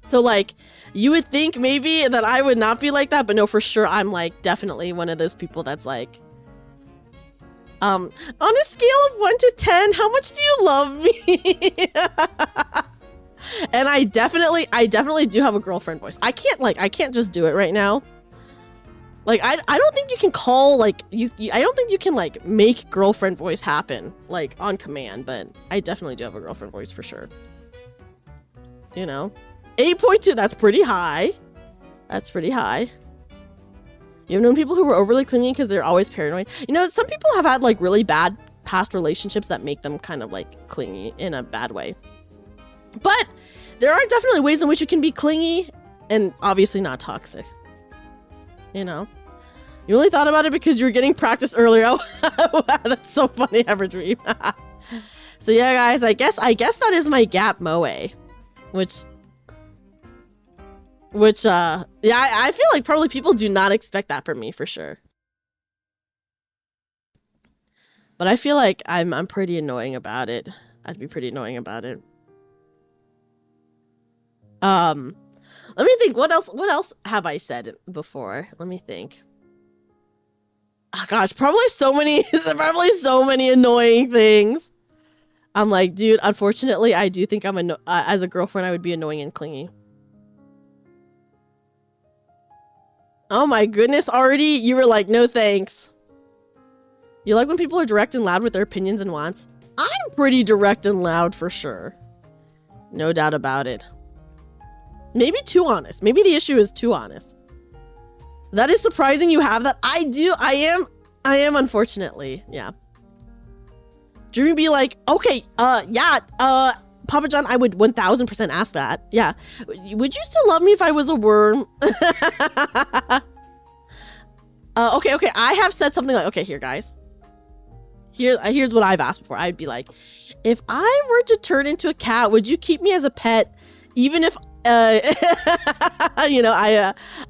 So like you would think maybe that I would not be like that, but no, for sure I'm like definitely one of those people that's like on a scale of 1 to 10, how much do you love me? And I definitely do have a girlfriend voice. I can't just do it right now. Like, I don't think you can call, like, I don't think you can, like, make girlfriend voice happen, like, on command, but I definitely do have a girlfriend voice for sure. You know? 8.2, that's pretty high. That's pretty high. You've known people who were overly clingy because they're always paranoid. You know, some people have had, like, really bad past relationships that make them kind of, like, clingy in a bad way. But there are definitely ways in which you can be clingy and obviously not toxic. You know? You only thought about it because you were getting practice earlier. Oh, that's so funny, Everdream. So yeah, guys, I guess that is my gap moe, which yeah, I feel like probably people do not expect that from me for sure. But I feel like I'm pretty annoying about it. I'd be pretty annoying about it. Let me think. What else have I said before? Let me think. Oh gosh, probably so many annoying things. I'm like, dude, unfortunately, I do think I'm as a girlfriend, I would be annoying and clingy. Oh my goodness, already? You were like, no thanks. You like when people are direct and loud with their opinions and wants? I'm pretty direct and loud for sure. No doubt about it. Maybe too honest. Maybe the issue is too honest. That is surprising you have that. I do. I am unfortunately. Yeah. Dreamy be like, okay, yeah, Papa John, I would 1000% ask that. Yeah. Would you still love me if I was a worm? Okay. I have said something like, okay, here, guys. Here's what I've asked before. I'd be like, if I were to turn into a cat, would you keep me as a pet, even if you know,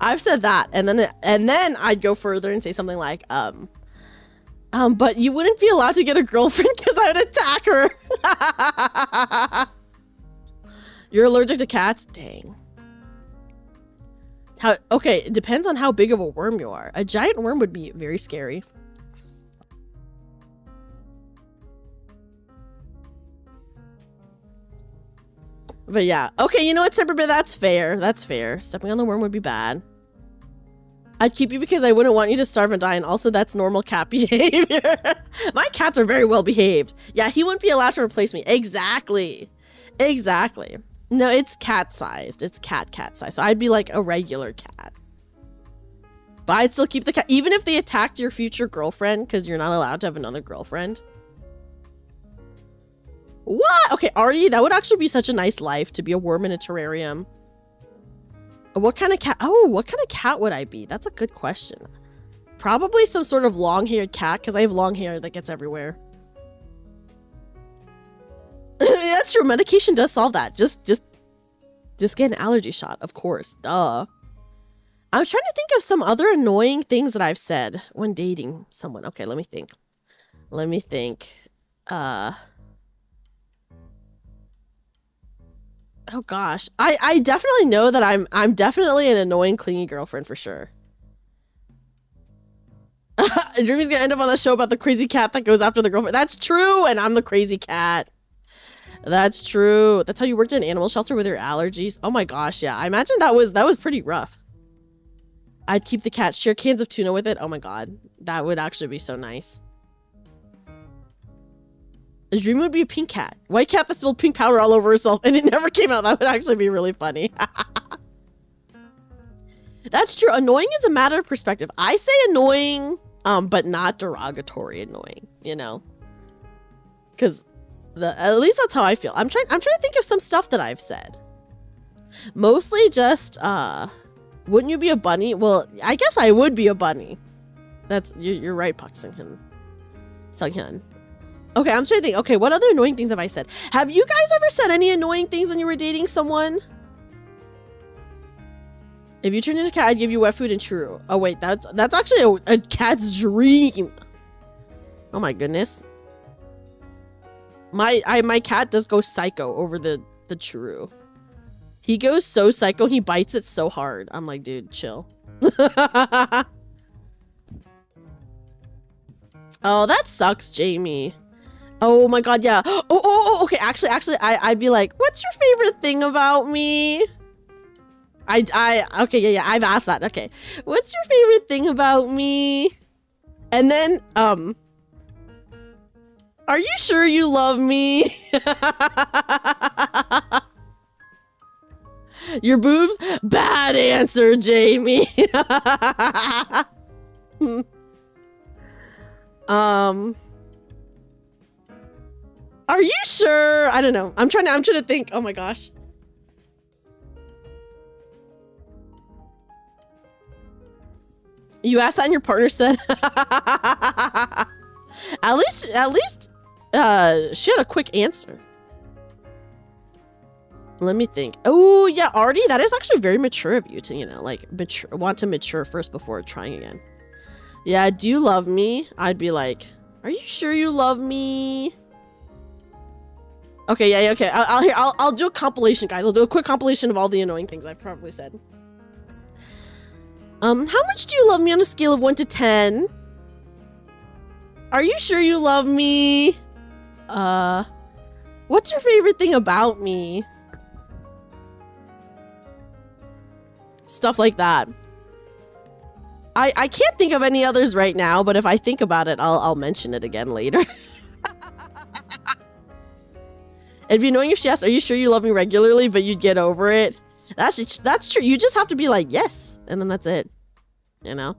I've said that, and then I'd go further and say something like, but you wouldn't be allowed to get a girlfriend because I would attack her. You're allergic to cats? Dang. Okay, it depends on how big of a worm you are. A giant worm would be very scary. But yeah. Okay, you know what, Semper, that's fair. That's fair. Stepping on the worm would be bad. I'd keep you because I wouldn't want you to starve and die, and also that's normal cat behavior. My cats are very well behaved. Yeah, he wouldn't be allowed to replace me. Exactly. Exactly. No, it's cat-sized. It's cat-sized. So I'd be like a regular cat. But I'd still keep the cat. Even if they attacked your future girlfriend, because you're not allowed to have another girlfriend. What? Okay, Artie, that would actually be such a nice life to be a worm in a terrarium. What kind of cat? Oh, what kind of cat would I be? That's a good question. Probably some sort of long-haired cat, because I have long hair that gets everywhere. That's true. Medication does solve that. Just get an allergy shot, of course. Duh. I'm trying to think of some other annoying things that I've said when dating someone. Okay, let me think. Oh gosh. I definitely know that I'm definitely an annoying, clingy girlfriend for sure. Dreamy's gonna end up on the show about the crazy cat that goes after the girlfriend. That's true, and I'm the crazy cat. That's true. That's how you worked in an animal shelter with your allergies. Oh my gosh, yeah. I imagine that was pretty rough. I'd keep the cat, share cans of tuna with it. Oh my god. That would actually be so nice. A dream would be a pink cat. White cat that spilled pink powder all over herself and it never came out. That would actually be really funny. That's true. Annoying is a matter of perspective. I say annoying, but not derogatory annoying, you know? Because at least that's how I feel. I'm trying to think of some stuff that I've said. Mostly just, wouldn't you be a bunny? Well, I guess I would be a bunny. You're right, Pak Sunghyun. Okay, I'm trying to think. Okay, what other annoying things have I said? Have you guys ever said any annoying things when you were dating someone? If you turned into a cat, I'd give you wet food and churro. Oh wait, that's actually a cat's dream. Oh my goodness. My cat does go psycho over the churro. He goes so psycho, he bites it so hard. I'm like, dude, chill. Oh, that sucks, Jamie. Oh my god, yeah. Oh, okay. Actually, I'd be like, what's your favorite thing about me? Okay, yeah, I've asked that. Okay. What's your favorite thing about me? And then, are you sure you love me? Your boobs? Bad answer, Jamie. Are you sure? I don't know. I'm trying to think. Oh my gosh. You asked that and your partner said. At least she had a quick answer. Let me think. Oh yeah, Artie, that is actually very mature of you to, you know, like want to mature first before trying again. Yeah, do you love me? I'd be like, are you sure you love me? Okay, yeah, okay. I'll do a compilation, guys. I'll do a quick compilation of all the annoying things I've probably said. How much do you love me on a scale of 1 to 10? Are you sure you love me? What's your favorite thing about me? Stuff like that. I can't think of any others right now, but if I think about it, I'll mention it again later. It'd be annoying if she asked, are you sure you love me regularly, but you'd get over it. That's true. You just have to be like, yes. And then that's it. You know?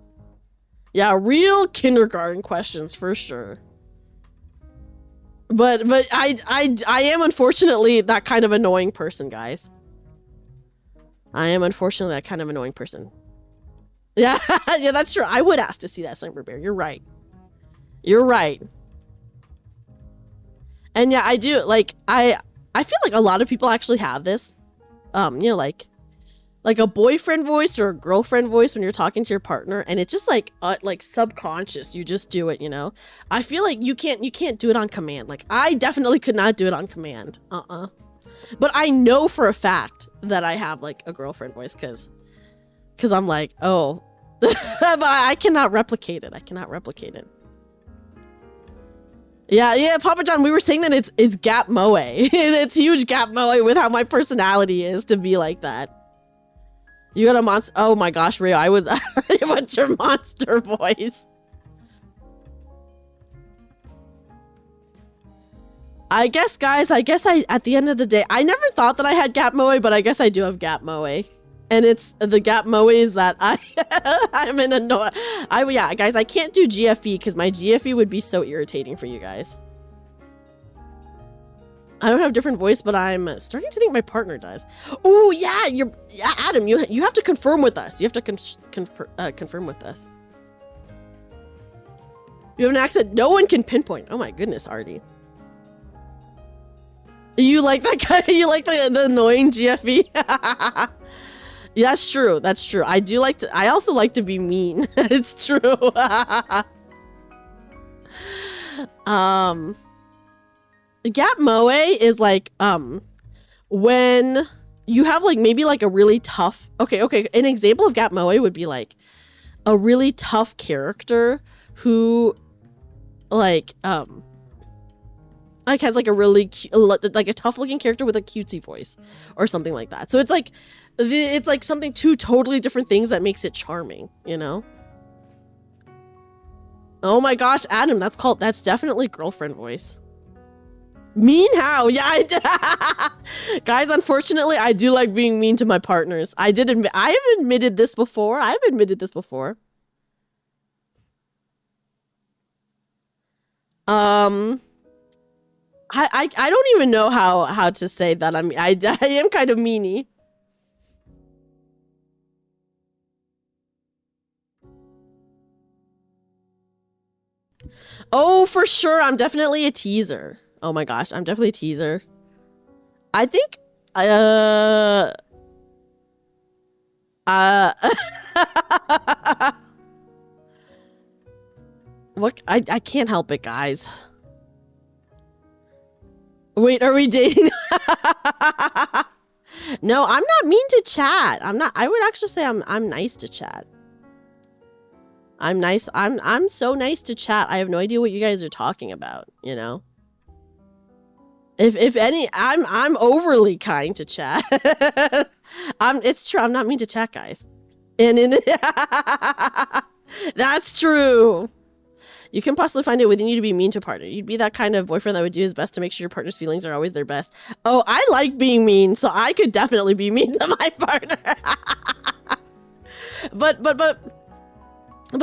Yeah, real kindergarten questions for sure. But I am unfortunately that kind of annoying person, guys. I am unfortunately that kind of annoying person. Yeah, yeah, that's true. I would ask to see that Sniper Bear. You're right. You're right. And yeah, I do, like, I feel like a lot of people actually have this. You know, like a boyfriend voice or a girlfriend voice when you're talking to your partner, and it's just like subconscious. You just do it, you know? I feel like you can't do it on command. Like, I definitely could not do it on command. But I know for a fact that I have, like, a girlfriend voice, because I'm like, oh. But I cannot replicate it. I cannot replicate it. Yeah, Papa John, we were saying that it's Gap Moe. It's huge Gap Moe with how my personality is to be like that. You got a monster. Oh my gosh, Rio, I would I want your monster voice. I guess, guys, at the end of the day, I never thought that I had Gap Moe, but I guess I do have Gap Moe. And it's the Gap Moes that I'm in yeah, guys, I can't do GFE because my GFE would be so irritating for you guys. I don't have different voice, but I'm starting to think my partner does. Oh yeah, Adam, you have to confirm with us. You have to confirm with us. You have an accent no one can pinpoint. Oh my goodness, Artie. You like that guy? You like the annoying GFE? Yeah, that's true. That's true. I also like to be mean. It's true. Gap Moe is like when you have like maybe like a really tough okay, an example of Gap Moe would be like a really tough character who like has like a really like a tough looking character with a cutesy voice or something like that. So it's like something two totally different things that makes it charming, you know? Oh my gosh, Adam, that's definitely girlfriend voice. Mean how? Yeah, guys, unfortunately, I do like being mean to my partners. I have admitted this before. I don't even know how to say that. I mean, I am kind of meanie. Oh, for sure. I'm definitely a teaser. Oh my gosh, I'm definitely a teaser. I think what I can't help it, guys. Wait, are we dating? No, I'm not mean to chat. I would actually say I'm nice to chat. I'm nice. I'm so nice to chat. I have no idea what you guys are talking about, you know? If any, I'm overly kind to chat. It's true. I'm not mean to chat, guys. That's true. You can possibly find it within you to be mean to a partner. You'd be that kind of boyfriend that would do his best to make sure your partner's feelings are always their best. Oh, I like being mean, so I could definitely be mean to my partner. But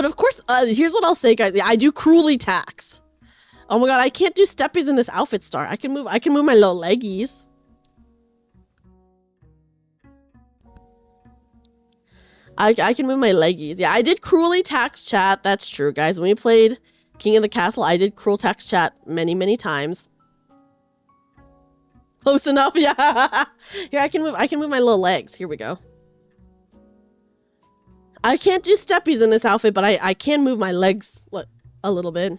of course, here's what I'll say, guys. Yeah, I do cruelly tax. Oh my god, I can't do steppies in this outfit star. I can move my little leggies. I can move my leggies. Yeah, I did cruelly tax chat. That's true, guys. When we played King of the Castle, I did cruel tax chat many times. Close enough, yeah. Here, I can move my little legs. Here we go. I can't do steppies in this outfit, but I can move my legs a little bit.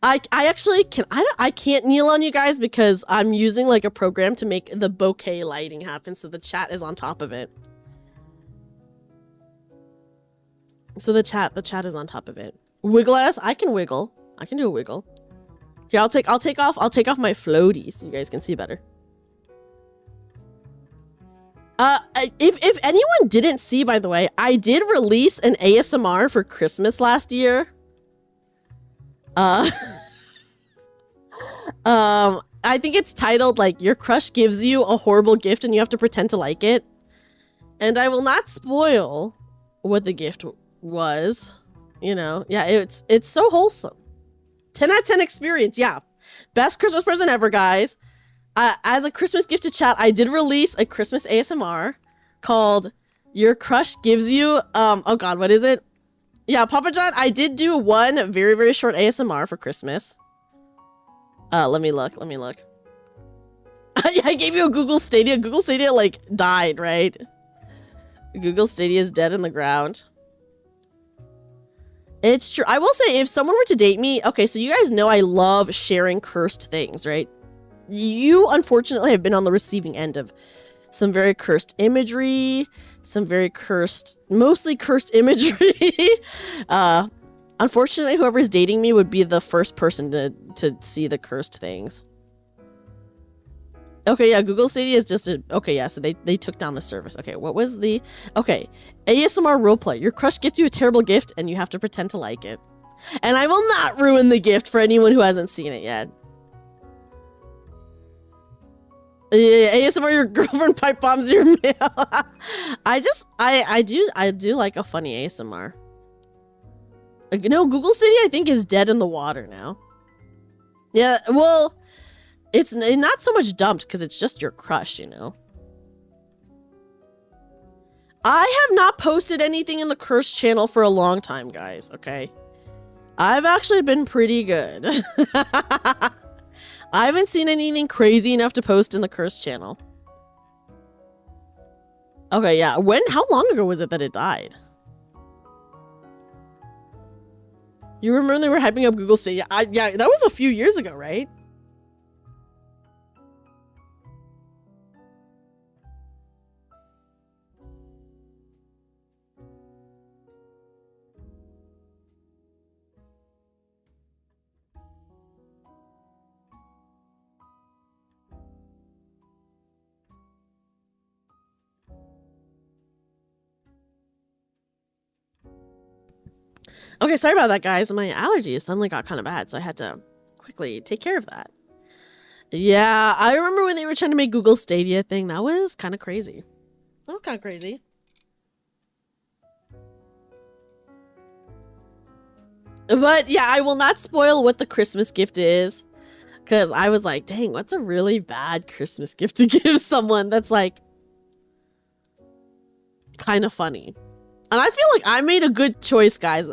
I actually can. I can't kneel on you guys because I'm using like a program to make the bokeh lighting happen, so the chat is on top of it. So the chat is on top of it. Wiggle ass, I can wiggle. I can do a wiggle. Here, I'll take off my floaties so you guys can see better. If anyone didn't see, by the way, I did release an ASMR for Christmas last year. I think it's titled like your crush gives you a horrible gift and you have to pretend to like it. And I will not spoil what the gift was. You know, yeah, it's so wholesome. 10 out of 10 experience, yeah. Best Christmas present ever, guys. As a Christmas gift to chat, I did release a Christmas ASMR called Your Crush Gives You, oh god, what is it? Yeah, Papa John, I did do one very short ASMR for Christmas. Let me look. I gave you a Google Stadia. Google Stadia, like, died, right? Google Stadia is dead in the ground. It's true. I will say, if someone were to date me, okay, so you guys know I love sharing cursed things, right? You, unfortunately, have been on the receiving end of some very cursed imagery, some very cursed, mostly cursed imagery. Unfortunately, whoever's dating me would be the first person to see the cursed things. Okay, yeah, Google Stadia is just a... Okay, yeah, so they took down the service. Okay, what was the... Okay, ASMR roleplay. Your crush gets you a terrible gift, and you have to pretend to like it. And I will not ruin the gift for anyone who hasn't seen it yet. Yeah, ASMR, your girlfriend pipe bombs your mail. I do like a funny ASMR. Like, you know, Google Stadia, I think, is dead in the water now. Yeah, well... It's not so much dumped because it's just your crush, you know. I have not posted anything in the Curse channel for a long time, guys, okay? I've actually been pretty good. I haven't seen anything crazy enough to post in the Curse channel. Okay, yeah. How long ago was it that it died? You remember they were hyping up Google Stadia? Yeah, that was a few years ago, right? Okay, sorry about that, guys. My allergies suddenly got kind of bad, so I had to quickly take care of that. Yeah, I remember when they were trying to make Google Stadia thing. That was kind of crazy. That was kind of crazy. But yeah, I will not spoil what the Christmas gift is. Because I was like, dang, what's a really bad Christmas gift to give someone that's like kind of funny? And I feel like I made a good choice, guys.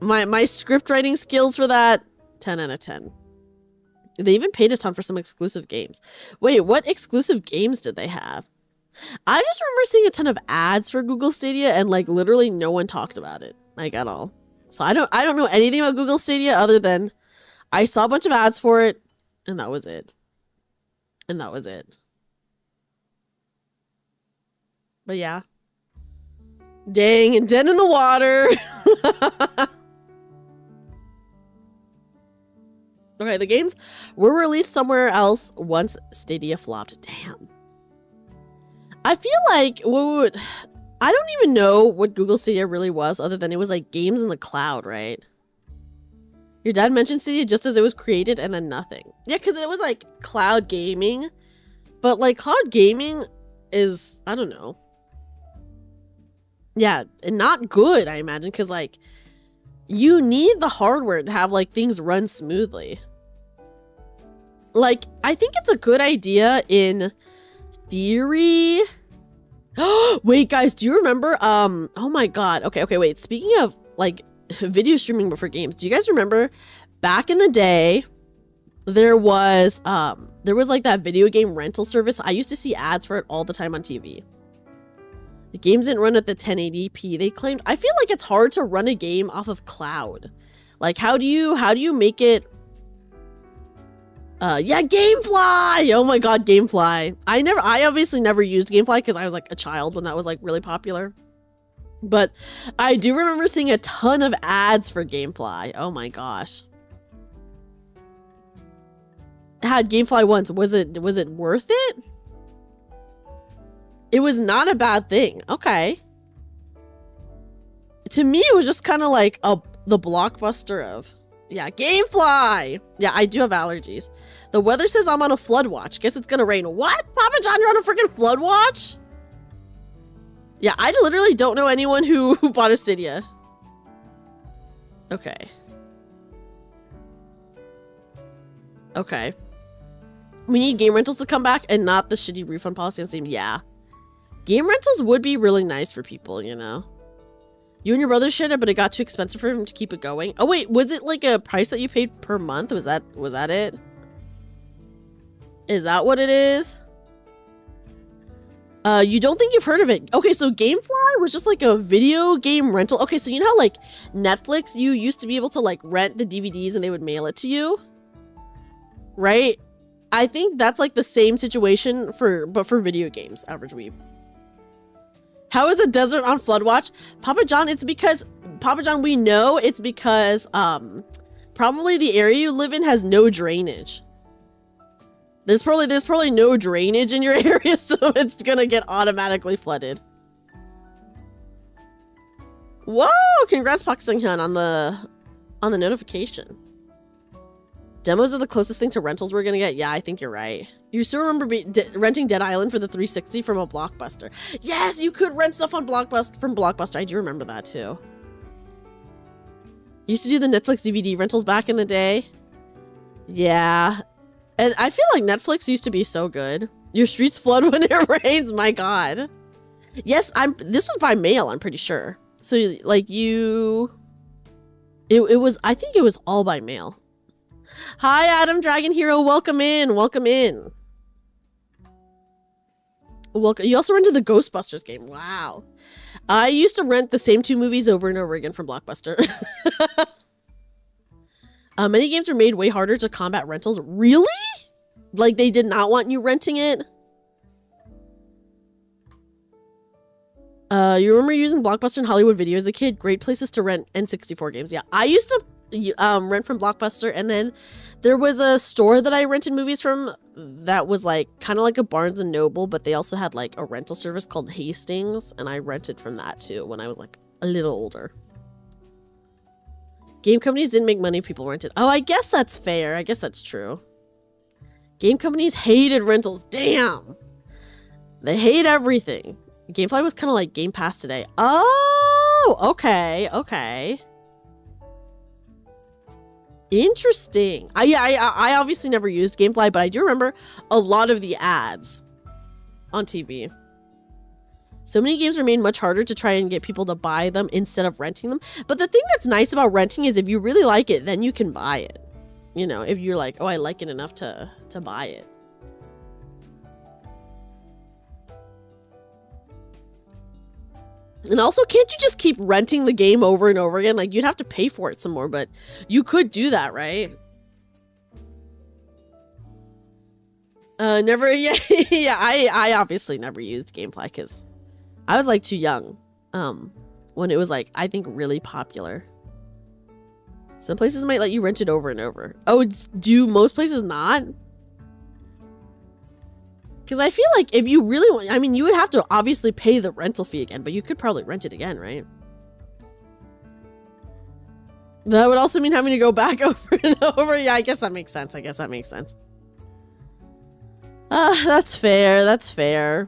My script writing skills for that, 10 out of 10. They even paid a ton for some exclusive games. Wait, what exclusive games did they have? I just remember seeing a ton of ads for Google Stadia and like literally no one talked about it, like at all. So I don't know anything about Google Stadia other than I saw a bunch of ads for it and that was it. And that was it. But yeah. Dang, and dead in the water. Okay, the games were released somewhere else once Stadia flopped. Damn. I feel like I don't even know what Google Stadia really was other than it was like games in the cloud, right? Your dad mentioned Stadia just as it was created and then nothing. Yeah, because it was like cloud gaming. But like cloud gaming is, I don't know. Yeah, and not good, I imagine, because like you need the hardware to have like things run smoothly. Like, I think it's a good idea in theory. Wait, guys, do you remember? Oh my god. Okay, wait. Speaking of like video streaming but for games, do you guys remember back in the day there was like that video game rental service? I used to see ads for it all the time on TV. The games didn't run at the 1080p. They claimed, I feel like it's hard to run a game off of cloud. Like, how do you make it? Yeah, Gamefly! Oh my god, Gamefly. I obviously never used Gamefly because I was like a child when that was like really popular. But I do remember seeing a ton of ads for Gamefly. Oh my gosh. I had Gamefly once. Was it worth it? It was not a bad thing. Okay. To me, it was just kind of like the blockbuster of, yeah, Gamefly. Yeah, I do have allergies. The weather says I'm on a flood watch. Guess it's gonna rain. What? Papa John, you're on a freaking flood watch? Yeah, I literally don't know anyone who bought a Stadia. Okay. Okay. We need game rentals to come back and not the shitty refund policy on Steam. Yeah. Game rentals would be really nice for people, you know? You and your brother shared it, but it got too expensive for him to keep it going. Oh wait, was it like a price that you paid per month? Was that it? Is that what it is? You don't think you've heard of it? Okay, so Gamefly was just like a video game rental. Okay, so you know how like Netflix, you used to be able to like rent the DVDs and they would mail it to you? Right? I think that's like the same situation but for video games, Average Weeb. How is a desert on flood watch? Papa John, it's because Papa John, we know it's because probably the area you live in has no drainage. There's probably no drainage in your area, so it's gonna get automatically flooded. Whoa! Congrats, Pak Sung-hyun, on the notification. Demos are the closest thing to rentals we're gonna get. Yeah, I think you're right. You still remember renting Dead Island for the 360 from a Blockbuster? Yes, you could rent stuff on Blockbuster. I do remember that too. Used to do the Netflix DVD rentals back in the day. Yeah, and I feel like Netflix used to be so good. Your streets flood when it rains. My God. Yes, this was by mail. I'm pretty sure. So like it was. I think it was all by mail. Hi, Adam Dragon Hero. Welcome in. Welcome in. Welcome. You also rented the Ghostbusters game. Wow. I used to rent the same 2 movies over and over again from Blockbuster. Many games were made way harder to combat rentals. Really? Like they did not want you renting it? You remember using Blockbuster and Hollywood Video as a kid? Great places to rent N64 games. Yeah, I used to rent from Blockbuster, and then there was a store that I rented movies from that was like kind of like a Barnes and Noble, but they also had like a rental service called Hastings, and I rented from that too when I was like a little older. Game companies didn't make money if people rented. Oh, I guess that's fair. I guess that's true. Game companies hated rentals. Damn. They hate everything. Gamefly was kind of like Game Pass today. Oh, okay, okay. Interesting. I obviously never used Gamefly, but I do remember a lot of the ads on TV. So many games are made much harder to try and get people to buy them instead of renting them. But the thing that's nice about renting is if you really like it, then you can buy it. You know, if you're like, oh, I like it enough to buy it. And also, can't you just keep renting the game over and over again? Like, you'd have to pay for it some more, but you could do that, right? Never, yeah, yeah, I obviously never used Gamefly because I was, like, too young when it was, like, I think really popular. Some places might let you rent it over and over. Oh, do most places not? Because I feel like if you really want, I mean, you would have to obviously pay the rental fee again, but you could probably rent it again, right? That would also mean having to go back over and over. Yeah, I guess that makes sense. I guess that makes sense. That's fair. That's fair.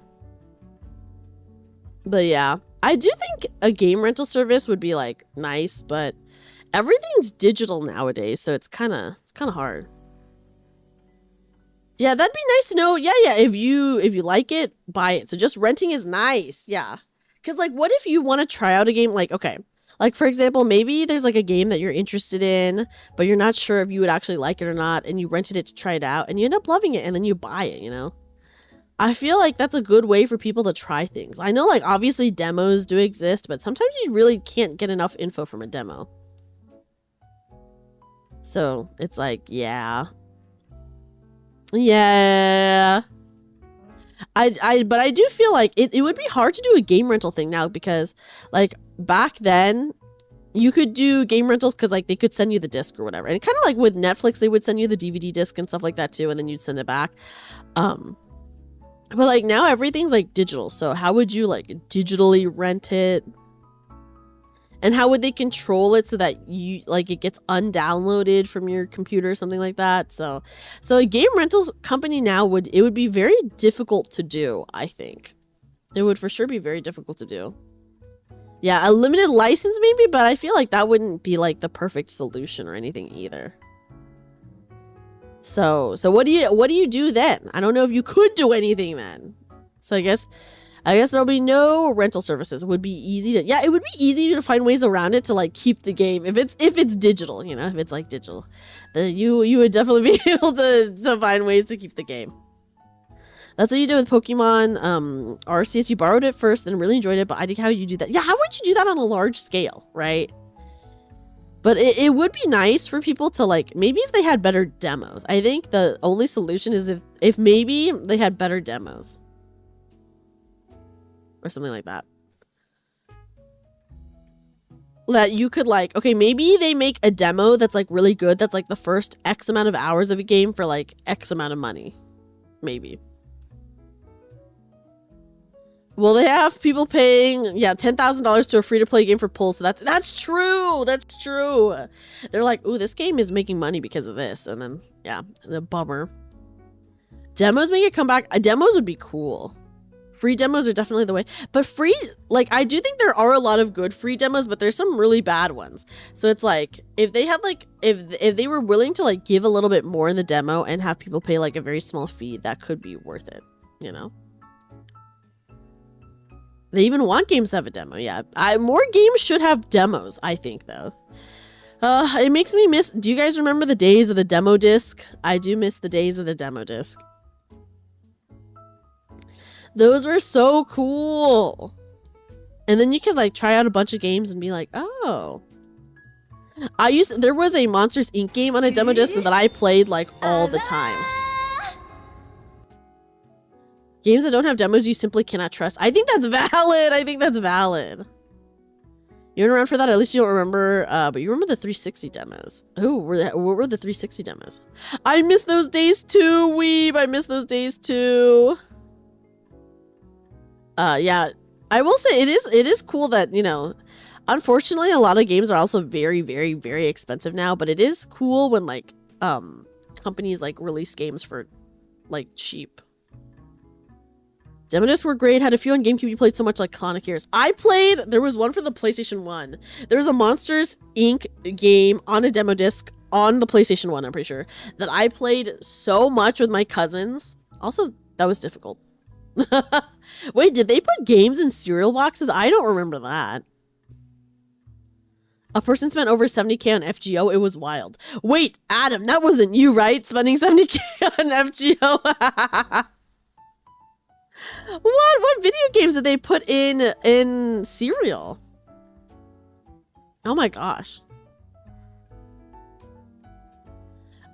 But yeah, I do think a game rental service would be like nice, but everything's digital nowadays, so it's kind of hard. Yeah, that'd be nice to know. Yeah, if you like it, buy it. So just renting is nice. Yeah. Cuz like what if you want to try out a game like okay, like for example, maybe there's like a game that you're interested in, but you're not sure if you would actually like it or not, and you rented it to try it out and you end up loving it and then you buy it, you know? I feel like that's a good way for people to try things. I know like obviously demos do exist, but sometimes you really can't get enough info from a demo. So, it's like, yeah. Yeah. But I do feel like it would be hard to do a game rental thing now because like back then you could do game rentals because like they could send you the disc or whatever. And kind of like with Netflix, they would send you the DVD disc and stuff like that too, and then you'd send it back. But like now everything's like digital. So how would you like digitally rent it? And how would they control it so that you like it gets undownloaded from your computer or something like that? So a game rentals company now would be very difficult to do, I think. It would for sure be very difficult to do. Yeah, a limited license maybe, but I feel like that wouldn't be like the perfect solution or anything either. So what do you do then? I don't know if you could do anything then. So I guess there'll be no rental services. It would be easy to, yeah, it would be easy to find ways around it to like keep the game. If it's digital, you know, if it's like digital, then you would definitely be able to find ways to keep the game. That's what you did with Pokemon Arceus. You borrowed it first and really enjoyed it, but I think how you do that. Yeah, how would you do that on a large scale, right? But it would be nice for people to like, maybe if they had better demos. I think the only solution is if maybe they had better demos. Or something like that. that you could like, okay, maybe they make a demo that's like really good. That's like the first X amount of hours of a game for like X amount of money. Maybe. Well, they have people paying, yeah, $10,000 to a free-to-play game for polls. So that's true. That's true. They're like, ooh, this game is making money because of this. And then, yeah, the bummer. Demos make a comeback. Demos would be cool. Free demos are definitely the way. But free, like, I do think there are a lot of good free demos, but there's some really bad ones. So it's like, if they had like, if they were willing to like give a little bit more in the demo and have people pay like a very small fee, that could be worth it, you know? They even want games to have a demo, yeah. More games should have demos, I think, though. It makes me miss... Do you guys remember the days of the demo disc? I do miss the days of the demo disc. Those were so cool. And then you could, like, try out a bunch of games and be like, oh. There was a Monsters, Inc. game on a demo disc that I played, like, all the time. Games that don't have demos you simply cannot trust. I think that's valid. I think that's valid. You weren't around for that? At least you don't remember, but you remember the 360 demos. Oh, what were the 360 demos? I miss those days too, weeb. I miss those days too. Yeah, I will say it is cool that, you know, unfortunately a lot of games are also very, very, very expensive now, but it is cool when like, companies like release games for like cheap. Demo discs were great. Had a few on GameCube. You played so much like Clonic Years. There was one for the PlayStation 1. There was a Monsters, Inc. game on a demo disc on the PlayStation 1, I'm pretty sure, that I played so much with my cousins. Also, that was difficult. Wait, did they put games in cereal boxes? I don't remember that. A person spent over 70K on FGO. It was wild. Wait, Adam, that wasn't you, right? Spending 70K on FGO. What video games did they put in cereal? Oh my gosh.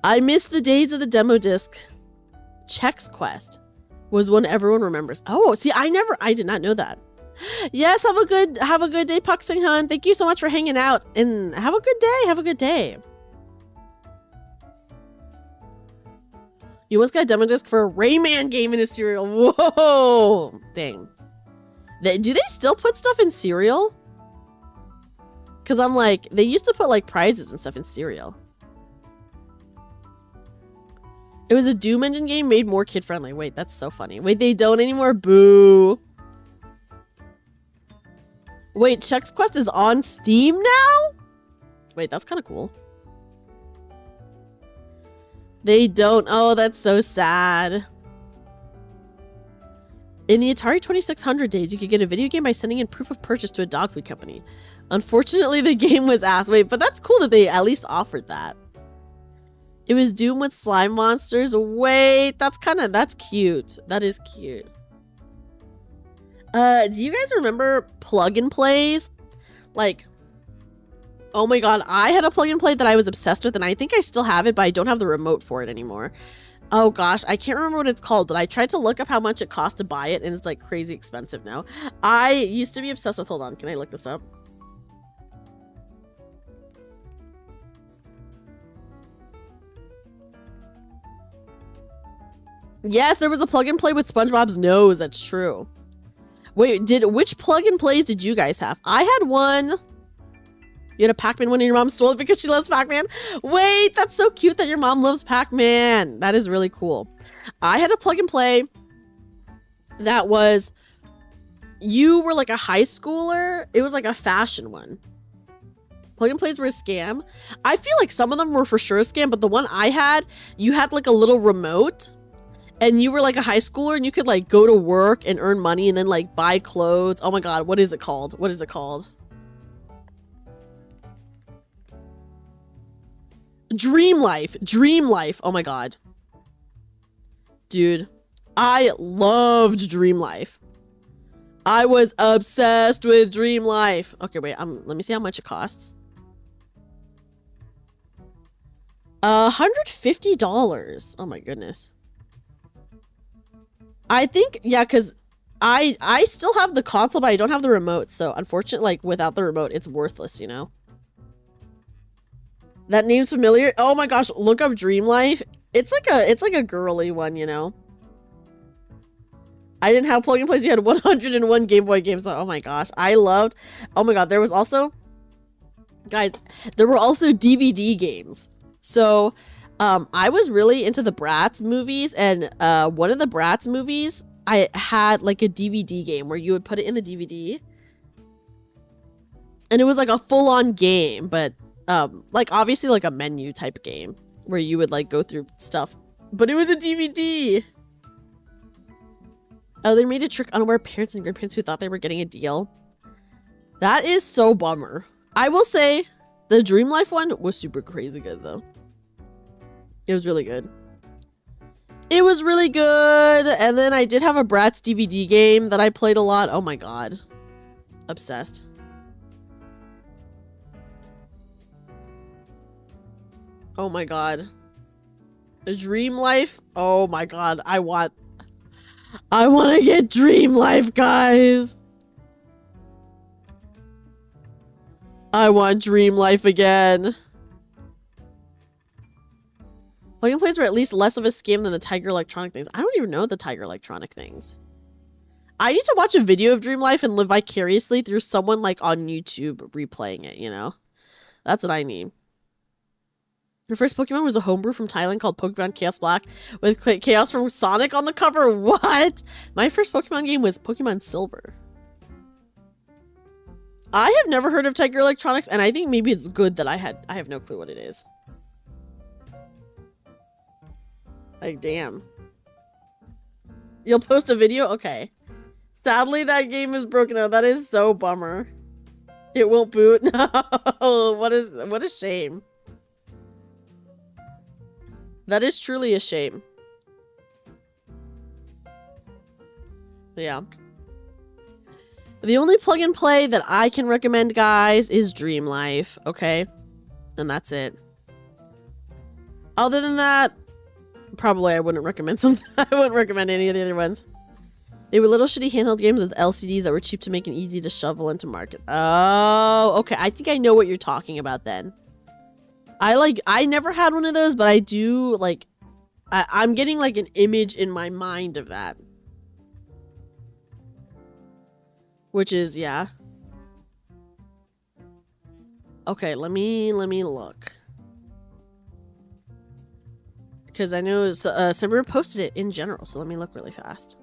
I miss the days of the demo disc. Chex Quest was one everyone remembers. Oh, see, I did not know that. Yes, have a good day, Puck Sing Han. Thank you so much for hanging out and have a good day. Have a good day. You once got a demo disc for a Rayman game in a cereal. Whoa! Dang. Do they still put stuff in cereal? Because I'm like, they used to put like prizes and stuff in cereal. It was a Doom Engine game made more kid-friendly. Wait, that's so funny. Wait, they don't anymore? Boo. Wait, Chex Quest is on Steam now? Wait, that's kind of cool. They don't. Oh, that's so sad. In the Atari 2600 days, you could get a video game by sending in proof of purchase to a dog food company. Unfortunately, the game was ass. Wait, but that's cool that they at least offered that. It was Doom with slime monsters. Wait, that's cute. That is cute. Do you guys remember plug and plays? Like, oh my god, I had a plug and play that I was obsessed with, and I think I still have it, but I don't have the remote for it anymore. Oh gosh, I can't remember what it's called, but I tried to look up how much it cost to buy it, and it's like crazy expensive now. I used to be obsessed with, hold on, can I look this up? Yes, there was a plug and play with SpongeBob's nose, that's true. Wait, which plug and plays did you guys have? I had one. You had a Pac-Man one and your mom stole it because she loves Pac-Man? Wait, that's so cute that your mom loves Pac-Man. That is really cool. I had a plug and play that was, you were like a high schooler. It was like a fashion one. Plug and plays were a scam. I feel like some of them were for sure a scam, but the one I had, you had like a little remote and you were like a high schooler and you could like go to work and earn money and then like buy clothes. Oh my God, what is it called? What is it called? Dream Life. Dream Life. Oh my God. Dude, I loved Dream Life. I was obsessed with Dream Life. Okay, wait, let me see how much it costs. $150. Oh my goodness. I think, yeah, because I still have the console, but I don't have the remote. So unfortunately, like without the remote, it's worthless, you know? That name's familiar. Oh my gosh, look up Dream Life. It's like a girly one, you know? I didn't have plug and plays. You had 101 Game Boy games. Oh my gosh. Oh my god, there was also, guys, there were also DVD games. So, I was really into the Bratz movies, and one of the Bratz movies, I had like a DVD game where you would put it in the DVD. And it was like a full-on game, but like obviously like a menu type game where you would like go through stuff. But it was a DVD. Oh, they made a trick unaware parents and grandparents who thought they were getting a deal. That is so bummer. I will say the Dream Life one was super crazy good though. It was really good. It was really good. And then I did have a Bratz DVD game that I played a lot. Oh my god. Obsessed. Oh my god. The Dream Life. Oh my god. I want to get Dream Life, guys. I want Dream Life again. Plug and plays were at least less of a scam than the Tiger Electronic things. I don't even know the Tiger Electronic things. I need to watch a video of Dream Life and live vicariously through someone like on YouTube replaying it, you know? That's what I need. Your first Pokemon was a homebrew from Thailand called Pokemon Chaos Black with Chaos from Sonic on the cover. What? My first Pokemon game was Pokemon Silver. I have never heard of Tiger Electronics, and I think maybe it's good that I have no clue what it is. Like, damn. You'll post a video? Okay. Sadly, that game is broken out. That is so bummer. It won't boot. No. What a shame. That is truly a shame. Yeah. The only plug and play that I can recommend, guys, is Dream Life, okay? And that's it. Other than that, probably I wouldn't recommend something. I wouldn't recommend any of the other ones. They were little shitty handheld games with LCDs that were cheap to make and easy to shovel into market. Oh, okay. I think I know what you're talking about then. I never had one of those, but I do, like, I'm getting, like, an image in my mind of that. Which is, yeah. Okay, let me look. Because I know Summer posted it in general, so let me look really fast.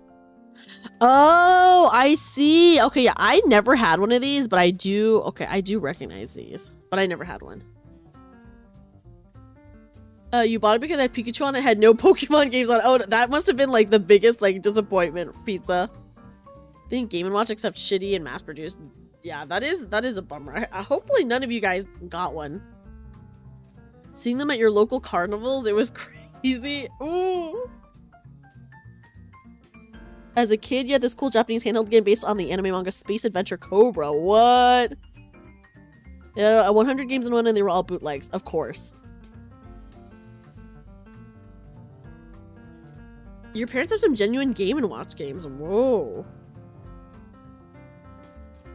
Oh, I see. Okay, yeah, I never had one of these, but I do, okay, I do recognize these, but I never had one. You bought it because that Pikachu on it had no Pokemon games on. Oh, that must have been like the biggest like disappointment pizza. Think Game & Watch except shitty and mass produced. Yeah, that is a bummer. Hopefully none of you guys got one. Seeing them at your local carnivals, it was crazy. Ooh. As a kid, you had this cool Japanese handheld game based on the anime manga Space Adventure Cobra. What? Yeah, 100 games in one, and they were all bootlegs, of course. Your parents have some genuine Game & Watch games. Whoa.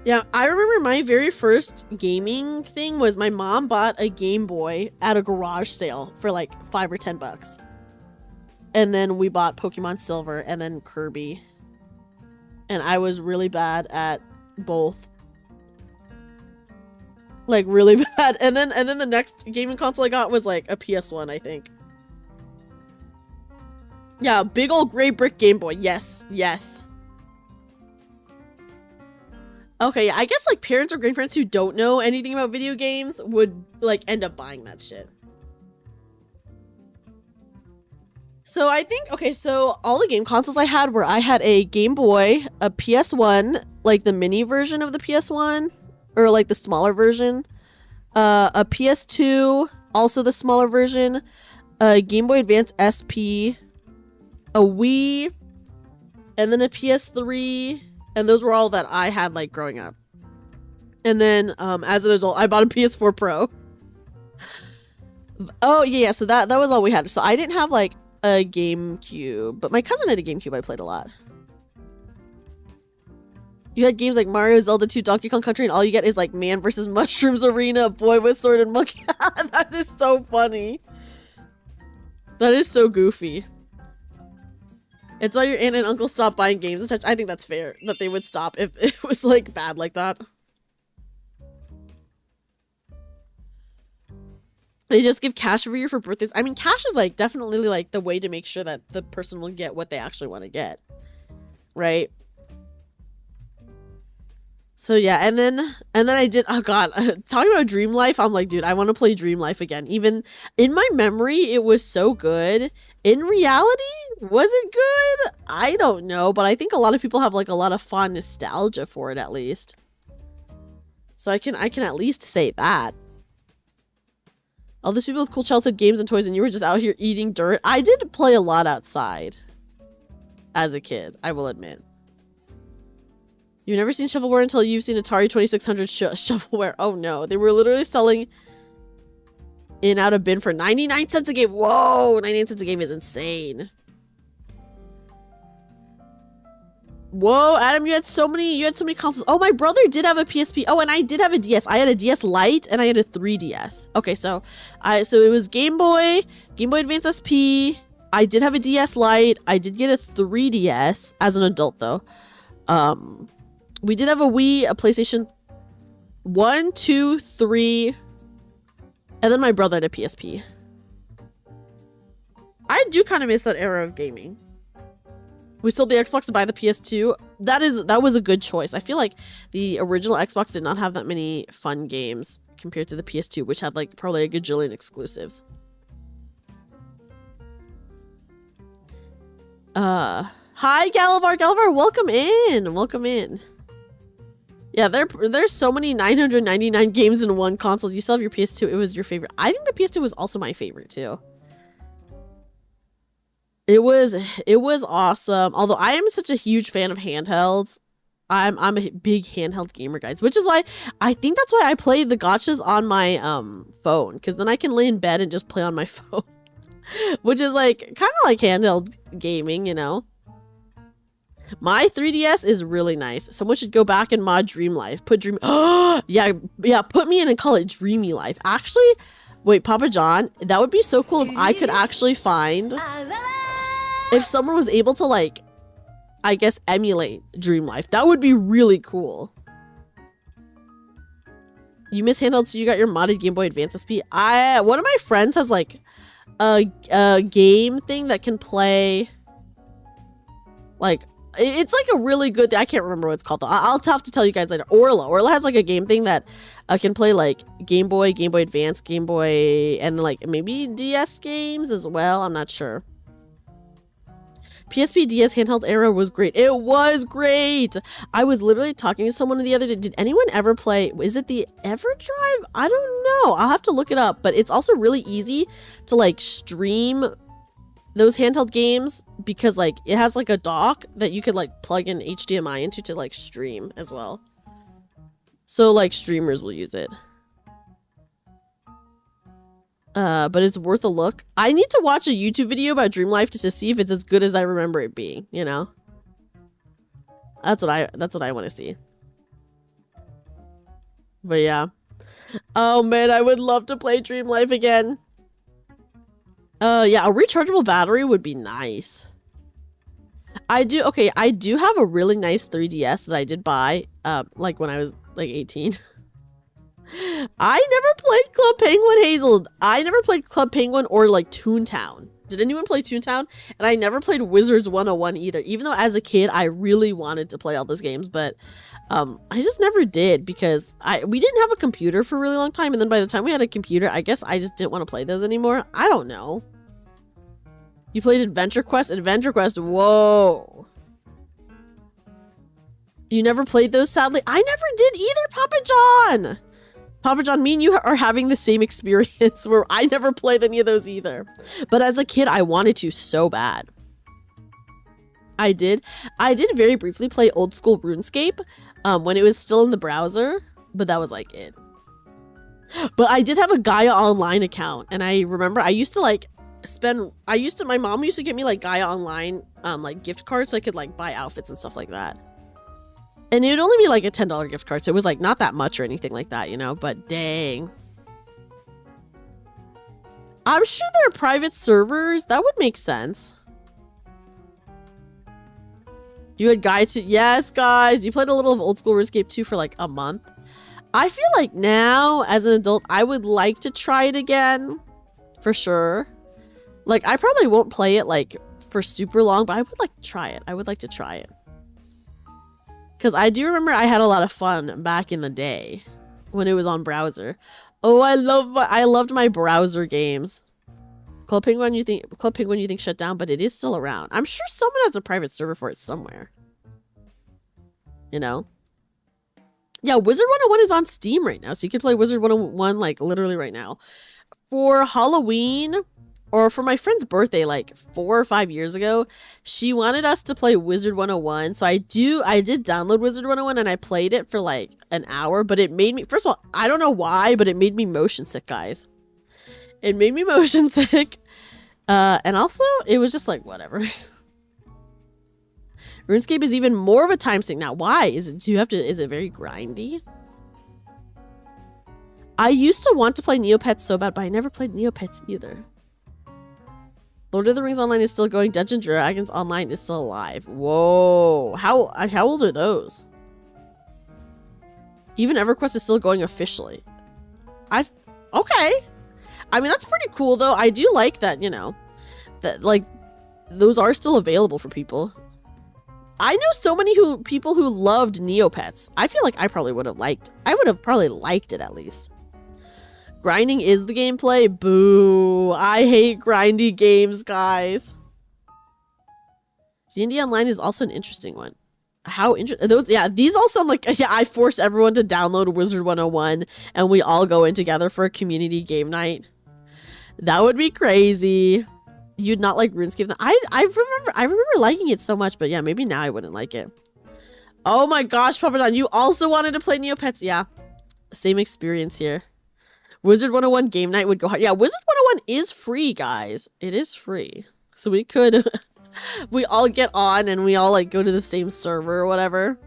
Yeah, I remember my very first gaming thing was my mom bought a Game Boy at a garage sale for like $5 or $10. And then we bought Pokemon Silver and then Kirby. And I was really bad at both. Like really bad. And then the next gaming console I got was like a PS1, I think. Yeah, big old gray brick Game Boy. Yes, yes. Okay, yeah, I guess like parents or grandparents who don't know anything about video games would like end up buying that shit. So I think, okay, so all the game consoles I had were, I had a Game Boy, a PS1, like the mini version of the PS1, or like the smaller version, a PS2, also the smaller version, a Game Boy Advance SP, a Wii, and then a PS3, and those were all that I had like growing up. And then as an adult, I bought a PS4 Pro. Oh yeah, so that was all we had. So I didn't have like a GameCube, but my cousin had a GameCube I played a lot. You had games like Mario, Zelda 2, Donkey Kong Country, and all you get is like Man vs. Mushrooms Arena, Boy with Sword and Monkey. That is so funny. That is so goofy. It's why your aunt and uncle stopped buying games and such. I think that's fair that they would stop if it was like bad like that. They just give cash every year for birthdays. I mean, cash is like definitely like the way to make sure that the person will get what they actually want to get. Right? So yeah, and then I did, oh god, talking about Dream Life, I'm like, dude, I want to play Dream Life again. Even in my memory, it was so good. In reality, was it good? I don't know, but I think a lot of people have like a lot of fond nostalgia for it at least. So I can at least say that. All these people with cool childhood games and toys, and you were just out here eating dirt. I did play a lot outside as a kid, I will admit. You've never seen shovelware until you've seen Atari 2600 shovelware. Oh no, they were literally selling in out of bin for 99 cents a game. Whoa, 99 cents a game is insane. Whoa, Adam, you had so many consoles. Oh, my brother did have a PSP. Oh, and I did have a DS. I had a DS Lite and I had a 3DS. Okay, so it was Game Boy Advance SP. I did have a DS Lite. I did get a 3DS as an adult though. We did have a Wii, a PlayStation 1, 2, 3, and then my brother had a PSP. I do kind of miss that era of gaming. We sold the Xbox to buy the PS2. That was a good choice. I feel like the original Xbox did not have that many fun games compared to the PS2, which had like probably a gajillion exclusives. Hi Galavar. Galavar, welcome in. Yeah, there's so many 999 games in one console. You still have your PS2. It was your favorite. I think the PS2 was also my favorite too. It was awesome. Although I am such a huge fan of handhelds. I'm a big handheld gamer, guys, which is why I think that's why I play the gachas on my phone, because then I can lay in bed and just play on my phone. Which is like kind of like handheld gaming, you know. My 3DS is really nice. Someone should go back and mod Dream Life. Put Dream. Oh, yeah. Put me in and call it Dreamy Life. Actually, wait, Papa John, that would be so cool if I could actually find. If someone was able to like, I guess, emulate Dream Life, that would be really cool. You miss handheld, so you got your modded Game Boy Advance SP. One of my friends has like a game thing that can play. Like, it's like a really good. I can't remember what it's called though. I'll have to tell you guys later. Orla has like a game thing that can play like Game Boy Advance, Game Boy, and like maybe DS games as well. I'm not sure. PSP DS handheld era was great. It was great. I was literally talking to someone the other day. Did anyone ever play? Is it the EverDrive? I don't know. I'll have to look it up. But it's also really easy to like stream those handheld games because like it has like a dock that you could like plug in HDMI into to like stream as well. So like streamers will use it. But it's worth a look. I need to watch a YouTube video about Dream Life just to see if it's as good as I remember it being, you know? That's what I want to see. But yeah. Oh man, I would love to play Dream Life again. Yeah, a rechargeable battery would be nice. I do have a really nice 3DS that I did buy, like when I was like 18. I never played Club Penguin, Hazel. I never played Club Penguin or like Toontown. Did anyone play Toontown? And I never played Wizards 101 either, even though as a kid I really wanted to play all those games, but I just never did because we didn't have a computer for a really long time, and then by the time we had a computer, I guess I just didn't want to play those anymore. I don't know. You played Adventure Quest? Adventure Quest, whoa. You never played those, sadly? I never did either, Papa John! Papa John, me and you are having the same experience where I never played any of those either. But as a kid, I wanted to so bad. I did very briefly play old school RuneScape when it was still in the browser, but that was like it. But I did have a Gaia Online account, and I remember I used to like my mom used to get me like Gaia Online like gift cards so I could like buy outfits and stuff like that. And it would only be like a $10 gift card, so it was like not that much or anything like that, you know, but dang. I'm sure there are private servers. That would make sense. You had guide to, yes, guys, you played a little of old school RuneScape 2 for like a month. I feel like now, as an adult, I would like to try it again, for sure. Like, I probably won't play it like for super long, but I would like to try it. I would like to try it. Because I do remember I had a lot of fun back in the day when it was on browser. Oh, I loved my browser games. Club Penguin you think shut down, but it is still around. I'm sure someone has a private server for it somewhere. You know? Yeah, Wizard 101 is on Steam right now, so you can play Wizard 101 like literally right now. For Halloween, or for my friend's birthday like 4 or 5 years ago, she wanted us to play Wizard 101. So I did download Wizard 101 and I played it for like an hour, but it made me, first of all, I don't know why, but it made me motion sick, guys. It made me motion sick. And also, it was just like, whatever. RuneScape is even more of a time sink now. Why? Is it very grindy? I used to want to play Neopets so bad, but I never played Neopets either. Lord of the Rings Online is still going. Dungeons & Dragons Online is still alive. Whoa. How old are those? Even EverQuest is still going officially. Okay. I mean, that's pretty cool, though. I do like that, you know, that, like, those are still available for people. I know so many people who loved Neopets. I feel like I would have probably liked it at least. Grinding is the gameplay. Boo. I hate grindy games, guys. D&D Online is also an interesting one. How interesting. These all sound like, yeah, I force everyone to download Wizard 101 and we all go in together for a community game night. That would be crazy. You'd not like RuneScape. I remember liking it so much, but yeah, maybe now I wouldn't like it. Oh my gosh, Papa Don, you also wanted to play Neopets. Yeah, same experience here. Wizard 101 game night would go hard. Yeah, Wizard 101 is free, guys. It is free. So we could, we all get on and we all like go to the same server or whatever.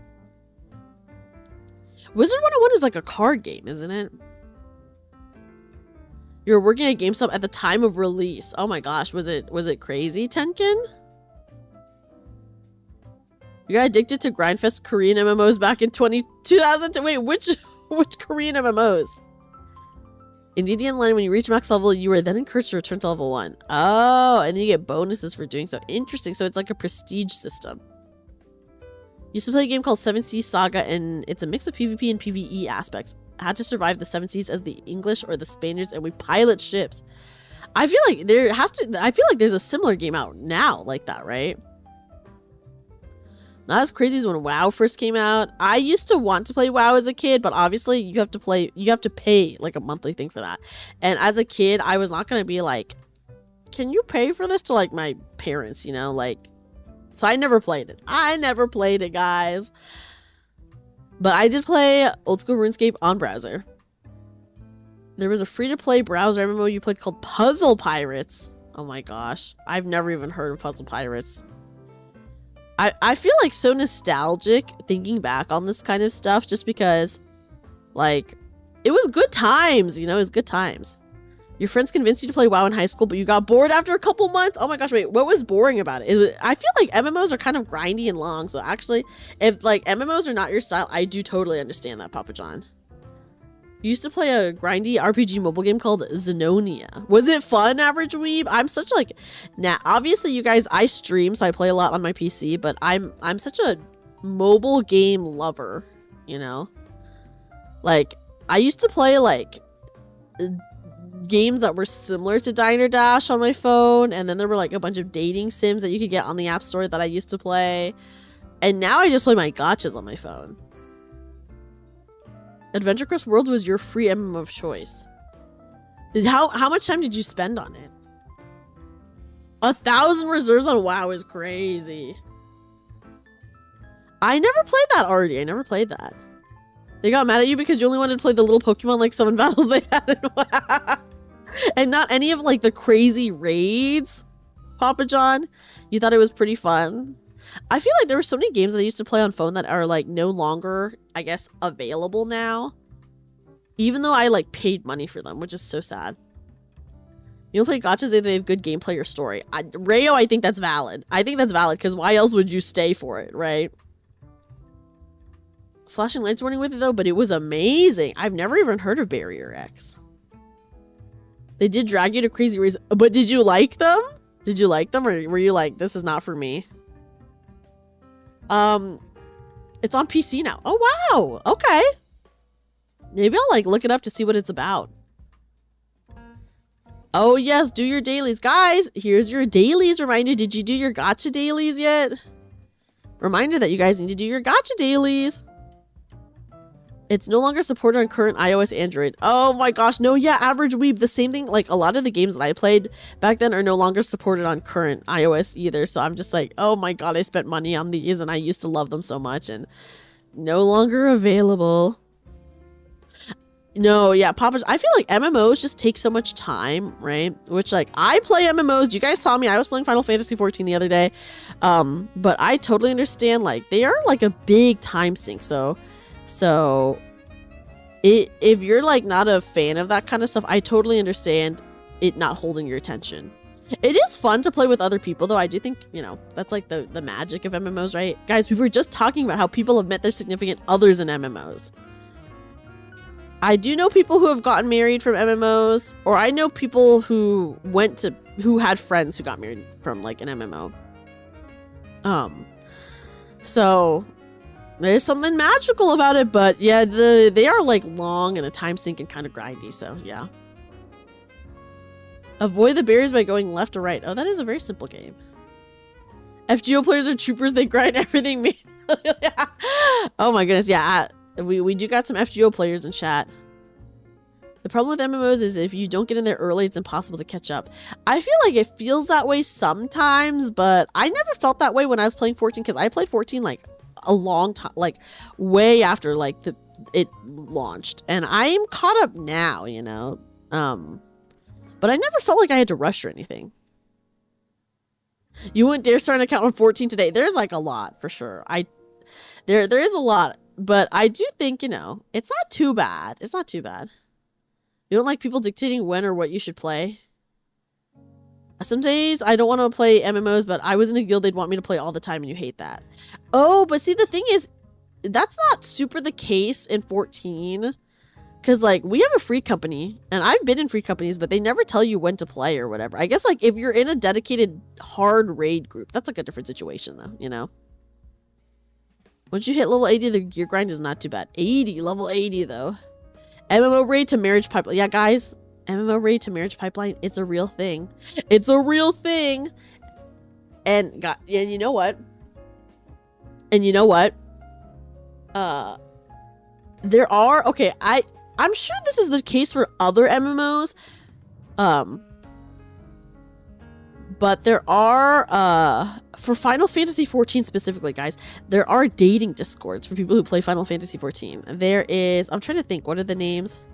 Wizard 101 is like a card game, isn't it? You were working at GameStop at the time of release. Oh my gosh, was it crazy, Tenkin? You got addicted to Grindfest Korean MMOs back in 2000. Wait, which Korean MMOs? In DD Online, when you reach max level, you are then encouraged to return to level 1. Oh, and then you get bonuses for doing so. Interesting. So it's like a prestige system. Used to play a game called 7 Seas Saga, and it's a mix of PvP and PvE aspects. Had to survive the 7 Seas as the English or the Spaniards, and we pilot ships. I feel like there's a similar game out now like that, right? Not as crazy as when WoW first came out. I used to want to play WoW as a kid, but obviously you have to pay like a monthly thing for that. And as a kid, I was not going to be like, can you pay for this, to like my parents, you know, like, so I never played it. Guys. But I did play old school RuneScape on browser. There was a free-to-play browser MMO you played called Puzzle Pirates. Oh my gosh. I've never even heard of Puzzle Pirates. I feel like so nostalgic thinking back on this kind of stuff, just because, like, it was good times, you know, it was good times. Your friends convinced you to play WoW in high school, but you got bored after a couple months? Oh my gosh, wait, what was boring about it? I feel like MMOs are kind of grindy and long, so actually, if, like, MMOs are not your style, I do totally understand that, Papa John. You used to play a grindy RPG mobile game called Xenonia. Was it fun, Average Weeb? I'm such like, obviously you guys, I stream, so I play a lot on my PC, but I'm such a mobile game lover, you know? Like, I used to play like games that were similar to Diner Dash on my phone, and then there were like a bunch of dating sims that you could get on the App Store that I used to play. And now I just play my gachas on my phone. Adventure Quest World was your free MMO of choice. How much time did you spend on it? 1,000 reserves on WoW is crazy. I never played that already. I never played that. They got mad at you because you only wanted to play the little Pokemon like summon battles they had in WoW. And not any of like the crazy raids, Papa John. You thought it was pretty fun. I feel like there were so many games that I used to play on phone that are like no longer, I guess, available now. Even though I like paid money for them, which is so sad. You don't play gachas if they have good gameplay or story. Rayo, I think that's valid. I think that's valid because why else would you stay for it, right? Flashing lights warning with it though, but it was amazing. I've never even heard of Barrier X. They did drag you to crazy reasons, but did you like them? Did you like them, or were you like, this is not for me? It's on PC now. Oh wow, okay. Maybe I'll like look it up to see what it's about. Oh yes, do your dailies. Guys, here's your dailies reminder. Did you do your gacha dailies yet? Reminder that you guys need to do your gacha dailies. It's no longer supported on current iOS, Android. Oh my gosh, no, yeah, Average Weeb. The same thing, like a lot of the games that I played back then are no longer supported on current iOS either. So I'm just like, oh my god, I spent money on these and I used to love them so much and no longer available. No, yeah, Papa, I feel like MMOs just take so much time, right? Which, like, I play MMOs. You guys saw me. I was playing Final Fantasy 14 the other day. But I totally understand, like, they are, like, a big time sink. So if you're, like, not a fan of that kind of stuff, I totally understand it not holding your attention. It is fun to play with other people, though. I do think, you know, that's, like, the magic of MMOs, right? Guys, we were just talking about how people have met their significant others in MMOs. I do know people who have gotten married from MMOs, or I know people who had friends who got married from like an MMO. So there's something magical about it, but yeah, they are like long and a time sink and kind of grindy, so yeah. Avoid the barriers by going left or right. Oh, that is a very simple game. FGO players are troopers, they grind everything. Oh my goodness, yeah. We do got some FGO players in chat. The problem with MMOs is if you don't get in there early, it's impossible to catch up. I feel like it feels that way sometimes, but I never felt that way when I was playing 14 because I played 14 like a long time, like way after like it launched, and I'm caught up now, you know. But I never felt like I had to rush or anything. You wouldn't dare start an account on 14 today. There's like a lot for sure. There is a lot. But I do think, you know, it's not too bad. It's not too bad. You don't like people dictating when or what you should play? Some days I don't want to play MMOs, but I was in a guild, they'd want me to play all the time, and you hate that. Oh, but see, the thing is, that's not super the case in 14. Because, like, we have a free company, and I've been in free companies, but they never tell you when to play or whatever. I guess, like, if you're in a dedicated hard raid group, that's, like, a different situation, though, you know? Once you hit level 80, the gear grind is not too bad. Level 80, though. MMO raid to marriage pipeline. Yeah, guys, MMO raid to marriage pipeline, it's a real thing. It's a real thing. And you know what? There are, okay, I'm sure this is the case for other MMOs. But there are, for Final Fantasy 14 specifically, guys, there are dating discords for people who play Final Fantasy 14. There is, I'm trying to think, what are the names?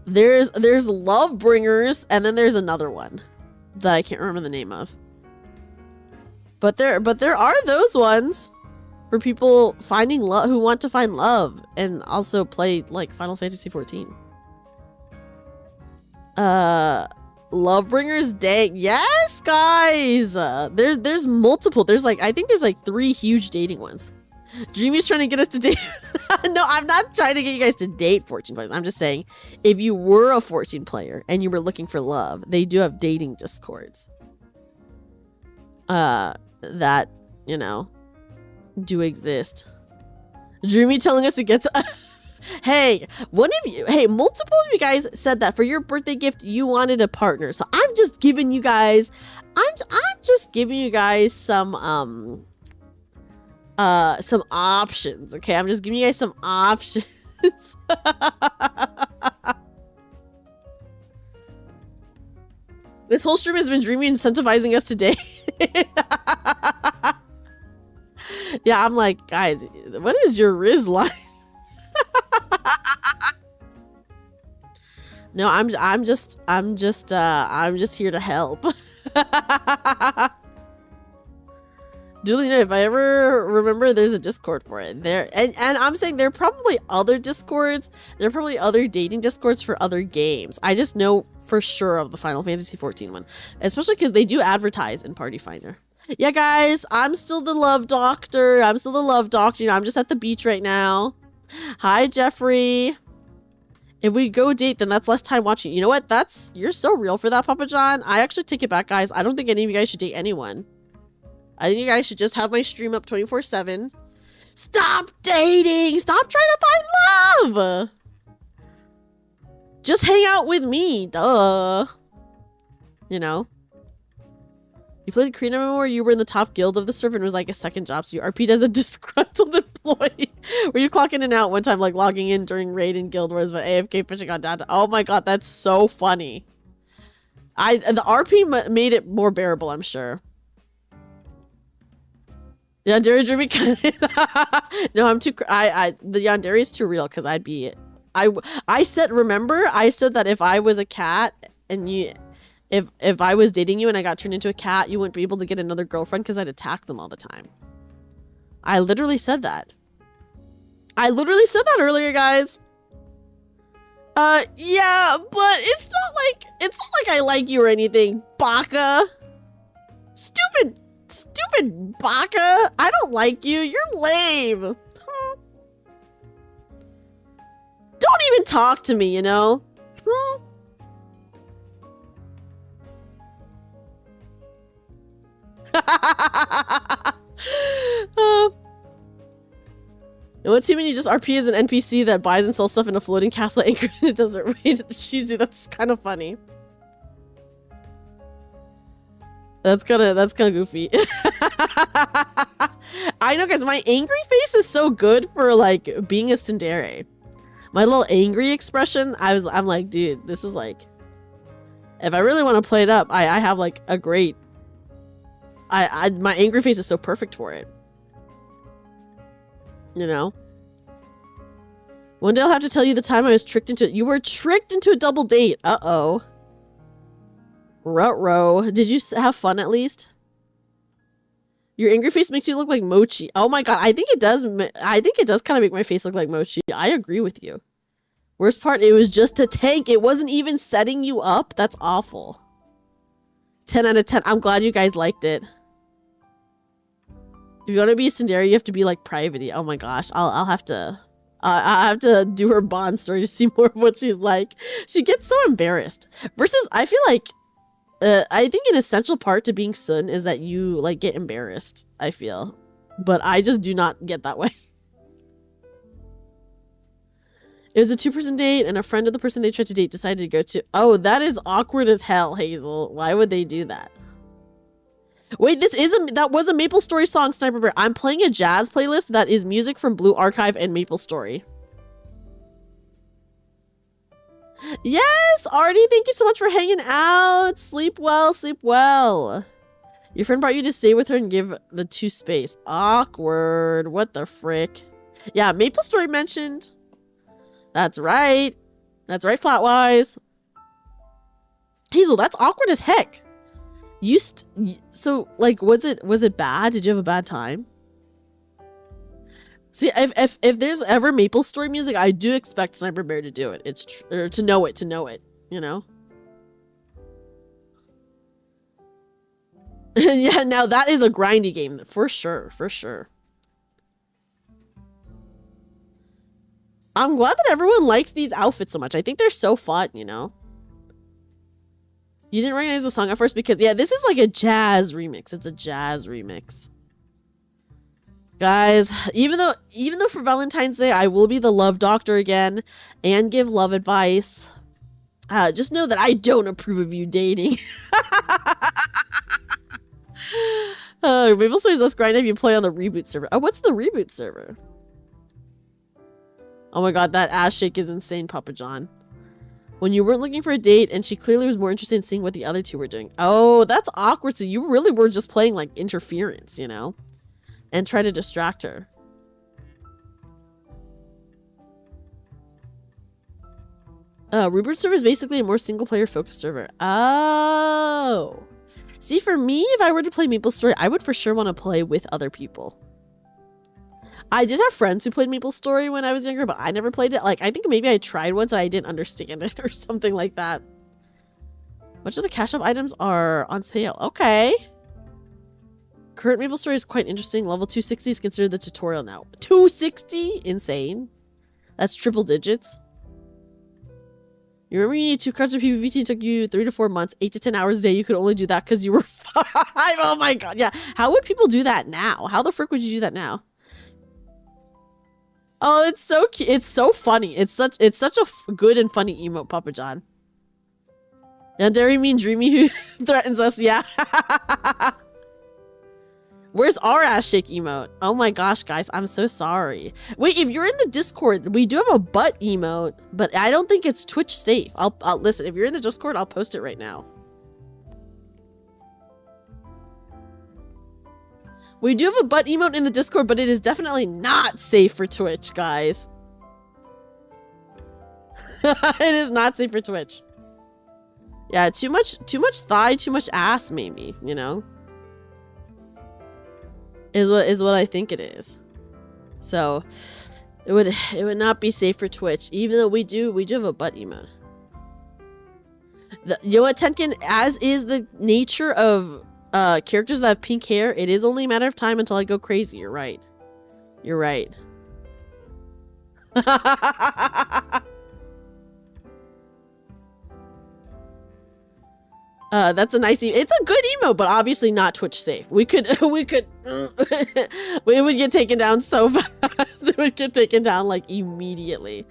There's Lovebringers, and then there's another one that I can't remember the name of. But there are those ones for people finding love, who want to find love and also play like Final Fantasy 14. Lovebringers, dang, yes, guys. There's multiple. There's like, I think there's like 3 huge dating ones. Dreamy's trying to get us to date. No, I'm not trying to get you guys to date 14 players. I'm just saying, if you were a 14 player and you were looking for love, they do have dating discords. That, you know, do exist. Dreamy telling us to get to... Hey, multiple of you guys said that for your birthday gift you wanted a partner. So I'm just giving you guys, I'm just giving you guys some options. Okay, I'm just giving you guys some options. This whole stream has been Dreamy incentivizing us today. Yeah, I'm like, guys, what is your Riz line? No, I'm just here to help. Duly noted. If I ever remember, there's a Discord for it there, and I'm saying there are probably other Discords. There are probably other dating Discords for other games. I just know for sure of the Final Fantasy 14 one, especially because they do advertise in Party Finder. Yeah, guys, I'm still the love doctor. I'm still the love doctor. You know, I'm just at the beach right now. Hi, Jeffrey. If we go date, then that's less time watching. You know what? You're so real for that, Papa John. I actually take it back, guys. I don't think any of you guys should date anyone. I think you guys should just have my stream up 24/7. Stop dating! Stop trying to find love! Just hang out with me, duh. You know? You played Korean MMO, you were in the top guild of the server and it was like a second job, so you RP'd as a disgruntled employee. Were you clocking in and out one time, like logging in during raid and guild wars, but AFK fishing on data? Oh my god, that's so funny. The RP made it more bearable, I'm sure. Yandere Dreamy. No, I'm too. The Yandere is too real because I'd be. I said, remember, I said that if I was a cat and you, if I was dating you and I got turned into a cat, you wouldn't be able to get another girlfriend because I'd attack them all the time. I literally said that. I literally said that earlier, guys. Yeah, but it's not like I like you or anything, Baka. Stupid Baka. I don't like you. You're lame. Don't even talk to me, you know? And what team you just RP as an NPC that buys and sells stuff in a floating castle anchored in a desert raid? Shizu, that's kind of funny. That's kind of goofy. I know, guys, my angry face is so good for like being a tsundere. My little angry expression, I'm like, dude, this is like, if I really want to play it up, I have like a great, my angry face is so perfect for it. You know? One day I'll have to tell you the time I was tricked into it. You were tricked into a double date. Uh-oh. Ruh-roh. Did you have fun at least? Your angry face makes you look like Mochi. Oh my god, I think it does kind of make my face look like Mochi. I agree with you. Worst part, it was just a tank. It wasn't even setting you up. That's awful. 10 out of 10. I'm glad you guys liked it. If you want to be a tsundere, you have to be like private-y. Oh my gosh, I'll have to do her Bond story to see more of what she's like. She gets so embarrassed. Versus, I feel like, I think an essential part to being Sun is that you like get embarrassed, I feel. But I just do not get that way. It was a 2-person date and a friend of the person they tried to date decided to go to. Oh, that is awkward as hell, Hazel. Why would they do that? Wait, that was a Maple Story song, Sniper Bear. I'm playing a jazz playlist that is music from Blue Archive and Maple Story. Yes, Artie, thank you so much for hanging out. Sleep well, sleep well. Your friend brought you to stay with her and give the 2 space. Awkward. What the frick? Yeah, Maple Story mentioned. That's right. That's right, Flatwise. Hazel, that's awkward as heck. So like, was it bad? Did you have a bad time? See, if there's ever Maple Story music, I do expect Sniper Bear to do it. Or to know it, you know? Yeah, now that is a grindy game, for sure, for sure. I'm glad that everyone likes these outfits so much. I think they're so fun, you know? You didn't recognize the song at first because, yeah, this is like a jazz remix. It's a jazz remix. Guys, even though for Valentine's Day I will be the love doctor again and give love advice, just know that I don't approve of you dating. Maple Story's less grind if you play on the reboot server. Oh, what's the reboot server? Oh my god, that ass shake is insane, Papa John. When you weren't looking for a date and she clearly was more interested in seeing what the other 2 were doing. Oh, that's awkward. So you really were just playing like interference, you know? And try to distract her. Reboot server is basically a more single player focused server. Oh. See, for me, if I were to play MapleStory, I would for sure want to play with other people. I did have friends who played MapleStory when I was younger, but I never played it. Like, I think maybe I tried once and I didn't understand it or something like that. Much of the cash up items are on sale. Okay. Current MapleStory is quite interesting. Level 260 is considered the tutorial now. 260? Insane. That's triple digits. You remember you need 2 cards for PvP? It took you 3 to 4 months, 8 to 10 hours a day. You could only do that because you were 5. Oh my god. Yeah. How would people do that now? How the frick would you do that now? Oh, it's so cute. It's so funny. It's such a good and funny emote, Papa John. Yeah, Dairy mean Dreamy who threatens us. Yeah. Where's our ass shake emote? Oh my gosh, guys, I'm so sorry. Wait, if you're in the Discord, we do have a butt emote, but I don't think it's Twitch safe. I'll listen. If you're in the Discord, I'll post it right now. We do have a butt emote in the Discord, but it is definitely not safe for Twitch, guys. It is not safe for Twitch. Yeah, too much thigh, too much ass, maybe, you know? Is what I think it is. So it would not be safe for Twitch, even though we do have a butt emote. You know what, Tenkin? As is the nature of characters that have pink hair, it is only a matter of time until I go crazy. You're right. You're right. That's a nice it's a good emote, but obviously not Twitch safe. We would get taken down so fast. It would get taken down like immediately.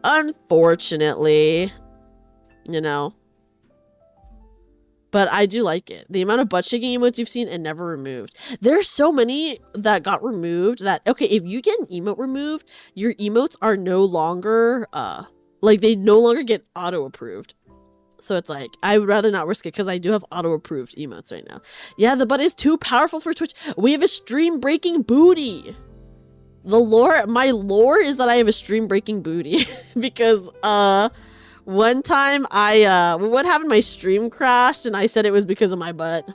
Unfortunately, you know. But I do like it. The amount of butt shaking emotes you've seen and never removed. There's so many that got removed that, okay, if you get an emote removed, your emotes are no longer, like they no longer get auto-approved. So it's like, I would rather not risk it because I do have auto-approved emotes right now. Yeah, the butt is too powerful for Twitch. We have a stream-breaking booty. My lore is that I have a stream-breaking booty because, one time what happened? My stream crashed and I said it was because of my butt. You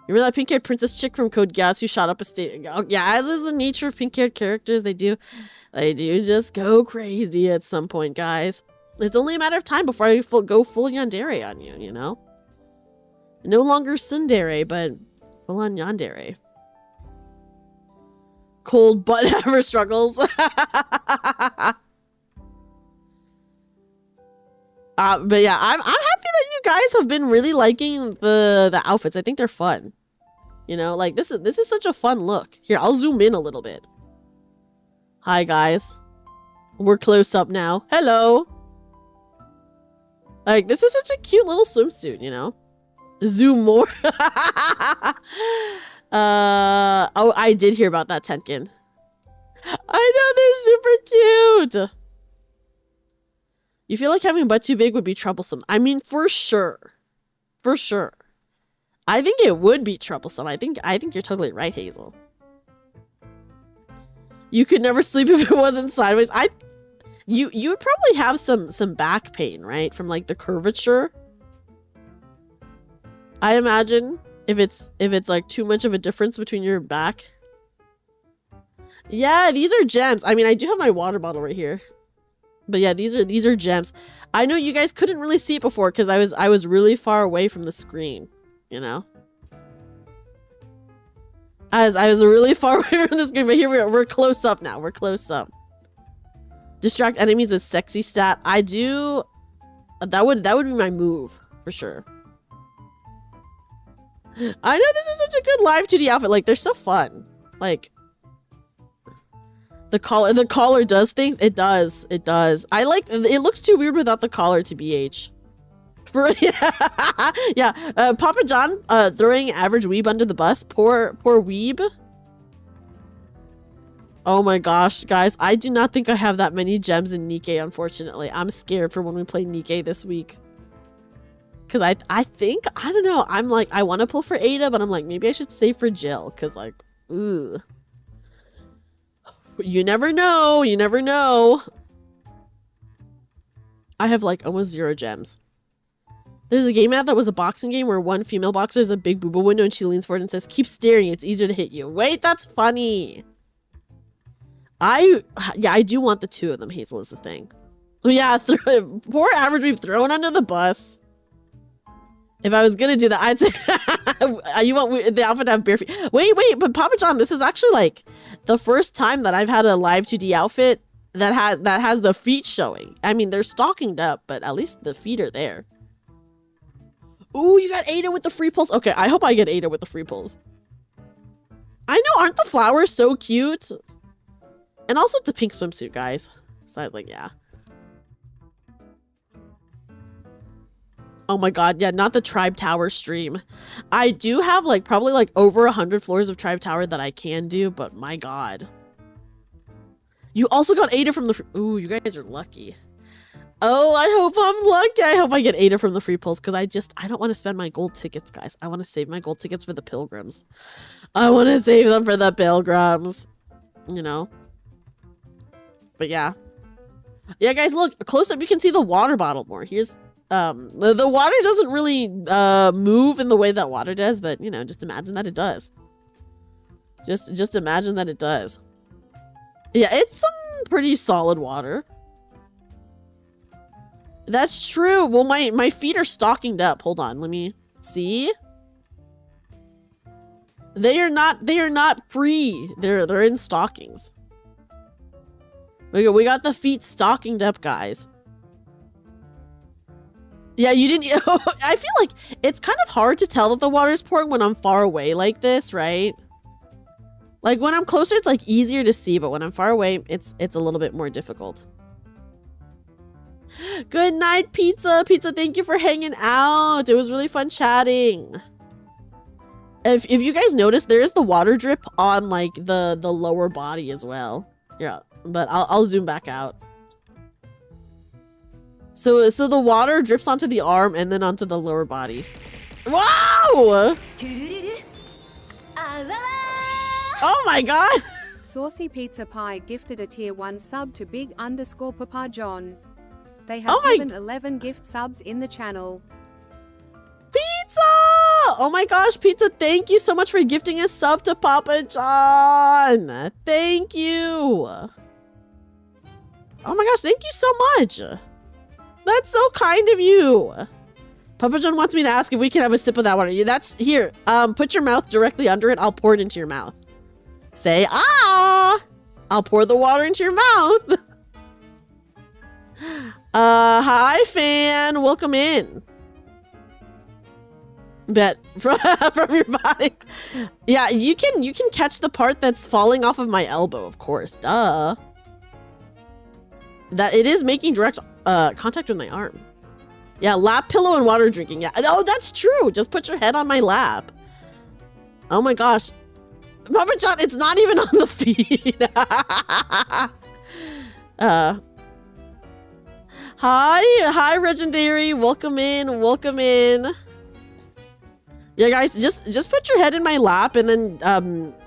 remember that pink-haired princess chick from Code Geass who shot up a state? Yeah, as is the nature of pink-haired characters, they do just go crazy at some point, guys. It's only a matter of time before I go full yandere on you, you know? No longer tsundere, but full on yandere. Cold butt ever struggles. But yeah, I'm happy that you guys have been really liking the outfits. I think they're fun. You know, like this is such a fun look. Here, I'll zoom in a little bit. Hi guys. We're close up now. Hello. Like, this is such a cute little swimsuit, you know? Zoom more. Oh, I did hear about that, Tenkin. I know, they're super cute. You feel like having a butt too big would be troublesome. I mean, for sure. For sure. I think it would be troublesome. I think you're totally right, Hazel. You could never sleep if it wasn't sideways. You would probably have some back pain, right? From like the curvature. I imagine if it's like too much of a difference between your back. Yeah, these are gems. I mean, I do have my water bottle right here. But yeah, these are gems. I know you guys couldn't really see it before because I was really far away from the screen, you know? I was really far away from the screen, but here we're close up now. We're close up. Distract enemies with sexy stat. I do. That would be my move for sure. I know this is such a good live 2D outfit. Like they're so fun. Like the collar does things. It does. I like. It looks too weird without the collar. To BH. For yeah. Papa John throwing average weeb under the bus. Poor weeb. Oh my gosh, guys, I do not think I have that many gems in Nikkei, unfortunately. I'm scared for when we play Nikkei this week. Because I think, I don't know, I'm like, I want to pull for Ada, but I'm like, maybe I should save for Jill. Because like, ooh. You never know, you never know. I have like almost 0 gems. There's a game ad that was a boxing game where one female boxer has a big booba window and she leans forward and says, keep staring, it's easier to hit you. Wait, that's funny. I do want the two of them, Hazel, is the thing. Yeah, poor average we've thrown under the bus. If I was gonna do that, I'd say you want the outfit to have bare feet. Wait, but Papa John, this is actually like the first time that I've had a live 2D outfit that has the feet showing. I mean, they're stockinged up, but at least the feet are there. Ooh, you got Ada with the free pulls. Okay, I hope I get Ada with the free pulls. I know, aren't the flowers so cute? And also it's a pink swimsuit, guys. So I was like, yeah. Oh my god, yeah, not the Tribe Tower stream. I do have like probably like over 100 floors of Tribe Tower that I can do, but my god. You also got Ada from the ooh, you guys are lucky. Oh, I hope I'm lucky. I hope I get Ada from the free pulls because I don't want to spend my gold tickets, guys. I want to save my gold tickets for the pilgrims. I want to save them for the pilgrims. You know? But yeah. Yeah, guys, look, close up you can see the water bottle more. Here's the water doesn't really move in the way that water does, but you know, just imagine that it does. Just imagine that it does. Yeah, it's some pretty solid water. That's true. Well, my feet are stockinged up. Hold on, let me see. They are not free. They're in stockings. We got the feet stockinged up, guys. Yeah, you didn't. I feel like it's kind of hard to tell that the water is pouring when I'm far away like this, right? Like when I'm closer, it's like easier to see, but when I'm far away, it's a little bit more difficult. Good night, Pizza. Pizza, thank you for hanging out. It was really fun chatting. If you guys notice, there is the water drip on like the lower body as well. Yeah, but I'll zoom back out. So the water drips onto the arm and then onto the lower body. Wow! Oh my god! Saucy Pizza Pie gifted a tier 1 sub to big_Papa John. They have given 11 gift subs in the channel. Pizza! Oh my gosh, Pizza, thank you so much for gifting a sub to Papa John. Thank you. Oh my gosh, thank you so much. That's so kind of you. Papa John wants me to ask if we can have a sip of that water. That's here. Put your mouth directly under it. I'll pour it into your mouth. Say, ah! I'll pour the water into your mouth. Hi, fan. Welcome in. Bet from your body. Yeah, you can catch the part that's falling off of my elbow, of course. Duh. That it is making direct contact with my arm. Yeah, lap pillow and water drinking. Yeah. Oh, that's true. Just put your head on my lap. Oh my gosh. Papa John, it's not even on the feed. Hi, Legendary. Welcome in. Welcome in. Yeah, guys, just put your head in my lap and then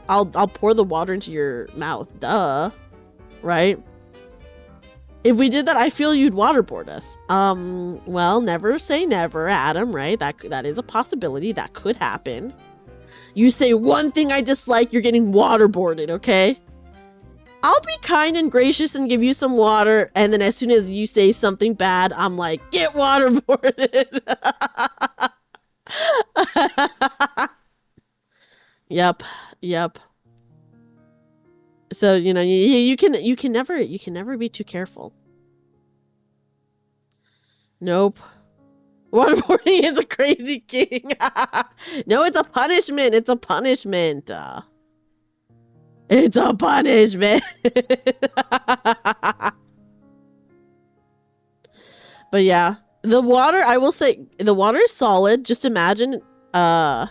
I'll pour the water into your mouth. Duh. Right? If we did that, I feel you'd waterboard us. Well, never say never, Adam, right? That is a possibility. That could happen. You say one thing I dislike, you're getting waterboarded, okay? I'll be kind and gracious and give you some water, and then as soon as you say something bad, I'm like, get waterboarded. Yep. So, you know, you can never be too careful. Nope. Waterboarding is a crazy king. No, it's a punishment. It's a punishment. It's a punishment. But yeah, the water, I will say, the water is solid. Just imagine, imagine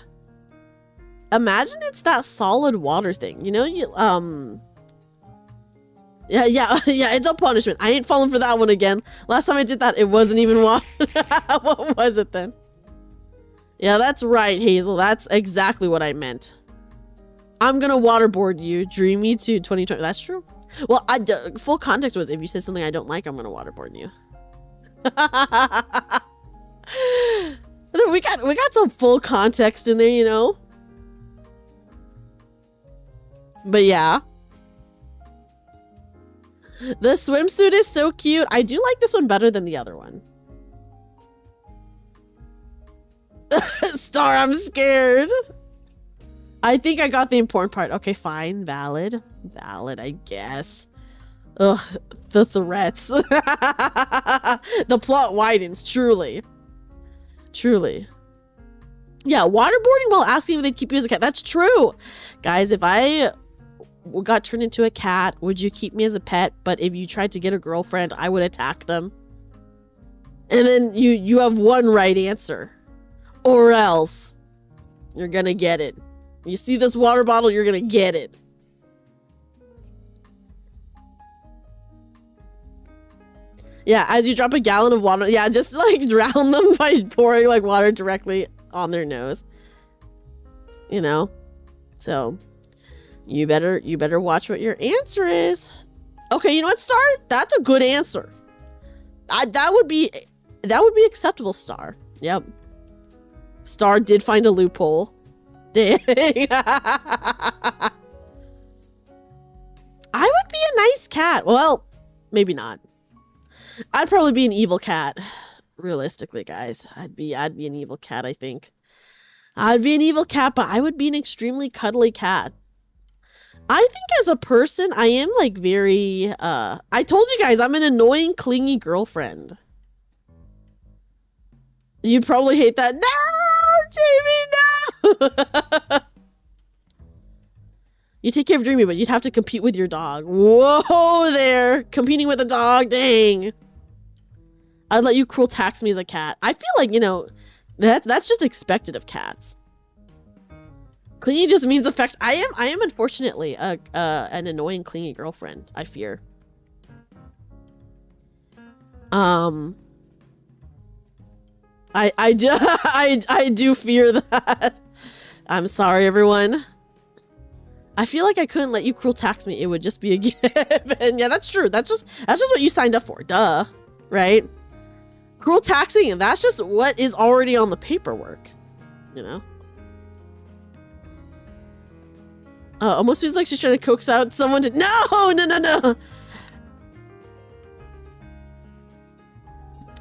it's that solid water thing. You know, yeah, it's a punishment. I ain't falling for that one again. Last time I did that, it wasn't even water. What was it then? Yeah, that's right, Hazel. That's exactly what I meant. I'm gonna waterboard you, Dreamy to 2020. That's true. Well, full context was if you said something I don't like, I'm gonna waterboard you. we got some full context in there, you know. But yeah. The swimsuit is so cute. I do like this one better than the other one. Star, I'm scared. I think I got the important part. Okay, fine. Valid. Valid, I guess. Ugh, the threats. The plot widens, truly. Truly. Yeah, waterboarding while asking if they'd keep you as a cat. That's true. Guys, if I got turned into a cat, would you keep me as a pet? But if you tried to get a girlfriend, I would attack them. And then you have one right answer. Or else you're gonna get it. You see this water bottle, you're gonna get it. Yeah, as you drop a gallon of water, yeah, just like drown them by pouring like water directly on their nose. You know? So you better watch what your answer is. Okay, you know what, Star? That's a good answer. That would be acceptable, Star. Yep. Star did find a loophole. Dang. I would be a nice cat. Well, maybe not. I'd probably be an evil cat. Realistically, guys. I'd be an evil cat, I think. I'd be an evil cat, but I would be an extremely cuddly cat. I think as a person, I am like very I told you guys I'm an annoying, clingy girlfriend. You'd probably hate that. No! Jamie, no! You take care of Dreamy, but you'd have to compete with your dog. Whoa there! Competing with a dog, dang. I'd let you cruel tax me as a cat. I feel like, you know, that's just expected of cats. Clingy just means affect. I am unfortunately an annoying, clingy girlfriend, I fear. I do fear that. I'm sorry, everyone. I feel like I couldn't let you cruel tax me. It would just be a given. Yeah, that's true. That's just what you signed up for. Duh. Right? Cruel taxing, and that's just what is already on the paperwork. You know? Almost feels like she's trying to coax out someone to... No!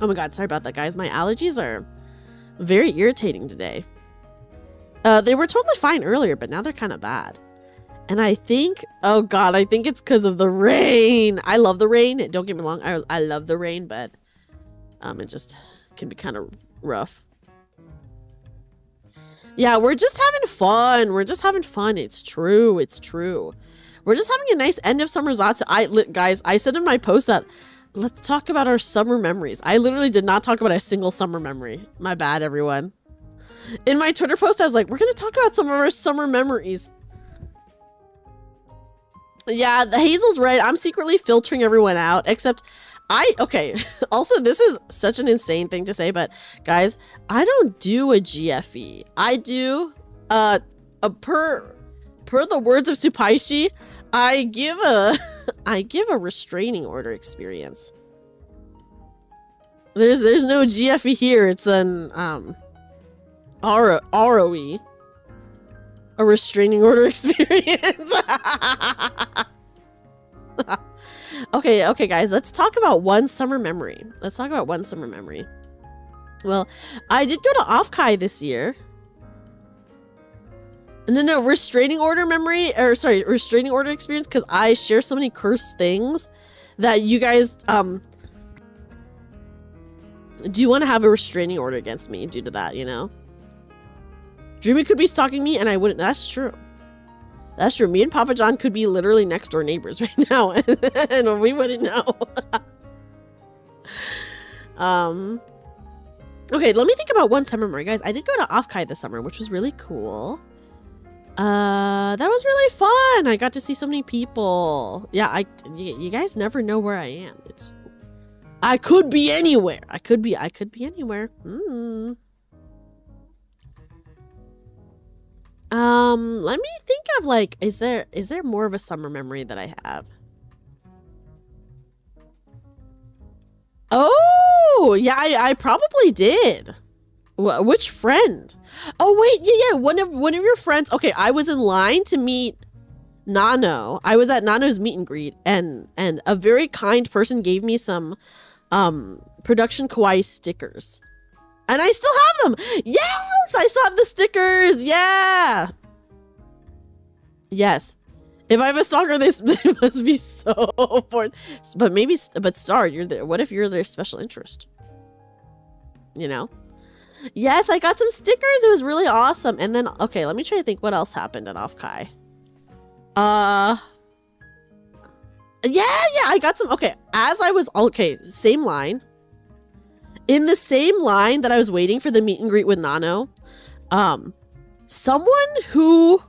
Oh my god, sorry about that, guys. My allergies are very irritating today. They were totally fine earlier, but now they're kind of bad. And I think... Oh god, I think it's because of the rain. I love the rain. Don't get me wrong. I love the rain, but it just can be kind of rough. Yeah, we're just having fun. We're just having fun. It's true. It's true. We're just having a nice end of summer Zatsu. Guys, I said in my post that let's talk about our summer memories. I literally did not talk about a single summer memory. My bad, everyone. In my Twitter post, I was like, we're going to talk about some of our summer memories. Yeah, Hazel's right. I'm secretly filtering everyone out, except okay. Also, this is such an insane thing to say, but guys, I don't do a GFE. I do, per the words of Supaishi, I give a restraining order experience. There's no GFE here. It's an, ROE. A restraining order experience. Okay, guys, let's talk about one summer memory. Well, I did go to Offkai this year. No, restraining order memory, or sorry, restraining order experience, because I share so many cursed things that you guys, do you want to have a restraining order against me due to that, you know? Dreamy could be stalking me and I wouldn't. That's true. That's true. Me and Papa John could be literally next door neighbors right now and we wouldn't know. Okay, let me think about one summer memory. Guys, I did go to Offkai this summer, which was really cool. That was really fun. I got to see so many people. Yeah, you guys never know where I am. I could be anywhere. I could be anywhere. Let me think of like, is there more of a summer memory that I have? Oh, yeah, I probably did. Which friend? Oh wait, yeah. One of your friends. Okay, I was in line to meet Nano. I was at Nano's meet and greet, and a very kind person gave me some production kawaii stickers, and I still have them. Yes, I still have the stickers. Yeah. Yes. If I have a stalker, they must be so bored. But Star, you're there. What if you're their special interest? You know? Yes, I got some stickers. It was really awesome. And then, okay, let me try to think what else happened at Offkai. Yeah, I got some. Okay, same line. In the same line that I was waiting for the meet and greet with Nano, someone who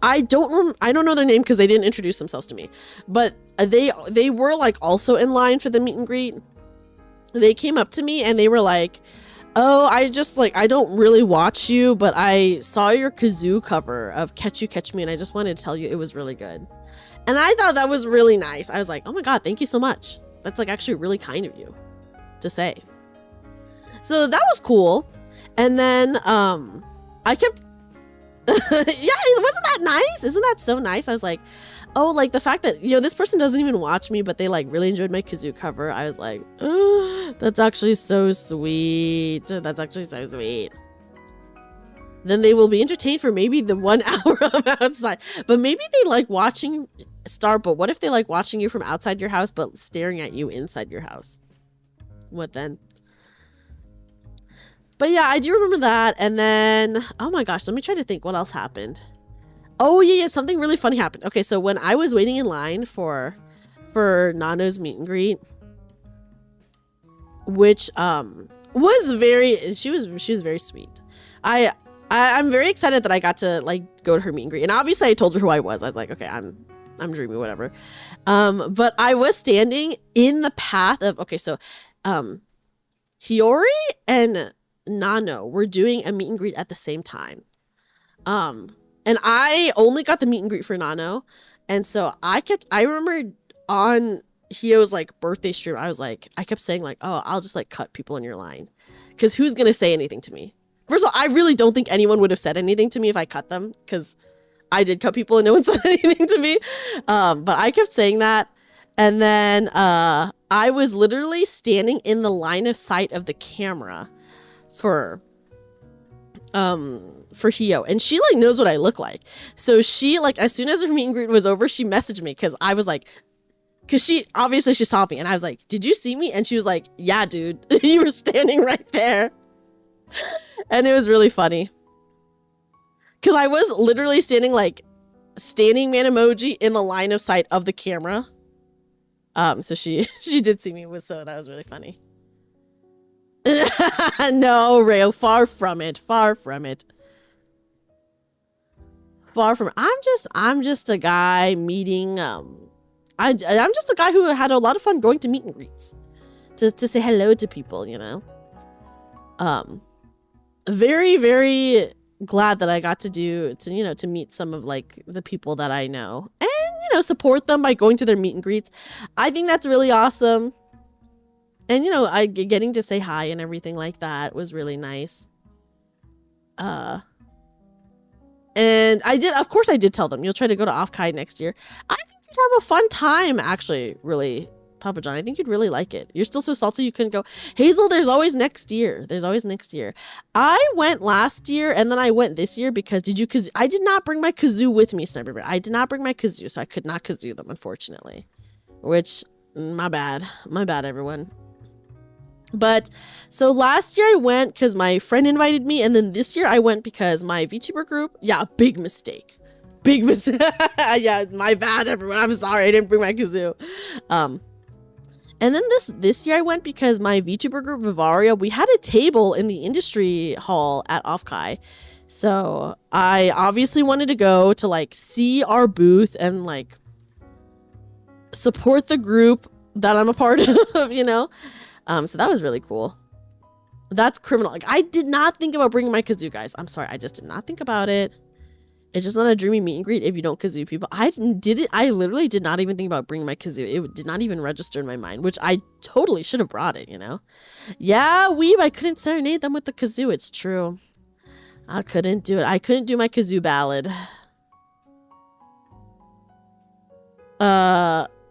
I don't know their name because they didn't introduce themselves to me, but they were like also in line for the meet and greet. They came up to me and they were like, "Oh, I don't really watch you, but I saw your Kazoo cover of Catch You Catch Me, and I just wanted to tell you it was really good." And I thought that was really nice. I was like, "Oh my god, thank you so much. That's like actually really kind of you to say." So that was cool. And then I kept yeah, wasn't that nice? Isn't that so nice? I was like, oh, like the fact that, this person doesn't even watch me, but they like really enjoyed my Kazoo cover. I was like, oh, that's actually so sweet. That's actually so sweet. Then they will be entertained for maybe the 1 hour I'm outside. But maybe they like watching Star, but what if they like watching you from outside your house, but staring at you inside your house? What then? But yeah, I do remember that. And then, oh my gosh, let me try to think what else happened. Oh yeah, something really funny happened. Okay, so when I was waiting in line for Nano's meet and greet, which was she was very sweet. I'm very excited that I got to like go to her meet and greet. And obviously I told her who I was. I was like, okay, I'm Dreamy, whatever. But I was standing in the path of, okay, so Hiyori and Nano were doing a meet and greet at the same time. And I only got the meet and greet for Nano. And so I remember on Hio's like birthday stream, I kept saying like, oh, I'll just like cut people in your line. Cause who's going to say anything to me? First of all, I really don't think anyone would have said anything to me if I cut them. Cause I did cut people and no one said anything to me. But I kept saying that. And then I was literally standing in the line of sight of the camera for Hio, and she like knows what I look like. So she like, as soon as her meet and greet was over, she messaged me because I was like, because she saw me, and I was like, did you see me? And she was like, yeah, dude, you were standing right there. And it was really funny because I was literally standing like standing man emoji in the line of sight of the camera. So she did see me, so that was really funny. No, Rayo, far from it. I'm just a guy meeting. I'm just a guy who had a lot of fun going to meet and greets, to say hello to people. Very, very glad that I got to meet some of like the people that I know and support them by going to their meet and greets. I think that's really awesome. And, I getting to say hi and everything like that was really nice. And I did tell them, you'll try to go to Offkai next year. I think you'd have a fun time, actually, really, Papa John. I think you'd really like it. You're still so salty you couldn't go. Hazel, there's always next year. I went last year and then I went this year because I did not bring my Kazoo with me, Sniper Bear. I did not bring my Kazoo, so I could not Kazoo them, unfortunately. Which, my bad, everyone. But so last year I went because my friend invited me, and then this year I went because my VTuber group, big mistake. Yeah, my bad, everyone. I'm sorry, I didn't bring my Kazoo. And then this year I went because my VTuber group, Vivaria, we had a table in the industry hall at Offkai. So I obviously wanted to go to like see our booth and like support the group that I'm a part of, So that was really cool. That's criminal. Like, I did not think about bringing my Kazoo, guys. I'm sorry. I just did not think about it. It's just not a dreamy meet and greet if you don't kazoo people. I literally did not even think about bringing my kazoo. It did not even register in my mind, which I totally should have brought it, you know? Yeah, weeb, I couldn't serenade them with the kazoo. It's true. I couldn't do it. I couldn't do my kazoo ballad.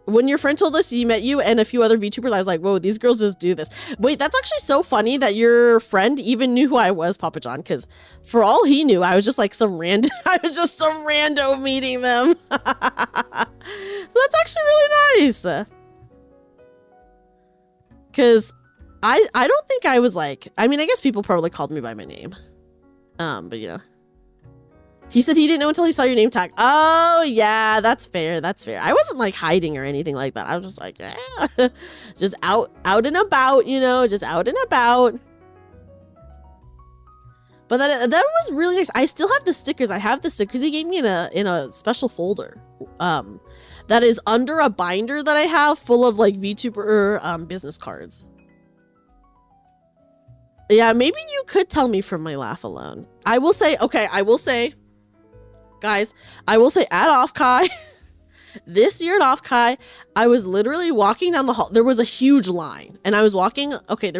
When your friend told us he met you and a few other VTubers, I was like, whoa, these girls just do this. Wait, that's actually so funny that your friend even knew who I was, Papa John, because for all he knew, I was just like some random, I was just some rando meeting them. So that's actually really nice. Because I don't think I was like, I mean, I guess people probably called me by my name. But you know. He said he didn't know until he saw your name tag. Oh, yeah, that's fair. That's fair. I wasn't like hiding or anything like that. I was just like, yeah. Just out and about, you know, just out and about. But that was really nice. I still have the stickers. I have the stickers he gave me in a special folder. That is under a binder that I have full of like VTuber business cards. Yeah, maybe you could tell me from my laugh alone. I will say, okay, guys, I will say at Offkai, this year at Offkai, I was literally walking down the hall. There was a huge line and I was walking. Okay,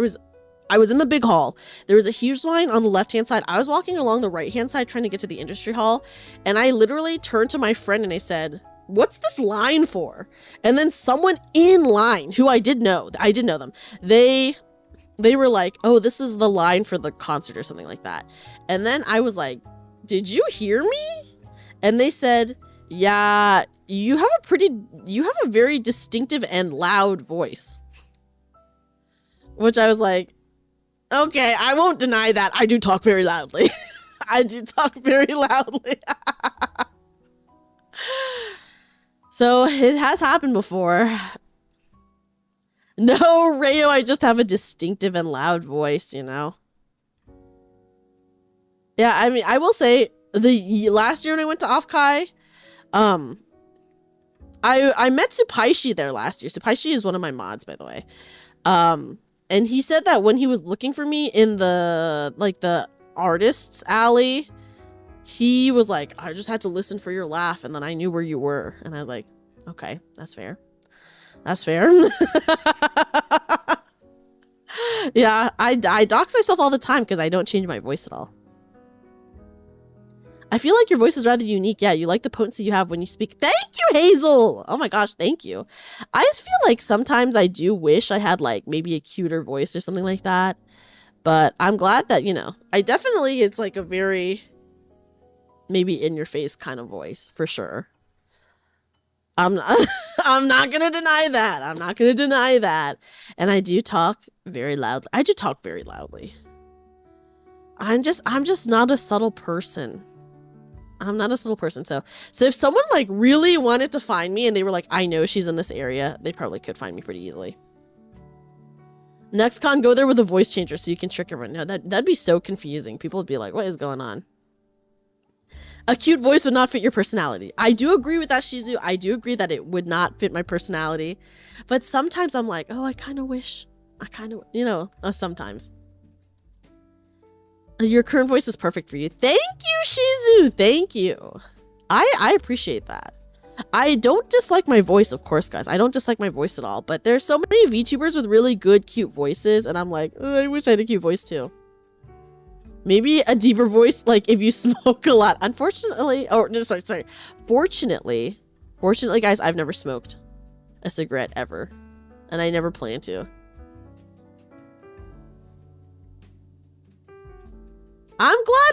I was in the big hall. There was a huge line on the left-hand side. I was walking along the right-hand side trying to get to the industry hall. And I literally turned to my friend and I said, what's this line for? And then someone in line who I did know them. They were like, oh, this is the line for the concert or something like that. And then I was like, did you hear me? And they said, yeah, you have a very distinctive and loud voice. Which I was like, okay, I won't deny that. I do talk very loudly. I do talk very loudly. So it has happened before. No, Rayo, I just have a distinctive and loud voice, you know? Yeah, I mean, I will say, the last year when I went to Offkai, I met Supaishi there last year. Supaishi is one of my mods, by the way. And he said that when he was looking for me in the artists alley, he was like, I just had to listen for your laugh and then I knew where you were. And I was like, okay, that's fair. That's fair. Yeah, I dox myself all the time because I don't change my voice at all. I feel like your voice is rather unique. Yeah, you like the potency you have when you speak. Thank you, Hazel! Oh my gosh, thank you. I just feel like sometimes I do wish I had like maybe a cuter voice or something like that. But I'm glad that, you know, it's like a very maybe in your face kind of voice for sure. I'm not gonna deny that. I'm not gonna deny that. And I do talk very loudly. I do talk very loudly. I'm just not a subtle person. I'm not a subtle person. So if someone like really wanted to find me and they were like, I know she's in this area, they probably could find me pretty easily. Next con, go there with a voice changer so you can trick everyone. No, that'd be so confusing. People would be like, what is going on? A cute voice would not fit your personality. I do agree with that, Shizu. I do agree that it would not fit my personality. But sometimes I'm like, oh, I kind of wish. You know, sometimes. Your current voice is perfect for you. Thank you, Shizu. Thank you. I appreciate that. I don't dislike my voice, of course, guys. I don't dislike my voice at all. But there's so many VTubers with really good, cute voices. And I'm like, oh, I wish I had a cute voice too. Maybe a deeper voice, like if you smoke a lot. Unfortunately, sorry. Fortunately, guys, I've never smoked a cigarette ever. And I never plan to.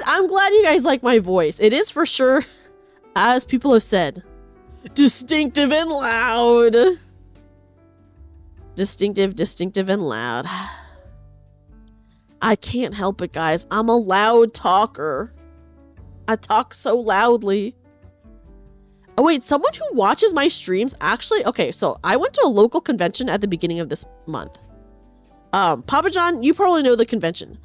I'm glad you guys like my voice. It is for sure, as people have said, distinctive and loud. Distinctive and loud. I can't help it, guys. I'm a loud talker. I talk so loudly. Oh wait, someone who watches my streams actually, okay, so I went to a local convention at the beginning of this month. Papa John, you probably know the convention.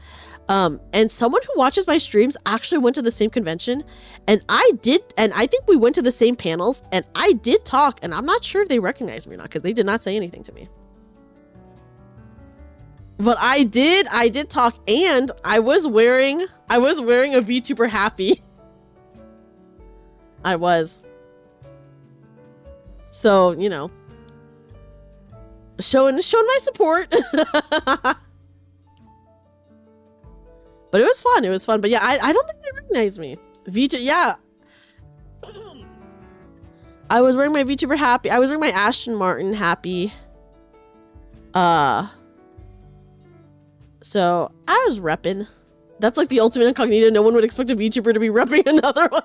And someone who watches my streams actually went to the same convention, and I think we went to the same panels, and I did talk, and I'm not sure if they recognized me or not, because they did not say anything to me. But I did talk, and I was wearing a VTuber happy. I was. So, you know, showing my support. But it was fun. It was fun. But yeah, I don't think they recognized me. VTuber, yeah. I was wearing my VTuber happy. I was wearing my Aston Martin happy. So I was repping. That's like the ultimate incognito. No one would expect a VTuber to be repping another one.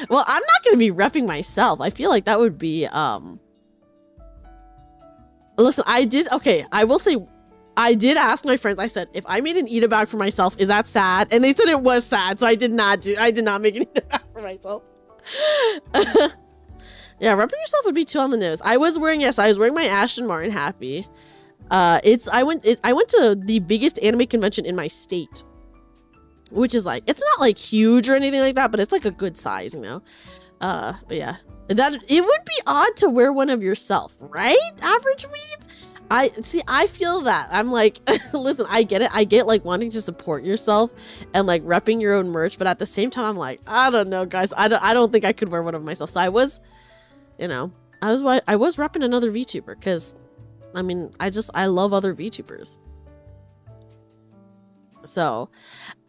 Well, I'm not going to be repping myself. I feel like that would be, listen, I will say, I did ask my friends, I said, if I made an eat-a bag for myself, is that sad? And they said it was sad, so I did not make an eat-a bag for myself. Yeah, repping yourself would be too on the nose. I was wearing my Aston Martin happy. I went to the biggest anime convention in my state, which is like, it's not like huge or anything like that, but it's like a good size, you know? But yeah, that it would be odd to wear one of yourself, right? Average weeb? I feel that. I'm like, listen, I get it. I get like wanting to support yourself and like repping your own merch, but at the same time, I'm like, I don't know, guys. I don't think I could wear one of myself. So I was, you know, I was repping another VTuber because, I mean, I love other VTubers. So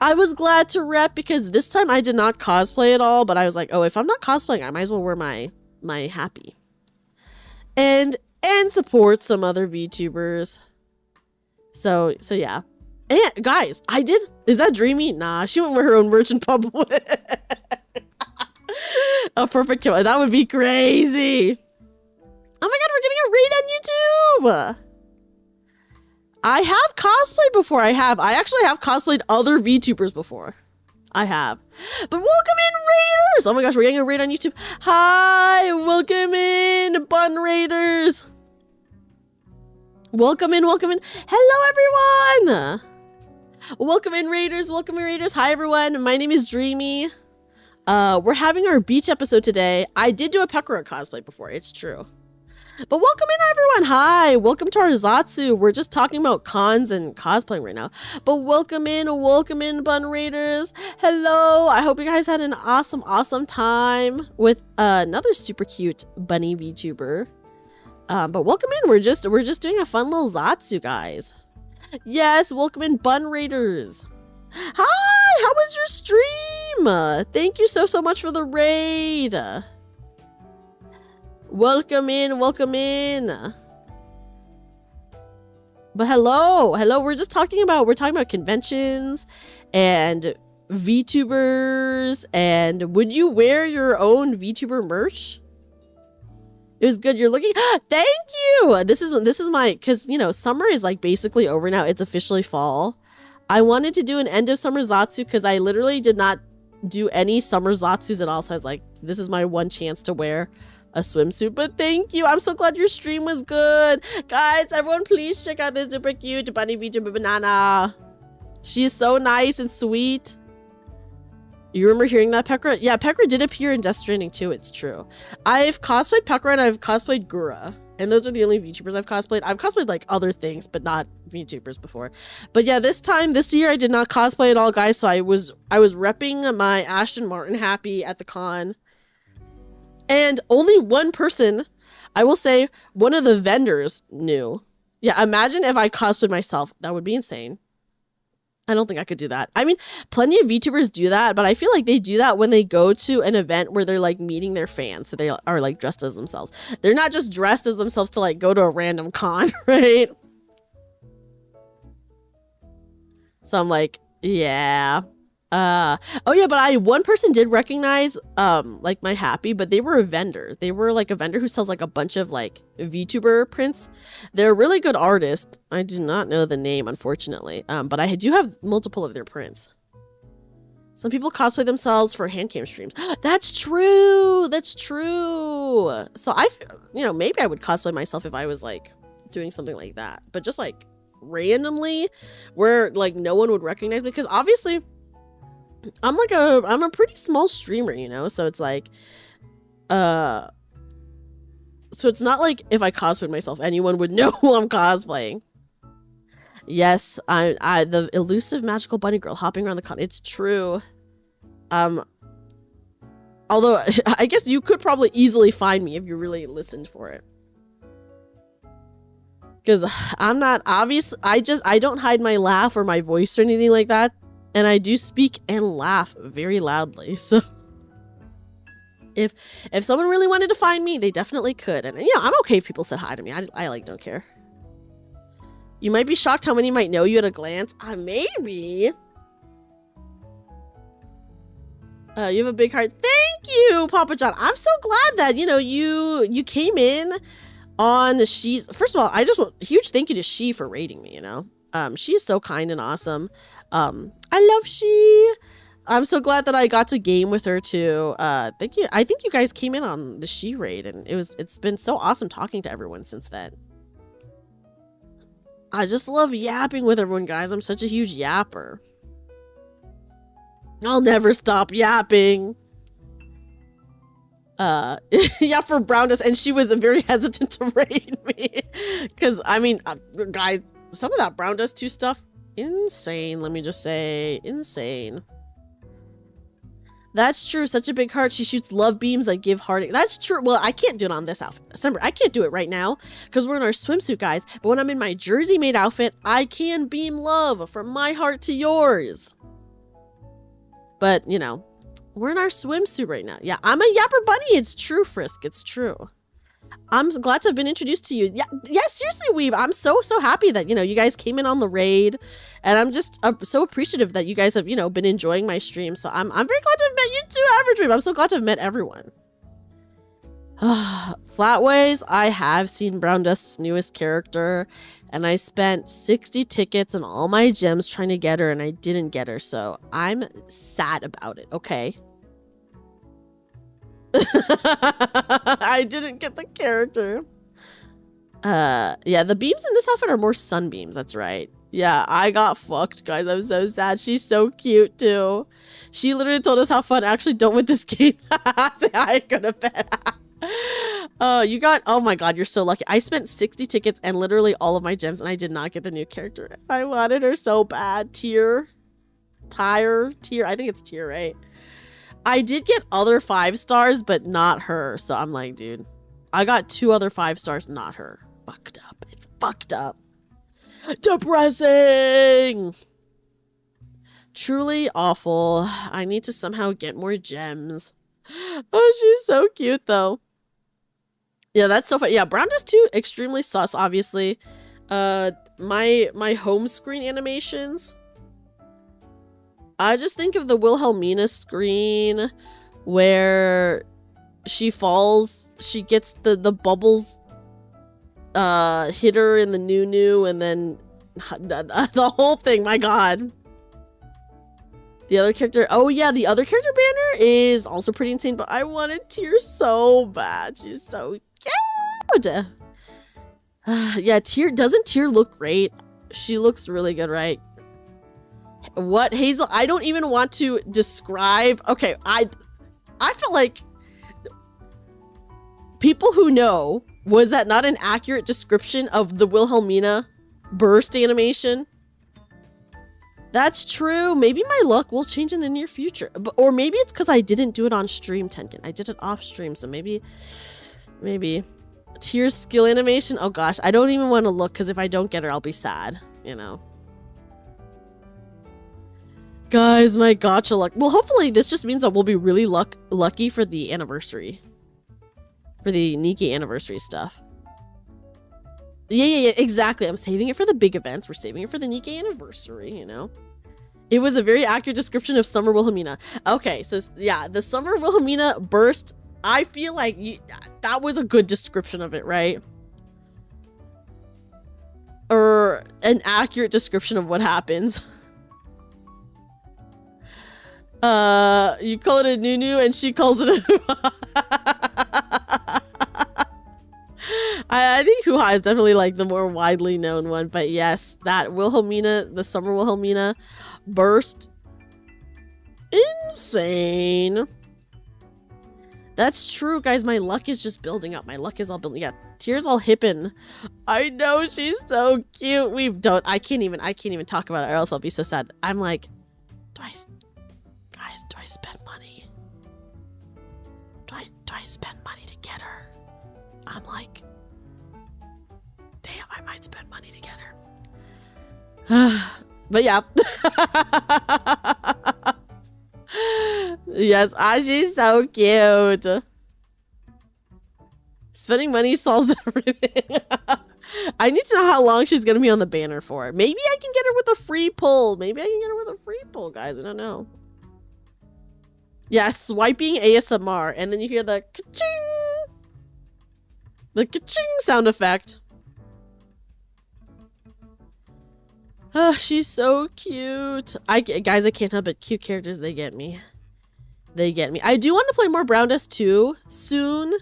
I was glad to rep because this time I did not cosplay at all, but I was like, oh, if I'm not cosplaying, I might as well wear my happy and support some other VTubers. So yeah. And guys, is that Dreamy? Nah, she wouldn't wear her own merch in public. A perfect kill. That would be crazy. Oh my god, we're getting a raid on YouTube. I have cosplayed before. I actually have cosplayed other VTubers before. I have. But welcome in, Raiders! Oh my gosh, we're getting a raid on YouTube. Hi, welcome in, Bun Raiders. Welcome in, welcome in. Hello, everyone. Welcome in, Raiders. Welcome in, Raiders. Hi, everyone. My name is Dreamy. We're having our beach episode today. I did do a Pekora cosplay before. It's true. But welcome in, everyone. Hi, welcome to our Zatsu. We're just talking about cons and cosplaying right now. But welcome in, Bun Raiders. Hello. I hope you guys had an awesome time with another super cute bunny VTuber. But welcome in. We're just doing a fun little Zatsu, guys. Yes, welcome in, Bun Raiders. Hi, how was your stream? Thank you so much for the raid. Welcome in, welcome in. But hello, we're talking about conventions and VTubers, and would you wear your own VTuber merch? It was good. You're looking. Thank you. This is my, because you know, summer is like basically over now. It's officially fall. I wanted to do an end of summer Zatsu because I literally did not do any summer Zatsus at all. So I was like, this is my one chance to wear a swimsuit. But thank you. I'm so glad your stream was good. Guys, everyone please check out this super cute bunny VTuber Banana. She is so nice and sweet. You remember hearing that, Pekora? Yeah, Pekora did appear in Death Stranding too. It's true. I've cosplayed Pekora and I've cosplayed Gura. And those are the only VTubers I've cosplayed. I've cosplayed like other things, but not VTubers before. But yeah, this year I did not cosplay at all, guys. So I was repping my Aston Martin happy at the con. And only one person, I will say, one of the vendors knew. Yeah, imagine if I cosplayed myself. That would be insane. I don't think I could do that. I mean, plenty of VTubers do that, but I feel like they do that when they go to an event where they're like meeting their fans. So they are like dressed as themselves. They're not just dressed as themselves to like go to a random con, right? So I'm like, yeah. Oh yeah, but one person did recognize like my happy, but they were a vendor. They were like a vendor who sells like a bunch of like VTuber prints. They're a really good artist. I do not know the name, unfortunately. But I do have multiple of their prints. Some people cosplay themselves for handcam streams. That's true. That's true. So maybe I would cosplay myself if I was like doing something like that, but just like randomly where like no one would recognize me, because obviously I'm a pretty small streamer, you know, so it's like, so it's not like if I cosplayed myself, anyone would know who I'm cosplaying. Yes, I the elusive magical bunny girl hopping around the con. It's true. Although, I guess you could probably easily find me if you really listened for it. Because I'm not obvious. I don't hide my laugh or my voice or anything like that. And I do speak and laugh very loudly. So if someone really wanted to find me, they definitely could. And yeah, I'm okay if people said hi to me. I like don't care. You might be shocked how many might know you at a glance. Maybe. You have a big heart. Thank you, Papa John. I'm so glad that, you know, you came in on the She's. First of all, I just want a huge thank you to She for rating me, you know. She's so kind and awesome. I love She. I'm so glad that I got to game with her too. Thank you. I think you guys came in on the She raid, and it's been so awesome talking to everyone since then. I just love yapping with everyone, guys. I'm such a huge yapper. I'll never stop yapping. Yeah, for Brown Dust, and she was very hesitant to raid me. Because, I mean, guys, some of that Brown Dust 2 stuff, insane. Let me just say, insane. That's true. Such a big heart. She shoots love beams that give heartache. That's true. Well, I can't do it on this outfit. December, I can't do it right now because we're in our swimsuit, guys. But when I'm in my jersey made outfit, I can beam love from my heart to yours. But, you know, we're in our swimsuit right now. Yeah, I'm a yapper bunny. It's true, Frisk. It's true. I'm glad to have been introduced to you. Yeah, seriously, Weeb. I'm so happy that, you know, you guys came in on the raid. And I'm just so appreciative that you guys have, you know, been enjoying my stream. So I'm very glad to have met you too, Average Weeb. I'm so glad to have met everyone. Flatways, I have seen Brown Dust's newest character. And I spent 60 tickets and all my gems trying to get her, and I didn't get her. So I'm sad about it, okay? I didn't get the character. Yeah, the beams in this outfit are more sunbeams. That's right. Yeah, I got fucked, guys. I'm so sad. She's so cute, too. She literally told us how fun. Actually, don't win this game. I ain't gonna bet. You got, oh my god, you're so lucky. I spent 60 tickets and literally all of my gems, and I did not get the new character. I wanted her so bad. Tier. I think it's Tier, right? I did get other 5 stars, but not her. So I'm like, dude, I got 2 other 5 stars, not her. Fucked up. It's fucked up. Depressing. Truly awful. I need to somehow get more gems. Oh, she's so cute, though. Yeah, that's so fun. Yeah, Brown Dust 2, extremely sus, obviously. My home screen animations. I just think of the Wilhelmina screen where she falls, she gets the bubbles hit her in the new and then the whole thing, my god. The other character, oh yeah, the other character banner is also pretty insane, but I wanted Tear so bad. She's so cute. Yeah, doesn't Tear look great? She looks really good, right? What, Hazel? I don't even want to describe. Okay, I felt like people who know, was that not an accurate description of the Wilhelmina burst animation? That's true. Maybe my luck will change in the near future. Or maybe it's because I didn't do it on stream, Tenkin. I did it off stream, so maybe. Tear's skill animation? Oh gosh, I don't even want to look because if I don't get her, I'll be sad, you know. Guys, my gacha luck. Well, hopefully this just means that we'll be really lucky for the anniversary. For the Nikkei anniversary stuff. Yeah, exactly. I'm saving it for the big events. We're saving it for the Nikkei anniversary, you know. It was a very accurate description of Summer Wilhelmina. Okay, so yeah, the Summer Wilhelmina burst, I feel like that was a good description of it, right? Or an accurate description of what happens. You call it a Nunu and she calls it a I think Hoo-Ha is definitely like the more widely known one, but yes, that Wilhelmina, the Summer Wilhelmina burst, insane. That's true, guys. My luck is just building up. My luck is all building. Yeah, Tear's all hippin'. I know, she's so cute. I can't even talk about it, or else I'll be so sad. I'm like, do I spend money? do I spend money to get her? I'm like, damn, I might spend money to get her. But yeah. Yes, she's so cute. Spending money solves everything. I need to know how long she's going to be on the banner for. Maybe I can get her with a free pull. Maybe I can get her with a free pull, guys. I don't know. Yeah, swiping ASMR. And then you hear the ka-ching. The ka-ching sound effect. Oh, she's so cute. Guys, I can't help it. Cute characters, they get me. They get me. I do want to play more Brown Dust 2 soon.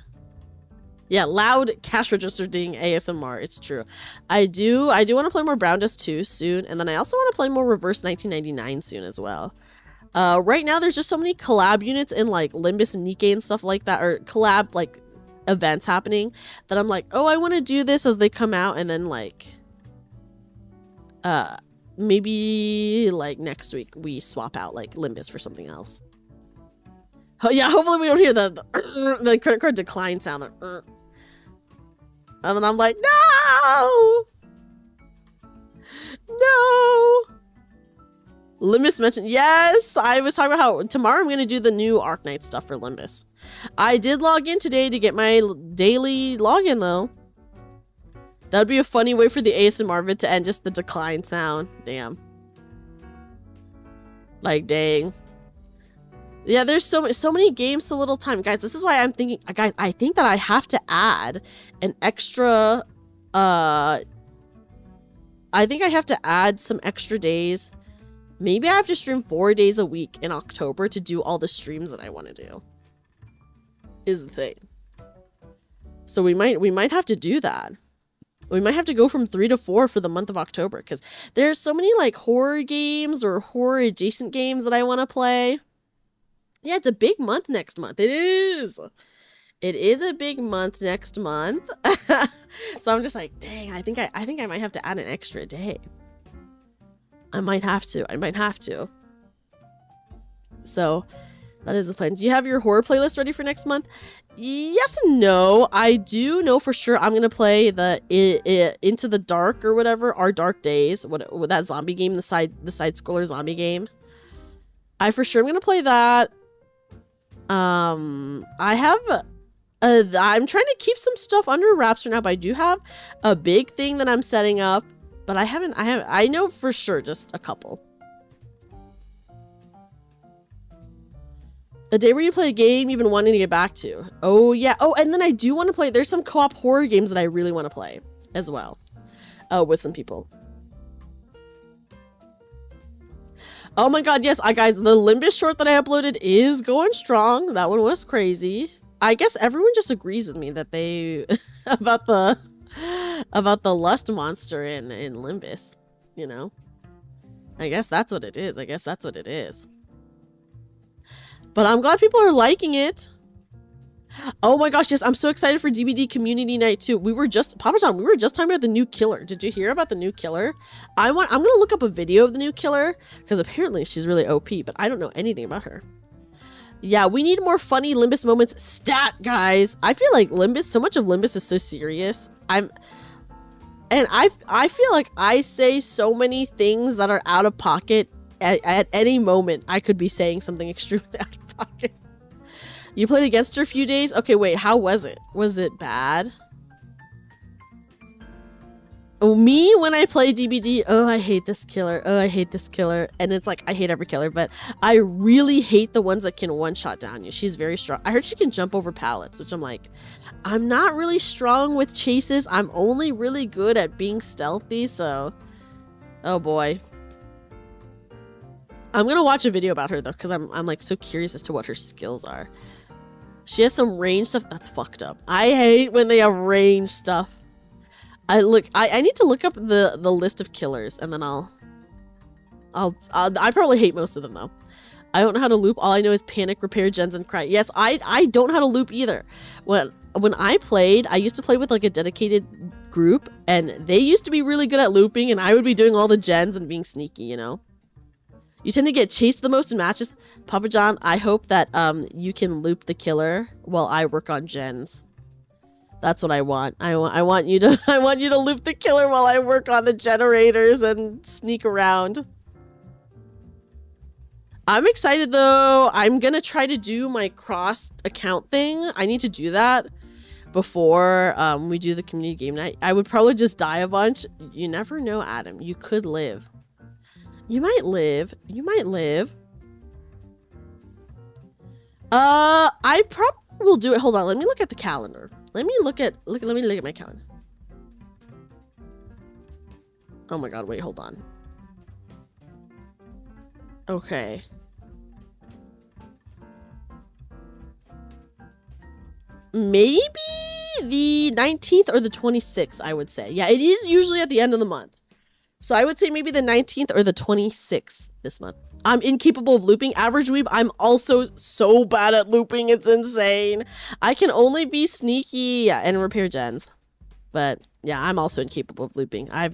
Yeah, loud cash register ding ASMR. It's true. I do want to play more Brown Dust 2 soon. And then I also want to play more Reverse 1999 soon as well. Right now, there's just so many collab units in like Limbus and Nikkei and stuff like that. Or collab like events happening. That I'm like, oh, I want to do this as they come out. And then like... maybe like next week we swap out like Limbus for something else. Oh yeah, hopefully we don't hear the credit card decline sound. And then I'm like, no! No! Limbus mentioned, yes! I was talking about how tomorrow I'm going to do the new Arknight stuff for Limbus. I did log in today to get my daily login though. That would be a funny way for the ASMR vid to end, just the decline sound. Damn. Like, dang. Yeah, there's so many games, so little time. Guys, this is why I'm thinking, guys, I think that I have to add an extra, I think I have to add some extra days. Maybe I have to stream 4 days a week in October to do all the streams that I want to do. Is the thing. So we might have to do that. We might have to go from 3 to 4 for the month of October because there's so many like horror games or horror adjacent games that I want to play. Yeah, it's a big month next month. It is. It is a big month next month. So I'm just like, dang, I think I might have to add an extra day. I might have to. So that is the plan. Do you have your horror playlist ready for next month? Yes and no. I do know for sure I'm gonna play the Into the Dark or whatever, Our Dark Days, what that zombie game, the side scroller zombie game. I for sure am gonna play that. I have I'm trying to keep some stuff under wraps right now, but I do have a big thing that I'm setting up, but I know for sure just a couple. A day where you play a game you've been wanting to get back to. Oh, yeah. Oh, and then I do want to play... There's some co-op horror games that I really want to play as well. With some people. Oh my god, yes. Guys, the Limbus short that I uploaded is going strong. That one was crazy. I guess everyone just agrees with me that they... about the lust monster in Limbus. You know? I guess that's what it is. But I'm glad people are liking it. Oh my gosh, yes, I'm so excited for DBD Community Night too. Papa John, we were just talking about the new killer. Did you hear about the new killer? I'm gonna look up a video of the new killer because apparently she's really OP, but I don't know anything about her. Yeah, we need more funny Limbus moments. Stat, guys. I feel like so much of Limbus is so serious. I feel like I say so many things that are out of pocket. At any moment, I could be saying something extremely out of pocket. You played against her a few days? Okay, wait, how was it? Was it bad? Oh, me, when I play DBD, oh, I hate this killer. Oh, I hate this killer. And it's like, I hate every killer, but I really hate the ones that can one-shot down you. She's very strong. I heard she can jump over pallets, which I'm like, I'm not really strong with chases. I'm only really good at being stealthy, so... Oh, boy. I'm gonna watch a video about her though, because I'm like so curious as to what her skills are. She has some range stuff that's fucked up. I hate when they have range stuff. I need to look up the list of killers, and then I probably hate most of them though. I don't know how to loop. All I know is panic, repair, gens, and cry. Yes, I don't know how to loop either. When I played, I used to play with like a dedicated group, and they used to be really good at looping, and I would be doing all the gens and being sneaky, you know. You tend to get chased the most in matches. Papa John, I hope that you can loop the killer while I work on gens. That's what I want. I want you to I want you to loop the killer while I work on the generators and sneak around. I'm excited though. I'm gonna try to do my cross account thing. I need to do that before we do the community game night. I would probably just die a bunch. You never know, Adam. You could live. You might live. You might live. I probably will do it. Hold on. Let me look at the calendar. Let me look at my calendar. Oh my god, wait, hold on. Okay. Maybe the 19th or the 26th, I would say. Yeah, it is usually at the end of the month. So I would say maybe the 19th or the 26th this month. I'm incapable of looping. Average weeb, I'm also so bad at looping. It's insane. I can only be sneaky and repair gens. But yeah, I'm also incapable of looping. I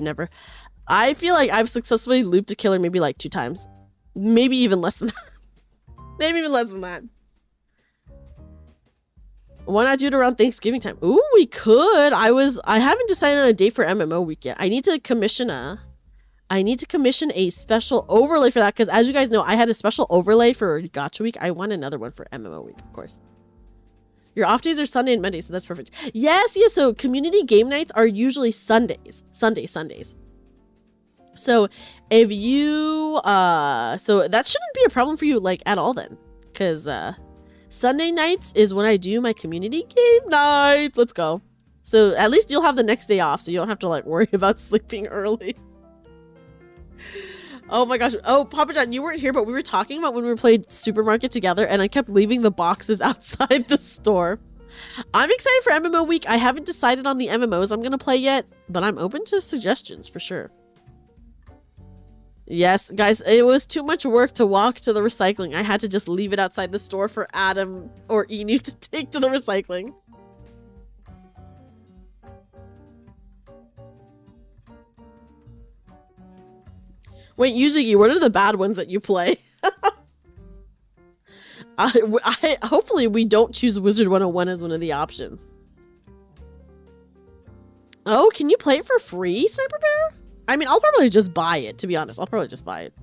feel like I've successfully looped a killer maybe like 2 times. Maybe even less than that. Maybe even less than that. Why not do it around Thanksgiving time? Ooh, we could. I haven't decided on a date for MMO week yet. I need to commission a special overlay for that, because as you guys know, I had a special overlay for Gacha week. I want another one for MMO week, of course. Your off days are Sunday and Monday, so that's perfect. Yes, so community game nights are usually Sundays. Sundays. So if you, so that shouldn't be a problem for you, like, at all then. Because, Sunday nights is when I do my community game nights. Let's go. So at least you'll have the next day off, so you don't have to, like, worry about sleeping early. Oh my gosh. Oh, Papa John, you weren't here, but we were talking about when we played Supermarket together, and I kept leaving the boxes outside the store. I'm excited for MMO week. I haven't decided on the MMOs I'm going to play yet, but I'm open to suggestions for sure. Yes, guys, it was too much work to walk to the recycling. I had to just leave it outside the store for Adam or Enu to take to the recycling. Wait, Yuzuki, what are the bad ones that you play? Hopefully we don't choose Wizard 101 as one of the options. Oh, can you play it for free, Sniper Bear? I mean, I'll probably just buy it, to be honest. I'll probably just buy it.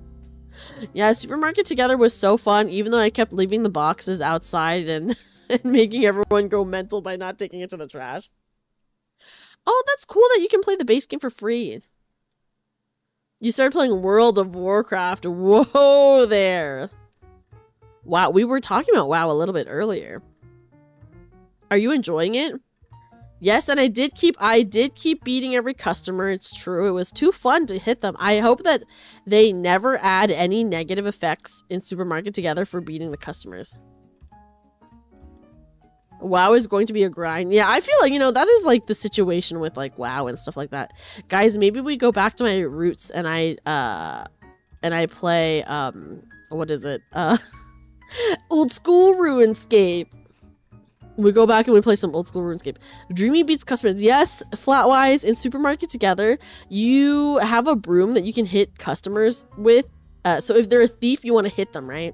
Yeah, Supermarket together was so fun, even though I kept leaving the boxes outside and making everyone go mental by not taking it to the trash. Oh, that's cool that you can play the base game for free. You started playing World of Warcraft. Whoa there. Wow, we were talking about WoW a little bit earlier. Are you enjoying it? Yes, and I did keep beating every customer. It's true. It was too fun to hit them. I hope that they never add any negative effects in Supermarket together for beating the customers. WoW is going to be a grind. Yeah, I feel like, you know, that is like the situation with like WoW and stuff like that. Guys, maybe we go back to my roots and I play what is it? Old school RuneScape. We go back and we play some old school RuneScape. Dreamy beats customers. Yes, Flatwise in Supermarket together, you have a broom that you can hit customers with. So if they're a thief, you want to hit them, right?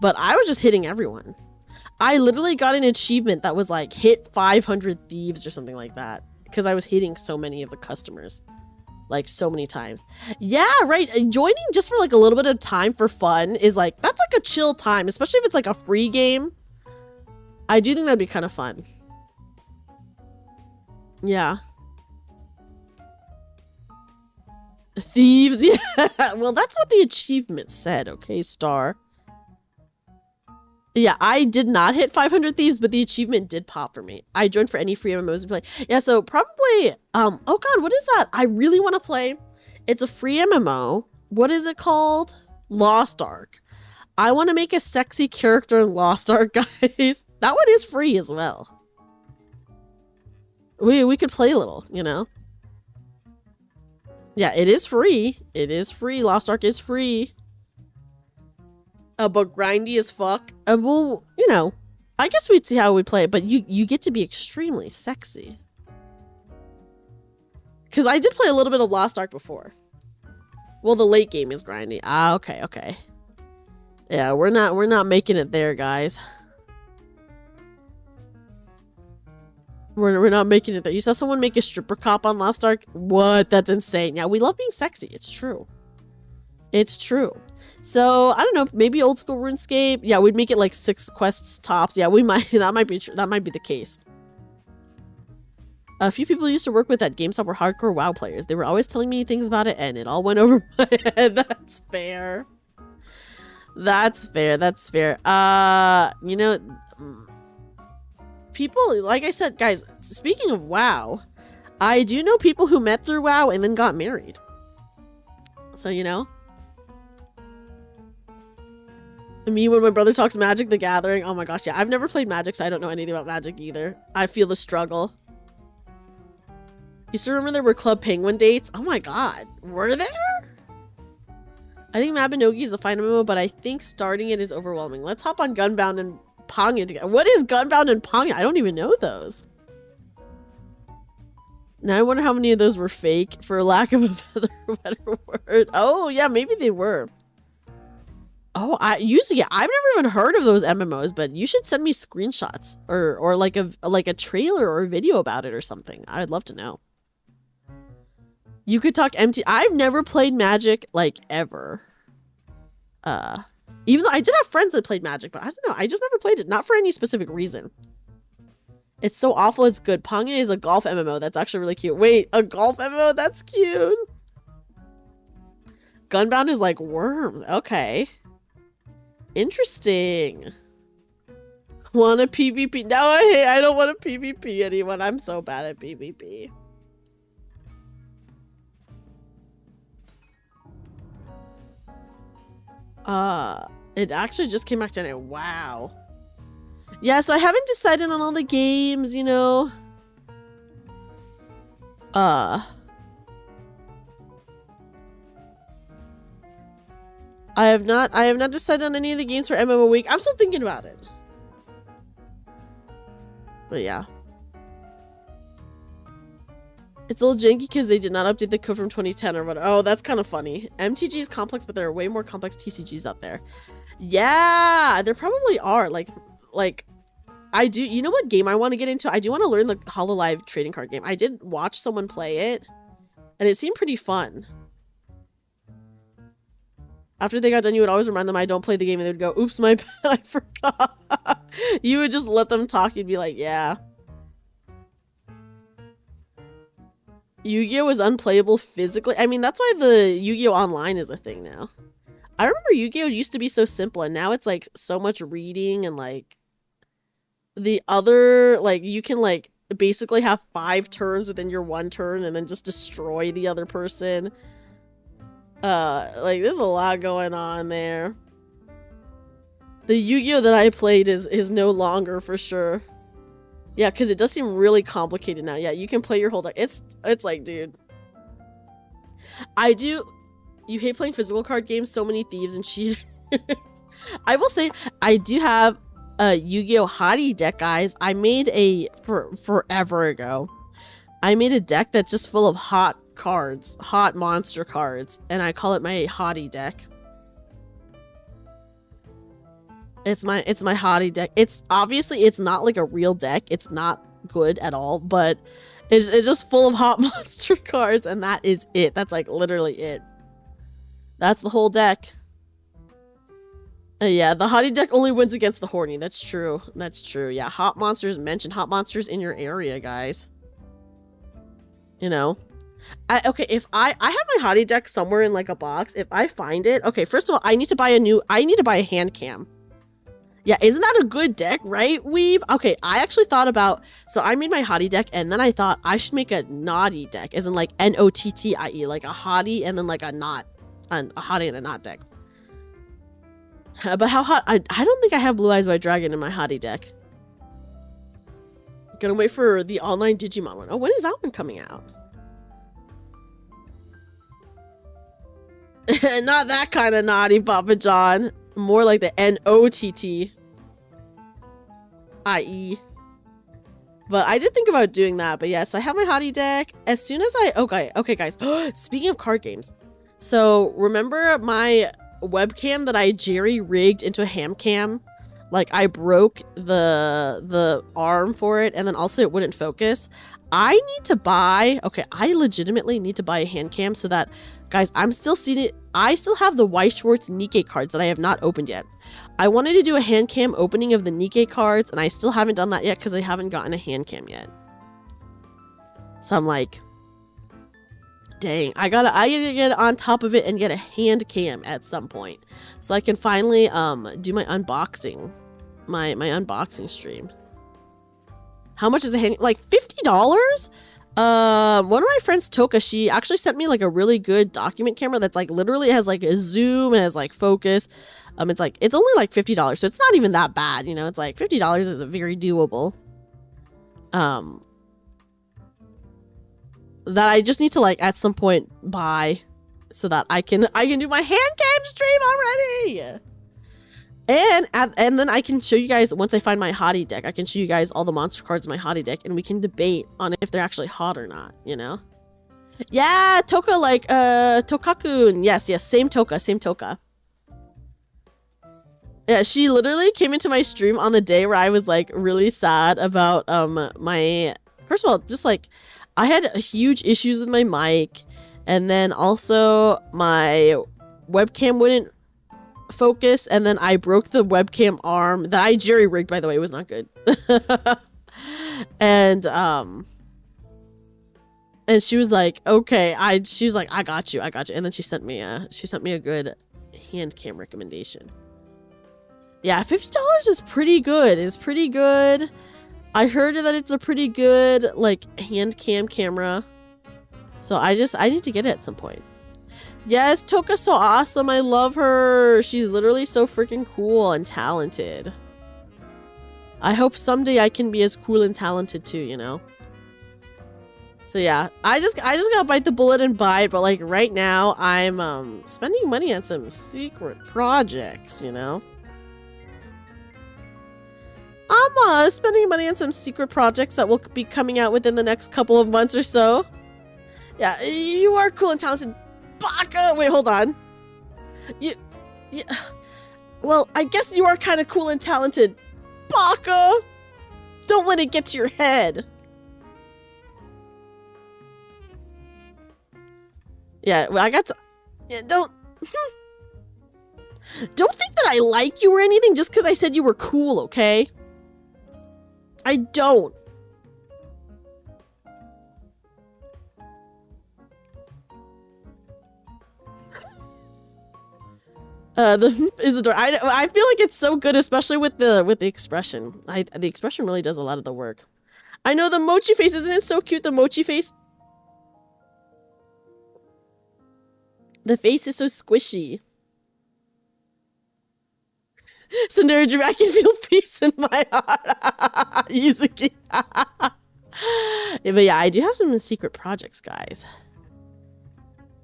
But I was just hitting everyone. I literally got an achievement that was like hit 500 thieves or something like that because I was hitting so many of the customers, like so many times. Yeah, right. Joining just for like a little bit of time for fun is like, that's like a chill time, especially if it's like a free game. I do think that'd be kind of fun. Yeah. Thieves, yeah. Well, that's what the achievement said, okay, Star. Yeah, I did not hit 500 thieves, but the achievement did pop for me. I joined for any free MMOs to play. Yeah, so probably, oh god, what is that? I really want to play. It's a free MMO. What is it called? Lost Ark. I want to make a sexy character in Lost Ark, guys. That one is free as well. We could play a little, you know? Yeah, it is free. It is free. Lost Ark is free. But grindy as fuck. Well, you know, I guess we'd see how we play it, but you get to be extremely sexy. Because I did play a little bit of Lost Ark before. Well, the late game is grindy. Ah, okay. Yeah, we're not making it there, guys. We're not making it there. You saw someone make a stripper cop on Lost Ark? What? That's insane. Yeah, we love being sexy. It's true. It's true. So, I don't know, maybe old school RuneScape. Yeah, we'd make it like 6 quests tops. Yeah, we might. That might be true. That might be the case. A few people used to work with at GameStop were hardcore WoW players. They were always telling me things about it, and it all went over my head. That's fair. That's fair. That's fair. You know, people, like I said, guys, speaking of WoW, I do know people who met through WoW and then got married. So, you know. Me when my brother talks Magic the Gathering. Oh my gosh, yeah. I've never played Magic, so I don't know anything about Magic either. I feel the struggle. You still remember there were Club Penguin dates? Oh my god. Were there? I think Mabinogi is a fine MMO, but I think starting it is overwhelming. Let's hop on Gunbound and Pong it together. What is Gunbound and Pong it? I don't even know those. Now I wonder how many of those were fake, for lack of a better word. Oh, yeah, maybe they were. Oh, I've never even heard of those MMOs, but you should send me screenshots or like a trailer or a video about it or something. I'd love to know. You could talk empty. I've never played Magic like ever. Even though I did have friends that played Magic, but I don't know. I just never played it. Not for any specific reason. It's so awful it's good. Pong is a golf MMO. That's actually really cute. Wait, a golf MMO? That's cute. Gunbound is like worms. Okay. Interesting. Want a PvP? No, I don't want to PvP anyone. I'm so bad at PvP. It actually just came back to it. Wow. Yeah, so I haven't decided on all the games, you know. I have not decided on any of the games for MMO Week. I'm still thinking about it. But yeah. It's a little janky because they did not update the code from 2010 or what. Oh, that's kind of funny. MTG is complex, but there are way more complex TCGs out there. Yeah, there probably are. Like, I do. You know what game I want to get into? I do want to learn the Hololive trading card game. I did watch someone play it, and it seemed pretty fun. After they got done, you would always remind them I don't play the game, and they would go, "Oops, my bad, I forgot." You would just let them talk. You'd be like, "Yeah." Yu-Gi-Oh! Was unplayable physically. I mean, that's why the Yu-Gi-Oh! Online is a thing now. I remember Yu-Gi-Oh! Used to be so simple, and now it's like so much reading and like the other, like you can like basically have 5 turns within your 1 turn and then just destroy the other person. Like there's a lot going on there. The Yu-Gi-Oh! That I played is no longer for sure. Yeah, because it does seem really complicated now. Yeah, you can play your whole deck. It's like, dude. You hate playing physical card games, so many thieves and cheaters. I will say, I do have a Yu-Gi-Oh! Hottie deck, guys. I made forever ago. I made a deck that's just full of hot cards, hot monster cards, and I call it my Hottie deck. It's my Hottie deck. It's obviously it's not like a real deck. It's not good at all, but it's just full of hot monster cards, and that is it. That's like literally it. That's the whole deck. Yeah, the Hottie deck only wins against the horny. That's true. That's true. Yeah, hot monsters. Mention hot monsters in your area, guys. You know. If I have my Hottie deck somewhere in like a box. If I find it, okay. First of all, I need to buy a hand cam. Yeah, isn't that a good deck, right, Weave? Okay, I actually thought about, so I made my Hottie deck, and then I thought I should make a Naughty deck, as in like N-O-T-T-I-E, like a Hottie and then like a Hottie and a Knot deck. But how hot, I don't think I have Blue Eyes White Dragon in my Hottie deck. Gonna wait for the online Digimon one. Oh, when is that one coming out? Not that kind of naughty, Papa John. More like the N-O-T-T-I-E. But I did think about doing that. But yes, I have my Hottie deck. As soon as okay guys. Speaking of card games. So remember webcam that I jerry-rigged into a ham cam. Like, I broke the arm for it, and then also it wouldn't focus. I need to buy... Okay, I legitimately need to buy a hand cam so that... Guys, I'm still seeing it. I still have the Weiss Schwarz Nikkei cards that I have not opened yet. I wanted to do a hand cam opening of the Nikkei cards, and I still haven't done that yet because I haven't gotten a hand cam yet. So I'm like... Dang, I gotta get on top of it and get a hand cam at some point, so I can finally do my unboxing, my unboxing stream. How much is a hand? Like $50? One of my friends, Toka, she actually sent me like a really good document camera that's like literally has like a zoom and has like focus. It's only like $50, so it's not even that bad, you know. It's like $50 is a very doable. That I just need to like at some point buy so that I can do my hand cam stream already. And then I can show you guys, once I find my hottie deck, I can show you guys all the monster cards in my hottie deck, and we can debate on if they're actually hot or not, you know? Yeah, Toka, like Tokakun. Yes, same Toka. Yeah, she literally came into my stream on the day where I was like really sad about my, first of all, just like I had huge issues with my mic, and then also my webcam wouldn't focus, and then I broke the webcam arm that I jerry-rigged, by the way. It was not good. and she was like, okay, she was like, I got you, and then she sent me a good hand cam recommendation. Yeah, $50 is pretty good. It's pretty good. I heard that it's a pretty good like hand cam camera, so I need to get it at some point. Yes, Toka's so awesome. I love her. She's literally so freaking cool and talented. I hope someday I can be as cool and talented too, you know. So yeah, I just gotta bite the bullet and buy it, but like right now I'm spending money on some secret projects, you know. I'm spending money on some secret projects that will be coming out within the next couple of months or so. Yeah, you are cool and talented, Baka! Wait, hold on. Well, I guess you are kind of cool and talented, Baka! Don't let it get to your head. Yeah, well, don't... Don't think that I like you or anything just because I said you were cool, okay? I don't. The Isidore. I feel like it's so good, especially with the expression. The expression really does a lot of the work. I know the mochi face, isn't it so cute? The mochi face. The face is so squishy. Sundari Dream, I can feel peace in my heart. Yuzuki. Yeah, but yeah, I do have some secret projects, guys.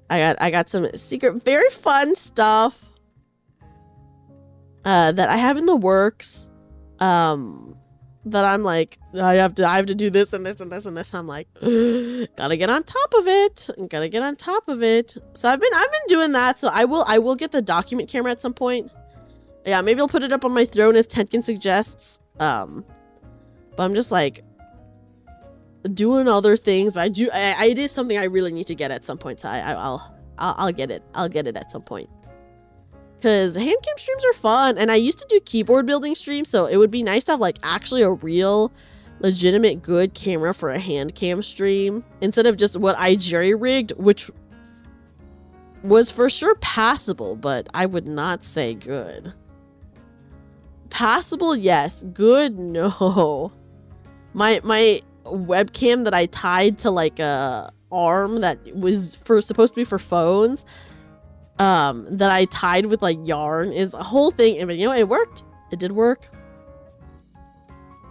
I got some secret, very fun stuff that I have in the works. That I'm like, I have to do this and this and this and this. I'm like, gotta get on top of it. Gotta get on top of it. So I've been doing that. So I will get the document camera at some point. Yeah, maybe I'll put it up on my throne as Tenkin suggests. But I'm just like doing other things. But it is something I really need to get at some point. So I'll get it. I'll get it at some point. Because hand cam streams are fun, and I used to do keyboard building streams, so it would be nice to have like actually a real, legitimate, good camera for a hand cam stream instead of just what I jerry-rigged, which was for sure passable, but I would not say good. Passable, yes. Good, no. My webcam that I tied to like a arm that was supposed to be for phones, that I tied with like yarn is a whole thing. I mean, you know, it worked. It did work.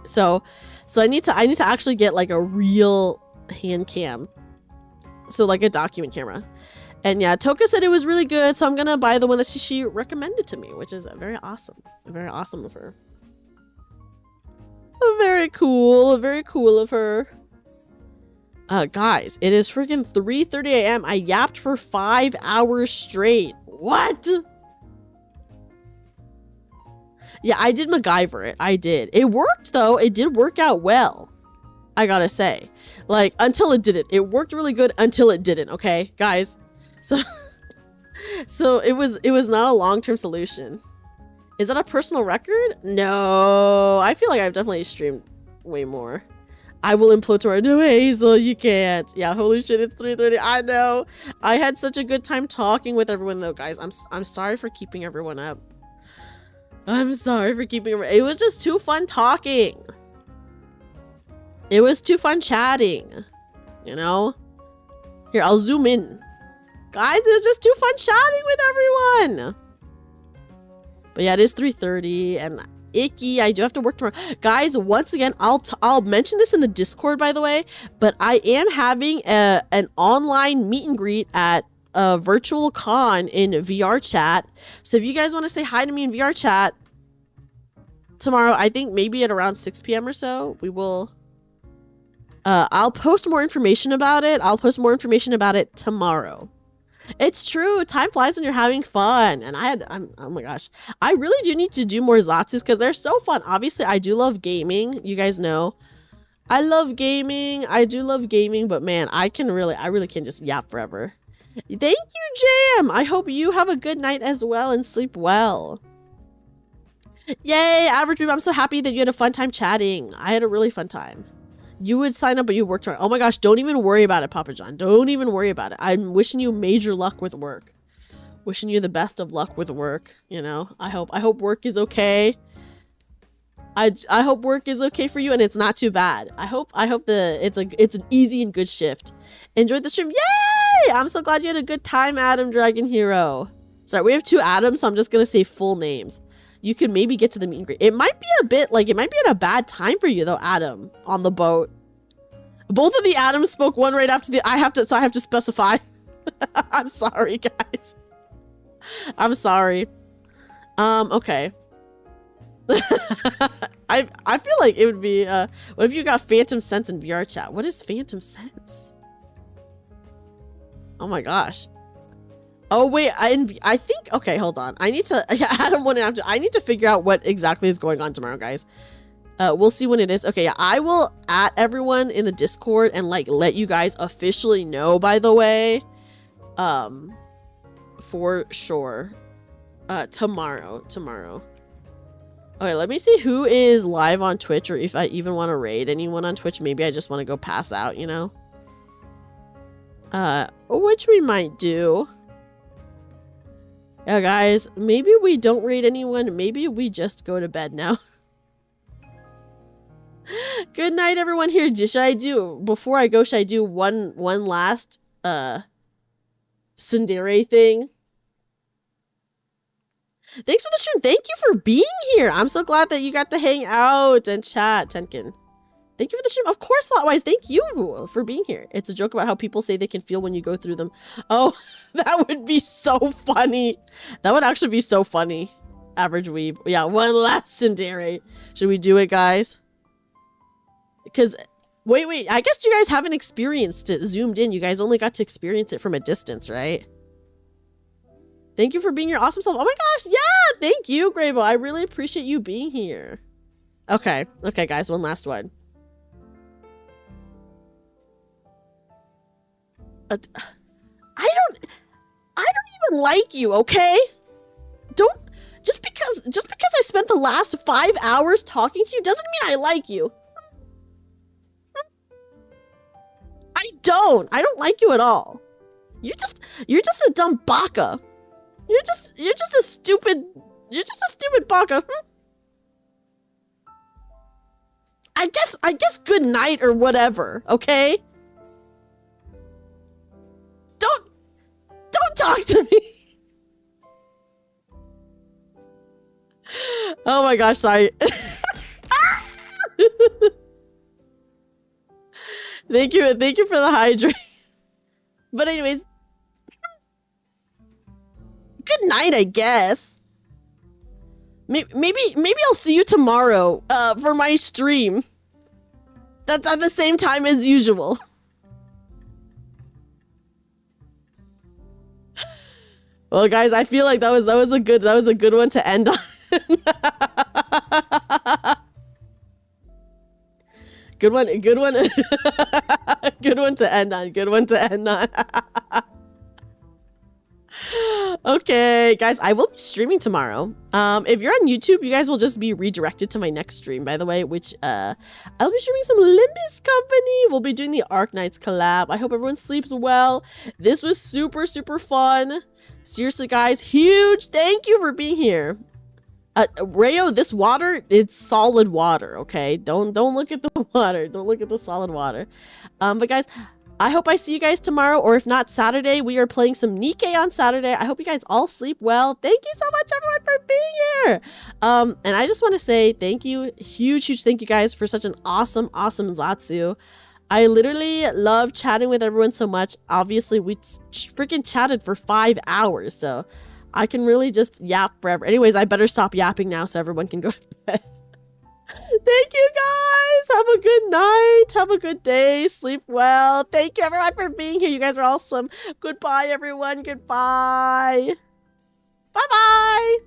So I need to actually get like a real hand cam. So like a document camera. And yeah, Toka said it was really good, so I'm gonna buy the one that she recommended to me, which is very awesome. Very awesome of her. Very cool of her. Guys, it is freaking 3:30 a.m. I yapped for 5 hours straight. What? Yeah, I did MacGyver it. I did. It worked though. It did work out well. I gotta say. Like, until it didn't. It worked really good until it didn't, okay, guys? So it was not a long-term solution. Is that a personal record? No. I feel like I've definitely streamed way more. I will implode tomorrow. No, Hazel, you can't. Yeah, holy shit, it's 3:30. I know. I had such a good time talking with everyone though, guys. I'm sorry for keeping everyone up. I'm sorry for keeping everyone. It was just too fun talking. It was too fun chatting. You know? Here, I'll zoom in. Guys, it was just too fun chatting with everyone. But yeah, it is 3:30 and icky. I do have to work tomorrow. Guys, once again, I'll mention this in the Discord, by the way, but I am having an online meet and greet at a virtual con in VR chat. So if you guys want to say hi to me in VR chat tomorrow, I think maybe at around 6 p.m. or so, we will I'll post more information about it. I'll post more information about it tomorrow. It's true. Time flies when you're having fun. And oh my gosh. I really do need to do more Zatsus because they're so fun. Obviously, I do love gaming. You guys know. I love gaming. I do love gaming, but man, I really can just yap forever. Thank you, Jam. I hope you have a good night as well and sleep well. Yay, Average Boob. I'm so happy that you had a fun time chatting. I had a really fun time. You would sign up, but you worked hard. Oh my gosh, don't even worry about it, Papa John. Don't even worry about it. I'm wishing you major luck with work. Wishing you the best of luck with work, you know. I hope work is okay. I hope work is okay for you and it's not too bad. I hope it's an easy and good shift. Enjoyed the stream. Yay! I'm so glad you had a good time, Adam Dragon Hero. Sorry, we have 2 Adams, so I'm just gonna say full names. You could maybe get to the meet and greet. It might be at a bad time for you though, Adam, on the boat. Both of the Adams spoke one right after the I have to specify. I'm sorry, guys. I'm sorry. Okay. I feel like it would be what if you got Phantom Sense in VR chat? What is Phantom Sense? Oh my gosh. Oh wait, I think, okay, hold on. I need to, Adam went after, I need to figure out what exactly is going on tomorrow, guys. We'll see when it is. Okay, yeah, I will at everyone in the Discord and like let you guys officially know, by the way. For sure. Tomorrow. Okay, let me see who is live on Twitch or if I even want to raid anyone on Twitch. Maybe I just want to go pass out, you know? Which we might do. Yeah, guys, maybe we don't raid anyone. Maybe we just go to bed now. Good night, everyone here. Before I go, should I do one last tsundere thing? Thanks for the stream. Thank you for being here. I'm so glad that you got to hang out and chat, Tenkin. Thank you for the stream. Of course, Flatwise. Thank you for being here. It's a joke about how people say they can feel when you go through them. Oh, that would be so funny. That would actually be so funny. Average Weeb. Yeah, one last tsundere. Should we do it, guys? Because, wait. I guess you guys haven't experienced it zoomed in. You guys only got to experience it from a distance, right? Thank you for being your awesome self. Oh my gosh. Yeah, thank you, Graybo. I really appreciate you being here. Okay, guys. One last one. I don't even like you, okay? Just because I spent the last 5 hours talking to you doesn't mean I like you. I don't like you at all. You're just a dumb baka. You're just a stupid baka. I guess good night or whatever, okay? Don't talk to me. Oh my gosh, sorry. Thank you for the hydrate. But anyways, good night, I guess. Maybe I'll see you tomorrow for my stream. That's at the same time as usual. Well, guys, I feel like that was a good one to end on. Good one. Good one. Good one to end on. Good one to end on. Okay, guys, I will be streaming tomorrow. If you're on YouTube, you guys will just be redirected to my next stream, by the way, which I'll be streaming some Limbus Company. We'll be doing the Arc Knights collab. I hope everyone sleeps well. This was super, super fun. Seriously, guys, huge thank you for being here. Rayo, this water, it's solid water, okay? Don't look at the water. Don't look at the solid water. But guys, I hope I see you guys tomorrow, or if not, Saturday. We are playing some Nikkei on Saturday. I hope you guys all sleep well. Thank you so much, everyone, for being here. And I just want to say thank you. Huge thank you, guys, for such an awesome Zatsu. I literally love chatting with everyone so much. Obviously, we freaking chatted for 5 hours, so I can really just yap forever. Anyways, I better stop yapping now so everyone can go to bed. Thank you, guys. Have a good night. Have a good day. Sleep well. Thank you, everyone, for being here. You guys are awesome. Goodbye, everyone. Goodbye. Bye-bye.